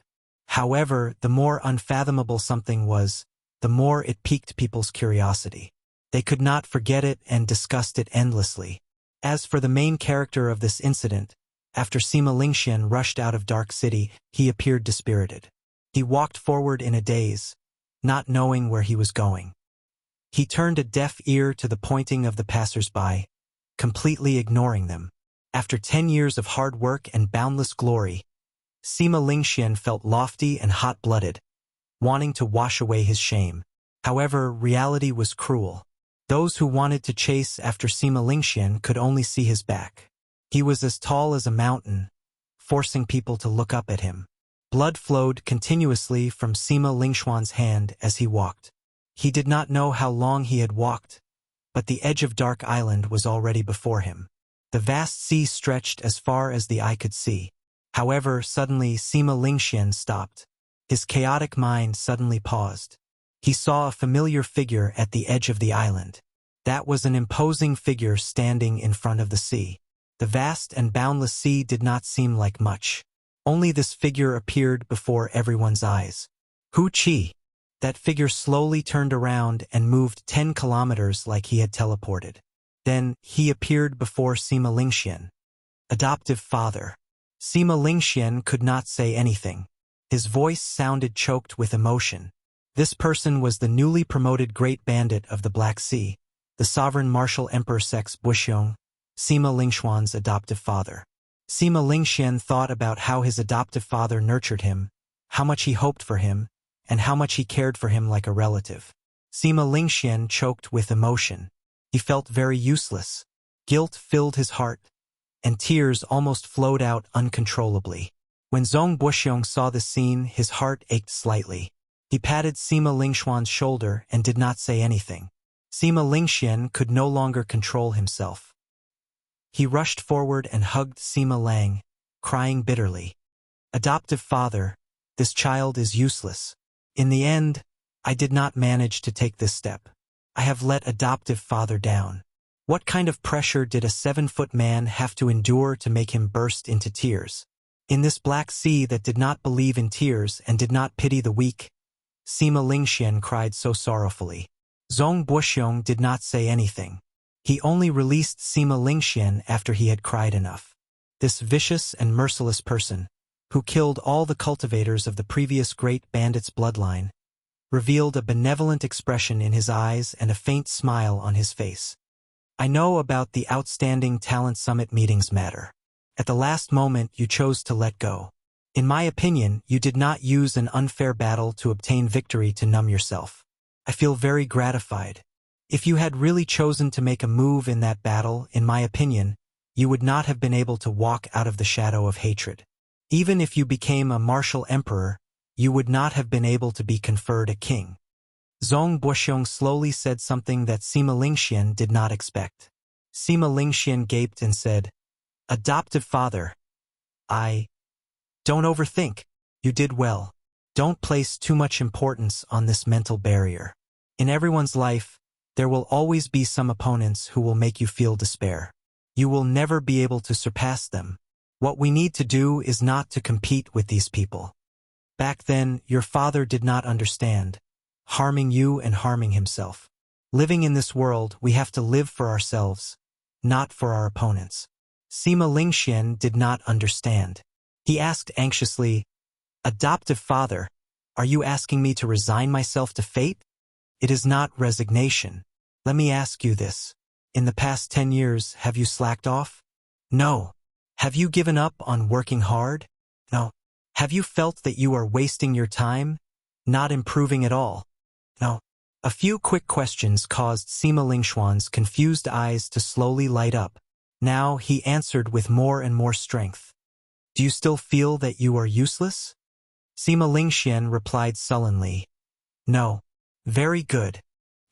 However, the more unfathomable something was, the more it piqued people's curiosity. They could not forget it and discussed it endlessly. As for the main character of this incident, after Sima Lingxian rushed out of Dark City, he appeared dispirited. He walked forward in a daze, not knowing where he was going. He turned a deaf ear to the pointing of the passers-by, completely ignoring them. After 10 years of hard work and boundless glory, Sima Lingxian felt lofty and hot-blooded, wanting to wash away his shame. However, reality was cruel. Those who wanted to chase after Sima Lingxian could only see his back. He was as tall as a mountain, forcing people to look up at him. Blood flowed continuously from Sima Lingxuan's hand as he walked. He did not know how long he had walked, but the edge of Dark Island was already before him. The vast sea stretched as far as the eye could see. However, suddenly Sima Lingxian stopped. His chaotic mind suddenly paused. He saw a familiar figure at the edge of the island. That was an imposing figure standing in front of the sea. The vast and boundless sea did not seem like much. Only this figure appeared before everyone's eyes. Hu Qi. That figure slowly turned around and moved 10 kilometers like he had teleported. Then, he appeared before Sima Lingxian. Adoptive father. Sima Lingxian could not say anything. His voice sounded choked with emotion. This person was the newly promoted Great Bandit of the Black Sea, the sovereign martial emperor Sex Buxiong, Sima Lingxuan's adoptive father. Sima Lingxian thought about how his adoptive father nurtured him, how much he hoped for him, and how much he cared for him like a relative. Sima Lingxian choked with emotion. He felt very useless. Guilt filled his heart, and tears almost flowed out uncontrollably. When Zhong Buxiong saw this scene, his heart ached slightly. He patted Sima Lingxuan's shoulder and did not say anything. Sima Lingxian could no longer control himself. He rushed forward and hugged Sima Lang, crying bitterly. Adoptive father, this child is useless. In the end, I did not manage to take this step. I have let adoptive father down. What kind of pressure did a 7-foot man have to endure to make him burst into tears? In this black sea that did not believe in tears and did not pity the weak, Sima Lingxian cried so sorrowfully. Zhong Buxiong did not say anything. He only released Sima Lingxian after he had cried enough. This vicious and merciless person, who killed all the cultivators of the previous great bandit's bloodline, revealed a benevolent expression in his eyes and a faint smile on his face. I know about the outstanding talent summit meetings matter. At the last moment you chose to let go. In my opinion, you did not use an unfair battle to obtain victory to numb yourself. I feel very gratified. If you had really chosen to make a move in that battle, in my opinion, you would not have been able to walk out of the shadow of hatred. Even if you became a martial emperor, you would not have been able to be conferred a king. Zhong Buxiong slowly said something that Sima Lingxian did not expect. Sima Lingxian gaped and said, Adoptive father. Don't overthink. You did well. Don't place too much importance on this mental barrier. In everyone's life, there will always be some opponents who will make you feel despair. You will never be able to surpass them. What we need to do is not to compete with these people. Back then, your father did not understand, harming you and harming himself. Living in this world, we have to live for ourselves, not for our opponents. Sima Lingxian did not understand. He asked anxiously, Adoptive father, are you asking me to resign myself to fate? It is not resignation. Let me ask you this. In the past 10 years, have you slacked off? No. Have you given up on working hard? No. Have you felt that you are wasting your time, not improving at all? No. A few quick questions caused Sima Lingxuan's confused eyes to slowly light up. Now he answered with more and more strength. Do you still feel that you are useless? Sima Lingxian replied sullenly. No. Very good.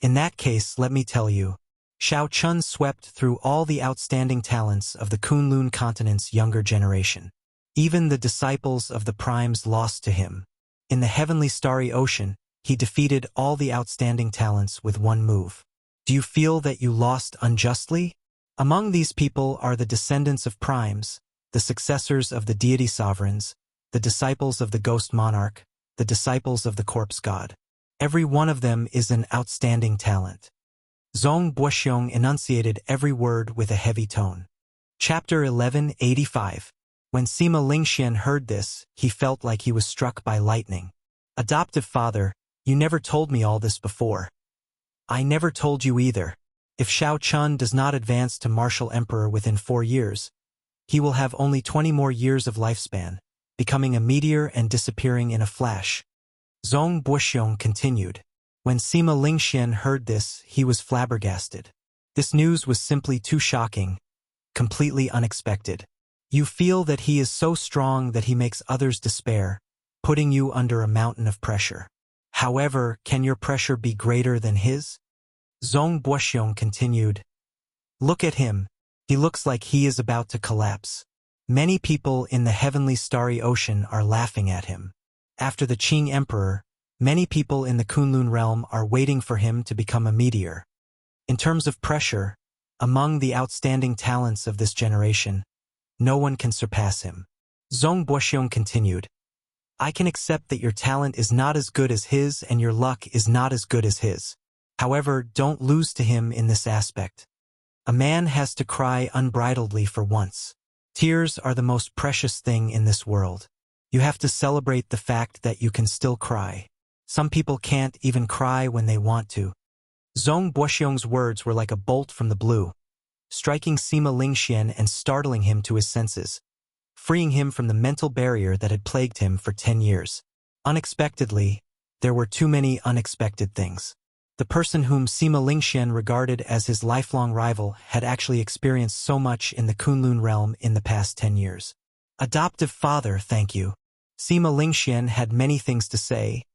In that case, let me tell you. Xiao Chun swept through all the outstanding talents of the Kunlun continent's younger generation. Even the disciples of the primes lost to him. In the heavenly starry ocean, he defeated all the outstanding talents with one move. Do you feel that you lost unjustly? Among these people are the descendants of primes, the successors of the deity sovereigns, the disciples of the ghost monarch, the disciples of the corpse god. Every one of them is an outstanding talent. Zhong Buxiong enunciated every word with a heavy tone. Chapter 1185. When Sima Lingxian heard this, he felt like he was struck by lightning. Adoptive father, you never told me all this before. I never told you either. If Xiao Chun does not advance to martial emperor within 4 years, he will have only 20 more years of lifespan, becoming a meteor and disappearing in a flash. Zhong Buxiong continued. When Sima Lingxian heard this, he was flabbergasted. This news was simply too shocking, completely unexpected. You feel that he is so strong that he makes others despair, putting you under a mountain of pressure. However, can your pressure be greater than his? Zhong Buxiong continued. Look at him. He looks like he is about to collapse. Many people in the heavenly starry ocean are laughing at him. After the Qing Emperor, many people in the Kunlun realm are waiting for him to become a meteor. In terms of pressure, among the outstanding talents of this generation, no one can surpass him. Zhong Buxiong continued. I can accept that your talent is not as good as his and your luck is not as good as his. However, don't lose to him in this aspect. A man has to cry unbridledly for once. Tears are the most precious thing in this world. You have to celebrate the fact that you can still cry. Some people can't even cry when they want to. Zhong Buxiong's words were like a bolt from the blue, striking Sima Lingxian and startling him to his senses, freeing him from the mental barrier that had plagued him for 10 years. Unexpectedly, there were too many unexpected things. The person whom Sima Lingxian regarded as his lifelong rival had actually experienced so much in the Kunlun realm in the past 10 years. Adoptive father, thank you. Sima Lingxian had many things to say,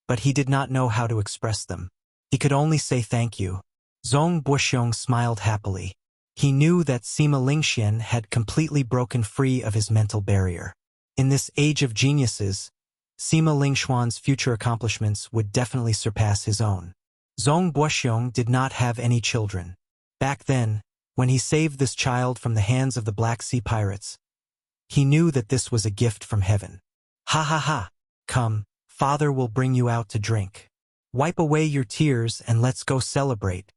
but he did not know how to express them. He could only say thank you. Zhong Buxiong smiled happily. He knew that Sima Lingxian had completely broken free of his mental barrier. In this age of geniuses, Sima Lingxuan's future accomplishments would definitely surpass his own. Zhong Buxiong did not have any children. Back then, when he saved this child from the hands of the Black Sea pirates, he knew that this was a gift from heaven. Ha ha ha! Come, father will bring you out to drink. Wipe away your tears and let's go celebrate.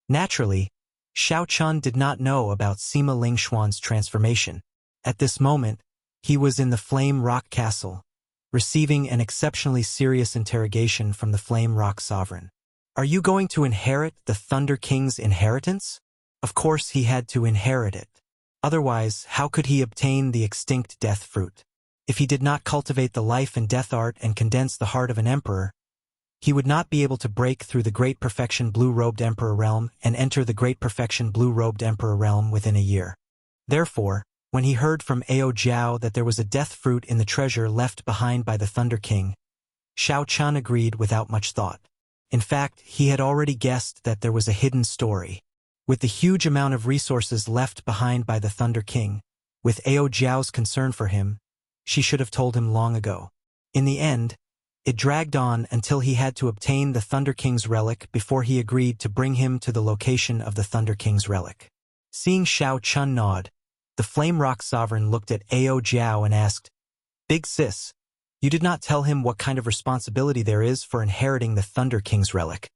Naturally, Xiao Chun did not know about Sima Lingxuan's transformation. At this moment, he was in the Flame Rock Castle, receiving an exceptionally serious interrogation from the Flame Rock Sovereign. Are you going to inherit the Thunder King's inheritance? Of course he had to inherit it. Otherwise, how could he obtain the extinct death fruit? If he did not cultivate the life and death art and condense the heart of an emperor, he would not be able to break through the Great Perfection Blue-Robed Emperor realm and enter the Great Perfection Blue-Robed Emperor realm within a year. Therefore, when he heard from Ao Jiao that there was a death fruit in the treasure left behind by the Thunder King, Xiao Chun agreed without much thought. In fact, he had already guessed that there was a hidden story. With the huge amount of resources left behind by the Thunder King, with Ao Jiao's concern for him, she should have told him long ago. In the end, it dragged on until he had to obtain the Thunder King's relic before he agreed to bring him to the location of the Thunder King's relic. Seeing Xiao Chun nod, the Flame Rock Sovereign looked at Ao Jiao and asked, "Big sis, you did not tell him what kind of responsibility there is for inheriting the Thunder King's relic,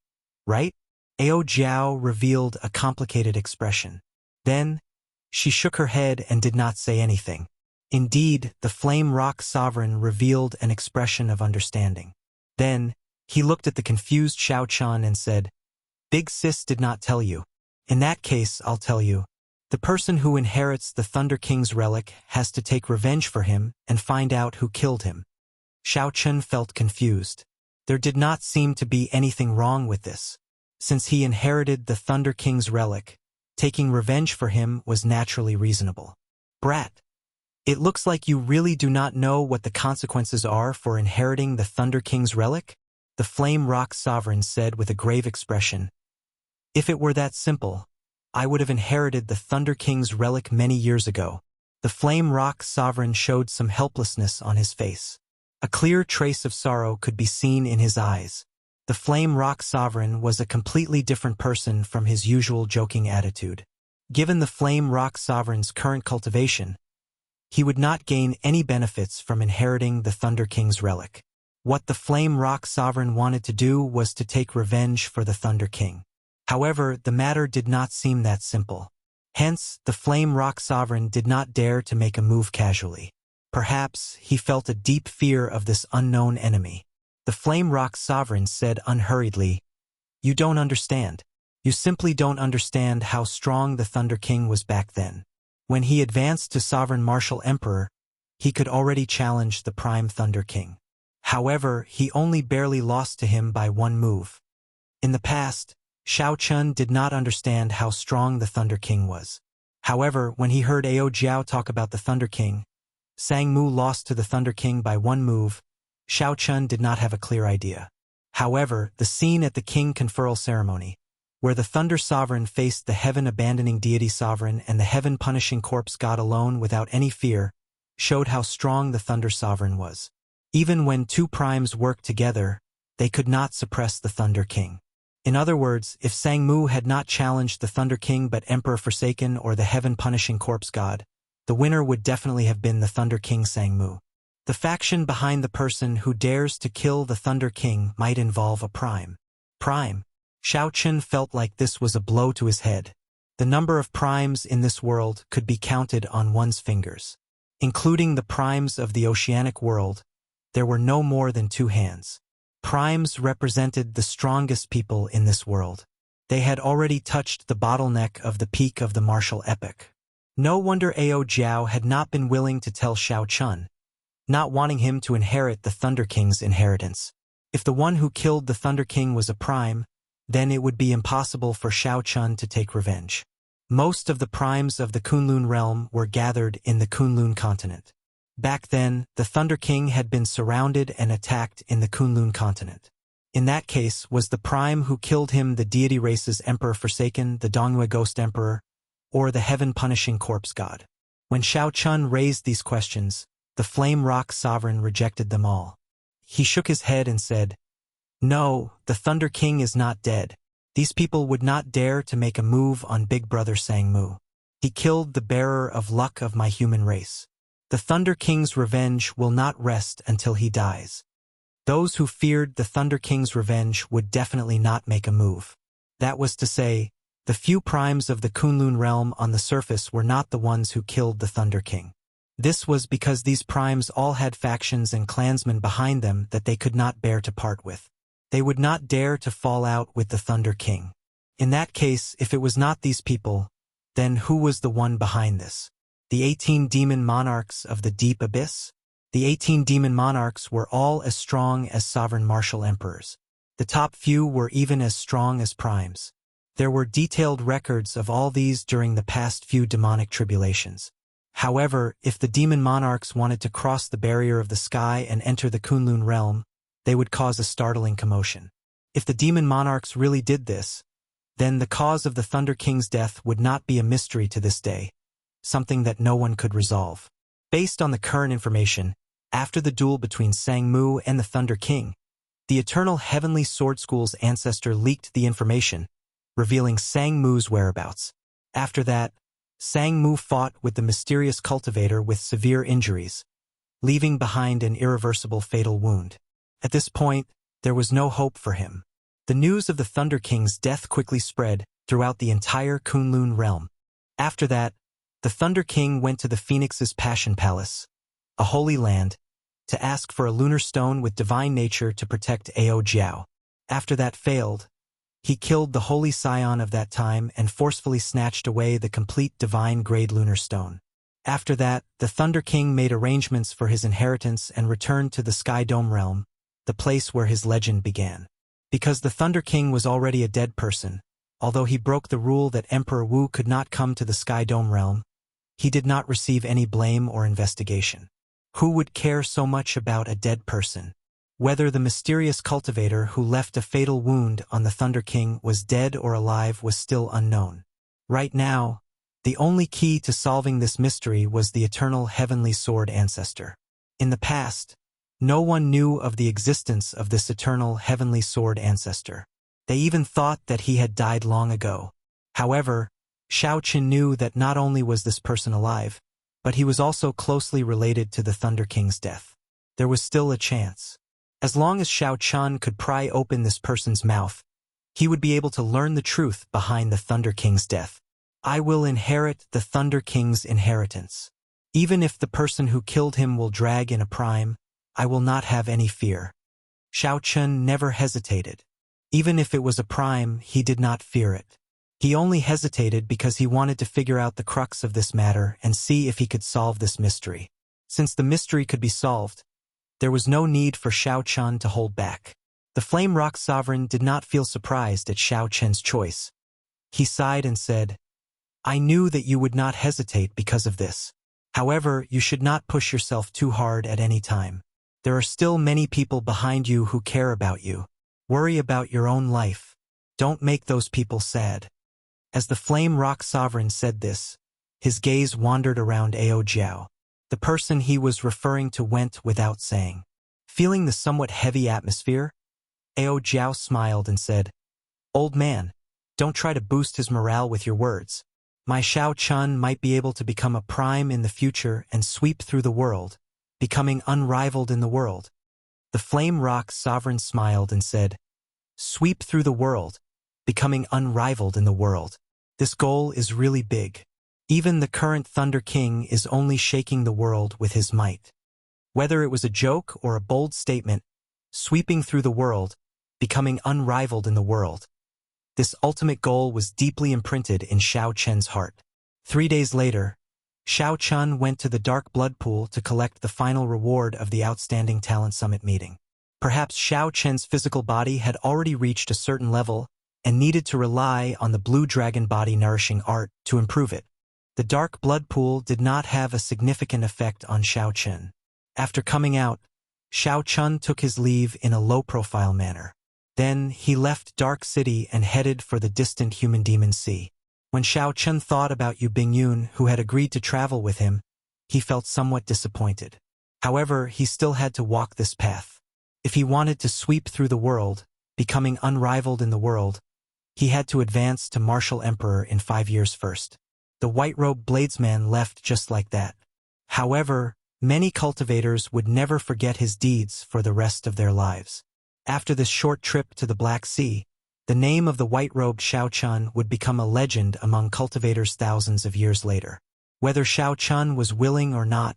right?" Ao Jiao revealed a complicated expression. Then, she shook her head and did not say anything. Indeed, the Flame Rock Sovereign revealed an expression of understanding. Then, he looked at the confused Xiao Chun and said, "Big sis did not tell you. In that case, I'll tell you. The person who inherits the Thunder King's relic has to take revenge for him and find out who killed him." Xiao Chun felt confused. There did not seem to be anything wrong with this. Since he inherited the Thunder King's relic, taking revenge for him was naturally reasonable. "Brat, it looks like you really do not know what the consequences are for inheriting the Thunder King's relic," the Flame Rock Sovereign said with a grave expression. "If it were that simple, I would have inherited the Thunder King's relic many years ago." The Flame Rock Sovereign showed some helplessness on his face. A clear trace of sorrow could be seen in his eyes. The Flame Rock Sovereign was a completely different person from his usual joking attitude. Given the Flame Rock Sovereign's current cultivation, he would not gain any benefits from inheriting the Thunder King's relic. What the Flame Rock Sovereign wanted to do was to take revenge for the Thunder King. However, the matter did not seem that simple. Hence, the Flame Rock Sovereign did not dare to make a move casually. Perhaps he felt a deep fear of this unknown enemy. The Flame Rock Sovereign said unhurriedly, "You don't understand. You simply don't understand how strong the Thunder King was back then. When he advanced to Sovereign Martial Emperor, he could already challenge the Prime Thunder King. However, he only barely lost to him by one move. In the past, Xiao Chun did not understand how strong the Thunder King was. However, when he heard Ao Jiao talk about the Thunder King, Sang Mu lost to the Thunder King by one move, Xiao Chun did not have a clear idea. However, the scene at the King Conferral Ceremony, where the Thunder Sovereign faced the Heaven-abandoning Deity Sovereign and the Heaven-punishing Corpse God alone without any fear, showed how strong the Thunder Sovereign was. Even when two primes worked together, they could not suppress the Thunder King. In other words, if Sang Mu had not challenged the Thunder King but Emperor Forsaken or the Heaven-punishing Corpse God, the winner would definitely have been the Thunder King Sang Mu. The faction behind the person who dares to kill the Thunder King might involve a prime. Prime. Xiao Chun felt like this was a blow to his head. The number of primes in this world could be counted on one's fingers. Including the primes of the oceanic world, there were no more than 2 hands. Primes represented the strongest people in this world. They had already touched the bottleneck of the peak of the martial epic. No wonder Ao Jiao had not been willing to tell Xiao Chun, not wanting him to inherit the Thunder King's inheritance. If the one who killed the Thunder King was a prime, then it would be impossible for Shao Chun to take revenge. Most of the primes of the Kunlun realm were gathered in the Kunlun continent. Back then, the Thunder King had been surrounded and attacked in the Kunlun continent. In that case, was the prime who killed him the deity race's Emperor Forsaken, the Dongyue Ghost Emperor, or the heaven-punishing corpse god? When Shao Chun raised these questions, the Flame Rock Sovereign rejected them all. He shook his head and said, "No, the Thunder King is not dead. These people would not dare to make a move on Big Brother Sang Mu. He killed the bearer of luck of my human race. The Thunder King's revenge will not rest until he dies." Those who feared the Thunder King's revenge would definitely not make a move. That was to say, the few primes of the Kunlun realm on the surface were not the ones who killed the Thunder King. This was because these primes all had factions and clansmen behind them that they could not bear to part with. They would not dare to fall out with the Thunder King. In that case, if it was not these people, then who was the one behind this? The 18 demon monarchs of the deep abyss? The 18 demon monarchs were all as strong as sovereign martial emperors. The top few were even as strong as primes. There were detailed records of all these during the past few demonic tribulations. However, if the demon monarchs wanted to cross the barrier of the sky and enter the Kunlun realm, they would cause a startling commotion. If the demon monarchs really did this, then the cause of the Thunder King's death would not be a mystery to this day, something that no one could resolve. Based on the current information, after the duel between Sang Mu and the Thunder King, the Eternal Heavenly Sword School's ancestor leaked the information, revealing Sang Mu's whereabouts. After that, Sang Mu fought with the mysterious cultivator with severe injuries, leaving behind an irreversible fatal wound. At this point, there was no hope for him. The news of the Thunder King's death quickly spread throughout the entire Kunlun realm. After that, the Thunder King went to the Phoenix's Passion Palace, a holy land, to ask for a lunar stone with divine nature to protect Ao Jiao. After that failed, he killed the holy scion of that time and forcefully snatched away the complete divine-grade lunar stone. After that, the Thunder King made arrangements for his inheritance and returned to the Sky Dome realm, the place where his legend began. Because the Thunder King was already a dead person, although he broke the rule that Emperor Wu could not come to the Sky Dome realm, he did not receive any blame or investigation. Who would care so much about a dead person? Whether the mysterious cultivator who left a fatal wound on the Thunder King was dead or alive was still unknown. Right now, the only key to solving this mystery was the Eternal Heavenly Sword ancestor. In the past, no one knew of the existence of this Eternal Heavenly Sword ancestor. They even thought that he had died long ago. However, Shao Chun knew that not only was this person alive, but he was also closely related to the Thunder King's death. There was still a chance. As long as Shao Chun could pry open this person's mouth, he would be able to learn the truth behind the Thunder King's death. I will inherit the Thunder King's inheritance. Even if the person who killed him will drag in a prime, I will not have any fear. Shao Chun never hesitated. Even if it was a prime, he did not fear it. He only hesitated because he wanted to figure out the crux of this matter and see if he could solve this mystery. Since the mystery could be solved, there was no need for Shao Chun to hold back. The Flame Rock Sovereign did not feel surprised at Shao Chun's choice. He sighed and said, "I knew that you would not hesitate because of this. However, you should not push yourself too hard at any time. There are still many people behind you who care about you. Worry about your own life. Don't make those people sad." As the Flame Rock Sovereign said this, his gaze wandered around Ao Jiao. The person he was referring to went without saying. Feeling the somewhat heavy atmosphere, Ao Jiao smiled and said, "Old man, don't try to boost his morale with your words. My Shao Chun might be able to become a prime in the future and sweep through the world, becoming unrivaled in the world." The Flame Rock Sovereign smiled and said, "Sweep through the world, becoming unrivaled in the world. This goal is really big. Even the current Thunder King is only shaking the world with his might." Whether it was a joke or a bold statement, sweeping through the world, becoming unrivaled in the world. This ultimate goal was deeply imprinted in Shao Chun's heart. 3 days later, Shao Chun went to the Dark Blood Pool to collect the final reward of the Outstanding Talent Summit meeting. Perhaps Shao Chun's physical body had already reached a certain level, and needed to rely on the blue dragon body nourishing art to improve it. The dark blood pool did not have a significant effect on Xiao Chun. After coming out, Xiao Chun took his leave in a low-profile manner. Then he left Dark City and headed for the distant Human Demon Sea. When Xiao Chun thought about Yu Bingyun, who had agreed to travel with him, he felt somewhat disappointed. However, he still had to walk this path. If he wanted to sweep through the world, becoming unrivaled in the world, he had to advance to Martial Emperor in 5 years first. The white-robed bladesman left just like that. However, many cultivators would never forget his deeds for the rest of their lives. After this short trip to the Black Sea, the name of the white-robed Xiao Chun would become a legend among cultivators thousands of years later. Whether Xiao Chun was willing or not,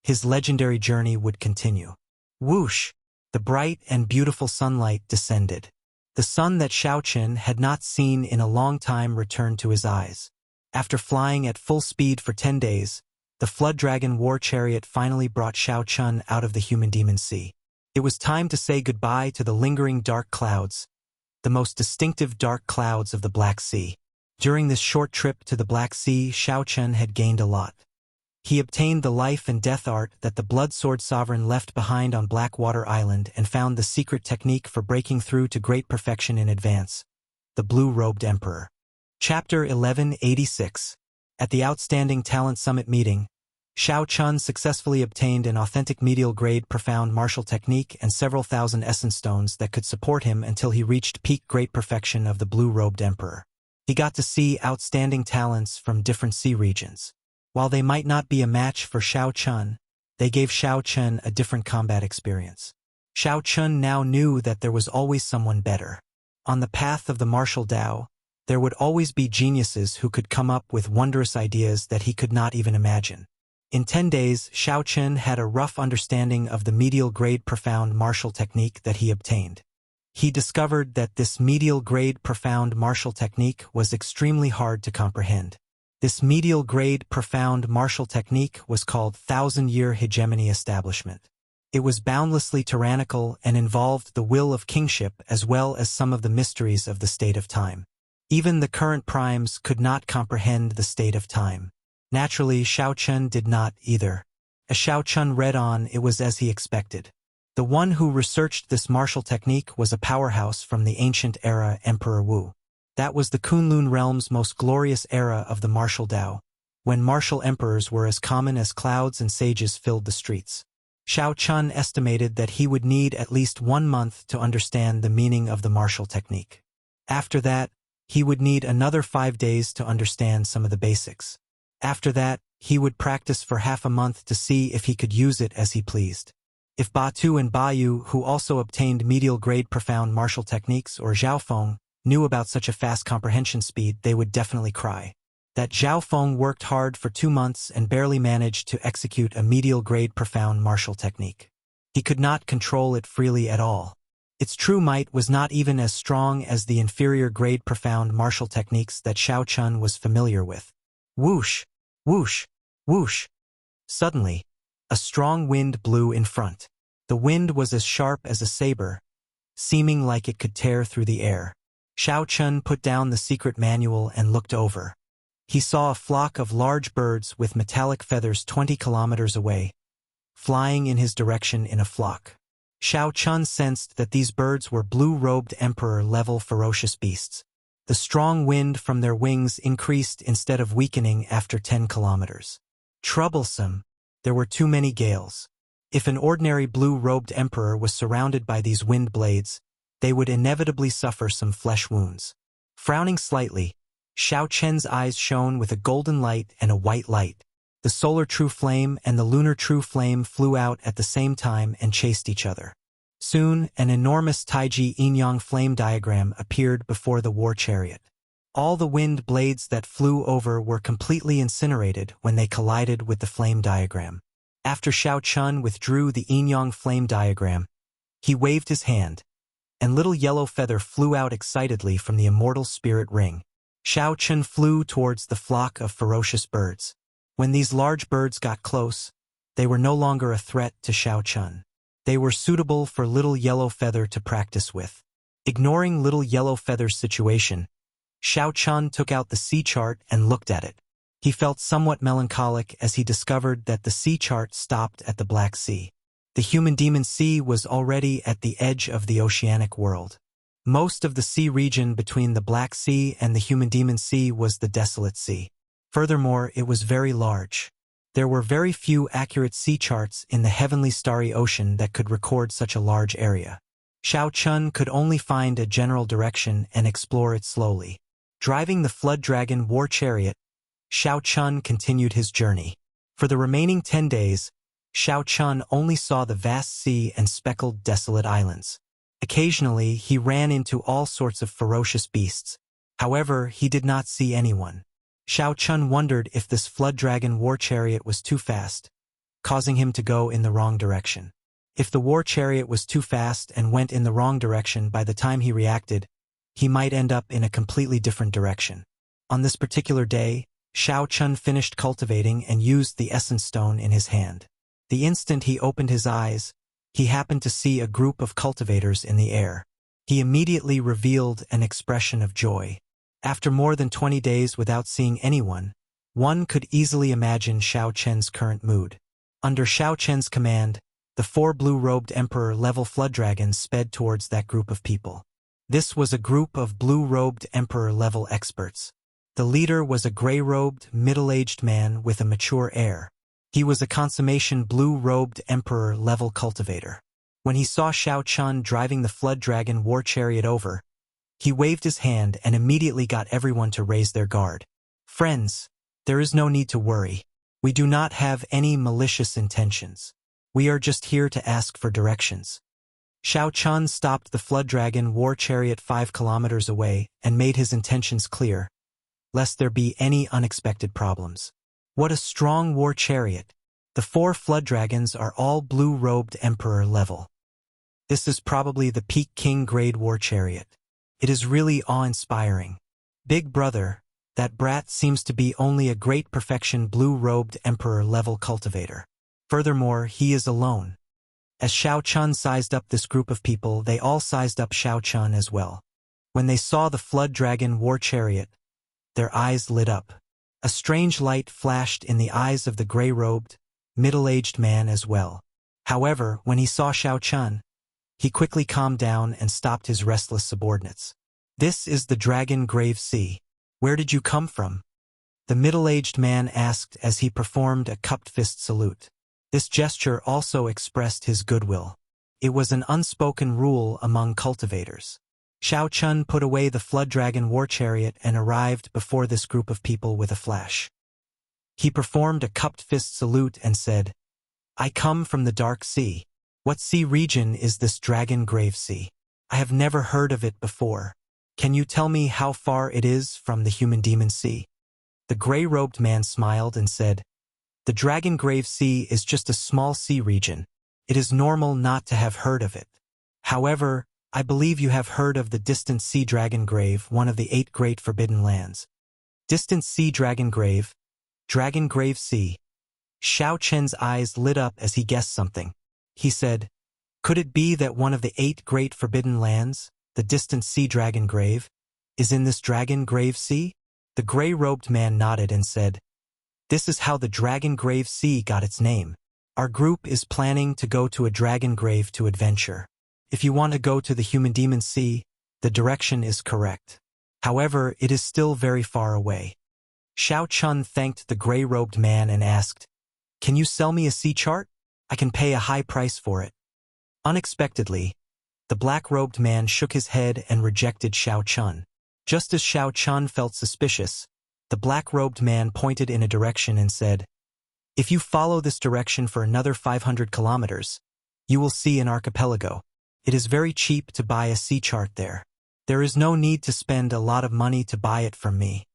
his legendary journey would continue. Whoosh! The bright and beautiful sunlight descended. The sun that Xiao Chun had not seen in a long time returned to his eyes. After flying at full speed for 10 days, the Flood Dragon War Chariot finally brought Xiao Chun out of the Human Demon Sea. It was time to say goodbye to the lingering dark clouds, the most distinctive dark clouds of the Black Sea. During this short trip to the Black Sea, Xiao Chun had gained a lot. He obtained the life and death art that the Blood Sword Sovereign left behind on Blackwater Island and found the secret technique for breaking through to great perfection in advance, the Blue-Robed Emperor. Chapter 1186. At the Outstanding Talent Summit meeting, Xiao Chun successfully obtained an authentic medial-grade profound martial technique and several thousand essence stones that could support him until he reached peak great perfection of the Blue-Robed Emperor. He got to see outstanding talents from different sea regions. While they might not be a match for Xiao Chun, they gave Xiao Chun a different combat experience. Xiao Chun now knew that there was always someone better. On the path of the martial Tao, there would always be geniuses who could come up with wondrous ideas that he could not even imagine. In 10 days, Xiao Chun had a rough understanding of the medial-grade profound martial technique that he obtained. He discovered that this medial-grade profound martial technique was extremely hard to comprehend. This medial-grade profound martial technique was called Thousand-Year Hegemony Establishment. It was boundlessly tyrannical and involved the will of kingship as well as some of the mysteries of the state of time. Even the current primes could not comprehend the state of time. Naturally, Xiao Chun did not either. As Xiao Chun read on, it was as he expected. The one who researched this martial technique was a powerhouse from the ancient era, Emperor Wu. That was the Kunlun realm's most glorious era of the martial Tao, when martial emperors were as common as clouds and sages filled the streets. Xiao Chun estimated that he would need at least 1 month to understand the meaning of the martial technique. After that, he would need another 5 days to understand some of the basics. After that, he would practice for half a month to see if he could use it as he pleased. If Batu and Bayu, who also obtained medial-grade profound martial techniques, or Zhaofeng, knew about such a fast comprehension speed, they would definitely cry. That Zhaofeng worked hard for 2 months and barely managed to execute a medial-grade profound martial technique. He could not control it freely at all. Its true might was not even as strong as the inferior-grade profound martial techniques that Xiao Chun was familiar with. Whoosh! Whoosh! Whoosh! Suddenly, a strong wind blew in front. The wind was as sharp as a saber, seeming like it could tear through the air. Xiao Chun put down the secret manual and looked over. He saw a flock of large birds with metallic feathers 20 kilometers away, flying in his direction in a flock. Xiao Chun sensed that these birds were blue-robed emperor-level ferocious beasts. The strong wind from their wings increased instead of weakening after 10 kilometers. Troublesome. There were too many gales. If an ordinary blue-robed emperor was surrounded by these wind blades, they would inevitably suffer some flesh wounds. Frowning slightly, Xiao Chen's eyes shone with a golden light and a white light. The solar true flame and the lunar true flame flew out at the same time and chased each other. Soon, an enormous Taiji yin-yang flame diagram appeared before the war chariot. All the wind blades that flew over were completely incinerated when they collided with the flame diagram. After Xiao Chun withdrew the yin-yang flame diagram, he waved his hand, and little yellow feather flew out excitedly from the immortal spirit ring. Xiao Chun flew towards the flock of ferocious birds. When these large birds got close, they were no longer a threat to Xiao Chun. They were suitable for little yellow feather to practice with. Ignoring little yellow feather's situation, Xiao Chun took out the sea chart and looked at it. He felt somewhat melancholic as he discovered that the sea chart stopped at the Black Sea. The Human Demon Sea was already at the edge of the oceanic world. Most of the sea region between the Black Sea and the Human Demon Sea was the Desolate Sea. Furthermore, it was very large. There were very few accurate sea charts in the heavenly starry ocean that could record such a large area. Xiao Chun could only find a general direction and explore it slowly. Driving the Flood Dragon war chariot, Xiao Chun continued his journey. For the remaining 10 days, Xiao Chun only saw the vast sea and speckled desolate islands. Occasionally, he ran into all sorts of ferocious beasts. However, he did not see anyone. Xiao Chun wondered if this Flood Dragon war chariot was too fast, causing him to go in the wrong direction. If the war chariot was too fast and went in the wrong direction by the time he reacted, he might end up in a completely different direction. On this particular day, Xiao Chun finished cultivating and used the essence stone in his hand. The instant he opened his eyes, he happened to see a group of cultivators in the air. He immediately revealed an expression of joy. After more than 20 days without seeing anyone, one could easily imagine Xiao Chen's current mood. Under Xiao Chen's command, the 4 blue-robed Emperor-level flood dragons sped towards that group of people. This was a group of blue-robed Emperor-level experts. The leader was a gray-robed, middle-aged man with a mature air. He was a consummation blue-robed Emperor-level cultivator. When he saw Xiao Chun driving the Flood Dragon war chariot over, he waved his hand and immediately got everyone to raise their guard. Friends, there is no need to worry. We do not have any malicious intentions. We are just here to ask for directions. Xiao Chun stopped the Flood Dragon war chariot 5 kilometers away and made his intentions clear, lest there be any unexpected problems. What a strong war chariot! The 4 flood dragons are all blue-robed Emperor level. This is probably the peak King grade war chariot. It is really awe-inspiring. Big brother, that brat seems to be only a great perfection blue-robed Emperor level cultivator. Furthermore, he is alone. As Xiao Chun sized up this group of people, they all sized up Xiao Chun as well. When they saw the Flood Dragon war chariot, their eyes lit up. A strange light flashed in the eyes of the gray-robed, middle-aged man as well. However, when he saw Xiao Chun, he quickly calmed down and stopped his restless subordinates. This is the Dragon Grave Sea. Where did you come from? The middle-aged man asked as he performed a cupped fist salute. This gesture also expressed his goodwill. It was an unspoken rule among cultivators. Xiao Chun put away the Flood Dragon war chariot and arrived before this group of people with a flash. He performed a cupped fist salute and said, I come from the Dark Sea. What sea region is this Dragon Grave Sea? I have never heard of it before. Can you tell me how far it is from the Human Demon Sea? The gray-robed man smiled and said, The Dragon Grave Sea is just a small sea region. It is normal not to have heard of it. However, I believe you have heard of the Distant Sea Dragon Grave, one of the 8 Great Forbidden Lands. Distant Sea Dragon Grave Sea. Xiao Chen's eyes lit up as he guessed something. He said, Could it be that one of the 8 Great Forbidden Lands, the Distant Sea Dragon Grave, is in this Dragon Grave Sea? The gray-robed man nodded and said, This is how the Dragon Grave Sea got its name. Our group is planning to go to a dragon grave to adventure. If you want to go to the Human Demon Sea, the direction is correct. However, it is still very far away. Xiao Chun thanked the gray-robed man and asked, Can you sell me a sea chart? I can pay a high price for it. Unexpectedly, the black-robed man shook his head and rejected Xiao Chun. Just as Xiao Chun felt suspicious, the black-robed man pointed in a direction and said, If you follow this direction for another 500 kilometers, you will see an archipelago. It is very cheap to buy a sea chart there. There is no need to spend a lot of money to buy it from me.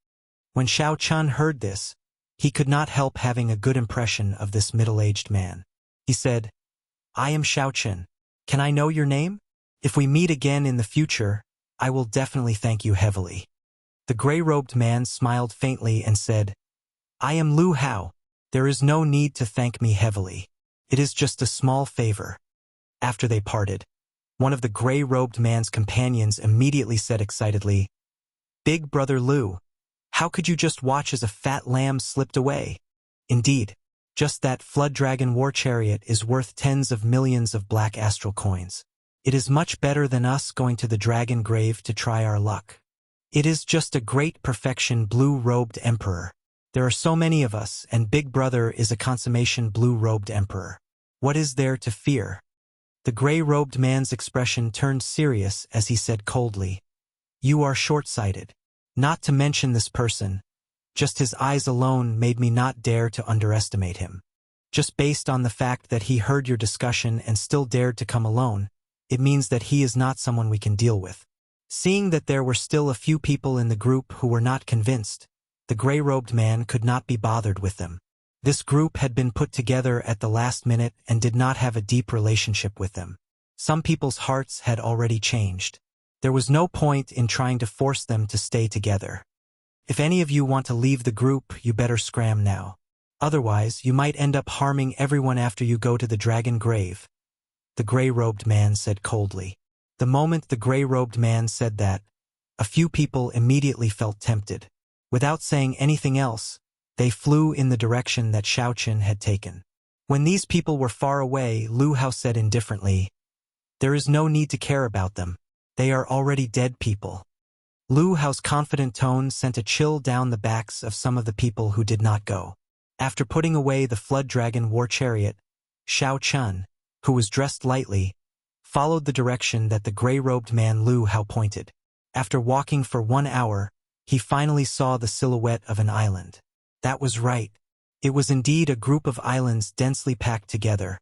When Xiao Chun heard this, he could not help having a good impression of this middle-aged man. He said, I am Xiao Chun. Can I know your name? If we meet again in the future, I will definitely thank you heavily. The gray-robed man smiled faintly and said, I am Lu Hao. There is no need to thank me heavily. It is just a small favor. After they parted, One of the gray-robed man's companions immediately said excitedly, "Big Brother Lu, how could you just watch as a fat lamb slipped away? Indeed, just that flood dragon war chariot is worth tens of millions of black astral coins. It is much better than us going to the dragon grave to try our luck. It is just a great perfection blue-robed emperor. There are so many of us, and Big Brother is a consummation blue-robed emperor. What is there to fear?" The gray-robed man's expression turned serious as he said coldly, "You are short-sighted. Not to mention this person. Just his eyes alone made me not dare to underestimate him. Just based on the fact that he heard your discussion and still dared to come alone, it means that he is not someone we can deal with." Seeing that there were still a few people in the group who were not convinced, the gray-robed man could not be bothered with them. This group had been put together at the last minute and did not have a deep relationship with them. Some people's hearts had already changed. There was no point in trying to force them to stay together. If any of you want to leave the group, you better scram now. Otherwise, you might end up harming everyone after you go to the dragon grave," the gray-robed man said coldly. The moment the gray-robed man said that, a few people immediately felt tempted. Without saying anything else, they flew in the direction that Xiaochen had taken. When these people were far away, Lu Hao said indifferently, "There is no need to care about them. They are already dead people." Lu Hao's confident tone sent a chill down the backs of some of the people who did not go. After putting away the flood dragon war chariot, Xiao Chun, who was dressed lightly, followed the direction that the gray-robed man Lu Hao pointed. After walking for 1 hour, he finally saw the silhouette of an island. That was right. It was indeed a group of islands densely packed together,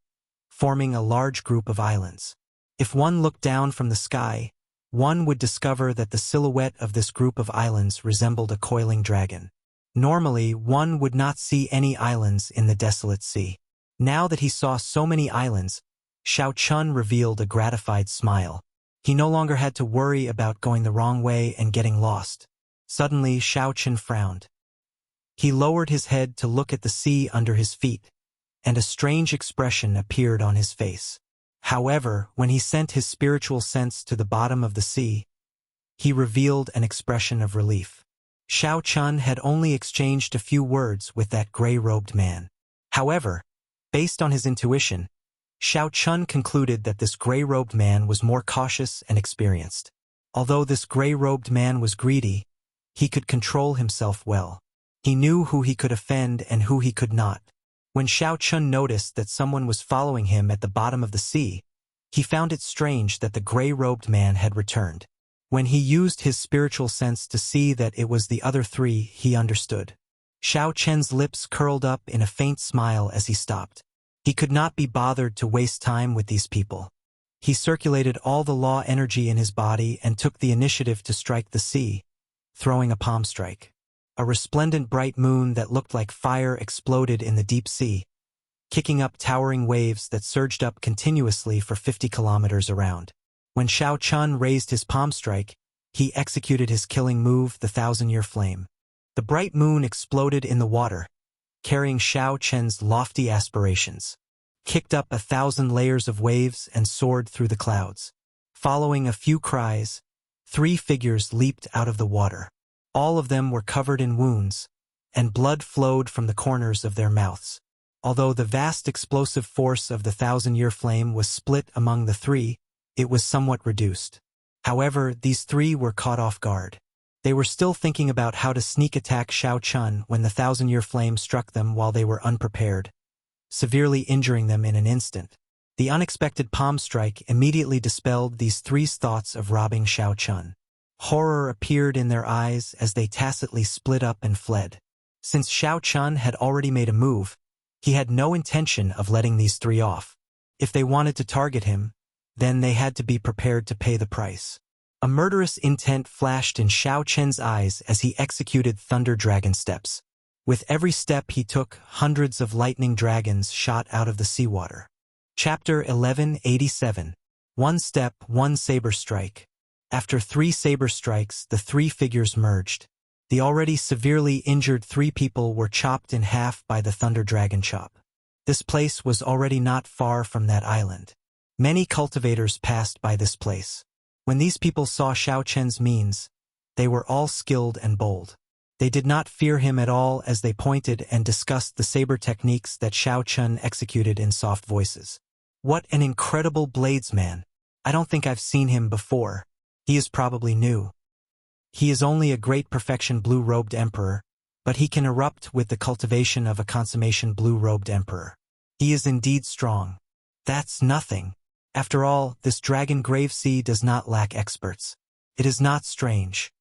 forming a large group of islands. If one looked down from the sky, one would discover that the silhouette of this group of islands resembled a coiling dragon. Normally, one would not see any islands in the desolate sea. Now that he saw so many islands, Xiao Chun revealed a gratified smile. He no longer had to worry about going the wrong way and getting lost. Suddenly, Xiao Chun frowned. He lowered his head to look at the sea under his feet, and a strange expression appeared on his face. However, when he sent his spiritual sense to the bottom of the sea, he revealed an expression of relief. Xiao Chun had only exchanged a few words with that gray-robed man. However, based on his intuition, Xiao Chun concluded that this gray-robed man was more cautious and experienced. Although this gray-robed man was greedy, he could control himself well. He knew who he could offend and who he could not. When Xiao Chun noticed that someone was following him at the bottom of the sea, he found it strange that the gray-robed man had returned. When he used his spiritual sense to see that it was the other three, he understood. Xiao Chen's lips curled up in a faint smile as he stopped. He could not be bothered to waste time with these people. He circulated all the law energy in his body and took the initiative to strike the sea, throwing a palm strike. A resplendent bright moon that looked like fire exploded in the deep sea, kicking up towering waves that surged up continuously for 50 kilometers around. When Xiao Chun raised his palm strike, he executed his killing move, the 1,000-year flame. The bright moon exploded in the water, carrying Xiao Chen's lofty aspirations, kicked up 1,000 layers of waves and soared through the clouds. Following a few cries, 3 figures leaped out of the water. All of them were covered in wounds, and blood flowed from the corners of their mouths. Although the vast explosive force of the 1,000-year flame was split among the 3, it was somewhat reduced. However, these 3 were caught off guard. They were still thinking about how to sneak attack Xiao Chun when the 1,000-year flame struck them while they were unprepared, severely injuring them in an instant. The unexpected palm strike immediately dispelled these 3's thoughts of robbing Xiao Chun. Horror appeared in their eyes as they tacitly split up and fled. Since Xiao Chun had already made a move, he had no intention of letting these 3 off. If they wanted to target him, then they had to be prepared to pay the price. A murderous intent flashed in Xiao Chen's eyes as he executed Thunder Dragon steps. With every step he took, hundreds of lightning dragons shot out of the seawater. Chapter 1187. One step, one saber strike. After 3 saber strikes, the 3 figures merged. The already severely injured 3 people were chopped in half by the Thunder Dragon chop. This place was already not far from that island. Many cultivators passed by this place. When these people saw Xiao Chen's means, they were all skilled and bold. They did not fear him at all as they pointed and discussed the saber techniques that Xiao Chen executed in soft voices. What an incredible bladesman! I don't think I've seen him before. He is probably new. He is only a great perfection blue-robed emperor, but he can erupt with the cultivation of a consummation blue-robed emperor. He is indeed strong. That's nothing. After all, this dragon grave sea does not lack experts. It is not strange.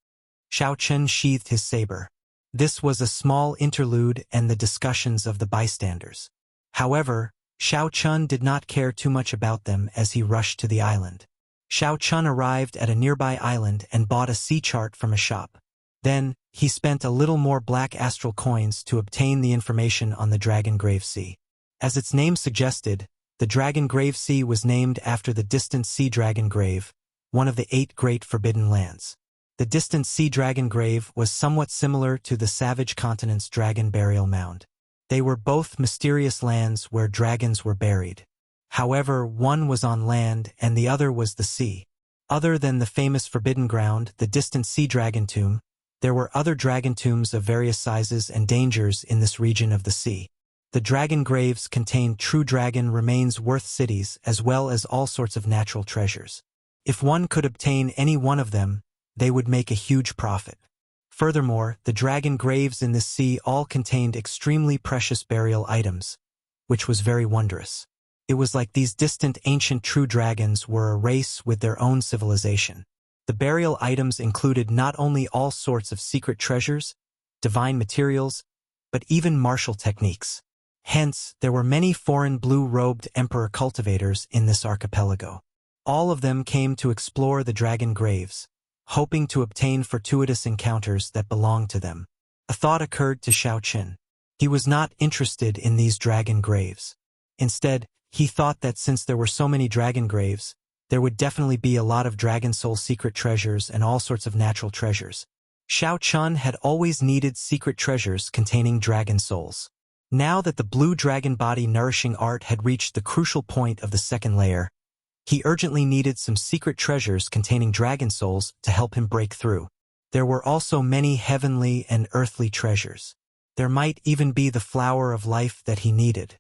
Xiao Chen sheathed his saber. This was a small interlude and the discussions of the bystanders. However, Xiao Chen did not care too much about them as he rushed to the island. Xiao Chen arrived at a nearby island and bought a sea chart from a shop. Then, he spent a little more black astral coins to obtain the information on the Dragon Grave Sea. As its name suggested, the Dragon Grave Sea was named after the distant Sea Dragon Grave, one of the 8 great forbidden lands. The distant Sea Dragon Grave was somewhat similar to the Savage Continent's Dragon Burial Mound. They were both mysterious lands where dragons were buried. However, one was on land and the other was the sea. Other than the famous Forbidden Ground, the distant Sea Dragon Tomb, there were other dragon tombs of various sizes and dangers in this region of the sea. The dragon graves contained true dragon remains worth cities as well as all sorts of natural treasures. If one could obtain any one of them, they would make a huge profit. Furthermore, the dragon graves in this sea all contained extremely precious burial items, which was very wondrous. It was like these distant ancient true dragons were a race with their own civilization. The burial items included not only all sorts of secret treasures, divine materials, but even martial techniques. Hence, there were many foreign blue-robed emperor cultivators in this archipelago. All of them came to explore the dragon graves, hoping to obtain fortuitous encounters that belonged to them. A thought occurred to Xiao Chen. He was not interested in these dragon graves. Instead, he thought that since there were so many dragon graves, there would definitely be a lot of dragon soul secret treasures and all sorts of natural treasures. Xiao Chen had always needed secret treasures containing dragon souls. Now that the blue dragon body nourishing art had reached the crucial point of the second layer, he urgently needed some secret treasures containing dragon souls to help him break through. There were also many heavenly and earthly treasures. There might even be the flower of life that he needed.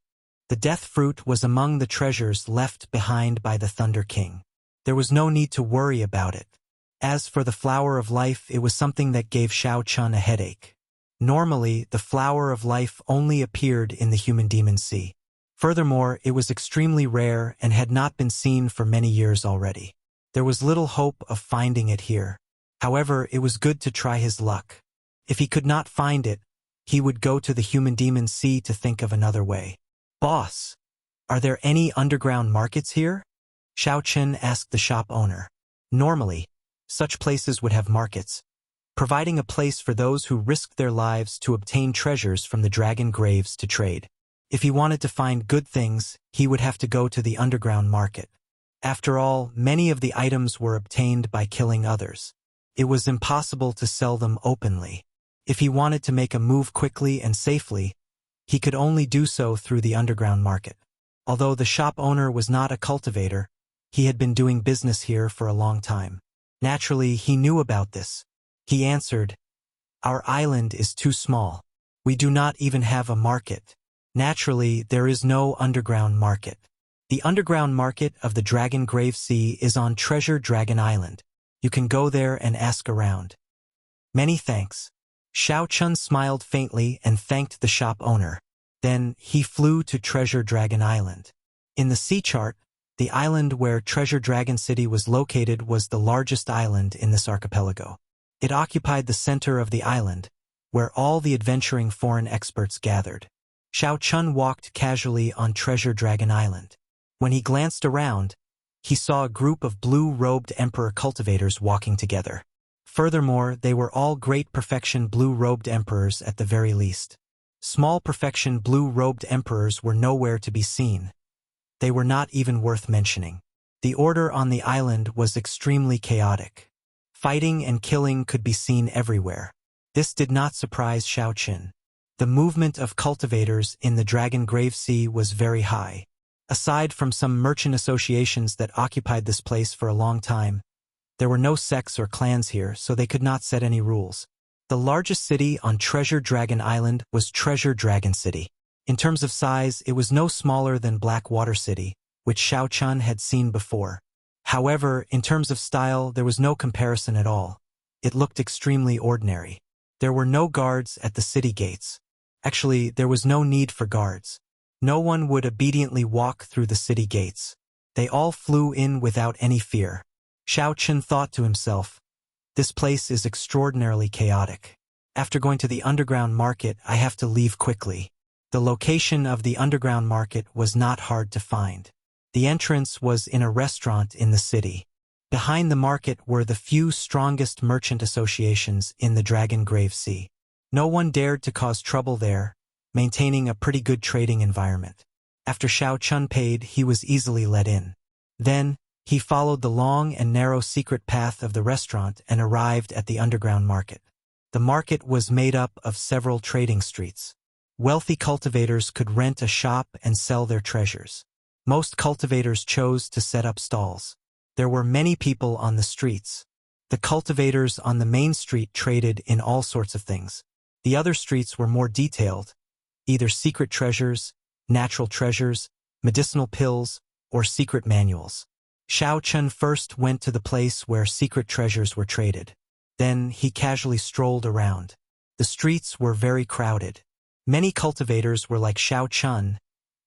The death fruit was among the treasures left behind by the Thunder King. There was no need to worry about it. As for the flower of life, it was something that gave Xiao Chen a headache. Normally, the flower of life only appeared in the human demon sea. Furthermore, it was extremely rare and had not been seen for many years already. There was little hope of finding it here. However, it was good to try his luck. If he could not find it, he would go to the human demon sea to think of another way. "Boss, are there any underground markets here?" Xiao Chen asked the shop owner. Normally, such places would have markets, providing a place for those who risked their lives to obtain treasures from the dragon graves to trade. If he wanted to find good things, he would have to go to the underground market. After all, many of the items were obtained by killing others. It was impossible to sell them openly. If he wanted to make a move quickly and safely, he could only do so through the underground market. Although the shop owner was not a cultivator, he had been doing business here for a long time. Naturally, he knew about this. He answered, "Our island is too small. We do not even have a market. Naturally, there is no underground market. The underground market of the Dragon Grave Sea is on Treasure Dragon Island. You can go there and ask around." "Many thanks." Xiao Chen smiled faintly and thanked the shop owner. Then he flew to Treasure Dragon Island. In the sea chart, the island where Treasure Dragon City was located was the largest island in this archipelago. It occupied the center of the island, where all the adventuring foreign experts gathered. Xiao Chen walked casually on Treasure Dragon Island. When he glanced around, he saw a group of blue-robed emperor cultivators walking together. Furthermore, they were all great perfection blue-robed emperors at the very least. Small perfection blue-robed emperors were nowhere to be seen. They were not even worth mentioning. The order on the island was extremely chaotic. Fighting and killing could be seen everywhere. This did not surprise Xiao Chen. The movement of cultivators in the Dragon Grave Sea was very high. Aside from some merchant associations that occupied this place for a long time, there were no sects or clans here, so they could not set any rules. The largest city on Treasure Dragon Island was Treasure Dragon City. In terms of size, it was no smaller than Blackwater City, which Xiao Chun had seen before. However, in terms of style, there was no comparison at all. It looked extremely ordinary. There were no guards at the city gates. Actually, there was no need for guards. No one would obediently walk through the city gates. They all flew in without any fear. Xiao Chun thought to himself, "This place is extraordinarily chaotic. After going to the underground market, I have to leave quickly." The location of the underground market was not hard to find. The entrance was in a restaurant in the city. Behind the market were the few strongest merchant associations in the Dragon Grave Sea. No one dared to cause trouble there, maintaining a pretty good trading environment. After Xiao Chun paid, he was easily let in. Then, he followed the long and narrow secret path of the restaurant and arrived at the underground market. The market was made up of several trading streets. Wealthy cultivators could rent a shop and sell their treasures. Most cultivators chose to set up stalls. There were many people on the streets. The cultivators on the main street traded in all sorts of things. The other streets were more detailed, either secret treasures, natural treasures, medicinal pills, or secret manuals. Xiao Chun first went to the place where secret treasures were traded. Then he casually strolled around. The streets were very crowded. Many cultivators were like Xiao Chun,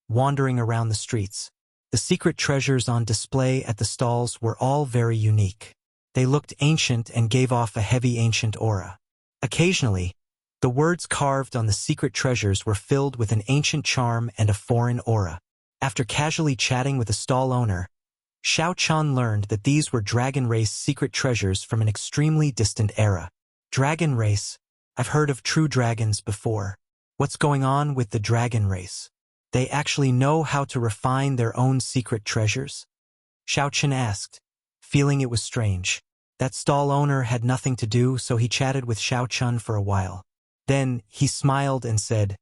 wandering around the streets. The secret treasures on display at the stalls were all very unique. They looked ancient and gave off a heavy ancient aura. Occasionally, the words carved on the secret treasures were filled with an ancient charm and a foreign aura. After casually chatting with the stall owner, Xiao Chun learned that these were Dragon Race secret treasures from an extremely distant era. Dragon Race? I've heard of true dragons before. What's going on with the Dragon Race? They actually know how to refine their own secret treasures? Xiao Chun asked, feeling it was strange. That stall owner had nothing to do, so he chatted with Xiao Chun for a while. Then, he smiled and said,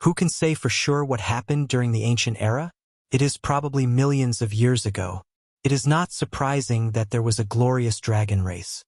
"Who can say for sure what happened during the ancient era? It is probably millions of years ago. It is not surprising that there was a glorious dragon race.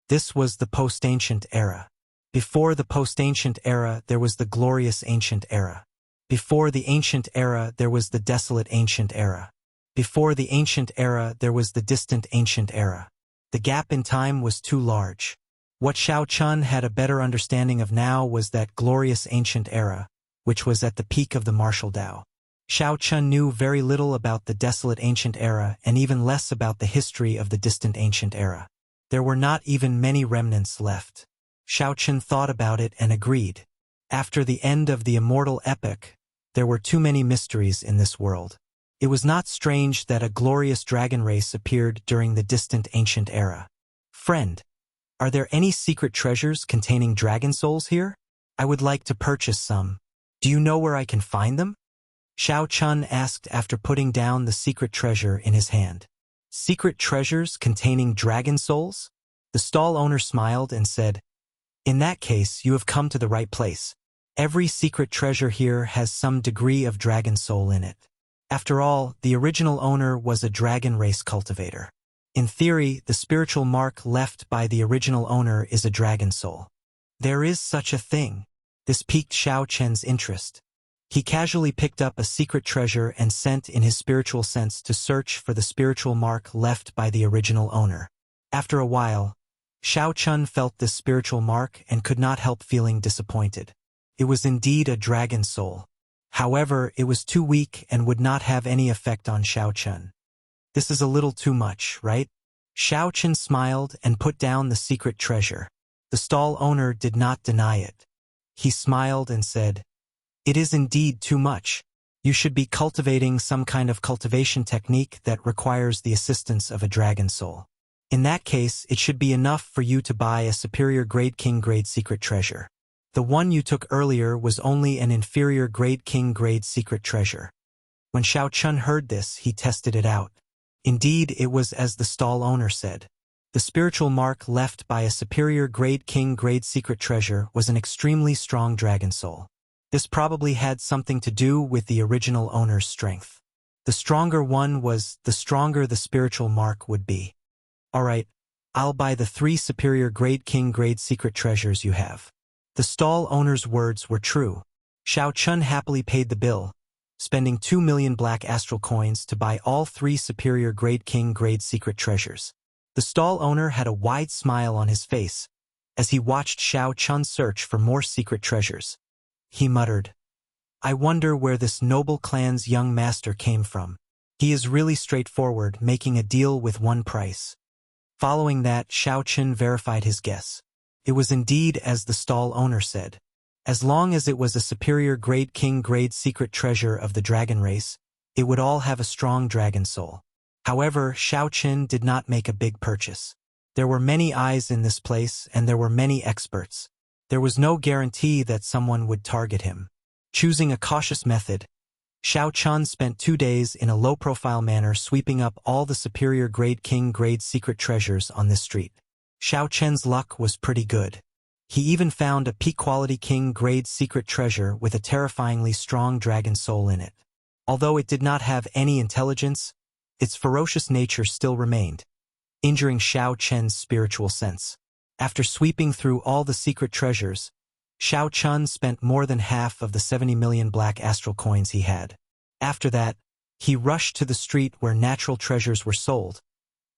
This was the post-ancient era. Before the post-ancient era, there was the glorious ancient era. Before the ancient era, there was the desolate ancient era. Before the ancient era, there was the distant ancient era. The gap in time was too large. What Xiao Chun had a better understanding of now was that glorious ancient era, which was at the peak of the martial Tao. Xiao Chun knew very little about the desolate ancient era and even less about the history of the distant ancient era. There were not even many remnants left. Xiao Chun thought about it and agreed. After the end of the Immortal epic, there were too many mysteries in this world. It was not strange that a glorious dragon race appeared during the distant ancient era. Friend, are there any secret treasures containing dragon souls here? I would like to purchase some. Do you know where I can find them? Xiao Chun asked after putting down the secret treasure in his hand. Secret treasures containing dragon souls? The stall owner smiled and said, "In that case, you have come to the right place. Every secret treasure here has some degree of dragon soul in it. After all, the original owner was a dragon race cultivator. In theory, the spiritual mark left by the original owner is a dragon soul. There is such a thing." This piqued Xiao Chen's interest. He casually picked up a secret treasure and sent in his spiritual sense to search for the spiritual mark left by the original owner. After a while, Xiao Chun felt this spiritual mark and could not help feeling disappointed. It was indeed a dragon soul. However, it was too weak and would not have any effect on Xiao Chun. This is a little too much, right? Xiao Chun smiled and put down the secret treasure. The stall owner did not deny it. He smiled and said, "It is indeed too much. You should be cultivating some kind of cultivation technique that requires the assistance of a dragon soul. In that case, it should be enough for you to buy a superior grade king grade secret treasure. The one you took earlier was only an inferior grade king grade secret treasure." When Xiao Chun heard this, he tested it out. Indeed, it was as the stall owner said. The spiritual mark left by a superior grade king grade secret treasure was an extremely strong dragon soul. This probably had something to do with the original owner's strength. The stronger one was, the stronger the spiritual mark would be. Alright, I'll buy the 3 superior grade king grade secret treasures you have. The stall owner's words were true. Xiao Chun happily paid the bill, spending 2 million black astral coins to buy all 3 superior grade king grade secret treasures. The stall owner had a wide smile on his face as he watched Xiao Chun search for more secret treasures. He muttered, "I wonder where this noble clan's young master came from. He is really straightforward, making a deal with one price." Following that, Xiao Chun verified his guess. It was indeed as the stall owner said. As long as it was a superior grade king grade secret treasure of the dragon race, it would all have a strong dragon soul. However, Xiao Chun did not make a big purchase. There were many eyes in this place and there were many experts. There was no guarantee that someone would target him. Choosing a cautious method, Xiao Chun spent 2 days in a low-profile manner sweeping up all the superior grade king grade secret treasures on this street. Xiao Chun's luck was pretty good. He even found a peak-quality king grade secret treasure with a terrifyingly strong dragon soul in it. Although it did not have any intelligence, its ferocious nature still remained, injuring Xiao Chun's spiritual sense. After sweeping through all the secret treasures, Xiao Chun spent more than half of the 70 million black astral coins he had. After that, he rushed to the street where natural treasures were sold,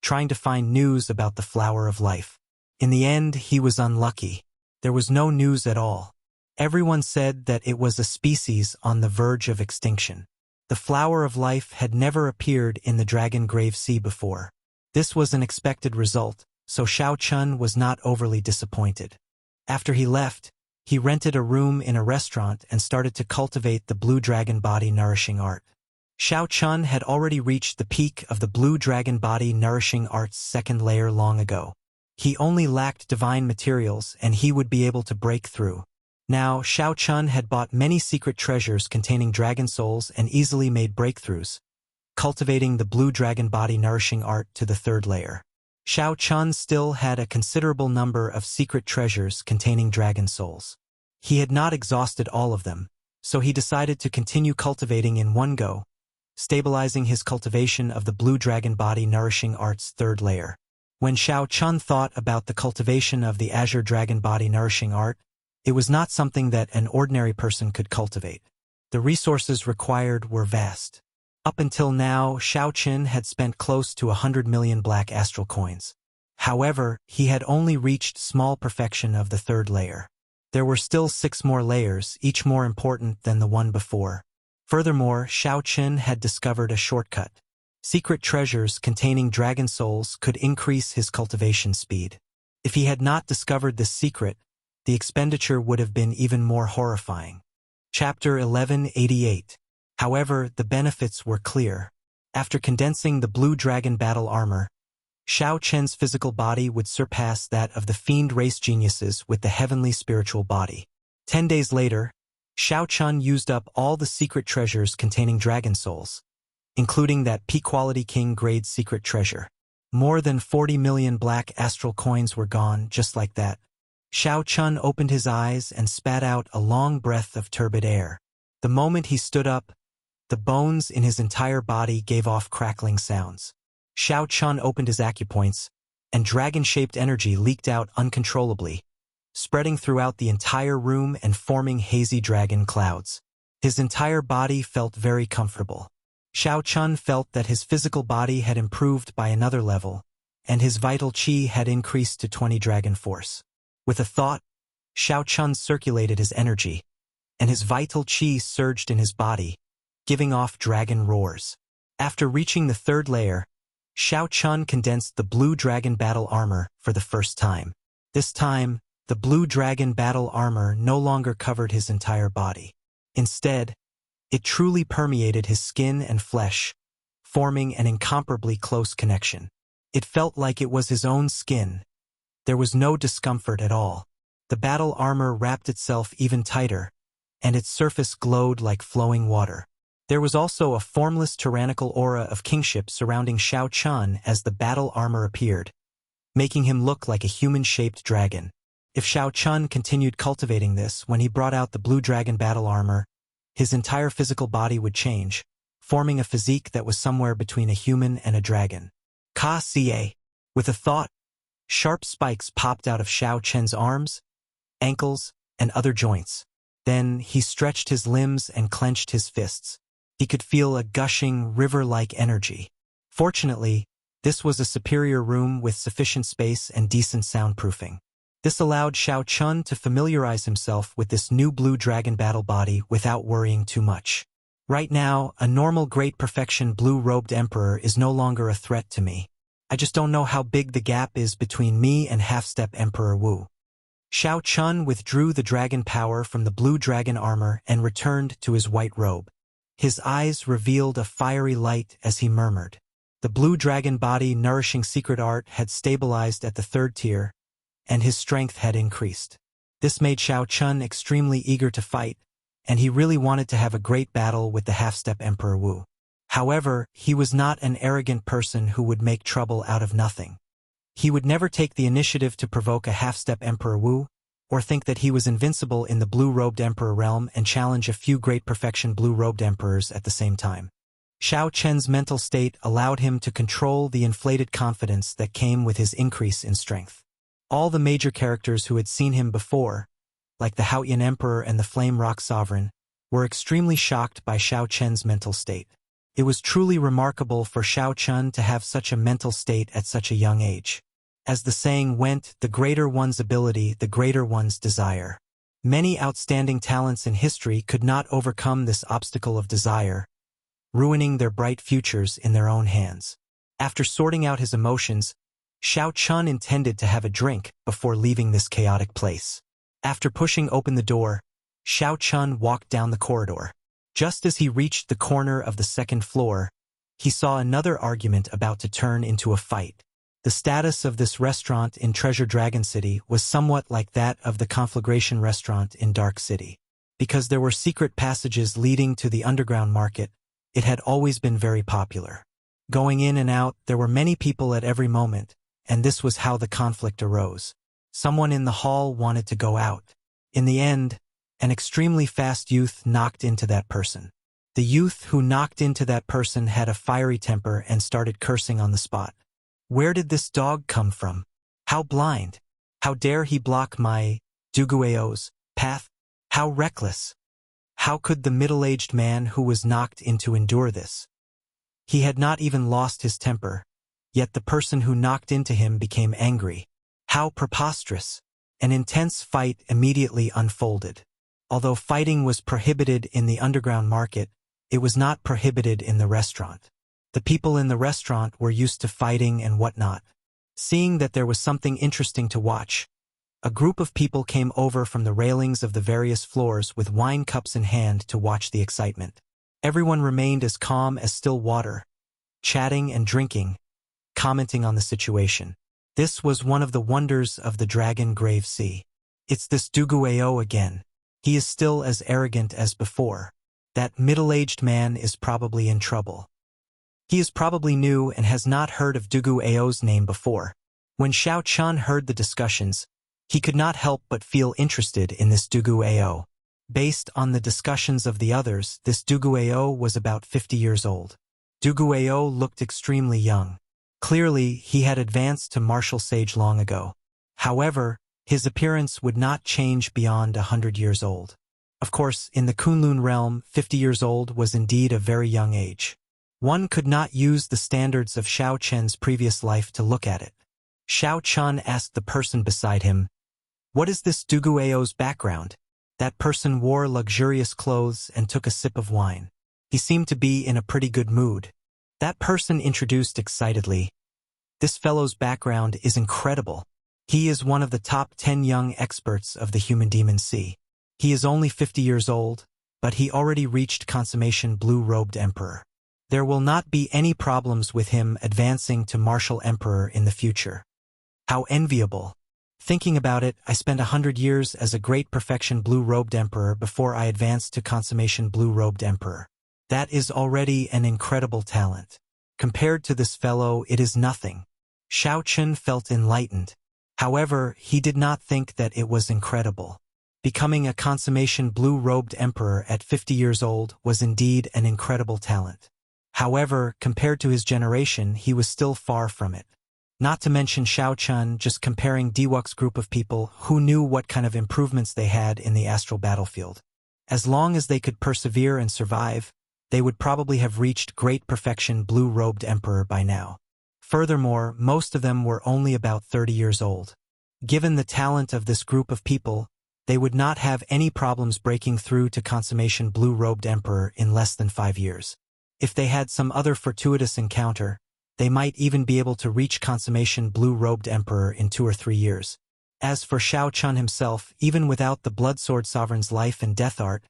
trying to find news about the flower of life. In the end, he was unlucky. There was no news at all. Everyone said that it was a species on the verge of extinction. The flower of life had never appeared in the Dragon Grave Sea before. This was an expected result, so Xiao Chun was not overly disappointed. After he left, he rented a room in a restaurant and started to cultivate the blue dragon body nourishing art. Xiao Chun had already reached the peak of the blue dragon body nourishing art's 2nd layer long ago. He only lacked divine materials and he would be able to break through. Now, Xiao Chun had bought many secret treasures containing dragon souls and easily made breakthroughs, cultivating the blue dragon body nourishing art to the 3rd layer. Xiao Chun still had a considerable number of secret treasures containing dragon souls. He had not exhausted all of them, so he decided to continue cultivating in one go, stabilizing his cultivation of the blue dragon body nourishing art's 3rd layer. When Xiao Chun thought about the cultivation of the azure dragon body nourishing art, it was not something that an ordinary person could cultivate. The resources required were vast. Up until now, Xiao Chun had spent close to 100 million black astral coins. However, he had only reached small perfection of the 3rd layer. There were still 6 more layers, each more important than the one before. Furthermore, Xiao Chun had discovered a shortcut. Secret treasures containing dragon souls could increase his cultivation speed. If he had not discovered this secret, the expenditure would have been even more horrifying. Chapter 1188. However, the benefits were clear. After condensing the blue dragon battle armor, Xiao Chun's physical body would surpass that of the fiend race geniuses with the heavenly spiritual body. 10 days later, Xiao Chun used up all the secret treasures containing dragon souls, including that peak-quality king grade secret treasure. More than 40 million black astral coins were gone just like that. Xiao Chun opened his eyes and spat out a long breath of turbid air. The moment he stood up, the bones in his entire body gave off crackling sounds. Xiao Chun opened his acupoints, and dragon-shaped energy leaked out uncontrollably, spreading throughout the entire room and forming hazy dragon clouds. His entire body felt very comfortable. Xiao Chun felt that his physical body had improved by another level, and his vital qi had increased to 20 dragon force. With a thought, Xiao Chun circulated his energy, and his vital qi surged in his body, giving off dragon roars. After reaching the 3rd layer, Xiao Chun condensed the blue dragon battle armor for the first time. This time, the blue dragon battle armor no longer covered his entire body. Instead, it truly permeated his skin and flesh, forming an incomparably close connection. It felt like it was his own skin. There was no discomfort at all. The battle armor wrapped itself even tighter, and its surface glowed like flowing water. There was also a formless tyrannical aura of kingship surrounding Xiao Chun as the battle armor appeared, making him look like a human-shaped dragon. If Xiao Chun continued cultivating this when he brought out the blue dragon battle armor, his entire physical body would change, forming a physique that was somewhere between a human and a dragon. Ka-ca. With a thought, sharp spikes popped out of Xiao Chen's arms, ankles, and other joints. Then he stretched his limbs and clenched his fists. He could feel a gushing, river-like energy. Fortunately, this was a superior room with sufficient space and decent soundproofing. This allowed Xiao Chun to familiarize himself with this new blue dragon battle body without worrying too much. Right now, a normal great perfection blue-robed emperor is no longer a threat to me. I just don't know how big the gap is between me and half-step Emperor Wu. Xiao Chun withdrew the dragon power from the blue dragon armor and returned to his white robe. His eyes revealed a fiery light as he murmured. The blue dragon body nourishing secret art had stabilized at the 3rd tier, and his strength had increased. This made Xiao Chun extremely eager to fight, and he really wanted to have a great battle with the half-step Emperor Wu. However, he was not an arrogant person who would make trouble out of nothing. He would never take the initiative to provoke a half-step Emperor Wu, or think that he was invincible in the blue-robed emperor realm and challenge a few great perfection blue-robed emperors at the same time. Xiao Chen's mental state allowed him to control the inflated confidence that came with his increase in strength. All the major characters who had seen him before, like the Haotian Emperor and the Flame Rock Sovereign, were extremely shocked by Xiao Chen's mental state. It was truly remarkable for Xiao Chun to have such a mental state at such a young age. As the saying went, the greater one's ability, the greater one's desire. Many outstanding talents in history could not overcome this obstacle of desire, ruining their bright futures in their own hands. After sorting out his emotions, Xiao Chun intended to have a drink before leaving this chaotic place. After pushing open the door, Xiao Chun walked down the corridor. Just as he reached the corner of the 2nd floor, he saw another argument about to turn into a fight. The status of this restaurant in Treasure Dragon City was somewhat like that of the Conflagration restaurant in Dark City. Because there were secret passages leading to the underground market, it had always been very popular. Going in and out, there were many people at every moment, and this was how the conflict arose. Someone in the hall wanted to go out. In the end, an extremely fast youth knocked into that person. The youth who knocked into that person had a fiery temper and started cursing on the spot. Where did this dog come from? How blind! How dare he block my Duguao's path? How reckless! How could the middle-aged man who was knocked into endure this? He had not even lost his temper, yet the person who knocked into him became angry. How preposterous! An intense fight immediately unfolded. Although fighting was prohibited in the underground market, it was not prohibited in the restaurant. The people in the restaurant were used to fighting and whatnot. Seeing that there was something interesting to watch, a group of people came over from the railings of the various floors with wine cups in hand to watch the excitement. Everyone remained as calm as still water, chatting and drinking, commenting on the situation. This was one of the wonders of the Dragon Grave Sea. It's this Duguao again. He is still as arrogant as before. That middle-aged man is probably in trouble. He is probably new and has not heard of Duguao's name before. When Xiao Chun heard the discussions, he could not help but feel interested in this Duguao. Based on the discussions of the others, this Duguao was about 50 years old. Duguao looked extremely young. Clearly, he had advanced to martial sage long ago. However, his appearance would not change beyond 100 years old. Of course, in the Kunlun realm, 50 years old was indeed a very young age. One could not use the standards of Xiao Chen's previous life to look at it. Xiao Chun asked the person beside him, "What is this Duguao's background?" That person wore luxurious clothes and took a sip of wine. He seemed to be in a pretty good mood. That person introduced excitedly, "This fellow's background is incredible. He is one of the top 10 young experts of the Human Demon Sea. He is only 50 years old, but he already reached consummation blue-robed emperor. There will not be any problems with him advancing to martial emperor in the future. How enviable. Thinking about it, I spent 100 years as a great perfection blue-robed emperor before I advanced to consummation blue-robed emperor. That is already an incredible talent. Compared to this fellow, it is nothing." Xiao Chun felt enlightened. However, he did not think that it was incredible. Becoming a consummation blue-robed emperor at 50 years old was indeed an incredible talent. However, compared to his generation, he was still far from it. Not to mention Xiao Chun just comparing Diwuk's group of people who knew what kind of improvements they had in the astral battlefield. As long as they could persevere and survive, they would probably have reached great perfection blue-robed emperor by now. Furthermore, most of them were only about 30 years old. Given the talent of this group of people, they would not have any problems breaking through to consummation blue-robed emperor in less than 5 years. If they had some other fortuitous encounter, they might even be able to reach consummation blue-robed emperor in 2 or 3 years. As for Xiao Chun himself, even without the Bloodsword Sovereign's life and death art,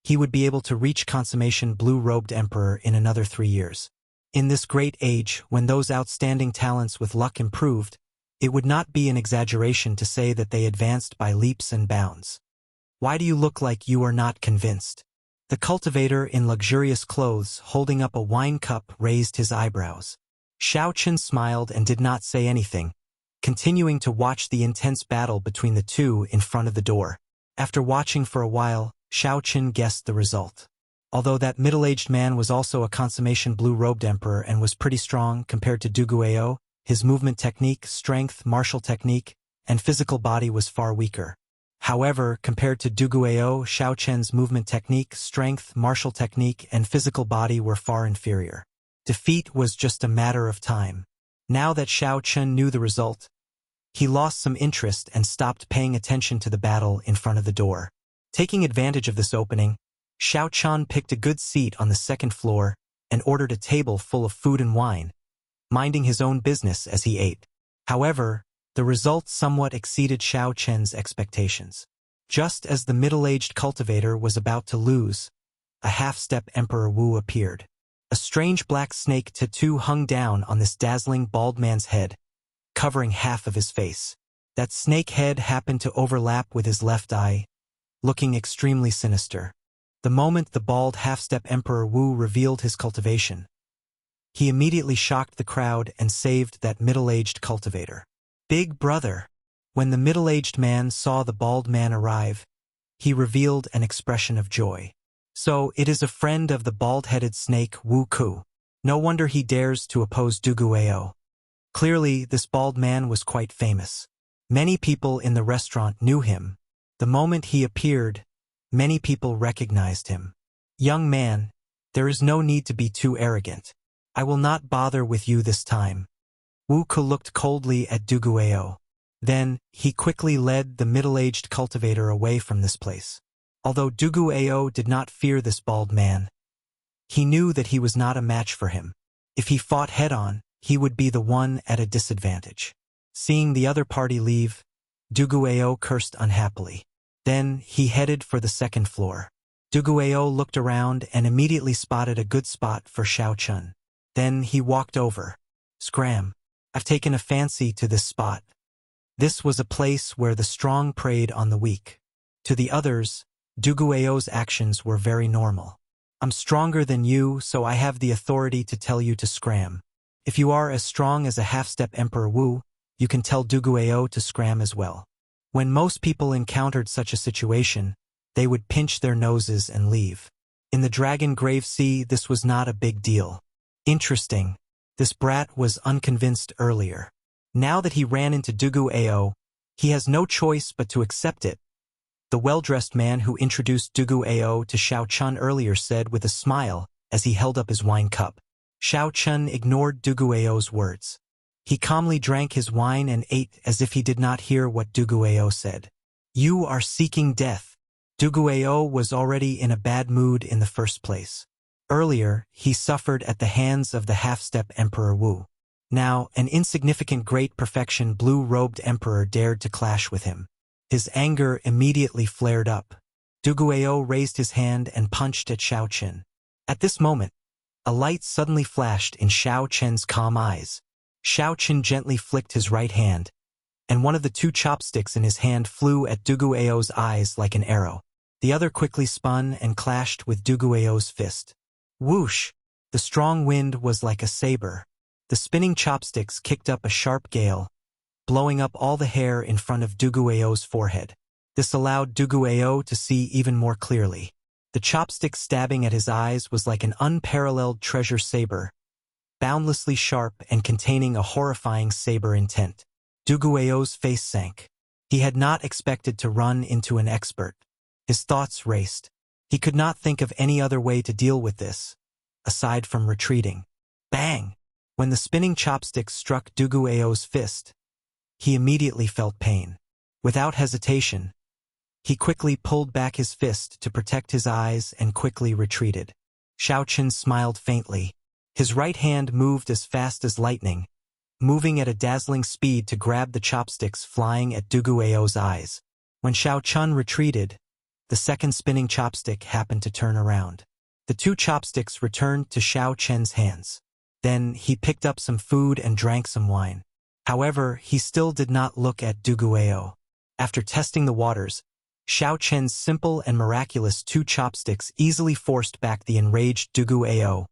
he would be able to reach consummation blue-robed emperor in another 3 years. In this great age, when those outstanding talents with luck improved, it would not be an exaggeration to say that they advanced by leaps and bounds. Why do you look like you are not convinced? The cultivator in luxurious clothes holding up a wine cup raised his eyebrows. Xiao Chun smiled and did not say anything, continuing to watch the intense battle between the two in front of the door. After watching for a while, Xiao Chun guessed the result. Although that middle-aged man was also a consummation blue-robed emperor and was pretty strong compared to Duguayou, his movement technique, strength, martial technique, and physical body was far weaker. However, compared to Duguayou, Xiao Chun's movement technique, strength, martial technique, and physical body were far inferior. Defeat was just a matter of time. Now that Xiao Chun knew the result, he lost some interest and stopped paying attention to the battle in front of the door. Taking advantage of this opening, Xiao Chun picked a good seat on the second floor and ordered a table full of food and wine, minding his own business as he ate. However, the result somewhat exceeded Xiao Chun's expectations. Just as the middle-aged cultivator was about to lose, a half-step Emperor Wu appeared. A strange black snake tattoo hung down on this dazzling bald man's head, covering half of his face. That snake head happened to overlap with his left eye, looking extremely sinister. The moment the bald half-step Emperor Wu revealed his cultivation, he immediately shocked the crowd and saved that middle-aged cultivator. Big brother! When the middle-aged man saw the bald man arrive, he revealed an expression of joy. So, it is a friend of the bald-headed snake Wu Ku. No wonder he dares to oppose Duguayou. Clearly, this bald man was quite famous. Many people in the restaurant knew him. The moment he appeared, many people recognized him. Young man, there is no need to be too arrogant. I will not bother with you this time. Wu Ku looked coldly at Duguayou. Then, he quickly led the middle-aged cultivator away from this place. Although Duguayou did not fear this bald man, he knew that he was not a match for him. If he fought head-on, he would be the one at a disadvantage. Seeing the other party leave, Duguayou cursed unhappily. Then, he headed for the second floor. Duguayou looked around and immediately spotted a good spot for Xiao Chun. Then, he walked over. Scram! I've taken a fancy to this spot. This was a place where the strong preyed on the weak. To the others, Duguayou's actions were very normal. I'm stronger than you, so I have the authority to tell you to scram. If you are as strong as a half-step Emperor Wu, you can tell Duguayou to scram as well. When most people encountered such a situation, they would pinch their noses and leave. In the Dragon Grave Sea, this was not a big deal. Interesting. This brat was unconvinced earlier. Now that he ran into Duguayou, he has no choice but to accept it. The well-dressed man who introduced Duguayou to Xiao Chun earlier said with a smile as he held up his wine cup. Xiao Chun ignored Duguayou's words. He calmly drank his wine and ate as if he did not hear what Duguayou said. You are seeking death. Duguayou was already in a bad mood in the first place. Earlier, he suffered at the hands of the half-step Emperor Wu. Now, an insignificant great perfection blue-robed emperor dared to clash with him. His anger immediately flared up. Duguayou raised his hand and punched at Xiao Chun. At this moment, a light suddenly flashed in Xiao Chun's calm eyes. Xiao Chun gently flicked his right hand, and one of the 2 chopsticks in his hand flew at Duguayou's eyes like an arrow. The other quickly spun and clashed with Duguayou's fist. Whoosh! The strong wind was like a saber. The spinning chopsticks kicked up a sharp gale, blowing up all the hair in front of Duguayou's forehead. This allowed Duguayou to see even more clearly. The chopstick stabbing at his eyes was like an unparalleled treasure saber, boundlessly sharp and containing a horrifying saber intent. Duguao's face sank. He had not expected to run into an expert. His thoughts raced. He could not think of any other way to deal with this, aside from retreating. Bang! When the spinning chopstick struck Duguao's fist, he immediately felt pain. Without hesitation, he quickly pulled back his fist to protect his eyes and quickly retreated. Xiaochen smiled faintly. His right hand moved as fast as lightning, moving at a dazzling speed to grab the chopsticks flying at Duguao's eyes. When Xiaochen retreated, the second spinning chopstick happened to turn around. The two chopsticks returned to Xiaochen's hands. Then he picked up some food and drank some wine. However, he still did not look at Duguao. After testing the waters, Xiaochen's simple and miraculous two chopsticks easily forced back the enraged Duguao,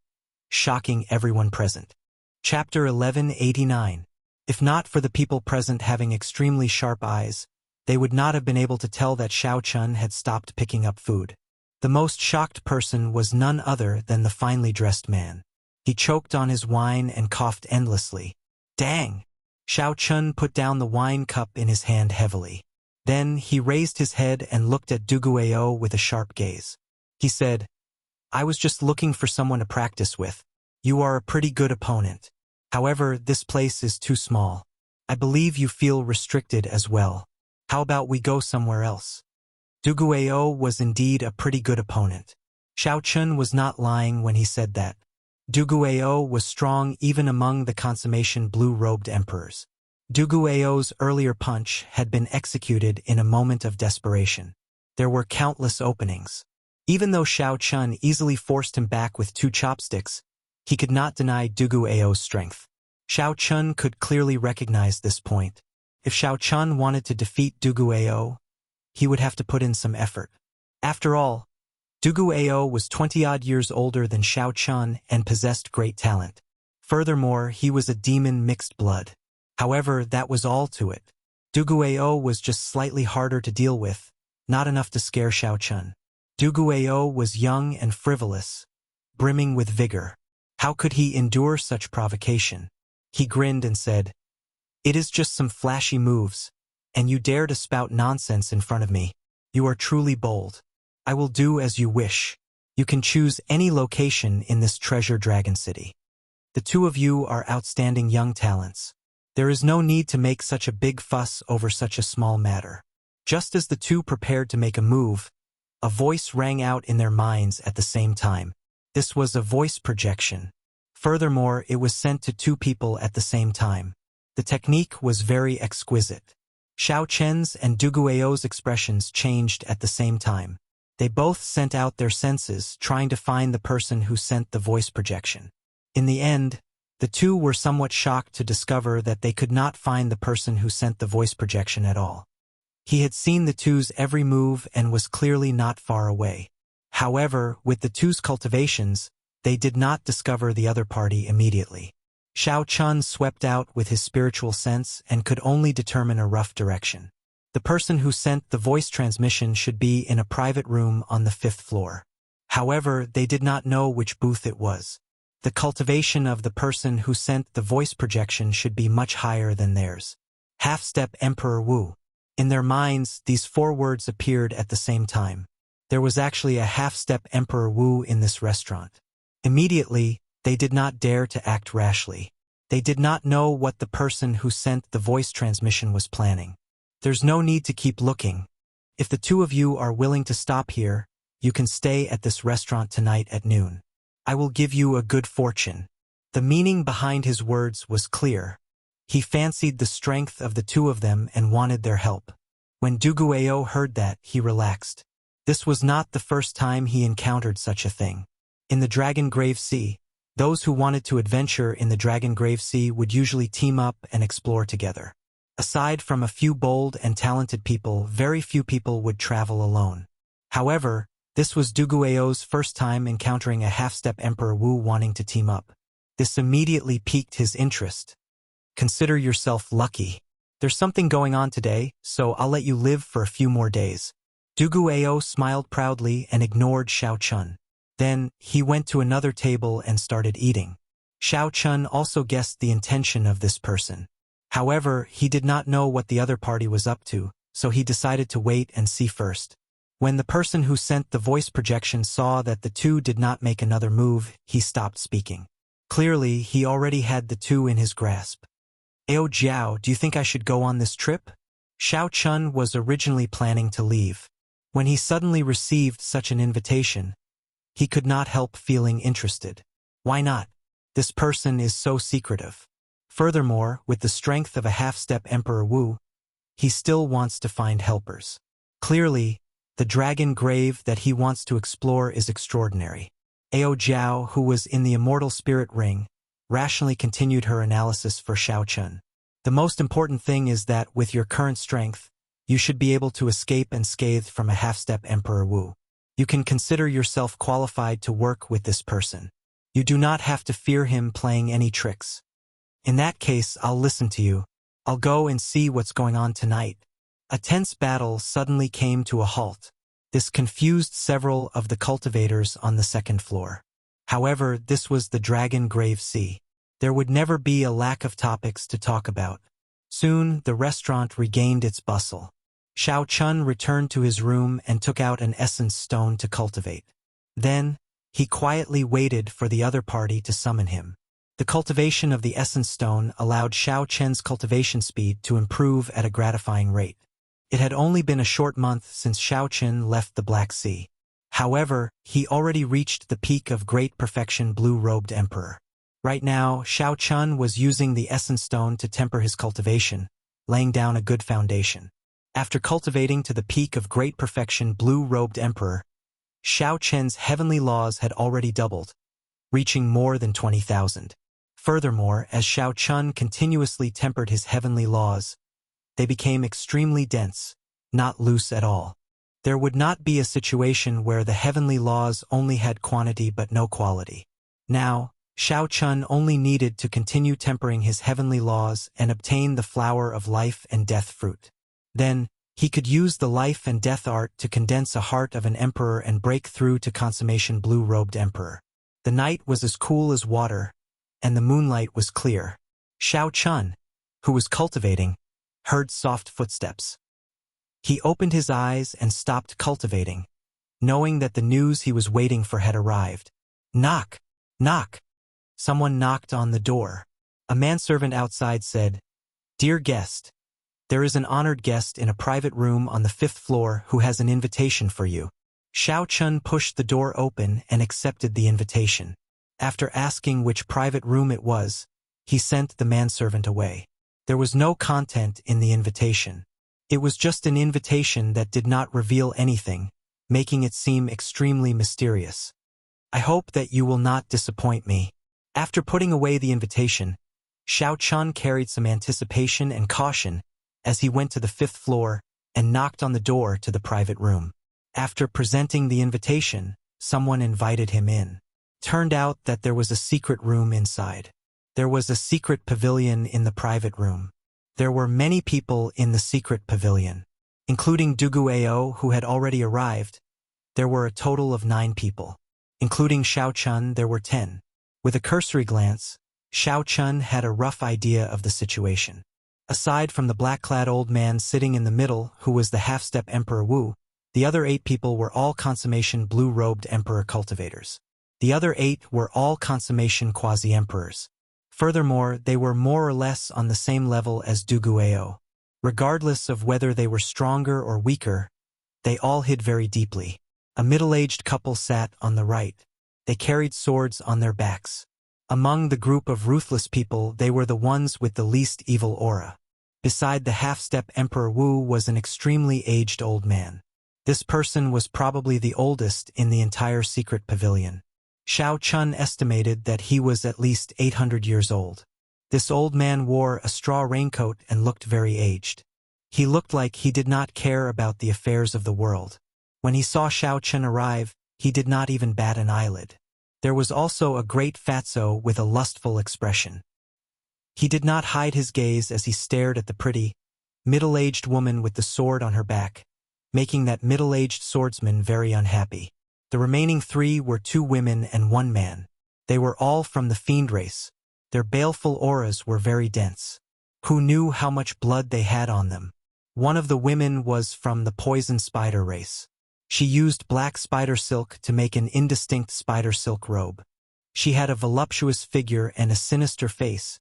shocking everyone present. Chapter 1189. If not for the people present having extremely sharp eyes, they would not have been able to tell that Xiaochen had stopped picking up food. The most shocked person was none other than the finely dressed man. He choked on his wine and coughed endlessly. Dang! Xiaochen put down the wine cup in his hand heavily. Then he raised his head and looked at Duguao with a sharp gaze. He said, "I was just looking for someone to practice with. You are a pretty good opponent. However, this place is too small. I believe you feel restricted as well. How about we go somewhere else?" Duguao was indeed a pretty good opponent. Xiaochen was not lying when he said that. Duguao was strong even among the consummation blue-robed emperors. Duguao's earlier punch had been executed in a moment of desperation. There were countless openings. Even though Xiaochen easily forced him back with two chopsticks, he could not deny Duguao's strength. Xiaochen could clearly recognize this point. If Xiaochen wanted to defeat Duguao, he would have to put in some effort. After all, Duguao was 20-odd years older than Xiaochen and possessed great talent. Furthermore, he was a demon mixed blood. However, that was all to it. Duguao was just slightly harder to deal with, not enough to scare Xiaochen. Duguao was young and frivolous, brimming with vigor. How could he endure such provocation? He grinned and said, "It is just some flashy moves, and you dare to spout nonsense in front of me. You are truly bold. I will do as you wish. You can choose any location in this treasure dragon city. The two of you are outstanding young talents. There is no need to make such a big fuss over such a small matter." Just as the two prepared to make a move, a voice rang out in their minds at the same time. This was a voice projection. Furthermore, it was sent to two people at the same time. The technique was very exquisite. Xiaochen's and Duguao's expressions changed at the same time. They both sent out their senses, trying to find the person who sent the voice projection. In the end, the two were somewhat shocked to discover that they could not find the person who sent the voice projection at all. He had seen the two's every move and was clearly not far away. However, with the two's cultivations, they did not discover the other party immediately. Xiaochen swept out with his spiritual sense and could only determine a rough direction. The person who sent the voice transmission should be in a private room on the 5th floor. However, they did not know which booth it was. The cultivation of the person who sent the voice projection should be much higher than theirs. Half-step Emperor Wu. In their minds, these 4 words appeared at the same time. There was actually a half-step Emperor Wu in this restaurant. Immediately, they did not dare to act rashly. They did not know what the person who sent the voice transmission was planning. There's no need to keep looking. If the two of you are willing to stop here, you can stay at this restaurant tonight at noon. I will give you a good fortune. The meaning behind his words was clear. He fancied the strength of the two of them and wanted their help. When Duguao heard that, he relaxed. This was not the first time he encountered such a thing. In the Dragon Grave Sea, those who wanted to adventure in the Dragon Grave Sea would usually team up and explore together. Aside from a few bold and talented people, very few people would travel alone. However, this was Duguao's first time encountering a half-step Emperor Wu wanting to team up. This immediately piqued his interest. Consider yourself lucky. There's something going on today, so I'll let you live for a few more days. Duguao smiled proudly and ignored Xiao Chun. Then, he went to another table and started eating. Xiao Chun also guessed the intention of this person. However, he did not know what the other party was up to, so he decided to wait and see first. When the person who sent the voice projection saw that the two did not make another move, he stopped speaking. Clearly, he already had the two in his grasp. "Ao Jiao, do you think I should go on this trip?" Xiao Chun was originally planning to leave. When he suddenly received such an invitation, he could not help feeling interested. Why not? This person is so secretive. Furthermore, with the strength of a half-step Emperor Wu, he still wants to find helpers. Clearly, the dragon grave that he wants to explore is extraordinary. Ao Jiao, who was in the Immortal Spirit Ring, rationally continued her analysis for Xiao Chun. The most important thing is that with your current strength, you should be able to escape unscathed from a half-step Emperor Wu. You can consider yourself qualified to work with this person. You do not have to fear him playing any tricks. In that case, I'll listen to you. I'll go and see what's going on tonight. A tense battle suddenly came to a halt. This confused several of the cultivators on the second floor. However, this was the Dragon Grave Sea. There would never be a lack of topics to talk about. Soon, the restaurant regained its bustle. Xiao Chun returned to his room and took out an essence stone to cultivate. Then, he quietly waited for the other party to summon him. The cultivation of the essence stone allowed Xiao Chen's cultivation speed to improve at a gratifying rate. It had only been a short month since Xiao Chen left the Black Sea. However, he already reached the peak of great perfection blue-robed emperor. Right now, Xiao Chun was using the essence stone to temper his cultivation, laying down a good foundation. After cultivating to the peak of great perfection blue-robed emperor, Xiao Chen's heavenly laws had already doubled, reaching more than 20,000. Furthermore, as Xiao Chun continuously tempered his heavenly laws, they became extremely dense, not loose at all. There would not be a situation where the heavenly laws only had quantity but no quality. Now, Xiao Chun only needed to continue tempering his heavenly laws and obtain the flower of life and death fruit. Then, he could use the life and death art to condense a heart of an emperor and break through to consummation blue-robed emperor. The night was as cool as water, and the moonlight was clear. Xiao Chun, who was cultivating, heard soft footsteps. He opened his eyes and stopped cultivating, knowing that the news he was waiting for had arrived. Knock! Knock! Someone knocked on the door. A manservant outside said, "Dear guest, there is an honored guest in a private room on the 5th floor who has an invitation for you." Xiao Chun pushed the door open and accepted the invitation. After asking which private room it was, he sent the manservant away. There was no content in the invitation. It was just an invitation that did not reveal anything, making it seem extremely mysterious. "I hope that you will not disappoint me." After putting away the invitation, Xiao Chun carried some anticipation and caution as he went to the 5th floor and knocked on the door to the private room. After presenting the invitation, someone invited him in. Turned out that there was a secret room inside. There was a secret pavilion in the private room. There were many people in the secret pavilion, including Duguao, who had already arrived. There were a total of 9 people. Including Xiao Chun, there were 10. With a cursory glance, Xiao Chun had a rough idea of the situation. Aside from the black-clad old man sitting in the middle, who was the half-step Emperor Wu, the other 8 people were all consummation blue-robed emperor cultivators. The other 8 were all consummation quasi-emperors. Furthermore, they were more or less on the same level as Duguao. Regardless of whether they were stronger or weaker, they all hid very deeply. A middle-aged couple sat on the right. They carried swords on their backs. Among the group of ruthless people, they were the ones with the least evil aura. Beside the half-step Emperor Wu was an extremely aged old man. This person was probably the oldest in the entire secret pavilion. Xiao Chun estimated that he was at least 800 years old. This old man wore a straw raincoat and looked very aged. He looked like he did not care about the affairs of the world. When he saw Xiao Chun arrive, he did not even bat an eyelid. There was also a great fatso with a lustful expression. He did not hide his gaze as he stared at the pretty, middle-aged woman with the sword on her back, making that middle-aged swordsman very unhappy. The remaining 3 were 2 women and 1 man. They were all from the fiend race. Their baleful auras were very dense. Who knew how much blood they had on them? One of the women was from the poison spider race. She used black spider silk to make an indistinct spider silk robe. She had a voluptuous figure and a sinister face,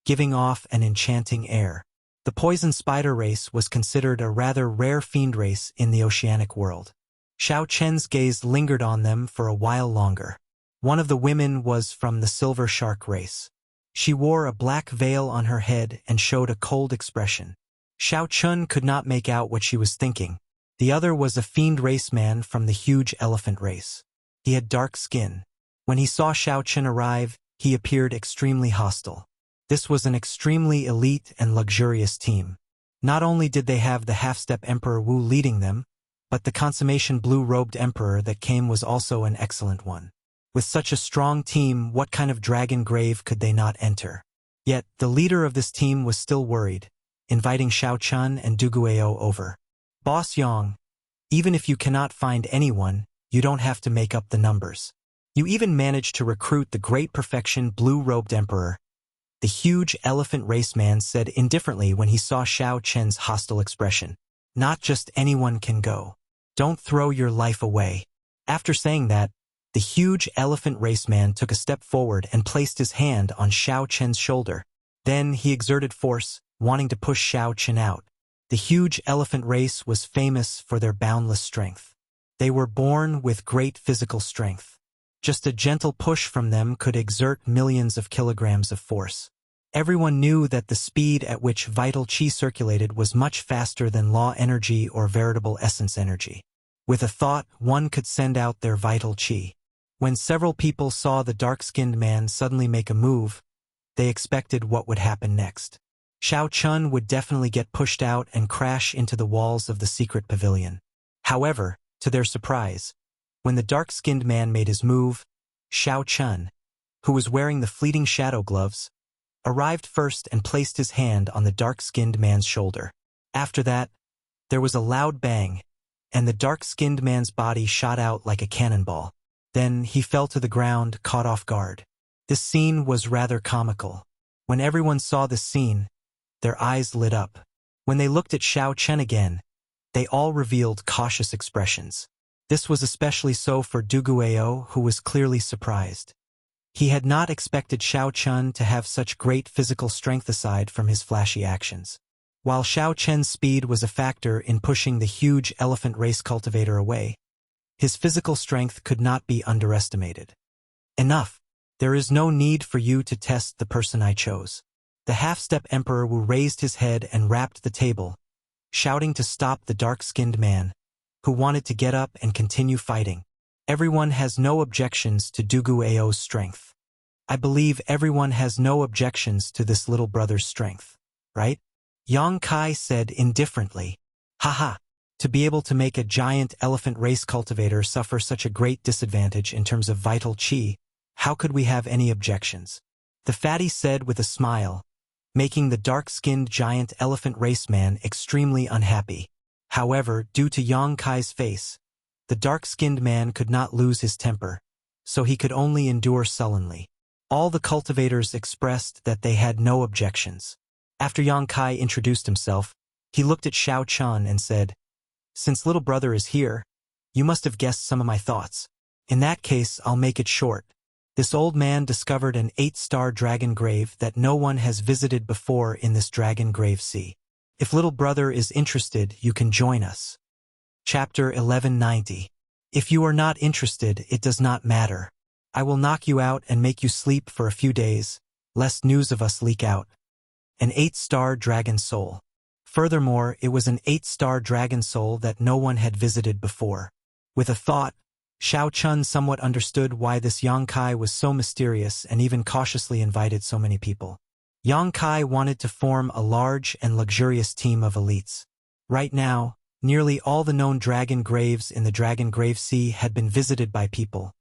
giving off an enchanting air. The poison spider race was considered a rather rare fiend race in the oceanic world. Xiao Chen's gaze lingered on them for a while longer. One of the women was from the silver shark race. She wore a black veil on her head and showed a cold expression. Xiao Chun could not make out what she was thinking. The other was a fiend race man from the huge elephant race. He had dark skin. When he saw Xiao Chun arrive, he appeared extremely hostile. This was an extremely elite and luxurious team. Not only did they have the half-step Emperor Wu leading them, but the consummation blue-robed emperor that came was also an excellent one. With such a strong team, what kind of dragon grave could they not enter? Yet, the leader of this team was still worried, inviting Xiao Chun and Du Guiyou over. Boss Yang, even if you cannot find anyone, you don't have to make up the numbers. You even managed to recruit the great perfection blue-robed emperor. The huge elephant race man said indifferently when he saw Xiao Chen's hostile expression. Not just anyone can go. Don't throw your life away. After saying that, the huge elephant race man took a step forward and placed his hand on Xiao Chen's shoulder. Then he exerted force, wanting to push Xiao Chen out. The huge elephant race was famous for their boundless strength. They were born with great physical strength. Just a gentle push from them could exert millions of kilograms of force. Everyone knew that the speed at which vital qi circulated was much faster than law energy or veritable essence energy. With a thought, one could send out their vital qi. When several people saw the dark-skinned man suddenly make a move, they expected what would happen next. Xiao Chun would definitely get pushed out and crash into the walls of the secret pavilion. However, to their surprise, when the dark-skinned man made his move, Xiao Chun, who was wearing the fleeting shadow gloves, arrived first and placed his hand on the dark-skinned man's shoulder. After that, there was a loud bang, and the dark-skinned man's body shot out like a cannonball. Then he fell to the ground, caught off guard. This scene was rather comical. When everyone saw this scene, their eyes lit up. When they looked at Xiao Chen again, they all revealed cautious expressions. This was especially so for Du Guiyou, who was clearly surprised. He had not expected Xiao Chun to have such great physical strength aside from his flashy actions. While Xiao Chen's speed was a factor in pushing the huge elephant race cultivator away, his physical strength could not be underestimated. Enough! There is no need for you to test the person I chose. The half-step Emperor Wu raised his head and rapped the table, shouting to stop the dark-skinned man, who wanted to get up and continue fighting. Everyone has no objections to Du Guiyou's strength. I believe everyone has no objections to this little brother's strength, right? Yang Kai said indifferently. Haha, to be able to make a giant elephant race cultivator suffer such a great disadvantage in terms of vital qi, how could we have any objections? The fatty said with a smile, making the dark-skinned giant elephant race man extremely unhappy. However, due to Yang Kai's face, the dark-skinned man could not lose his temper, so he could only endure sullenly. All the cultivators expressed that they had no objections. After Yang Kai introduced himself, he looked at Xiao Chun and said, "Since little brother is here, you must have guessed some of my thoughts. In that case, I'll make it short. This old man discovered an 8-star dragon grave that no one has visited before in this dragon grave sea. If little brother is interested, you can join us." Chapter 1190. If you are not interested, it does not matter. I will knock you out and make you sleep for a few days, lest news of us leak out. An 8-star dragon soul. Furthermore, it was an 8-star dragon soul that no one had visited before. With a thought, Xiao Chun somewhat understood why this Yang Kai was so mysterious and even cautiously invited so many people. Yang Kai wanted to form a large and luxurious team of elites. Right now, nearly all the known dragon graves in the Dragon Grave Sea had been visited by people,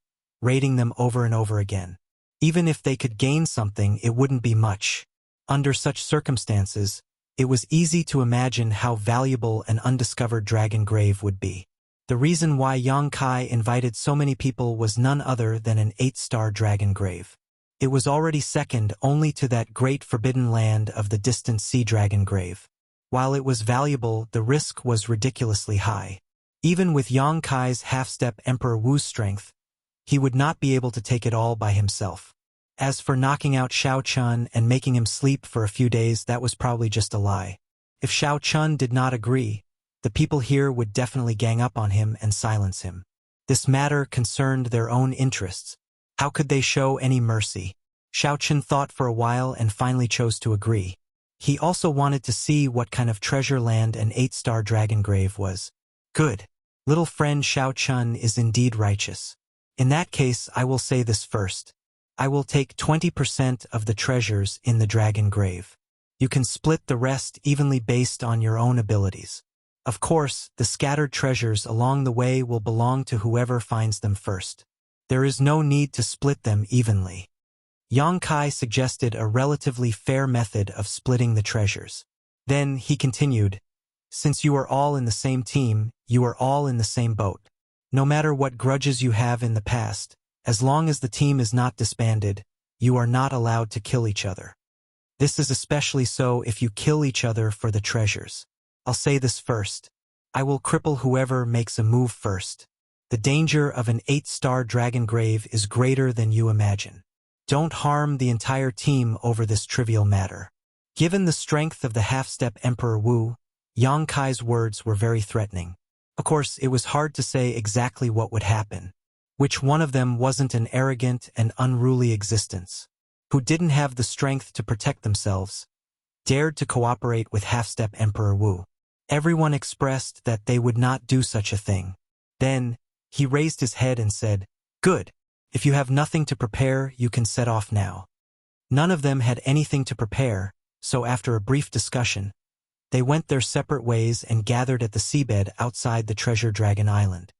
raiding them over and over again. Even if they could gain something, it wouldn't be much. Under such circumstances, It was easy to imagine how valuable an undiscovered dragon grave would be. The reason why Yang Kai invited so many people was none other than an 8-star dragon grave. It was already second only to that great forbidden land of the distant sea dragon grave. While it was valuable, the risk was ridiculously high. Even with Yang Kai's half-step Emperor Wu's strength, he would not be able to take it all by himself. As for knocking out Xiao Chun and making him sleep for a few days, that was probably just a lie. If Xiao Chun did not agree, the people here would definitely gang up on him and silence him. This matter concerned their own interests. How could they show any mercy? Xiao Chun thought for a while and finally chose to agree. He also wanted to see what kind of treasure land an 8-star dragon grave was. Good. Little friend Xiao Chun is indeed righteous. In that case, I will say this first. I will take 20% of the treasures in the dragon grave. You can split the rest evenly based on your own abilities. Of course, the scattered treasures along the way will belong to whoever finds them first. There is no need to split them evenly. Yang Kai suggested a relatively fair method of splitting the treasures. Then he continued, since you are all in the same team, you are all in the same boat. No matter what grudges you have in the past, as long as the team is not disbanded, you are not allowed to kill each other. This is especially so if you kill each other for the treasures. I'll say this first. I will cripple whoever makes a move first. The danger of an 8-star dragon grave is greater than you imagine. Don't harm the entire team over this trivial matter. Given the strength of the half-step Emperor Wu, Yang Kai's words were very threatening. Of course, it was hard to say exactly what would happen. Which one of them wasn't an arrogant and unruly existence, who didn't have the strength to protect themselves, dared to cooperate with half-step Emperor Wu? Everyone expressed that they would not do such a thing. Then, he raised his head and said, good. If you have nothing to prepare, you can set off now. None of them had anything to prepare, so after a brief discussion, they went their separate ways and gathered at the seabed outside the Treasure Dragon Island.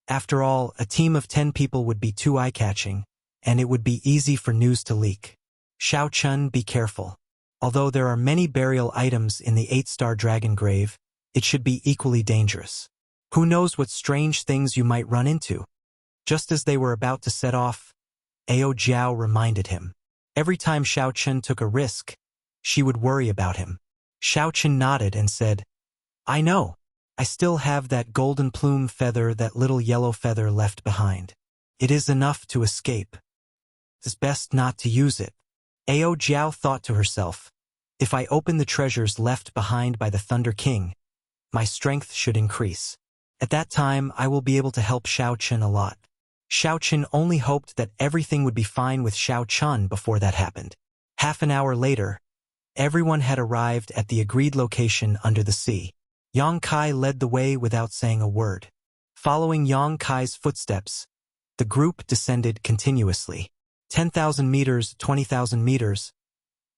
After all, a team of 10 people would be too eye-catching, and it would be easy for news to leak. Xiao Chun, be careful. Although there are many burial items in the 8-star dragon grave, it should be equally dangerous. Who knows what strange things you might run into? Just as they were about to set off, Ao Jiao reminded him. Every time Xiao Chun took a risk, she would worry about him. Xiao Chun nodded and said, I know. I still have that golden plume feather, that little yellow feather left behind. It is enough to escape. It's best not to use it. Ao Jiao thought to herself, if I open the treasures left behind by the Thunder King, my strength should increase. At that time, I will be able to help Xiao Chun a lot. Xiao Chun only hoped that everything would be fine with Xiao Chun before that happened. Half an hour later, everyone had arrived at the agreed location under the sea. Yang Kai led the way without saying a word. Following Yang Kai's footsteps, the group descended continuously. 10,000 meters, 20,000 meters.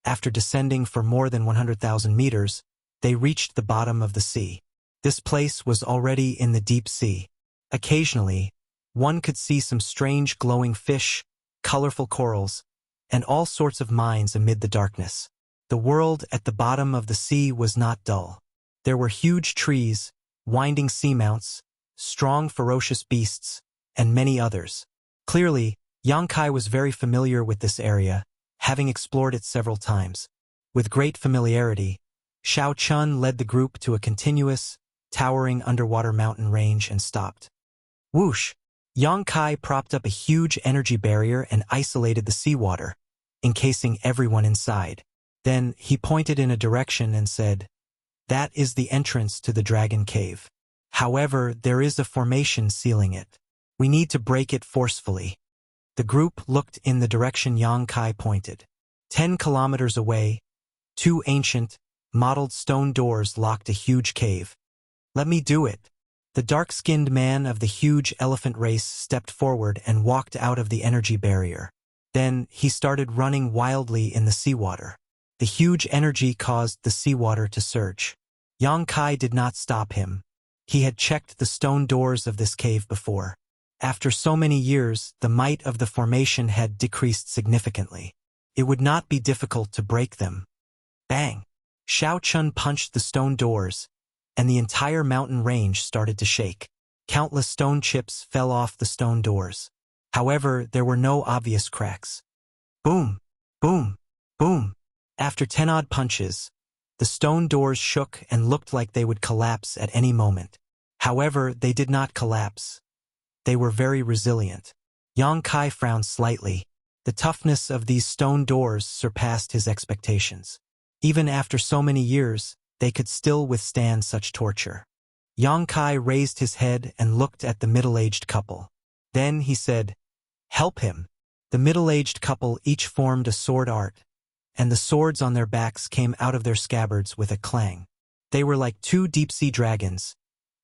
After descending for more than 100,000 meters, they reached the bottom of the sea. This place was already in the deep sea. Occasionally, one could see some strange glowing fish, colorful corals, and all sorts of mines amid the darkness. The world at the bottom of the sea was not dull. There were huge trees, winding seamounts, strong ferocious beasts, and many others. Clearly, Yang Kai was very familiar with this area, having explored it several times. With great familiarity, Xiao Chun led the group to a continuous, towering underwater mountain range and stopped. Whoosh! Yang Kai propped up a huge energy barrier and isolated the seawater, encasing everyone inside. Then he pointed in a direction and said, that is the entrance to the dragon cave. However, there is a formation sealing it. We need to break it forcefully. The group looked in the direction Yang Kai pointed. 10 kilometers away, 2 ancient, mottled stone doors locked a huge cave. Let me do it. The dark-skinned man of the huge elephant race stepped forward and walked out of the energy barrier. Then he started running wildly in the seawater. The huge energy caused the seawater to surge. Yang Kai did not stop him. He had checked the stone doors of this cave before. After so many years, the might of the formation had decreased significantly. It would not be difficult to break them. Bang! Xiao Chun punched the stone doors, and the entire mountain range started to shake. Countless stone chips fell off the stone doors. However, there were no obvious cracks. Boom! Boom! Boom! After 10-odd punches, the stone doors shook and looked like they would collapse at any moment. However, they did not collapse. They were very resilient. Yang Kai frowned slightly. The toughness of these stone doors surpassed his expectations. Even after so many years, they could still withstand such torture. Yang Kai raised his head and looked at the middle-aged couple. Then he said, "Help him." The middle-aged couple each formed a sword art, and the swords on their backs came out of their scabbards with a clang. They were like two deep-sea dragons,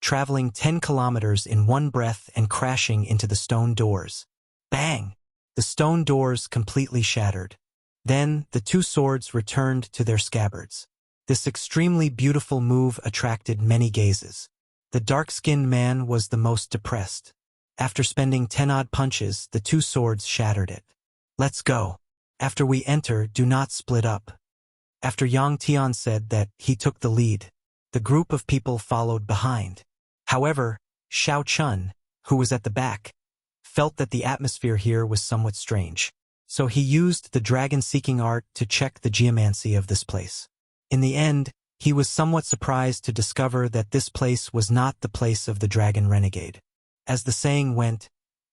traveling 10 kilometers in one breath and crashing into the stone doors. Bang! The stone doors completely shattered. Then the two swords returned to their scabbards. This extremely beautiful move attracted many gazes. The dark-skinned man was the most depressed. After spending 10-odd punches, the two swords shattered it. "Let's go. After we enter, do not split up." After Yang Tian said that he took the lead, the group of people followed behind. However, Xiao Chun, who was at the back, felt that the atmosphere here was somewhat strange. So he used the dragon-seeking art to check the geomancy of this place. In the end, he was somewhat surprised to discover that this place was not the place of the dragon renegade. As the saying went,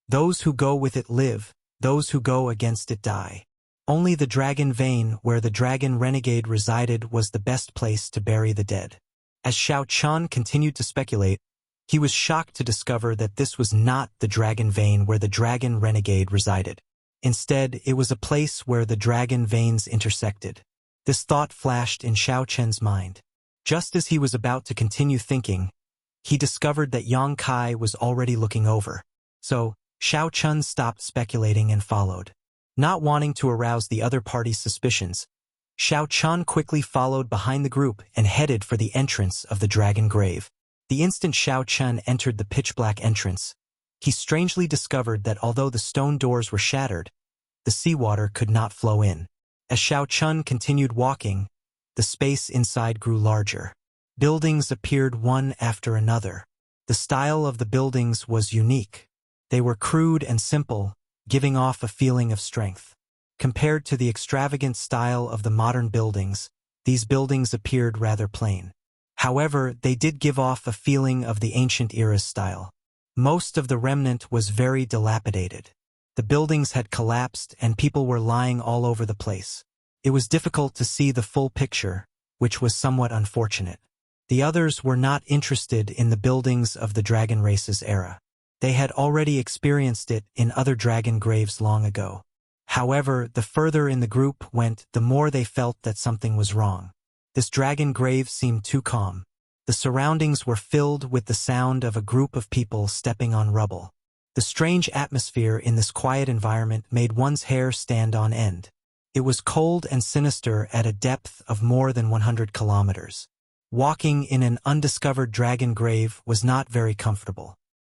"Those who go with it live, those who go against it die." Only the dragon vein where the dragon renegade resided was the best place to bury the dead. As Xiao Chun continued to speculate, he was shocked to discover that this was not the dragon vein where the dragon renegade resided. Instead, it was a place where the dragon veins intersected. This thought flashed in Xiao Chen's mind. Just as he was about to continue thinking, he discovered that Yang Kai was already looking over. So, Xiao Chun stopped speculating and followed. Not wanting to arouse the other party's suspicions, Xiao Chun quickly followed behind the group and headed for the entrance of the dragon grave. The instant Xiao Chun entered the pitch-black entrance, he strangely discovered that although the stone doors were shattered, the seawater could not flow in. As Xiao Chun continued walking, the space inside grew larger. Buildings appeared one after another. The style of the buildings was unique. They were crude and simple, giving off a feeling of strength. Compared to the extravagant style of the modern buildings, these buildings appeared rather plain. However, they did give off a feeling of the ancient era's style. Most of the remnant was very dilapidated. The buildings had collapsed and people were lying all over the place. It was difficult to see the full picture, which was somewhat unfortunate. The others were not interested in the buildings of the dragon race's era. They had already experienced it in other dragon graves long ago. However, the further in the group went, the more they felt that something was wrong. This dragon grave seemed too calm. The surroundings were filled with the sound of a group of people stepping on rubble. The strange atmosphere in this quiet environment made one's hair stand on end. It was cold and sinister at a depth of more than 100 kilometers. Walking in an undiscovered dragon grave was not very comfortable.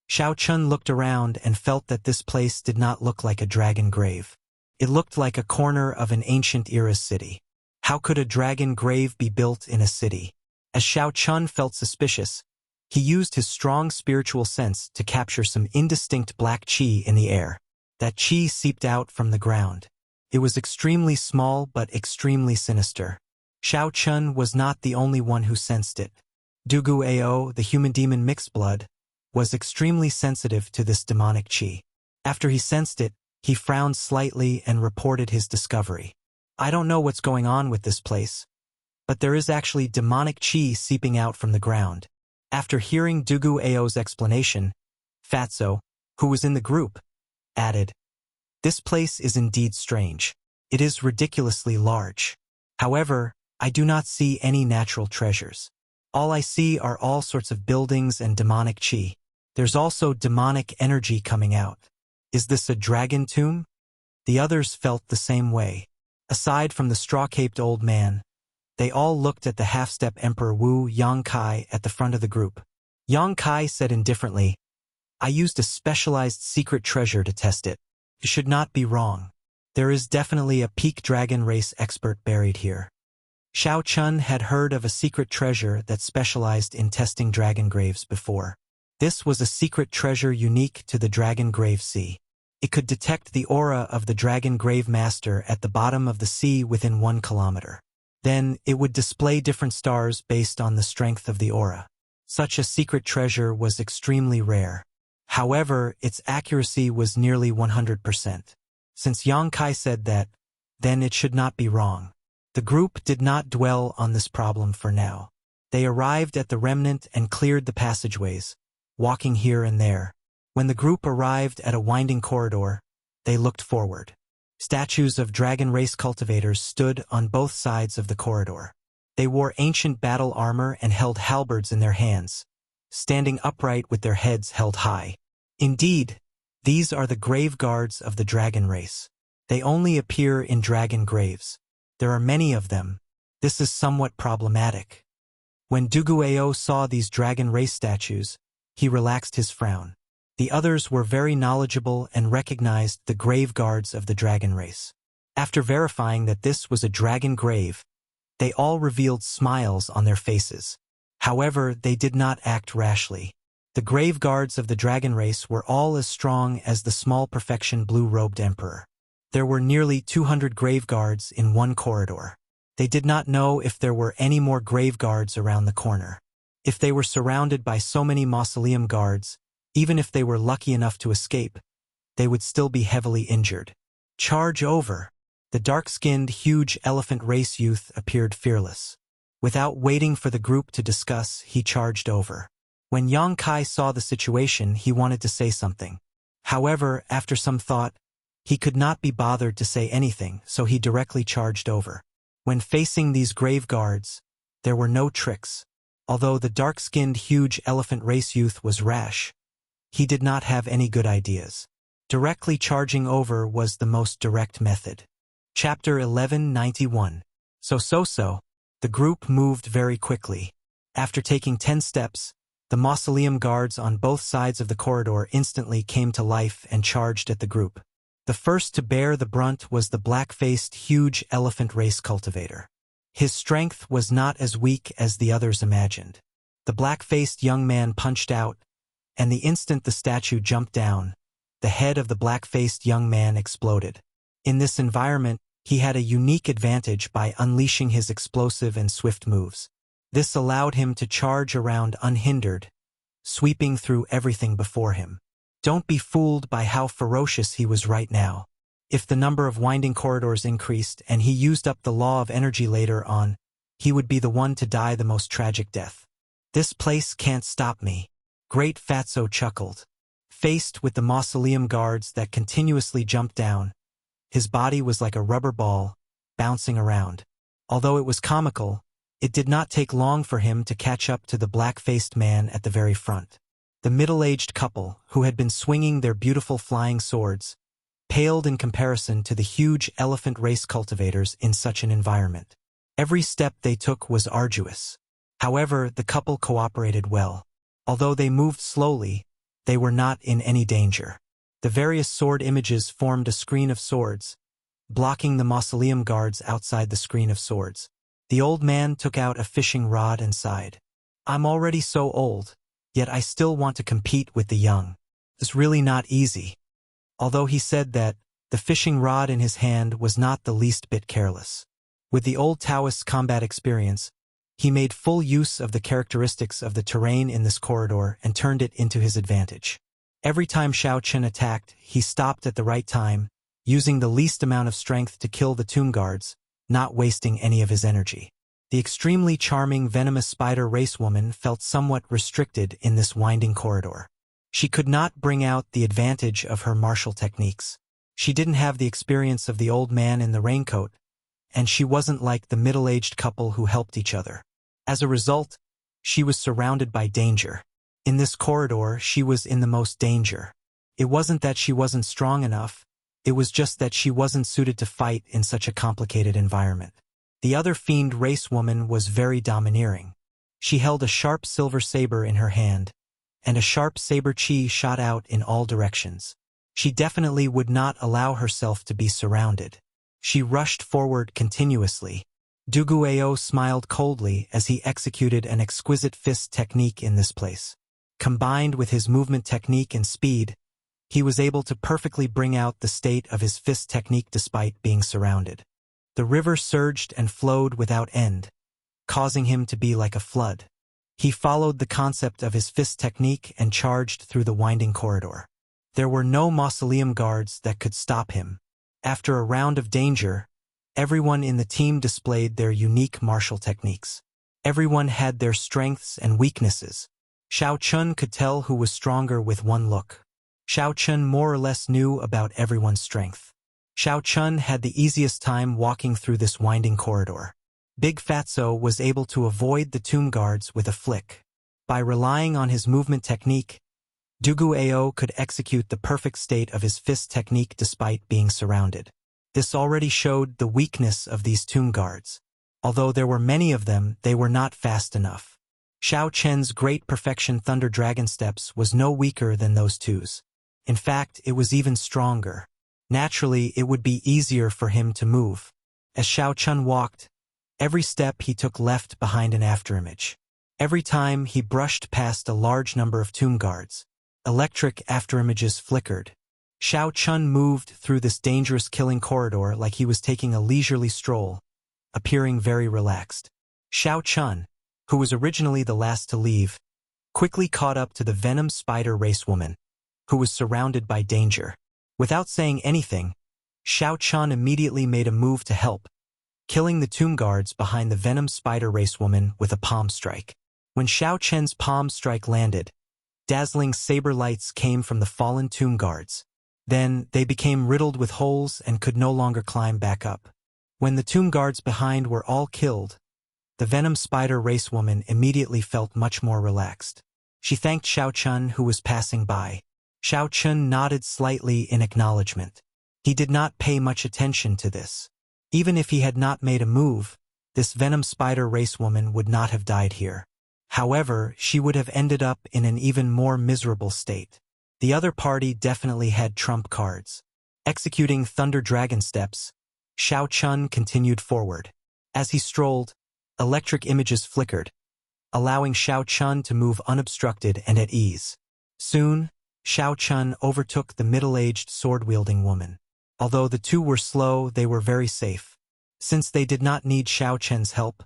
Xiao Chun looked around and felt that this place did not look like a dragon grave. It looked like a corner of an ancient era city. How could a dragon grave be built in a city? As Xiao Chun felt suspicious, he used his strong spiritual sense to capture some indistinct black qi in the air. That qi seeped out from the ground. It was extremely small but extremely sinister. Xiao Chun was not the only one who sensed it. Dugu Ao, the human-demon mixed blood, was extremely sensitive to this demonic qi. After he sensed it, he frowned slightly and reported his discovery. "I don't know what's going on with this place, but there is actually demonic qi seeping out from the ground." After hearing Dugu Ao's explanation, Fatso, who was in the group, added, "This place is indeed strange. It is ridiculously large. However, I do not see any natural treasures. All I see are all sorts of buildings and demonic qi. There's also demonic energy coming out. Is this a dragon tomb?" The others felt the same way. Aside from the straw-caped old man, they all looked at the half-step Emperor Wu Yang Kai at the front of the group. Yang Kai said indifferently, "I used a specialized secret treasure to test it. You should not be wrong. There is definitely a peak dragon race expert buried here." Xiao Chun had heard of a secret treasure that specialized in testing dragon graves before. This was a secret treasure unique to the Dragon Grave Sea. It could detect the aura of the Dragon Grave Master at the bottom of the sea within 1 kilometer. Then, it would display different stars based on the strength of the aura. Such a secret treasure was extremely rare. However, its accuracy was nearly 100%. Since Yang Kai said that, then it should not be wrong. The group did not dwell on this problem for now. They arrived at the remnant and cleared the passageways, walking here and there. When the group arrived at a winding corridor, they looked forward. Statues of dragon race cultivators stood on both sides of the corridor. They wore ancient battle armor and held halberds in their hands, standing upright with their heads held high. Indeed, these are the grave guards of the dragon race. They only appear in dragon graves. There are many of them. This is somewhat problematic. When Duguayao saw these dragon race statues, he relaxed his frown. The others were very knowledgeable and recognized the grave guards of the dragon race. After verifying that this was a dragon grave, they all revealed smiles on their faces. However, they did not act rashly. The grave guards of the dragon race were all as strong as the small perfection blue-robed emperor. There were nearly 200 grave guards in one corridor. They did not know if there were any more grave guards around the corner. If they were surrounded by so many mausoleum guards, even if they were lucky enough to escape, they would still be heavily injured. Charge over! The dark-skinned, huge elephant race youth appeared fearless. Without waiting for the group to discuss, he charged over. When Yang Kai saw the situation, he wanted to say something. However, after some thought, he could not be bothered to say anything, so he directly charged over. When facing these grave guards, there were no tricks. Although the dark-skinned, huge elephant race youth was rash, he did not have any good ideas. Directly charging over was the most direct method. Chapter 1191. So. The group moved very quickly. After taking 10 steps, the mausoleum guards on both sides of the corridor instantly came to life and charged at the group. The first to bear the brunt was the black-faced, huge elephant race cultivator. His strength was not as weak as the others imagined. The black-faced young man punched out, and the instant the statue jumped down, the head of the black-faced young man exploded. In this environment, he had a unique advantage by unleashing his explosive and swift moves. This allowed him to charge around unhindered, sweeping through everything before him. Don't be fooled by how ferocious he was right now. If the number of winding corridors increased and he used up the law of energy later on, he would be the one to die the most tragic death. This place can't stop me. Great Fatso chuckled. Faced with the mausoleum guards that continuously jumped down, his body was like a rubber ball, bouncing around. Although it was comical, it did not take long for him to catch up to the black-faced man at the very front. The middle-aged couple, who had been swinging their beautiful flying swords, paled in comparison to the huge elephant race cultivators in such an environment. Every step they took was arduous. However, the couple cooperated well. Although they moved slowly, they were not in any danger. The various sword images formed a screen of swords, blocking the mausoleum guards outside the screen of swords. The old man took out a fishing rod and sighed. I'm already so old, yet I still want to compete with the young. It's really not easy. Although he said that, the fishing rod in his hand was not the least bit careless. With the old Taoist's combat experience, he made full use of the characteristics of the terrain in this corridor and turned it into his advantage. Every time Xiao Chen attacked, he stopped at the right time, using the least amount of strength to kill the tomb guards, not wasting any of his energy. The extremely charming venomous spider race woman felt somewhat restricted in this winding corridor. She could not bring out the advantage of her martial techniques. She didn't have the experience of the old man in the raincoat, and she wasn't like the middle-aged couple who helped each other. As a result, she was surrounded by danger. In this corridor, she was in the most danger. It wasn't that she wasn't strong enough, it was just that she wasn't suited to fight in such a complicated environment. The other fiend race woman was very domineering. She held a sharp silver saber in her hand, and a sharp saber chi shot out in all directions. She definitely would not allow herself to be surrounded. She rushed forward continuously. Duguayao smiled coldly as he executed an exquisite fist technique in this place. Combined with his movement technique and speed, he was able to perfectly bring out the state of his fist technique despite being surrounded. The river surged and flowed without end, causing him to be like a flood. He followed the concept of his fist technique and charged through the winding corridor. There were no mausoleum guards that could stop him. After a round of danger, everyone in the team displayed their unique martial techniques. Everyone had their strengths and weaknesses. Xiao Chun could tell who was stronger with one look. Xiao Chun more or less knew about everyone's strength. Xiao Chun had the easiest time walking through this winding corridor. Big Fatso was able to avoid the tomb guards with a flick. By relying on his movement technique, Duguayao could execute the perfect state of his fist technique despite being surrounded. This already showed the weakness of these tomb guards. Although there were many of them, they were not fast enough. Xiao Chen's Great Perfection Thunder Dragon Steps was no weaker than those twos. In fact, it was even stronger. Naturally, it would be easier for him to move. As Xiao Chun walked, every step he took left behind an afterimage. Every time he brushed past a large number of tomb guards, electric afterimages flickered. Xiao Chun moved through this dangerous killing corridor like he was taking a leisurely stroll, appearing very relaxed. Xiao Chun, who was originally the last to leave, quickly caught up to the Venom Spider Race woman, who was surrounded by danger. Without saying anything, Xiao Chun immediately made a move to help, killing the tomb guards behind the Venom Spider Race woman with a palm strike. When Xiao Chen's palm strike landed, dazzling saber lights came from the fallen tomb guards. Then they became riddled with holes and could no longer climb back up. When the tomb guards behind were all killed, the Venom Spider Race woman immediately felt much more relaxed. She thanked Xiao Chun, who was passing by. Xiao Chun nodded slightly in acknowledgement. He did not pay much attention to this. Even if he had not made a move, this Venom Spider Race woman would not have died here. However, she would have ended up in an even more miserable state. The other party definitely had trump cards. Executing Thunder Dragon Steps, Xiao Chun continued forward. As he strolled, electric images flickered, allowing Xiao Chun to move unobstructed and at ease. Soon, Xiao Chun overtook the middle-aged sword-wielding woman. Although the two were slow, they were very safe. Since they did not need Xiao Chen's help,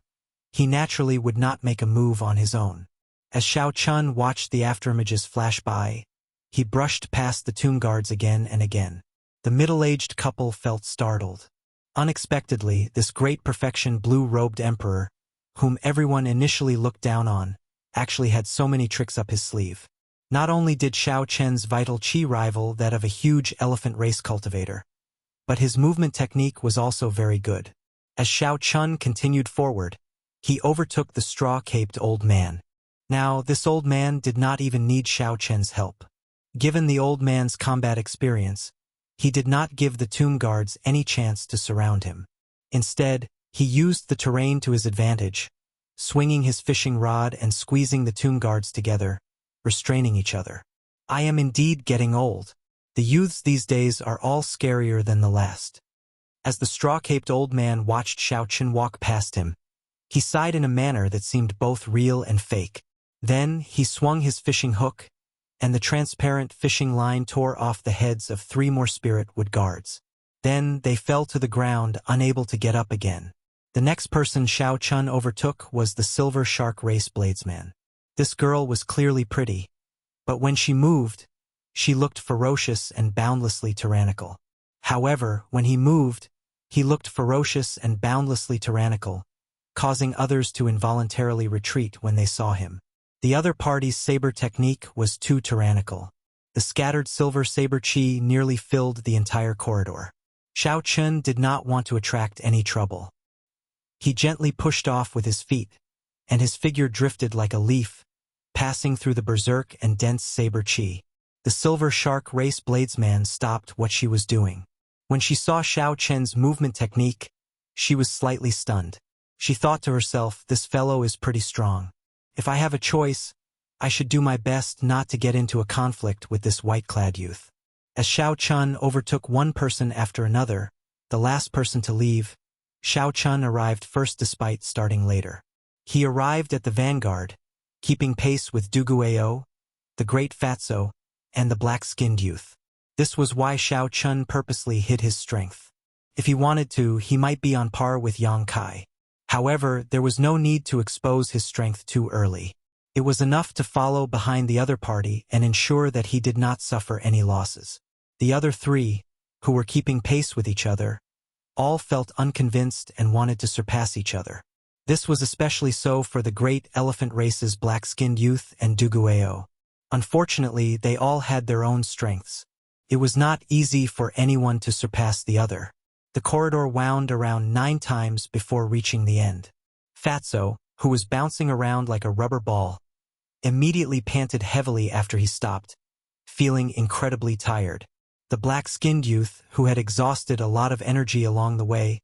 he naturally would not make a move on his own. As Xiao Chun watched the afterimages flash by, he brushed past the tomb guards again and again. The middle-aged couple felt startled. Unexpectedly, this Great Perfection blue-robed emperor, whom everyone initially looked down on, actually had so many tricks up his sleeve. Not only did Xiao Chen's vital chi rival that of a huge elephant race cultivator, but his movement technique was also very good. As Xiao Chun continued forward, he overtook the straw-caped old man. Now, this old man did not even need Xiao Chen's help. Given the old man's combat experience, he did not give the tomb guards any chance to surround him. Instead, he used the terrain to his advantage, swinging his fishing rod and squeezing the tomb guards together, restraining each other. I am indeed getting old. The youths these days are all scarier than the last. As the straw-caped old man watched Xiao Chun walk past him, he sighed in a manner that seemed both real and fake. Then he swung his fishing hook, and the transparent fishing line tore off the heads of 3 more spirit wood guards. Then they fell to the ground, unable to get up again. The next person Xiao Chun overtook was the Silver Shark Race Bladesman. This girl was clearly pretty, but when she moved, she looked ferocious and boundlessly tyrannical. However, when he moved, he looked ferocious and boundlessly tyrannical, causing others to involuntarily retreat when they saw him. The other party's saber technique was too tyrannical. The scattered silver saber chi nearly filled the entire corridor. Xiao Chun did not want to attract any trouble. He gently pushed off with his feet, and his figure drifted like a leaf, passing through the berserk and dense saber chi. The Silver Shark Race Bladesman stopped what she was doing. When she saw Xiao Chen's movement technique, she was slightly stunned. She thought to herself, this fellow is pretty strong. If I have a choice, I should do my best not to get into a conflict with this white-clad youth. As Xiao Chun overtook one person after another, the last person to leave, Xiao Chun arrived first despite starting later. He arrived at the vanguard, keeping pace with Duguayou, the great Fatso, and the black-skinned youth. This was why Xiao Chun purposely hid his strength. If he wanted to, he might be on par with Yang Kai. However, there was no need to expose his strength too early. It was enough to follow behind the other party and ensure that he did not suffer any losses. The other three, who were keeping pace with each other, all felt unconvinced and wanted to surpass each other. This was especially so for the great elephant race's black-skinned youth and Duguayou. Unfortunately, they all had their own strengths. It was not easy for anyone to surpass the other. The corridor wound around 9 times before reaching the end. Fatso, who was bouncing around like a rubber ball, immediately panted heavily after he stopped, feeling incredibly tired. The black-skinned youth, who had exhausted a lot of energy along the way,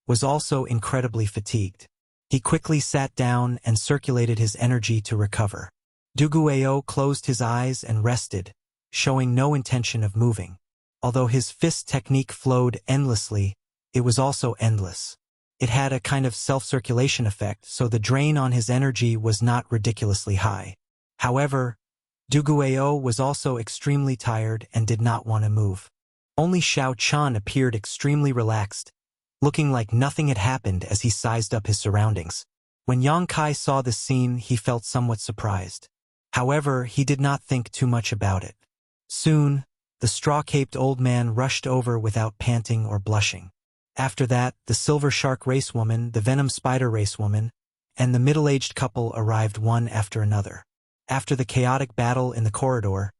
was also incredibly fatigued. He quickly sat down and circulated his energy to recover. Duguayou closed his eyes and rested, showing no intention of moving. Although his fist technique flowed endlessly, it was also endless. It had a kind of self-circulation effect, so the drain on his energy was not ridiculously high. However, Duguayou was also extremely tired and did not want to move. Only Xiao Chun appeared extremely relaxed, looking like nothing had happened as he sized up his surroundings. When Yang Kai saw this scene, he felt somewhat surprised. However, he did not think too much about it. Soon, the straw-caped old man rushed over without panting or blushing. After that, the silver shark racewoman, the venom spider racewoman, and the middle-aged couple arrived one after another. After the chaotic battle in the corridor,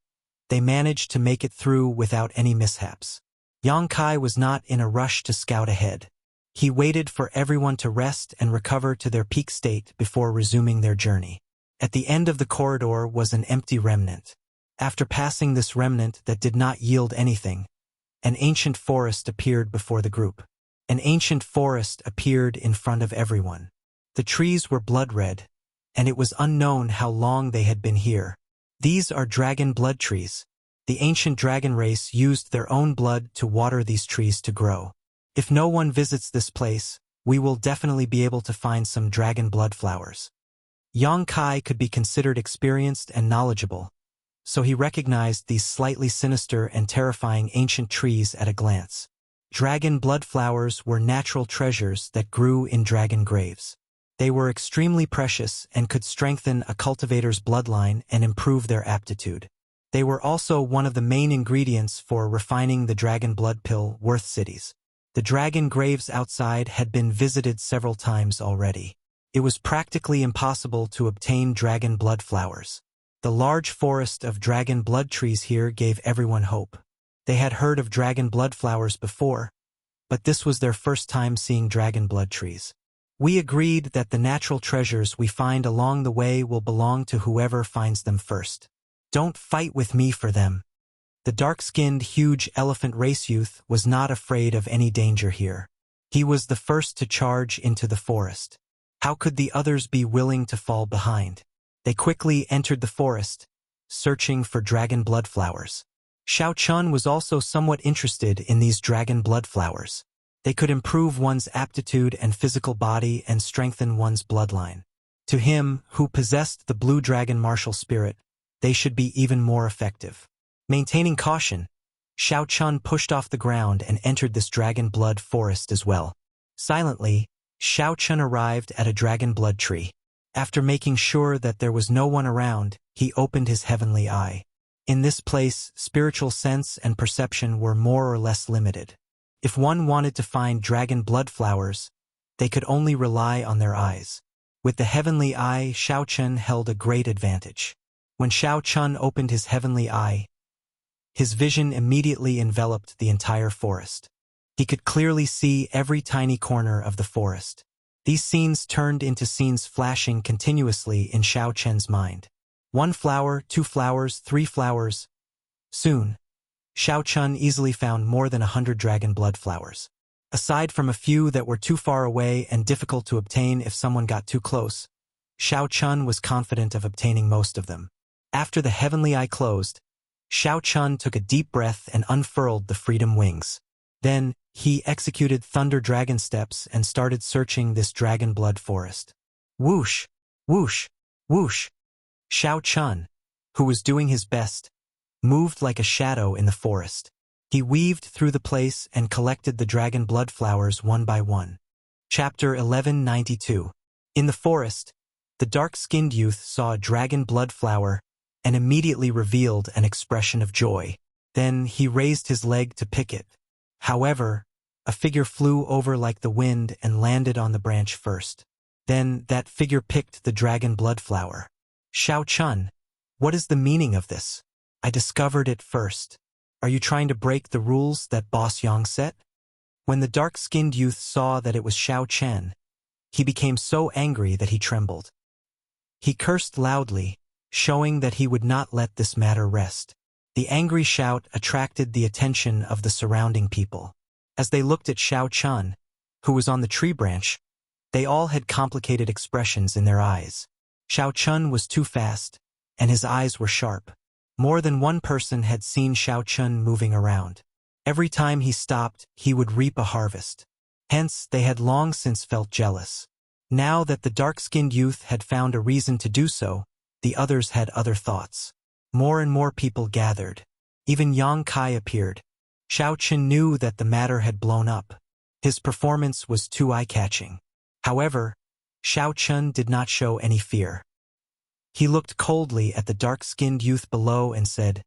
they managed to make it through without any mishaps. Yang Kai was not in a rush to scout ahead. He waited for everyone to rest and recover to their peak state before resuming their journey. At the end of the corridor was an empty remnant. After passing this remnant that did not yield anything, an ancient forest appeared before the group. An ancient forest appeared in front of everyone. The trees were blood-red, and it was unknown how long they had been here. These are dragon blood trees. The ancient dragon race used their own blood to water these trees to grow. If no one visits this place, we will definitely be able to find some dragon blood flowers. Yang Kai could be considered experienced and knowledgeable, so he recognized these slightly sinister and terrifying ancient trees at a glance. Dragon blood flowers were natural treasures that grew in dragon graves. They were extremely precious and could strengthen a cultivator's bloodline and improve their aptitude. They were also one of the main ingredients for refining the dragon blood pill worth cities. The dragon graves outside had been visited several times already. It was practically impossible to obtain dragon blood flowers. The large forest of dragon blood trees here gave everyone hope. They had heard of dragon blood flowers before, but this was their first time seeing dragon blood trees. We agreed that the natural treasures we find along the way will belong to whoever finds them first. Don't fight with me for them. The dark-skinned, huge elephant race youth was not afraid of any danger here. He was the first to charge into the forest. How could the others be willing to fall behind? They quickly entered the forest, searching for dragon blood flowers. Xiao Chun was also somewhat interested in these dragon blood flowers. They could improve one's aptitude and physical body and strengthen one's bloodline. To him, who possessed the blue dragon martial spirit, they should be even more effective. Maintaining caution, Xiao Chun pushed off the ground and entered this dragon blood forest as well. Silently, Xiao Chun arrived at a dragon blood tree. After making sure that there was no one around, he opened his heavenly eye. In this place, spiritual sense and perception were more or less limited. If one wanted to find dragon blood flowers, they could only rely on their eyes. With the heavenly eye, Xiao Chun held a great advantage. When Xiao Chun opened his heavenly eye, his vision immediately enveloped the entire forest. He could clearly see every tiny corner of the forest. These scenes turned into scenes flashing continuously in Xiao Chun's mind. 1 flower, 2 flowers, 3 flowers. Soon, Xiao Chun easily found more than 100 dragon blood flowers. Aside from a few that were too far away and difficult to obtain if someone got too close, Xiao Chun was confident of obtaining most of them. After the heavenly eye closed, Xiao Chun took a deep breath and unfurled the freedom wings. Then, he executed thunder dragon steps and started searching this dragon blood forest. Whoosh, whoosh, whoosh. Xiao Chun, who was doing his best, moved like a shadow in the forest. He weaved through the place and collected the dragon blood flowers one by one. Chapter 1192. In the forest, the dark-skinned youth saw a dragon blood flower and immediately revealed an expression of joy. Then he raised his leg to pick it. However, a figure flew over like the wind and landed on the branch first. Then that figure picked the dragon blood flower. Xiao Chun, what is the meaning of this? I discovered it first. Are you trying to break the rules that Boss Yang set? When the dark-skinned youth saw that it was Xiao Chen, he became so angry that he trembled. He cursed loudly, showing that he would not let this matter rest. The angry shout attracted the attention of the surrounding people. As they looked at Xiao Chun, who was on the tree branch, they all had complicated expressions in their eyes. Xiao Chun was too fast, and his eyes were sharp. More than one person had seen Xiao Chun moving around. Every time he stopped, he would reap a harvest. Hence, they had long since felt jealous. Now that the dark-skinned youth had found a reason to do so, the others had other thoughts. More and more people gathered. Even Yang Kai appeared. Xiao Chun knew that the matter had blown up. His performance was too eye-catching. However, Xiao Chun did not show any fear. He looked coldly at the dark-skinned youth below and said,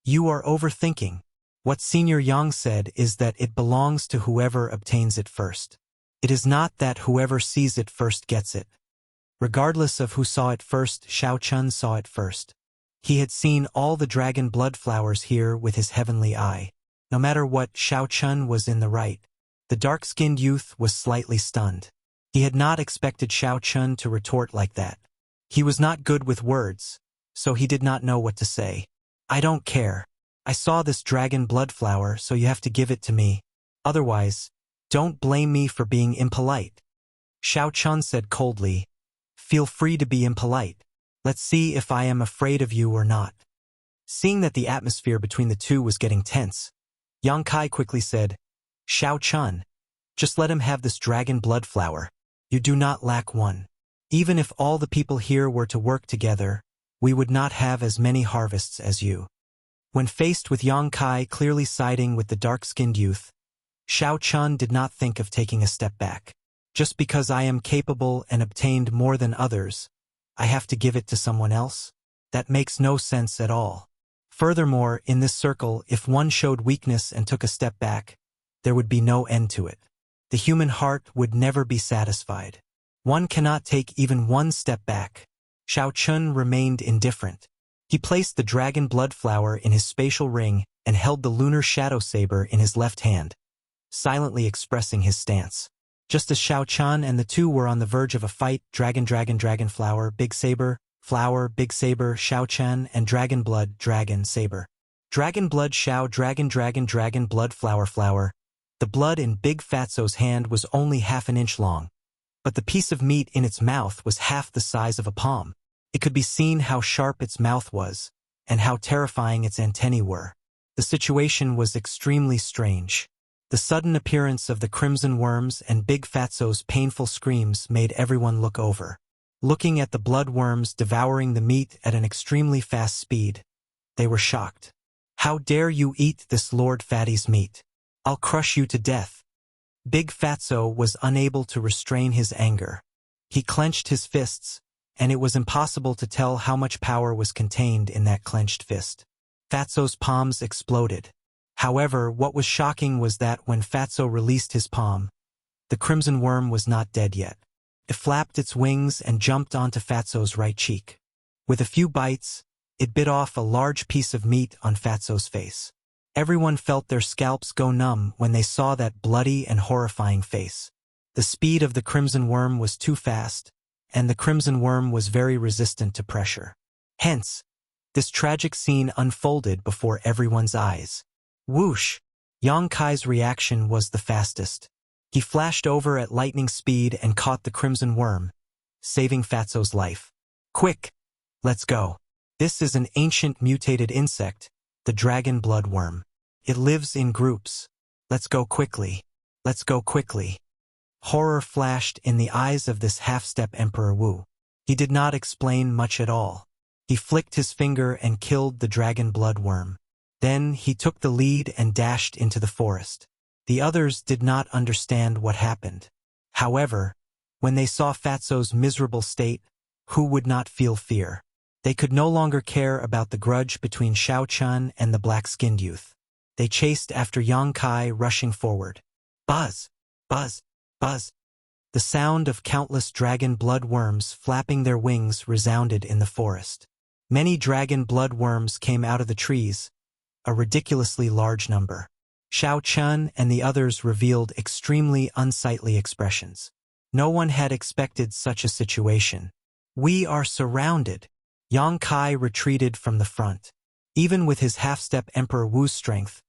"You are overthinking. What Senior Yang said is that it belongs to whoever obtains it first. It is not that whoever sees it first gets it." Regardless of who saw it first, Xiao Chun saw it first. He had seen all the dragon blood flowers here with his heavenly eye. No matter what, Xiao Chun was in the right. The dark-skinned youth was slightly stunned. He had not expected Xiao Chun to retort like that. He was not good with words, so he did not know what to say. "I don't care. I saw this dragon blood flower, so you have to give it to me. Otherwise, don't blame me for being impolite." Xiao Chun said coldly, "Feel free to be impolite. Let's see if I am afraid of you or not." Seeing that the atmosphere between the two was getting tense, Yang Kai quickly said, "Xiao Chun, just let him have this dragon blood flower. You do not lack one. Even if all the people here were to work together, we would not have as many harvests as you." When faced with Yang Kai clearly siding with the dark-skinned youth, Xiao Chun did not think of taking a step back. Just because I am capable and obtained more than others, I have to give it to someone else? That makes no sense at all. Furthermore, in this circle, if one showed weakness and took a step back, there would be no end to it. The human heart would never be satisfied. One cannot take even one step back. Xiao Chun remained indifferent. He placed the dragon blood flower in his spatial ring and held the lunar shadow saber in his left hand, silently expressing his stance. Just as Xiao Chun and the two were on the verge of a fight, dragon flower, big saber, Xiao Chun, and dragon blood, dragon saber. Dragon blood Xiao, dragon blood flower. The blood in Big Fatso's hand was only half an inch long, but the piece of meat in its mouth was half the size of a palm. It could be seen how sharp its mouth was, and how terrifying its antennae were. The situation was extremely strange. The sudden appearance of the crimson worms and Big Fatso's painful screams made everyone look over. Looking at the blood worms devouring the meat at an extremely fast speed, they were shocked. "How dare you eat this Lord Fatty's meat? I'll crush you to death." Big Fatso was unable to restrain his anger. He clenched his fists, and it was impossible to tell how much power was contained in that clenched fist. Fatso's palms exploded. However, what was shocking was that when Fatso released his palm, the crimson worm was not dead yet. It flapped its wings and jumped onto Fatso's right cheek. With a few bites, it bit off a large piece of meat on Fatso's face. Everyone felt their scalps go numb when they saw that bloody and horrifying face. The speed of the crimson worm was too fast, and the crimson worm was very resistant to pressure. Hence, this tragic scene unfolded before everyone's eyes. Whoosh! Yang Kai's reaction was the fastest. He flashed over at lightning speed and caught the crimson worm, saving Fatso's life. "Quick! Let's go." This is an ancient mutated insect, the dragon blood worm. It lives in groups. Let's go quickly. Let's go quickly. Horror flashed in the eyes of this half-step Emperor Wu. He did not explain much at all. He flicked his finger and killed the dragon blood worm. Then he took the lead and dashed into the forest. The others did not understand what happened. However, when they saw Fatso's miserable state, who would not feel fear? They could no longer care about the grudge between Xiao Chun and the black-skinned youth. They chased after Yang Kai, rushing forward. Buzz! Buzz! Buzz! The sound of countless dragon blood worms flapping their wings resounded in the forest. Many dragon blood worms came out of the trees, a ridiculously large number. Xiao Chun and the others revealed extremely unsightly expressions. No one had expected such a situation. We are surrounded. Yang Kai retreated from the front. Even with his half-step Emperor Wu's strength,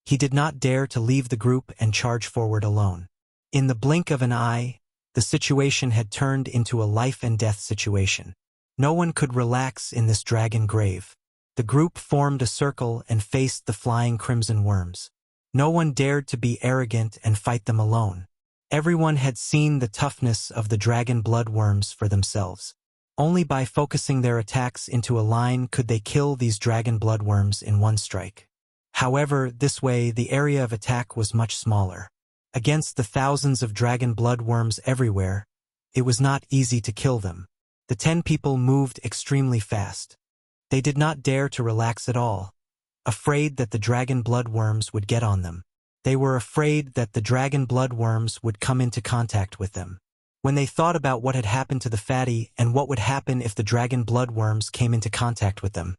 he did not dare to leave the group and charge forward alone. In the blink of an eye, the situation had turned into a life-and-death situation. No one could relax in this dragon grave. The group formed a circle and faced the flying crimson worms. No one dared to be arrogant and fight them alone. Everyone had seen the toughness of the dragon blood worms for themselves. Only by focusing their attacks into a line could they kill these dragon blood worms in one strike. However, this way the area of attack was much smaller. Against the thousands of dragon blood worms everywhere, it was not easy to kill them. The 10 people moved extremely fast. They did not dare to relax at all, afraid that the dragon blood worms would get on them. They were afraid that the dragon blood worms would come into contact with them. When they thought about what had happened to the fatty and what would happen if the dragon blood worms came into contact with them,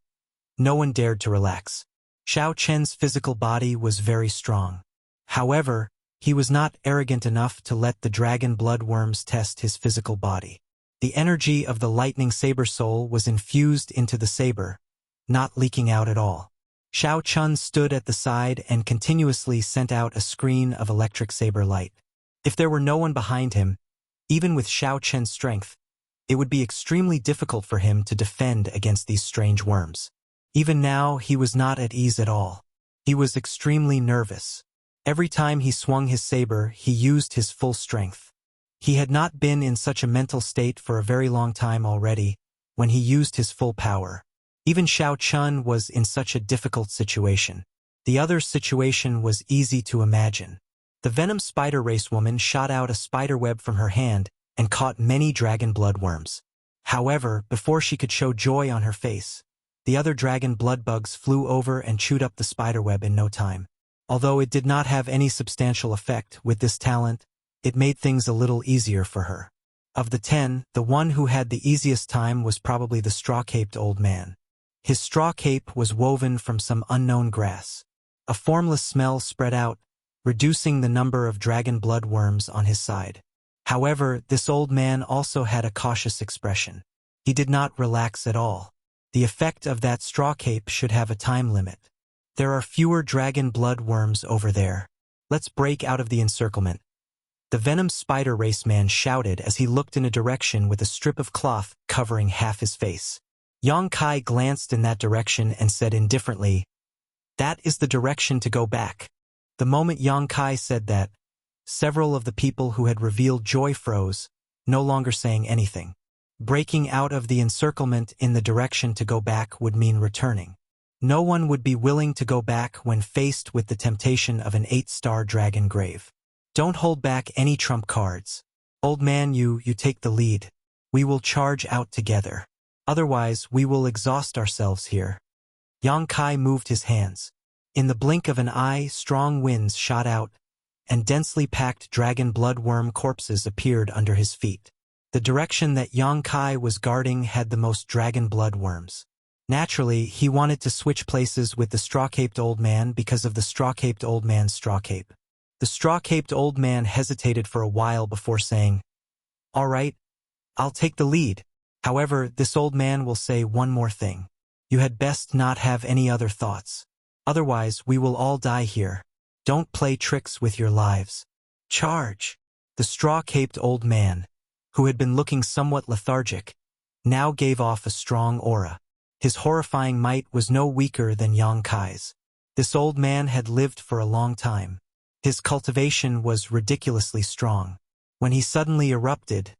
no one dared to relax. Xiao Chen's physical body was very strong. However, he was not arrogant enough to let the dragon blood worms test his physical body. The energy of the lightning saber soul was infused into the saber, not leaking out at all. Xiao Chun stood at the side and continuously sent out a screen of electric saber light. If there were no one behind him, even with Xiao Chen's strength, it would be extremely difficult for him to defend against these strange worms. Even now, he was not at ease at all. He was extremely nervous. Every time he swung his saber, he used his full strength. He had not been in such a mental state for a very long time already, when he used his full power. Even Xiao Chun was in such a difficult situation. The other's situation was easy to imagine. The venom spider race woman shot out a spider web from her hand and caught many dragon blood worms. However, before she could show joy on her face, the other dragon blood bugs flew over and chewed up the spider web in no time. Although it did not have any substantial effect with this talent, it made things a little easier for her. Of the 10, the one who had the easiest time was probably the straw-caped old man. His straw cape was woven from some unknown grass. A formless smell spread out, reducing the number of dragon blood worms on his side. However, this old man also had a cautious expression. He did not relax at all. The effect of that straw cape should have a time limit. There are fewer dragon blood worms over there. Let's break out of the encirclement. The venom spider race man shouted as he looked in a direction with a strip of cloth covering half his face. Yang Kai glanced in that direction and said indifferently, "That is the direction to go back." The moment Yang Kai said that, several of the people who had revealed joy froze, no longer saying anything. Breaking out of the encirclement in the direction to go back would mean returning. No one would be willing to go back when faced with the temptation of an 8-star dragon grave. Don't hold back any trump cards. Old man, you take the lead. We will charge out together. Otherwise, we will exhaust ourselves here. Yang Kai moved his hands. In the blink of an eye, strong winds shot out, and densely packed dragon blood worm corpses appeared under his feet. The direction that Yang Kai was guarding had the most dragon blood worms. Naturally, he wanted to switch places with the straw-caped old man because of the straw-caped old man's straw cape. The straw-caped old man hesitated for a while before saying, "All right, I'll take the lead. However, this old man will say one more thing. You had best not have any other thoughts. Otherwise, we will all die here. Don't play tricks with your lives. Charge!" The straw-caped old man, who had been looking somewhat lethargic, now gave off a strong aura. His horrifying might was no weaker than Yang Kai's. This old man had lived for a long time. His cultivation was ridiculously strong. When he suddenly erupted,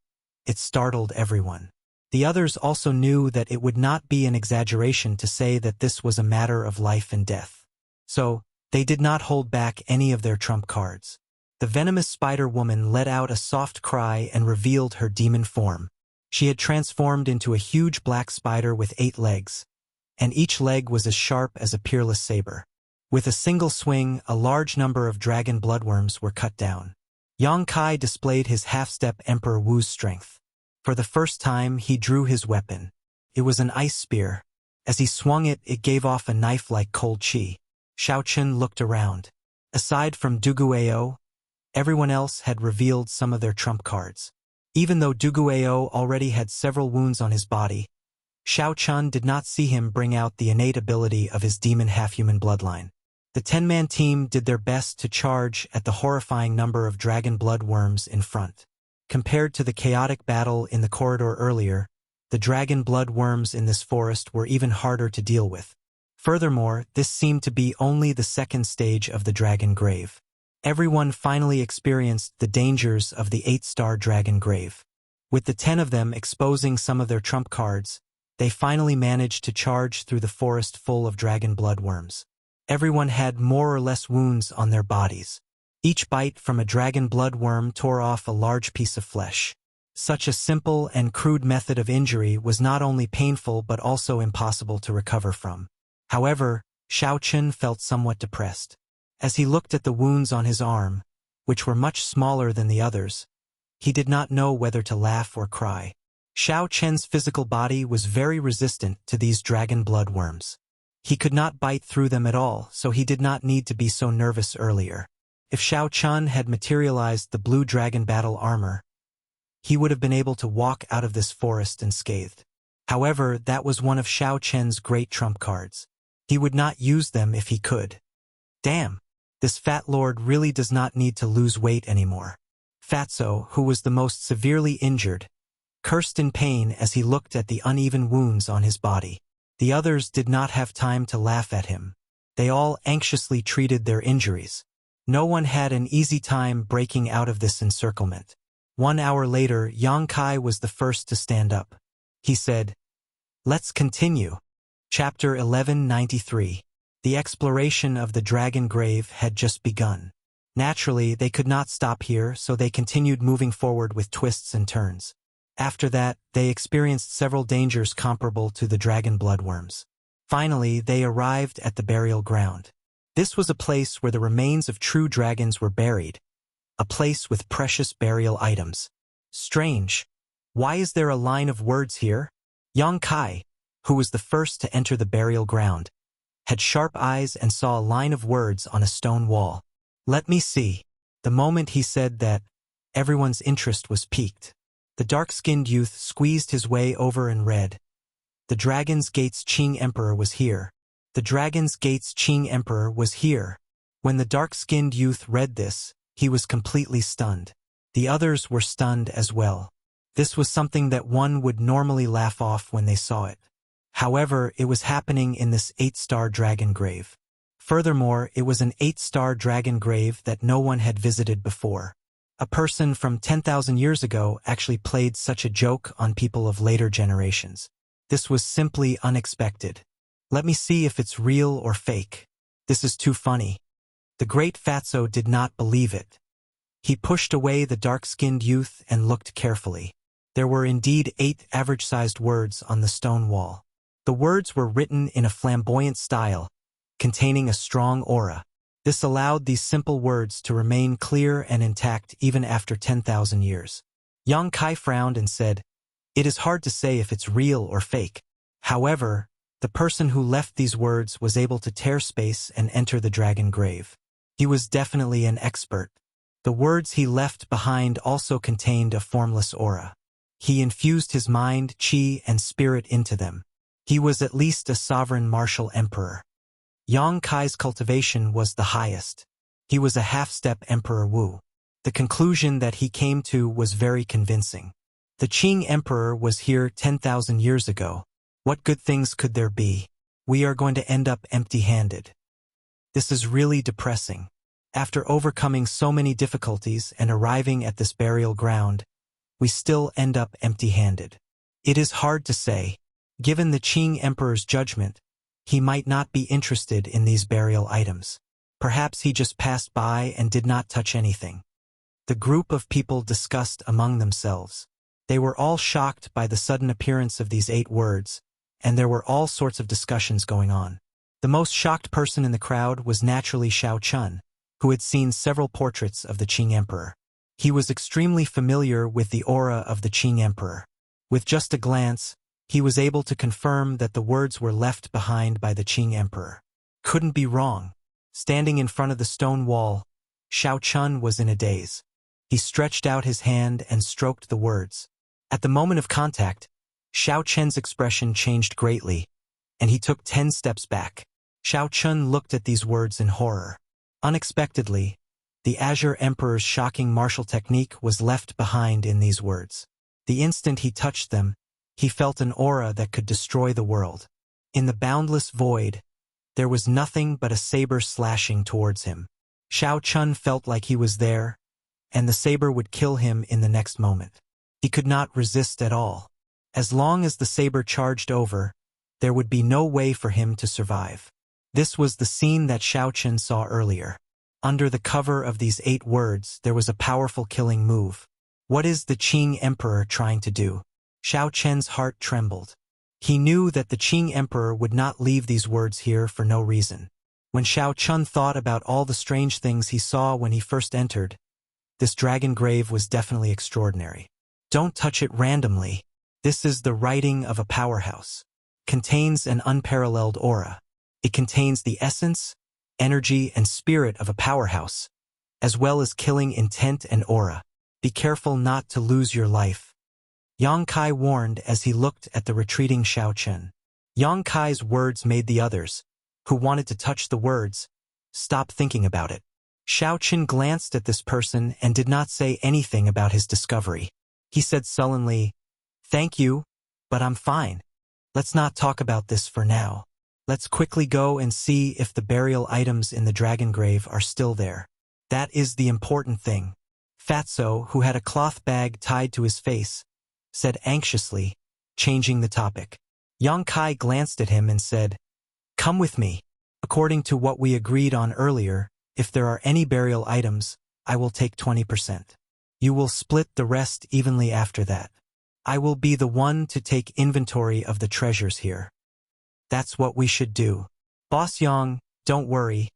it startled everyone. The others also knew that it would not be an exaggeration to say that this was a matter of life and death. So, they did not hold back any of their trump cards. The venomous spider woman let out a soft cry and revealed her demon form. She had transformed into a huge black spider with 8 legs, and each leg was as sharp as a peerless saber. With a single swing, a large number of dragon bloodworms were cut down. Yang Kai displayed his half-step Emperor Wu's strength. For the first time, he drew his weapon. It was an ice spear. As he swung it, it gave off a knife-like cold chi. Xiao Chen looked around. Aside from Duguayou, everyone else had revealed some of their trump cards. Even though Duguayou already had several wounds on his body, Xiao Chen did not see him bring out the innate ability of his demon half-human bloodline. The 10-man team did their best to charge at the horrifying number of dragon blood worms in front. Compared to the chaotic battle in the corridor earlier, the dragon blood worms in this forest were even harder to deal with. Furthermore, this seemed to be only the second stage of the dragon grave. Everyone finally experienced the dangers of the 8-star dragon grave. With the 10 of them exposing some of their trump cards, they finally managed to charge through the forest full of dragon blood worms. Everyone had more or less wounds on their bodies. Each bite from a dragon blood worm tore off a large piece of flesh. Such a simple and crude method of injury was not only painful but also impossible to recover from. However, Xiao Chen felt somewhat depressed. As he looked at the wounds on his arm, which were much smaller than the others, he did not know whether to laugh or cry. Xiao Chen's physical body was very resistant to these dragon blood worms. He could not bite through them at all, so he did not need to be so nervous earlier. If Xiao Chen had materialized the blue dragon battle armor, he would have been able to walk out of this forest unscathed. However, that was one of Xiao Chen's great trump cards. He would not use them if he could. Damn, this fat lord really does not need to lose weight anymore. Fatso, who was the most severely injured, cursed in pain as he looked at the uneven wounds on his body. The others did not have time to laugh at him. They all anxiously treated their injuries. No one had an easy time breaking out of this encirclement. 1 hour later, Yang Kai was the first to stand up. He said, "Let's continue." Chapter 1193. The exploration of the dragon grave had just begun. Naturally, they could not stop here, so they continued moving forward with twists and turns. After that, they experienced several dangers comparable to the dragon bloodworms. Finally, they arrived at the burial ground. This was a place where the remains of true dragons were buried, a place with precious burial items. Strange. Why is there a line of words here? Yang Kai, who was the first to enter the burial ground, had sharp eyes and saw a line of words on a stone wall. Let me see. The moment he said that, everyone's interest was piqued. The dark-skinned youth squeezed his way over and read, "The Dragon's Gate's Qing Emperor was here. The Dragon's Gate's Qing Emperor was here." When the dark-skinned youth read this, he was completely stunned. The others were stunned as well. This was something that one would normally laugh off when they saw it. However, it was happening in this 8-star dragon grave. Furthermore, it was an 8-star dragon grave that no one had visited before. A person from 10,000 years ago actually played such a joke on people of later generations. This was simply unexpected. Let me see if it's real or fake. This is too funny. The great Fatso did not believe it. He pushed away the dark-skinned youth and looked carefully. There were indeed 8 average-sized words on the stone wall. The words were written in a flamboyant style, containing a strong aura. This allowed these simple words to remain clear and intact even after 10,000 years. Yang Kai frowned and said, "It is hard to say if it's real or fake." However, the person who left these words was able to tear space and enter the dragon grave. He was definitely an expert. The words he left behind also contained a formless aura. He infused his mind, chi, and spirit into them. He was at least a sovereign martial emperor. Yang Kai's cultivation was the highest. He was a half-step Emperor Wu. The conclusion that he came to was very convincing. The Qing Emperor was here 10,000 years ago. What good things could there be? We are going to end up empty-handed. This is really depressing. After overcoming so many difficulties and arriving at this burial ground, we still end up empty-handed. It is hard to say. Given the Qing Emperor's judgment, he might not be interested in these burial items. Perhaps he just passed by and did not touch anything. The group of people discussed among themselves. They were all shocked by the sudden appearance of these 8 words, and there were all sorts of discussions going on. The most shocked person in the crowd was naturally Xiao Chun, who had seen several portraits of the Qing Emperor. He was extremely familiar with the aura of the Qing Emperor. With just a glance, he was able to confirm that the words were left behind by the Qing Emperor. Couldn't be wrong. Standing in front of the stone wall, Xiao Chun was in a daze. He stretched out his hand and stroked the words. At the moment of contact, Xiao Chen's expression changed greatly, and he took 10 steps back. Xiao Chun looked at these words in horror. Unexpectedly, the Azure Emperor's shocking martial technique was left behind in these words. The instant he touched them, he felt an aura that could destroy the world. In the boundless void, there was nothing but a saber slashing towards him. Xiao Chun felt like he was there, and the saber would kill him in the next moment. He could not resist at all. As long as the saber charged over, there would be no way for him to survive. This was the scene that Xiao Chun saw earlier. Under the cover of these 8 words, there was a powerful killing move. What is the Qing Emperor trying to do? Xiao Chen's heart trembled. He knew that the Qing Emperor would not leave these words here for no reason. When Xiao Chun thought about all the strange things he saw when he first entered, this dragon grave was definitely extraordinary. Don't touch it randomly. This is the writing of a powerhouse. Contains an unparalleled aura. It contains the essence, energy, and spirit of a powerhouse, as well as killing intent and aura. Be careful not to lose your life. Yang Kai warned as he looked at the retreating Xiao Chun. Yang Kai's words made the others, who wanted to touch the words, stop thinking about it. Xiao Chun glanced at this person and did not say anything about his discovery. He said sullenly, "Thank you, but I'm fine. Let's not talk about this for now. Let's quickly go and see if the burial items in the dragon grave are still there. That is the important thing." Fatso, who had a cloth bag tied to his face, said anxiously, changing the topic. Yang Kai glanced at him and said, "Come with me. According to what we agreed on earlier, if there are any burial items, I will take 20%. You will split the rest evenly after that. I will be the one to take inventory of the treasures here." "That's what we should do. Boss Yang, don't worry,"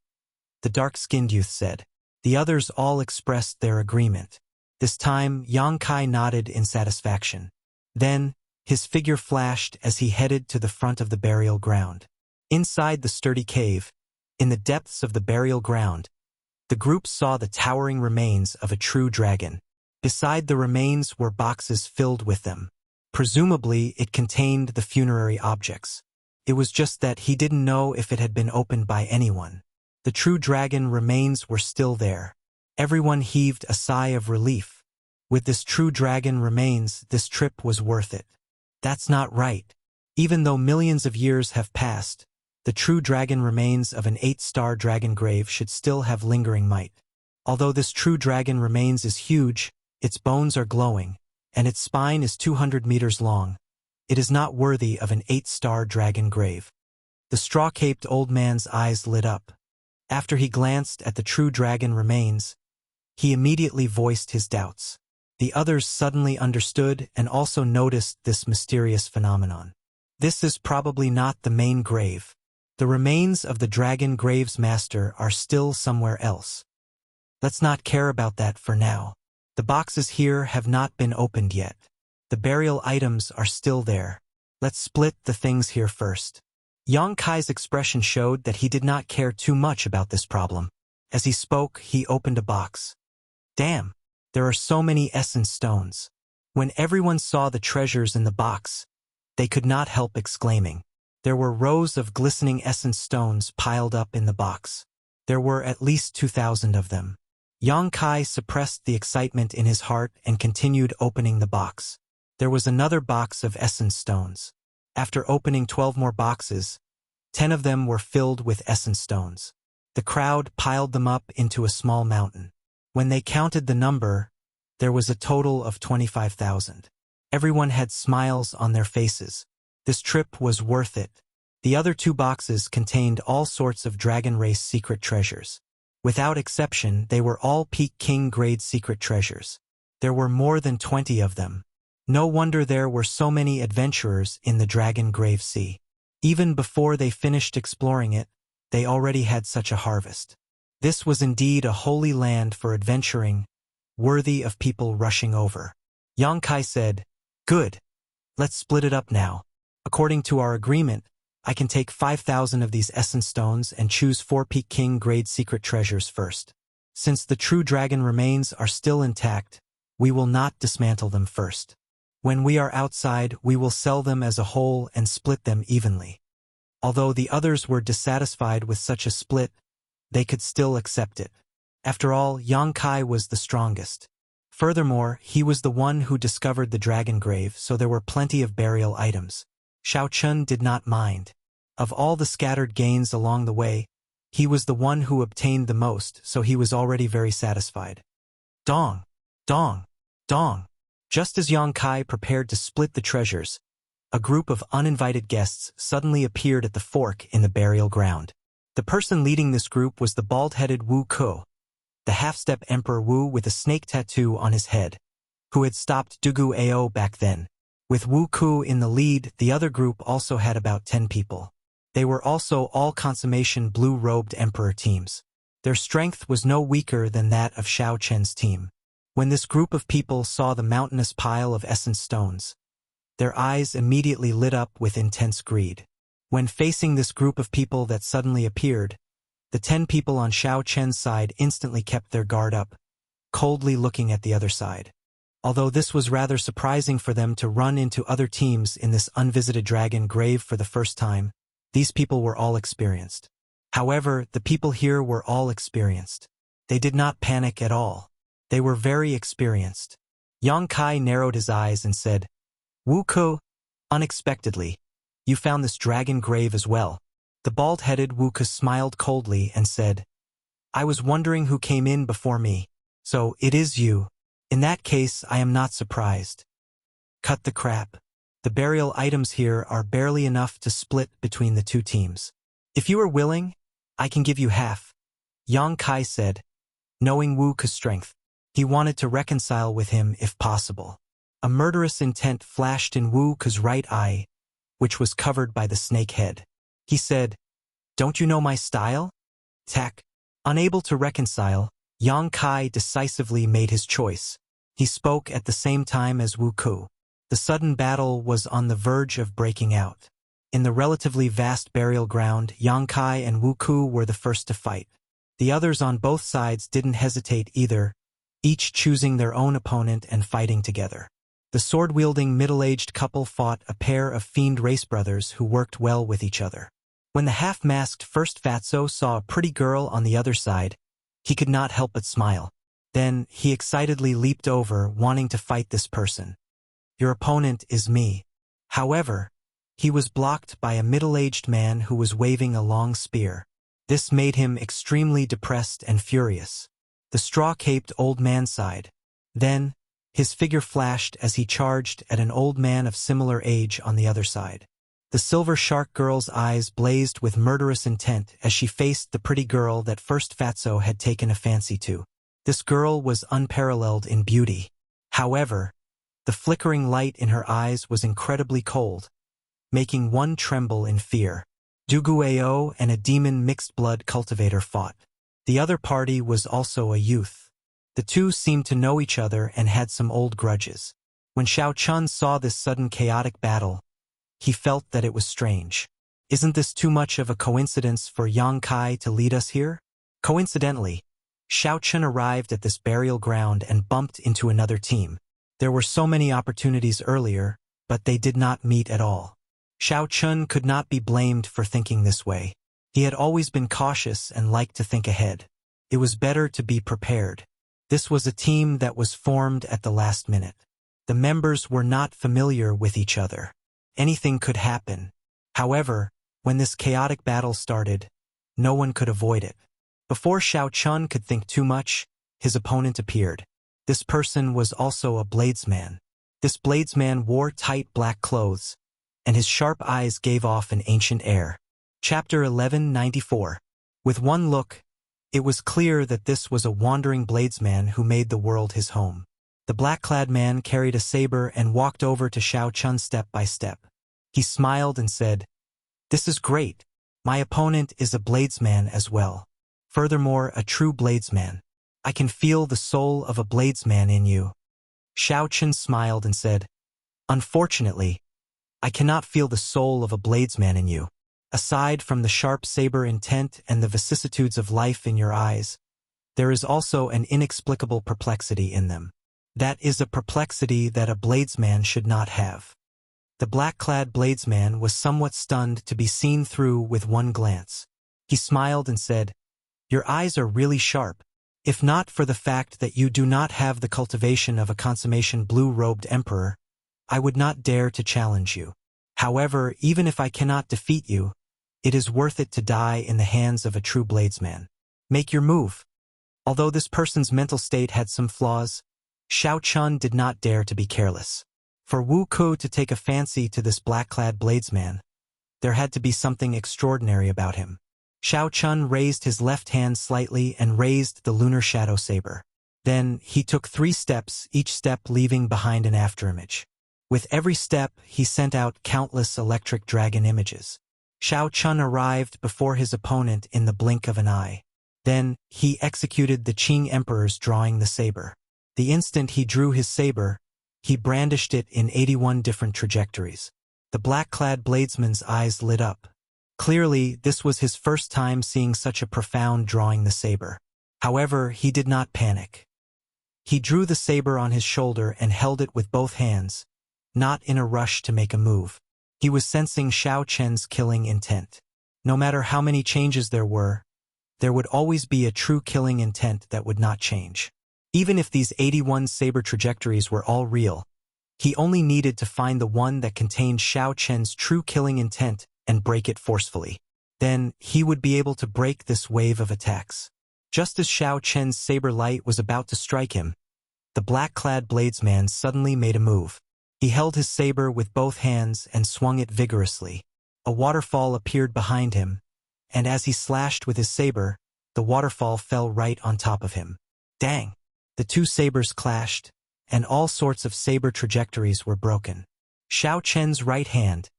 the dark-skinned youth said. The others all expressed their agreement. This time, Yang Kai nodded in satisfaction. Then, his figure flashed as he headed to the front of the burial ground. Inside the sturdy cave, in the depths of the burial ground, the group saw the towering remains of a true dragon. Beside the remains were boxes filled with them. Presumably, it contained the funerary objects. It was just that he didn't know if it had been opened by anyone. The true dragon remains were still there. Everyone heaved a sigh of relief. With this true dragon remains, this trip was worth it. That's not right. Even though millions of years have passed, the true dragon remains of an 8-star dragon grave should still have lingering might. Although this true dragon remains is huge, its bones are glowing, and its spine is 200 meters long. It is not worthy of an 8-star dragon grave. The straw-caped old man's eyes lit up. After he glanced at the true dragon remains, he immediately voiced his doubts. The others suddenly understood and also noticed this mysterious phenomenon. This is probably not the main grave. The remains of the dragon grave's master are still somewhere else. Let's not care about that for now. The boxes here have not been opened yet. The burial items are still there. Let's split the things here first. Yang Kai's expression showed that he did not care too much about this problem. As he spoke, he opened a box. Damn, there are so many essence stones. When everyone saw the treasures in the box, they could not help exclaiming. There were rows of glistening essence stones piled up in the box. There were at least 2,000 of them. Yang Kai suppressed the excitement in his heart and continued opening the box. There was another box of essence stones. After opening 12 more boxes, 10 of them were filled with essence stones. The crowd piled them up into a small mountain. When they counted the number, there was a total of 25,000. Everyone had smiles on their faces. This trip was worth it. The other 2 boxes contained all sorts of dragon race secret treasures. Without exception, they were all Peak King grade secret treasures. There were more than 20 of them. No wonder there were so many adventurers in the Dragon Grave Sea. Even before they finished exploring it, they already had such a harvest. This was indeed a holy land for adventuring, worthy of people rushing over. Yang Kai said, "Good. Let's split it up now. According to our agreement, I can take 5,000 of these essence stones and choose 4 Peak King grade secret treasures first. Since the true dragon remains are still intact, we will not dismantle them first. When we are outside, we will sell them as a whole and split them evenly." Although the others were dissatisfied with such a split, they could still accept it. After all, Yang Kai was the strongest. Furthermore, he was the one who discovered the dragon grave, so there were plenty of burial items. Xiao Chun did not mind. Of all the scattered gains along the way, he was the one who obtained the most, so he was already very satisfied. Dong! Dong! Dong! Just as Yang Kai prepared to split the treasures, a group of uninvited guests suddenly appeared at the fork in the burial ground. The person leading this group was the bald-headed Wu Ku, the half-step Emperor Wu with a snake tattoo on his head, who had stopped Dugu Ao back then. With Wu Ku in the lead, the other group also had about 10 people. They were also all consummation blue-robed Emperor teams. Their strength was no weaker than that of Xiao Chen's team. When this group of people saw the mountainous pile of essence stones, their eyes immediately lit up with intense greed. When facing this group of people that suddenly appeared, the 10 people on Xiao Chen's side instantly kept their guard up, coldly looking at the other side. Although this was rather surprising for them to run into other teams in this unvisited dragon grave for the first time, these people were all experienced. However, the people here were all experienced. They did not panic at all. They were very experienced. Yang Kai narrowed his eyes and said, "Wu Ku, unexpectedly, you found this dragon grave as well." The bald-headed Wu Ku smiled coldly and said, "I was wondering who came in before me. So, it is you. In that case, I am not surprised. Cut the crap. The burial items here are barely enough to split between the 2 teams. If you are willing, I can give you half," Yang Kai said, knowing Wu Ku's strength. He wanted to reconcile with him if possible. A murderous intent flashed in Wu Ku's right eye, which was covered by the snake head. He said, "Don't you know my style?" Tack. Unable to reconcile, Yang Kai decisively made his choice. He spoke at the same time as Wu Ku. The sudden battle was on the verge of breaking out. In the relatively vast burial ground, Yang Kai and Wu Ku were the first to fight. The others on both sides didn't hesitate either, each choosing their own opponent and fighting together. The sword-wielding middle-aged couple fought a pair of fiend race brothers who worked well with each other. When the half-masked first fatso saw a pretty girl on the other side, he could not help but smile. Then, he excitedly leaped over, wanting to fight this person. "Your opponent is me." However, he was blocked by a middle-aged man who was waving a long spear. This made him extremely depressed and furious. The straw-caped old man sighed. Then, his figure flashed as he charged at an old man of similar age on the other side. The silver shark girl's eyes blazed with murderous intent as she faced the pretty girl that first fatso had taken a fancy to. This girl was unparalleled in beauty. However, the flickering light in her eyes was incredibly cold, making one tremble in fear. Dugu Ao and a demon mixed-blood cultivator fought. The other party was also a youth. The two seemed to know each other and had some old grudges. When Xiao Chun saw this sudden chaotic battle, he felt that it was strange. Isn't this too much of a coincidence for Yang Kai to lead us here? Coincidentally, Xiao Chun arrived at this burial ground and bumped into another team. There were so many opportunities earlier, but they did not meet at all. Xiao Chun could not be blamed for thinking this way. He had always been cautious and liked to think ahead. It was better to be prepared. This was a team that was formed at the last minute. The members were not familiar with each other. Anything could happen. However, when this chaotic battle started, no one could avoid it. Before Xiao Chun could think too much, his opponent appeared. This person was also a bladesman. This bladesman wore tight black clothes, and his sharp eyes gave off an ancient air. Chapter 1194. With one look, it was clear that this was a wandering bladesman who made the world his home. The black-clad man carried a saber and walked over to Xiao Chun step by step. He smiled and said, "This is great. My opponent is a bladesman as well. Furthermore, a true bladesman. I can feel the soul of a bladesman in you." Xiao Chun smiled and said, "Unfortunately, I cannot feel the soul of a bladesman in you. Aside from the sharp saber intent and the vicissitudes of life in your eyes, there is also an inexplicable perplexity in them. That is a perplexity that a bladesman should not have." The black-clad bladesman was somewhat stunned to be seen through with one glance. He smiled and said, "Your eyes are really sharp. If not for the fact that you do not have the cultivation of a consummation blue-robed emperor, I would not dare to challenge you. However, even if I cannot defeat you, it is worth it to die in the hands of a true bladesman. Make your move." Although this person's mental state had some flaws, Xiao Chun did not dare to be careless. For Wu Ku to take a fancy to this black-clad bladesman, there had to be something extraordinary about him. Xiao Chun raised his left hand slightly and raised the lunar shadow saber. Then he took 3 steps, each step leaving behind an afterimage. With every step, he sent out countless electric dragon images. Xiao Chun arrived before his opponent in the blink of an eye. Then he executed the Qing Emperor's drawing the saber. The instant he drew his saber, he brandished it in 81 different trajectories. The black-clad bladesman's eyes lit up. Clearly, this was his first time seeing such a profound drawing the saber. However, he did not panic. He drew the saber on his shoulder and held it with both hands, not in a rush to make a move. He was sensing Xiao Chen's killing intent. No matter how many changes there would always be a true killing intent that would not change. Even if these 81 saber trajectories were all real, he only needed to find the one that contained Xiao Chen's true killing intent and break it forcefully. Then, he would be able to break this wave of attacks. Just as Xiao Chen's saber light was about to strike him, the black-clad bladesman suddenly made a move. He held his saber with both hands and swung it vigorously. A waterfall appeared behind him, and as he slashed with his saber, the waterfall fell right on top of him. Dang! The 2 sabers clashed, and all sorts of saber trajectories were broken. Xiao Chen's right hand,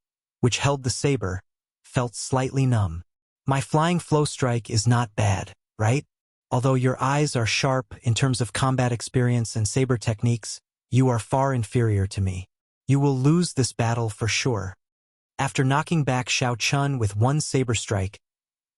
which held the saber, felt slightly numb. "My flying flow strike is not bad, right? Although your eyes are sharp in terms of combat experience and saber techniques, you are far inferior to me. You will lose this battle for sure." After knocking back Xiao Chun with one saber strike,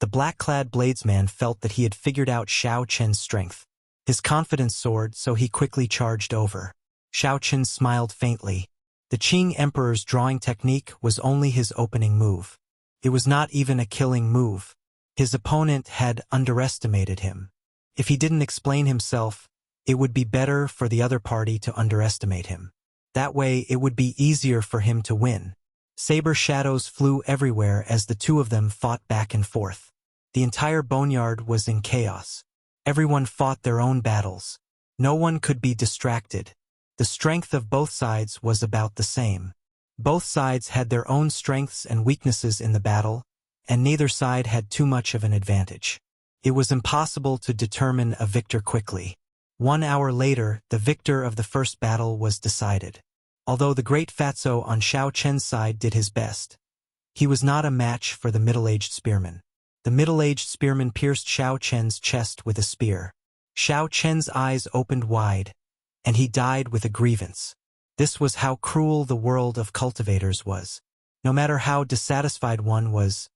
the black-clad bladesman felt that he had figured out Xiao Chen's strength. His confidence soared, so he quickly charged over. Xiao Chun smiled faintly. The Qing Emperor's drawing technique was only his opening move. It was not even a killing move. His opponent had underestimated him. If he didn't explain himself, it would be better for the other party to underestimate him. That way, it would be easier for him to win. Saber shadows flew everywhere as the 2 of them fought back and forth. The entire boneyard was in chaos. Everyone fought their own battles. No one could be distracted. The strength of both sides was about the same. Both sides had their own strengths and weaknesses in the battle, and neither side had too much of an advantage. It was impossible to determine a victor quickly. 1 hour later, the victor of the first battle was decided. Although the great fatso on Xiao Chen's side did his best, he was not a match for the middle-aged spearman. The middle-aged spearman pierced Xiao Chen's chest with a spear. Xiao Chen's eyes opened wide, and he died with a grievance. This was how cruel the world of cultivators was. No matter how dissatisfied one was,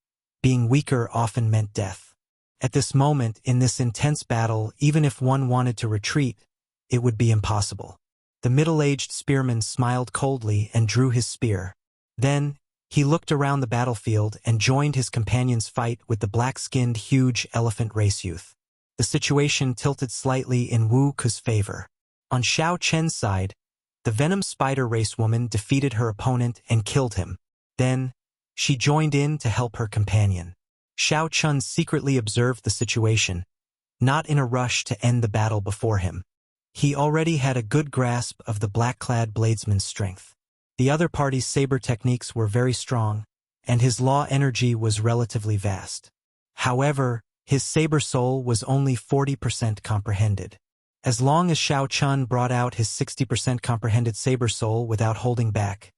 being weaker often meant death. At this moment, in this intense battle, even if one wanted to retreat, it would be impossible. The middle-aged spearman smiled coldly and drew his spear. Then, he looked around the battlefield and joined his companion's fight with the black-skinned huge elephant race youth. The situation tilted slightly in Wu Ku's favor. On Xiao Chen's side, the venom spider race woman defeated her opponent and killed him. Then, she joined in to help her companion. Xiao Chun secretly observed the situation, not in a rush to end the battle before him. He already had a good grasp of the black-clad bladesman's strength. The other party's saber techniques were very strong, and his law energy was relatively vast. However, his saber soul was only 40% comprehended. As long as Shao Chun brought out his 60% comprehended saber soul without holding back,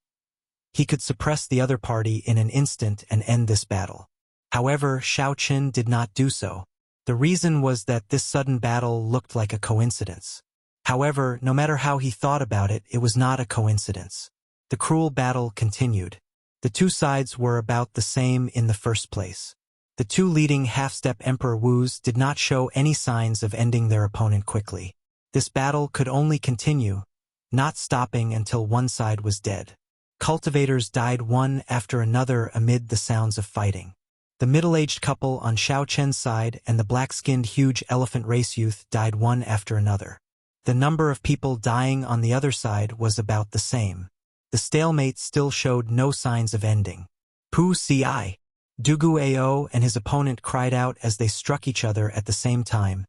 he could suppress the other party in an instant and end this battle. However, Shao Chun did not do so. The reason was that this sudden battle looked like a coincidence. However, no matter how he thought about it, it was not a coincidence. The cruel battle continued. The two sides were about the same in the first place. The two leading half-step Emperor Wus did not show any signs of ending their opponent quickly. This battle could only continue, not stopping until one side was dead. Cultivators died one after another amid the sounds of fighting. The middle-aged couple on Shao Chen's side and the black-skinned huge elephant race youth died one after another. The number of people dying on the other side was about the same. The stalemate still showed no signs of ending. Pu Ci. Dugu Ao and his opponent cried out as they struck each other at the same time,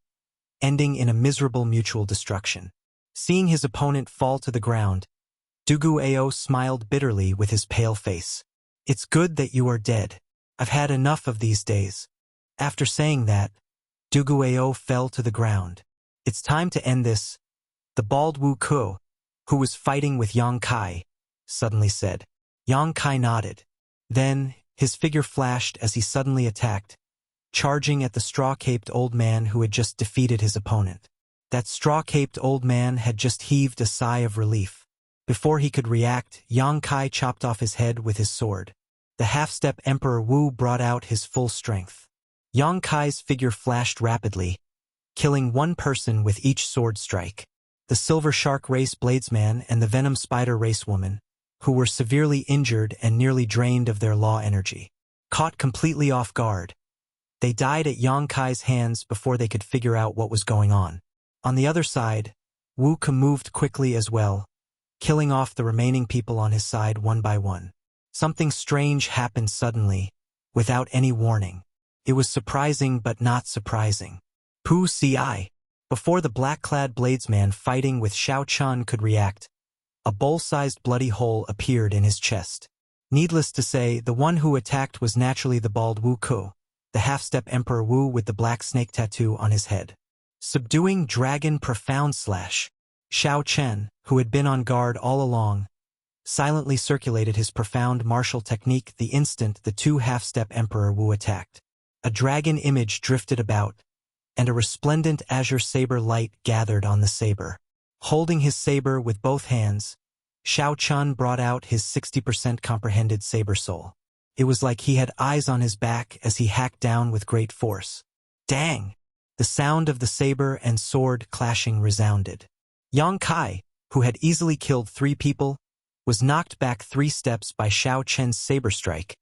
ending in a miserable mutual destruction. Seeing his opponent fall to the ground, Dugu Ao smiled bitterly with his pale face. "It's good that you are dead. I've had enough of these days." After saying that, Dugu Ao fell to the ground. "It's time to end this," the bald Wu Ku, who was fighting with Yang Kai, suddenly said. Yang Kai nodded. Then, his figure flashed as he suddenly attacked, charging at the straw-caped old man who had just defeated his opponent. That straw-caped old man had just heaved a sigh of relief. Before he could react, Yang Kai chopped off his head with his sword. The half-step Emperor Wu brought out his full strength. Yang Kai's figure flashed rapidly, killing one person with each sword strike. The Silver Shark race bladesman and the Venom Spider race woman, who were severely injured and nearly drained of their law energy, caught completely off guard. They died at Yang Kai's hands before they could figure out what was going on. On the other side, Wu Ke moved quickly as well, killing off the remaining people on his side one by one. Something strange happened suddenly, without any warning. It was surprising but not surprising. Pu Ci. Before the black-clad bladesman fighting with Shao Chun could react, a bowl-sized bloody hole appeared in his chest. Needless to say, the one who attacked was naturally the bald Wu Ku, the half-step Emperor Wu with the black snake tattoo on his head. Subduing Dragon Profound Slash. Shao Chen, who had been on guard all along, silently circulated his profound martial technique the instant the two half-step Emperor Wu attacked. A dragon image drifted about, and a resplendent azure saber light gathered on the saber. Holding his saber with both hands, Shao Chun brought out his 60% comprehended saber soul. It was like he had eyes on his back as he hacked down with great force. Dang! The sound of the saber and sword clashing resounded. Yang Kai, who had easily killed 3 people, was knocked back 3 steps by Shao Chen's saber strike,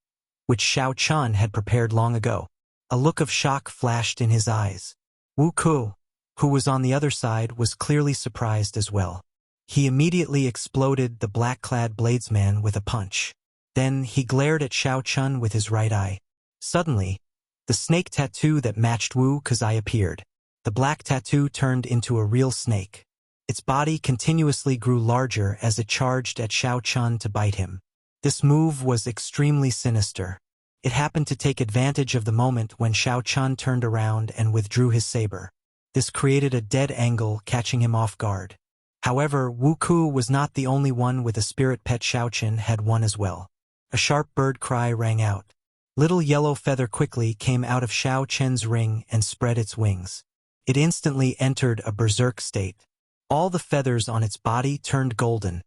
which Shao Chun had prepared long ago. A look of shock flashed in his eyes. Wu Ku, who was on the other side, was clearly surprised as well. He immediately exploded the black-clad bladesman with a punch. Then he glared at Shao Chun with his right eye. Suddenly, the snake tattoo that matched Wu Ke's eye appeared. The black tattoo turned into a real snake. Its body continuously grew larger as it charged at Shao Chun to bite him. This move was extremely sinister. It happened to take advantage of the moment when Shao Chun turned around and withdrew his saber. This created a dead angle, catching him off guard. However, Wu Ku was not the only one with a spirit pet. Shao Chun had one as well. A sharp bird cry rang out. Little Yellow Feather quickly came out of Shao Chen's ring and spread its wings. It instantly entered a berserk state. All the feathers on its body turned golden,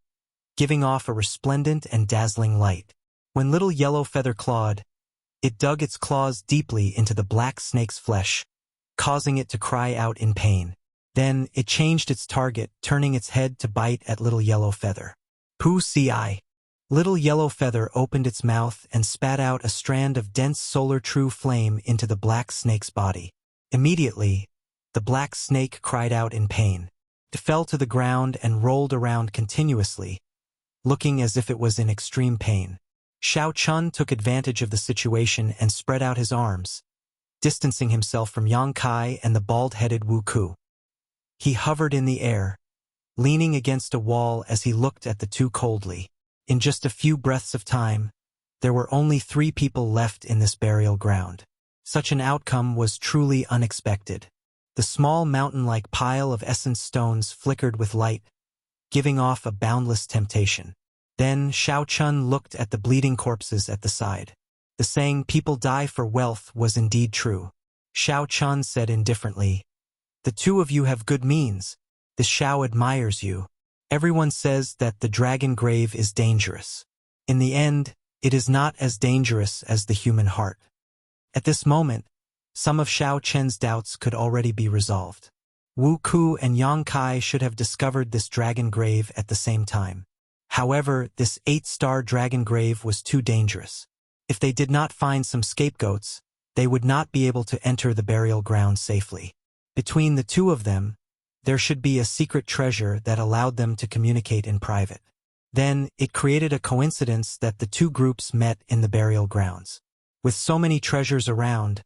giving off a resplendent and dazzling light. When Little Yellow Feather clawed, it dug its claws deeply into the black snake's flesh, causing it to cry out in pain. Then it changed its target, turning its head to bite at Little Yellow Feather. Pu Ci. Little Yellow Feather opened its mouth and spat out a strand of dense solar true flame into the black snake's body. Immediately, the black snake cried out in pain. It fell to the ground and rolled around continuously, looking as if it was in extreme pain. Shao Chun took advantage of the situation and spread out his arms, distancing himself from Yang Kai and the bald-headed Wu Ku. He hovered in the air, leaning against a wall as he looked at the two coldly. In just a few breaths of time, there were only 3 people left in this burial ground. Such an outcome was truly unexpected. The small mountain-like pile of essence stones flickered with light, giving off a boundless temptation. Then Xiao Chun looked at the bleeding corpses at the side. The saying, "People die for wealth," was indeed true. Xiao Chun said indifferently, "The two of you have good means. The Xiao admires you. Everyone says that the dragon grave is dangerous. In the end, it is not as dangerous as the human heart." At this moment, some of Xiao Chen's doubts could already be resolved. Wu Ku and Yang Kai should have discovered this dragon grave at the same time. However, this 8-star dragon grave was too dangerous. If they did not find some scapegoats, they would not be able to enter the burial ground safely. Between the two of them, there should be a secret treasure that allowed them to communicate in private. Then, it created a coincidence that the two groups met in the burial grounds. With so many treasures around,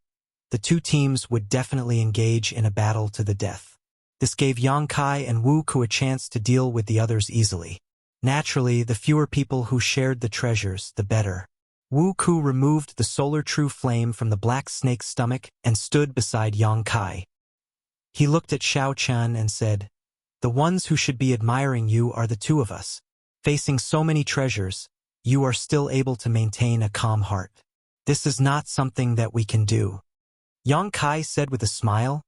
the two teams would definitely engage in a battle to the death. This gave Yang Kai and Wu Ku a chance to deal with the others easily. Naturally, the fewer people who shared the treasures, the better. Wu Ku removed the solar true flame from the black snake's stomach and stood beside Yang Kai. He looked at Xiao Chun and said, "The ones who should be admiring you are the two of us. Facing so many treasures, you are still able to maintain a calm heart. This is not something that we can do." Yang Kai said with a smile,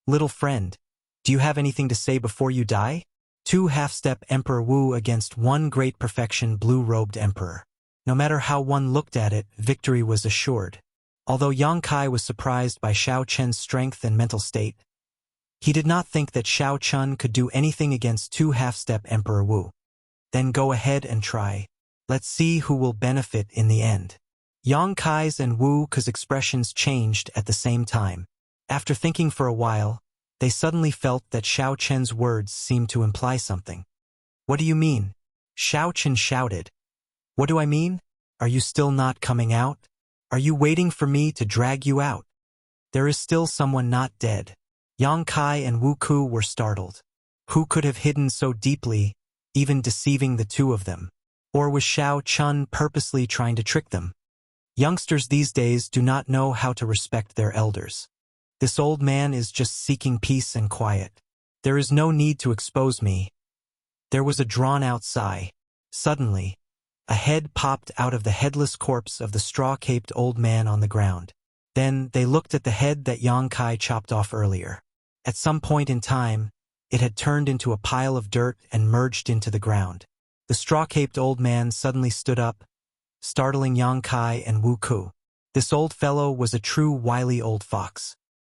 "Little friend, do you have anything to say before you die?" 2 half-step Emperor Wu against 1 great perfection blue-robed emperor. No matter how one looked at it, victory was assured. Although Yang Kai was surprised by Xiao Chen's strength and mental state, he did not think that Xiao Chun could do anything against 2 half-step Emperor Wu. Then go ahead and try. Let's see who will benefit in the end. Yang Kai's and Wu Ku's expressions changed at the same time. After thinking for a while, they suddenly felt that Xiao Chen's words seemed to imply something. "What do you mean?" Xiao Chen shouted. "What do I mean? Are you still not coming out? Are you waiting for me to drag you out? There is still someone not dead." Yang Kai and Wu Ku were startled. Who could have hidden so deeply, even deceiving the two of them? Or was Xiao Chun purposely trying to trick them? Youngsters these days do not know how to respect their elders. This old man is just seeking peace and quiet. There is no need to expose me. There was a drawn-out sigh. Suddenly, a head popped out of the headless corpse of the straw-caped old man on the ground. Then they looked at the head that Yang Kai chopped off earlier. At some point in time, it had turned into a pile of dirt and merged into the ground. The straw-caped old man suddenly stood up, startling Yang Kai and Wu Ku. This old fellow was a true wily old fox.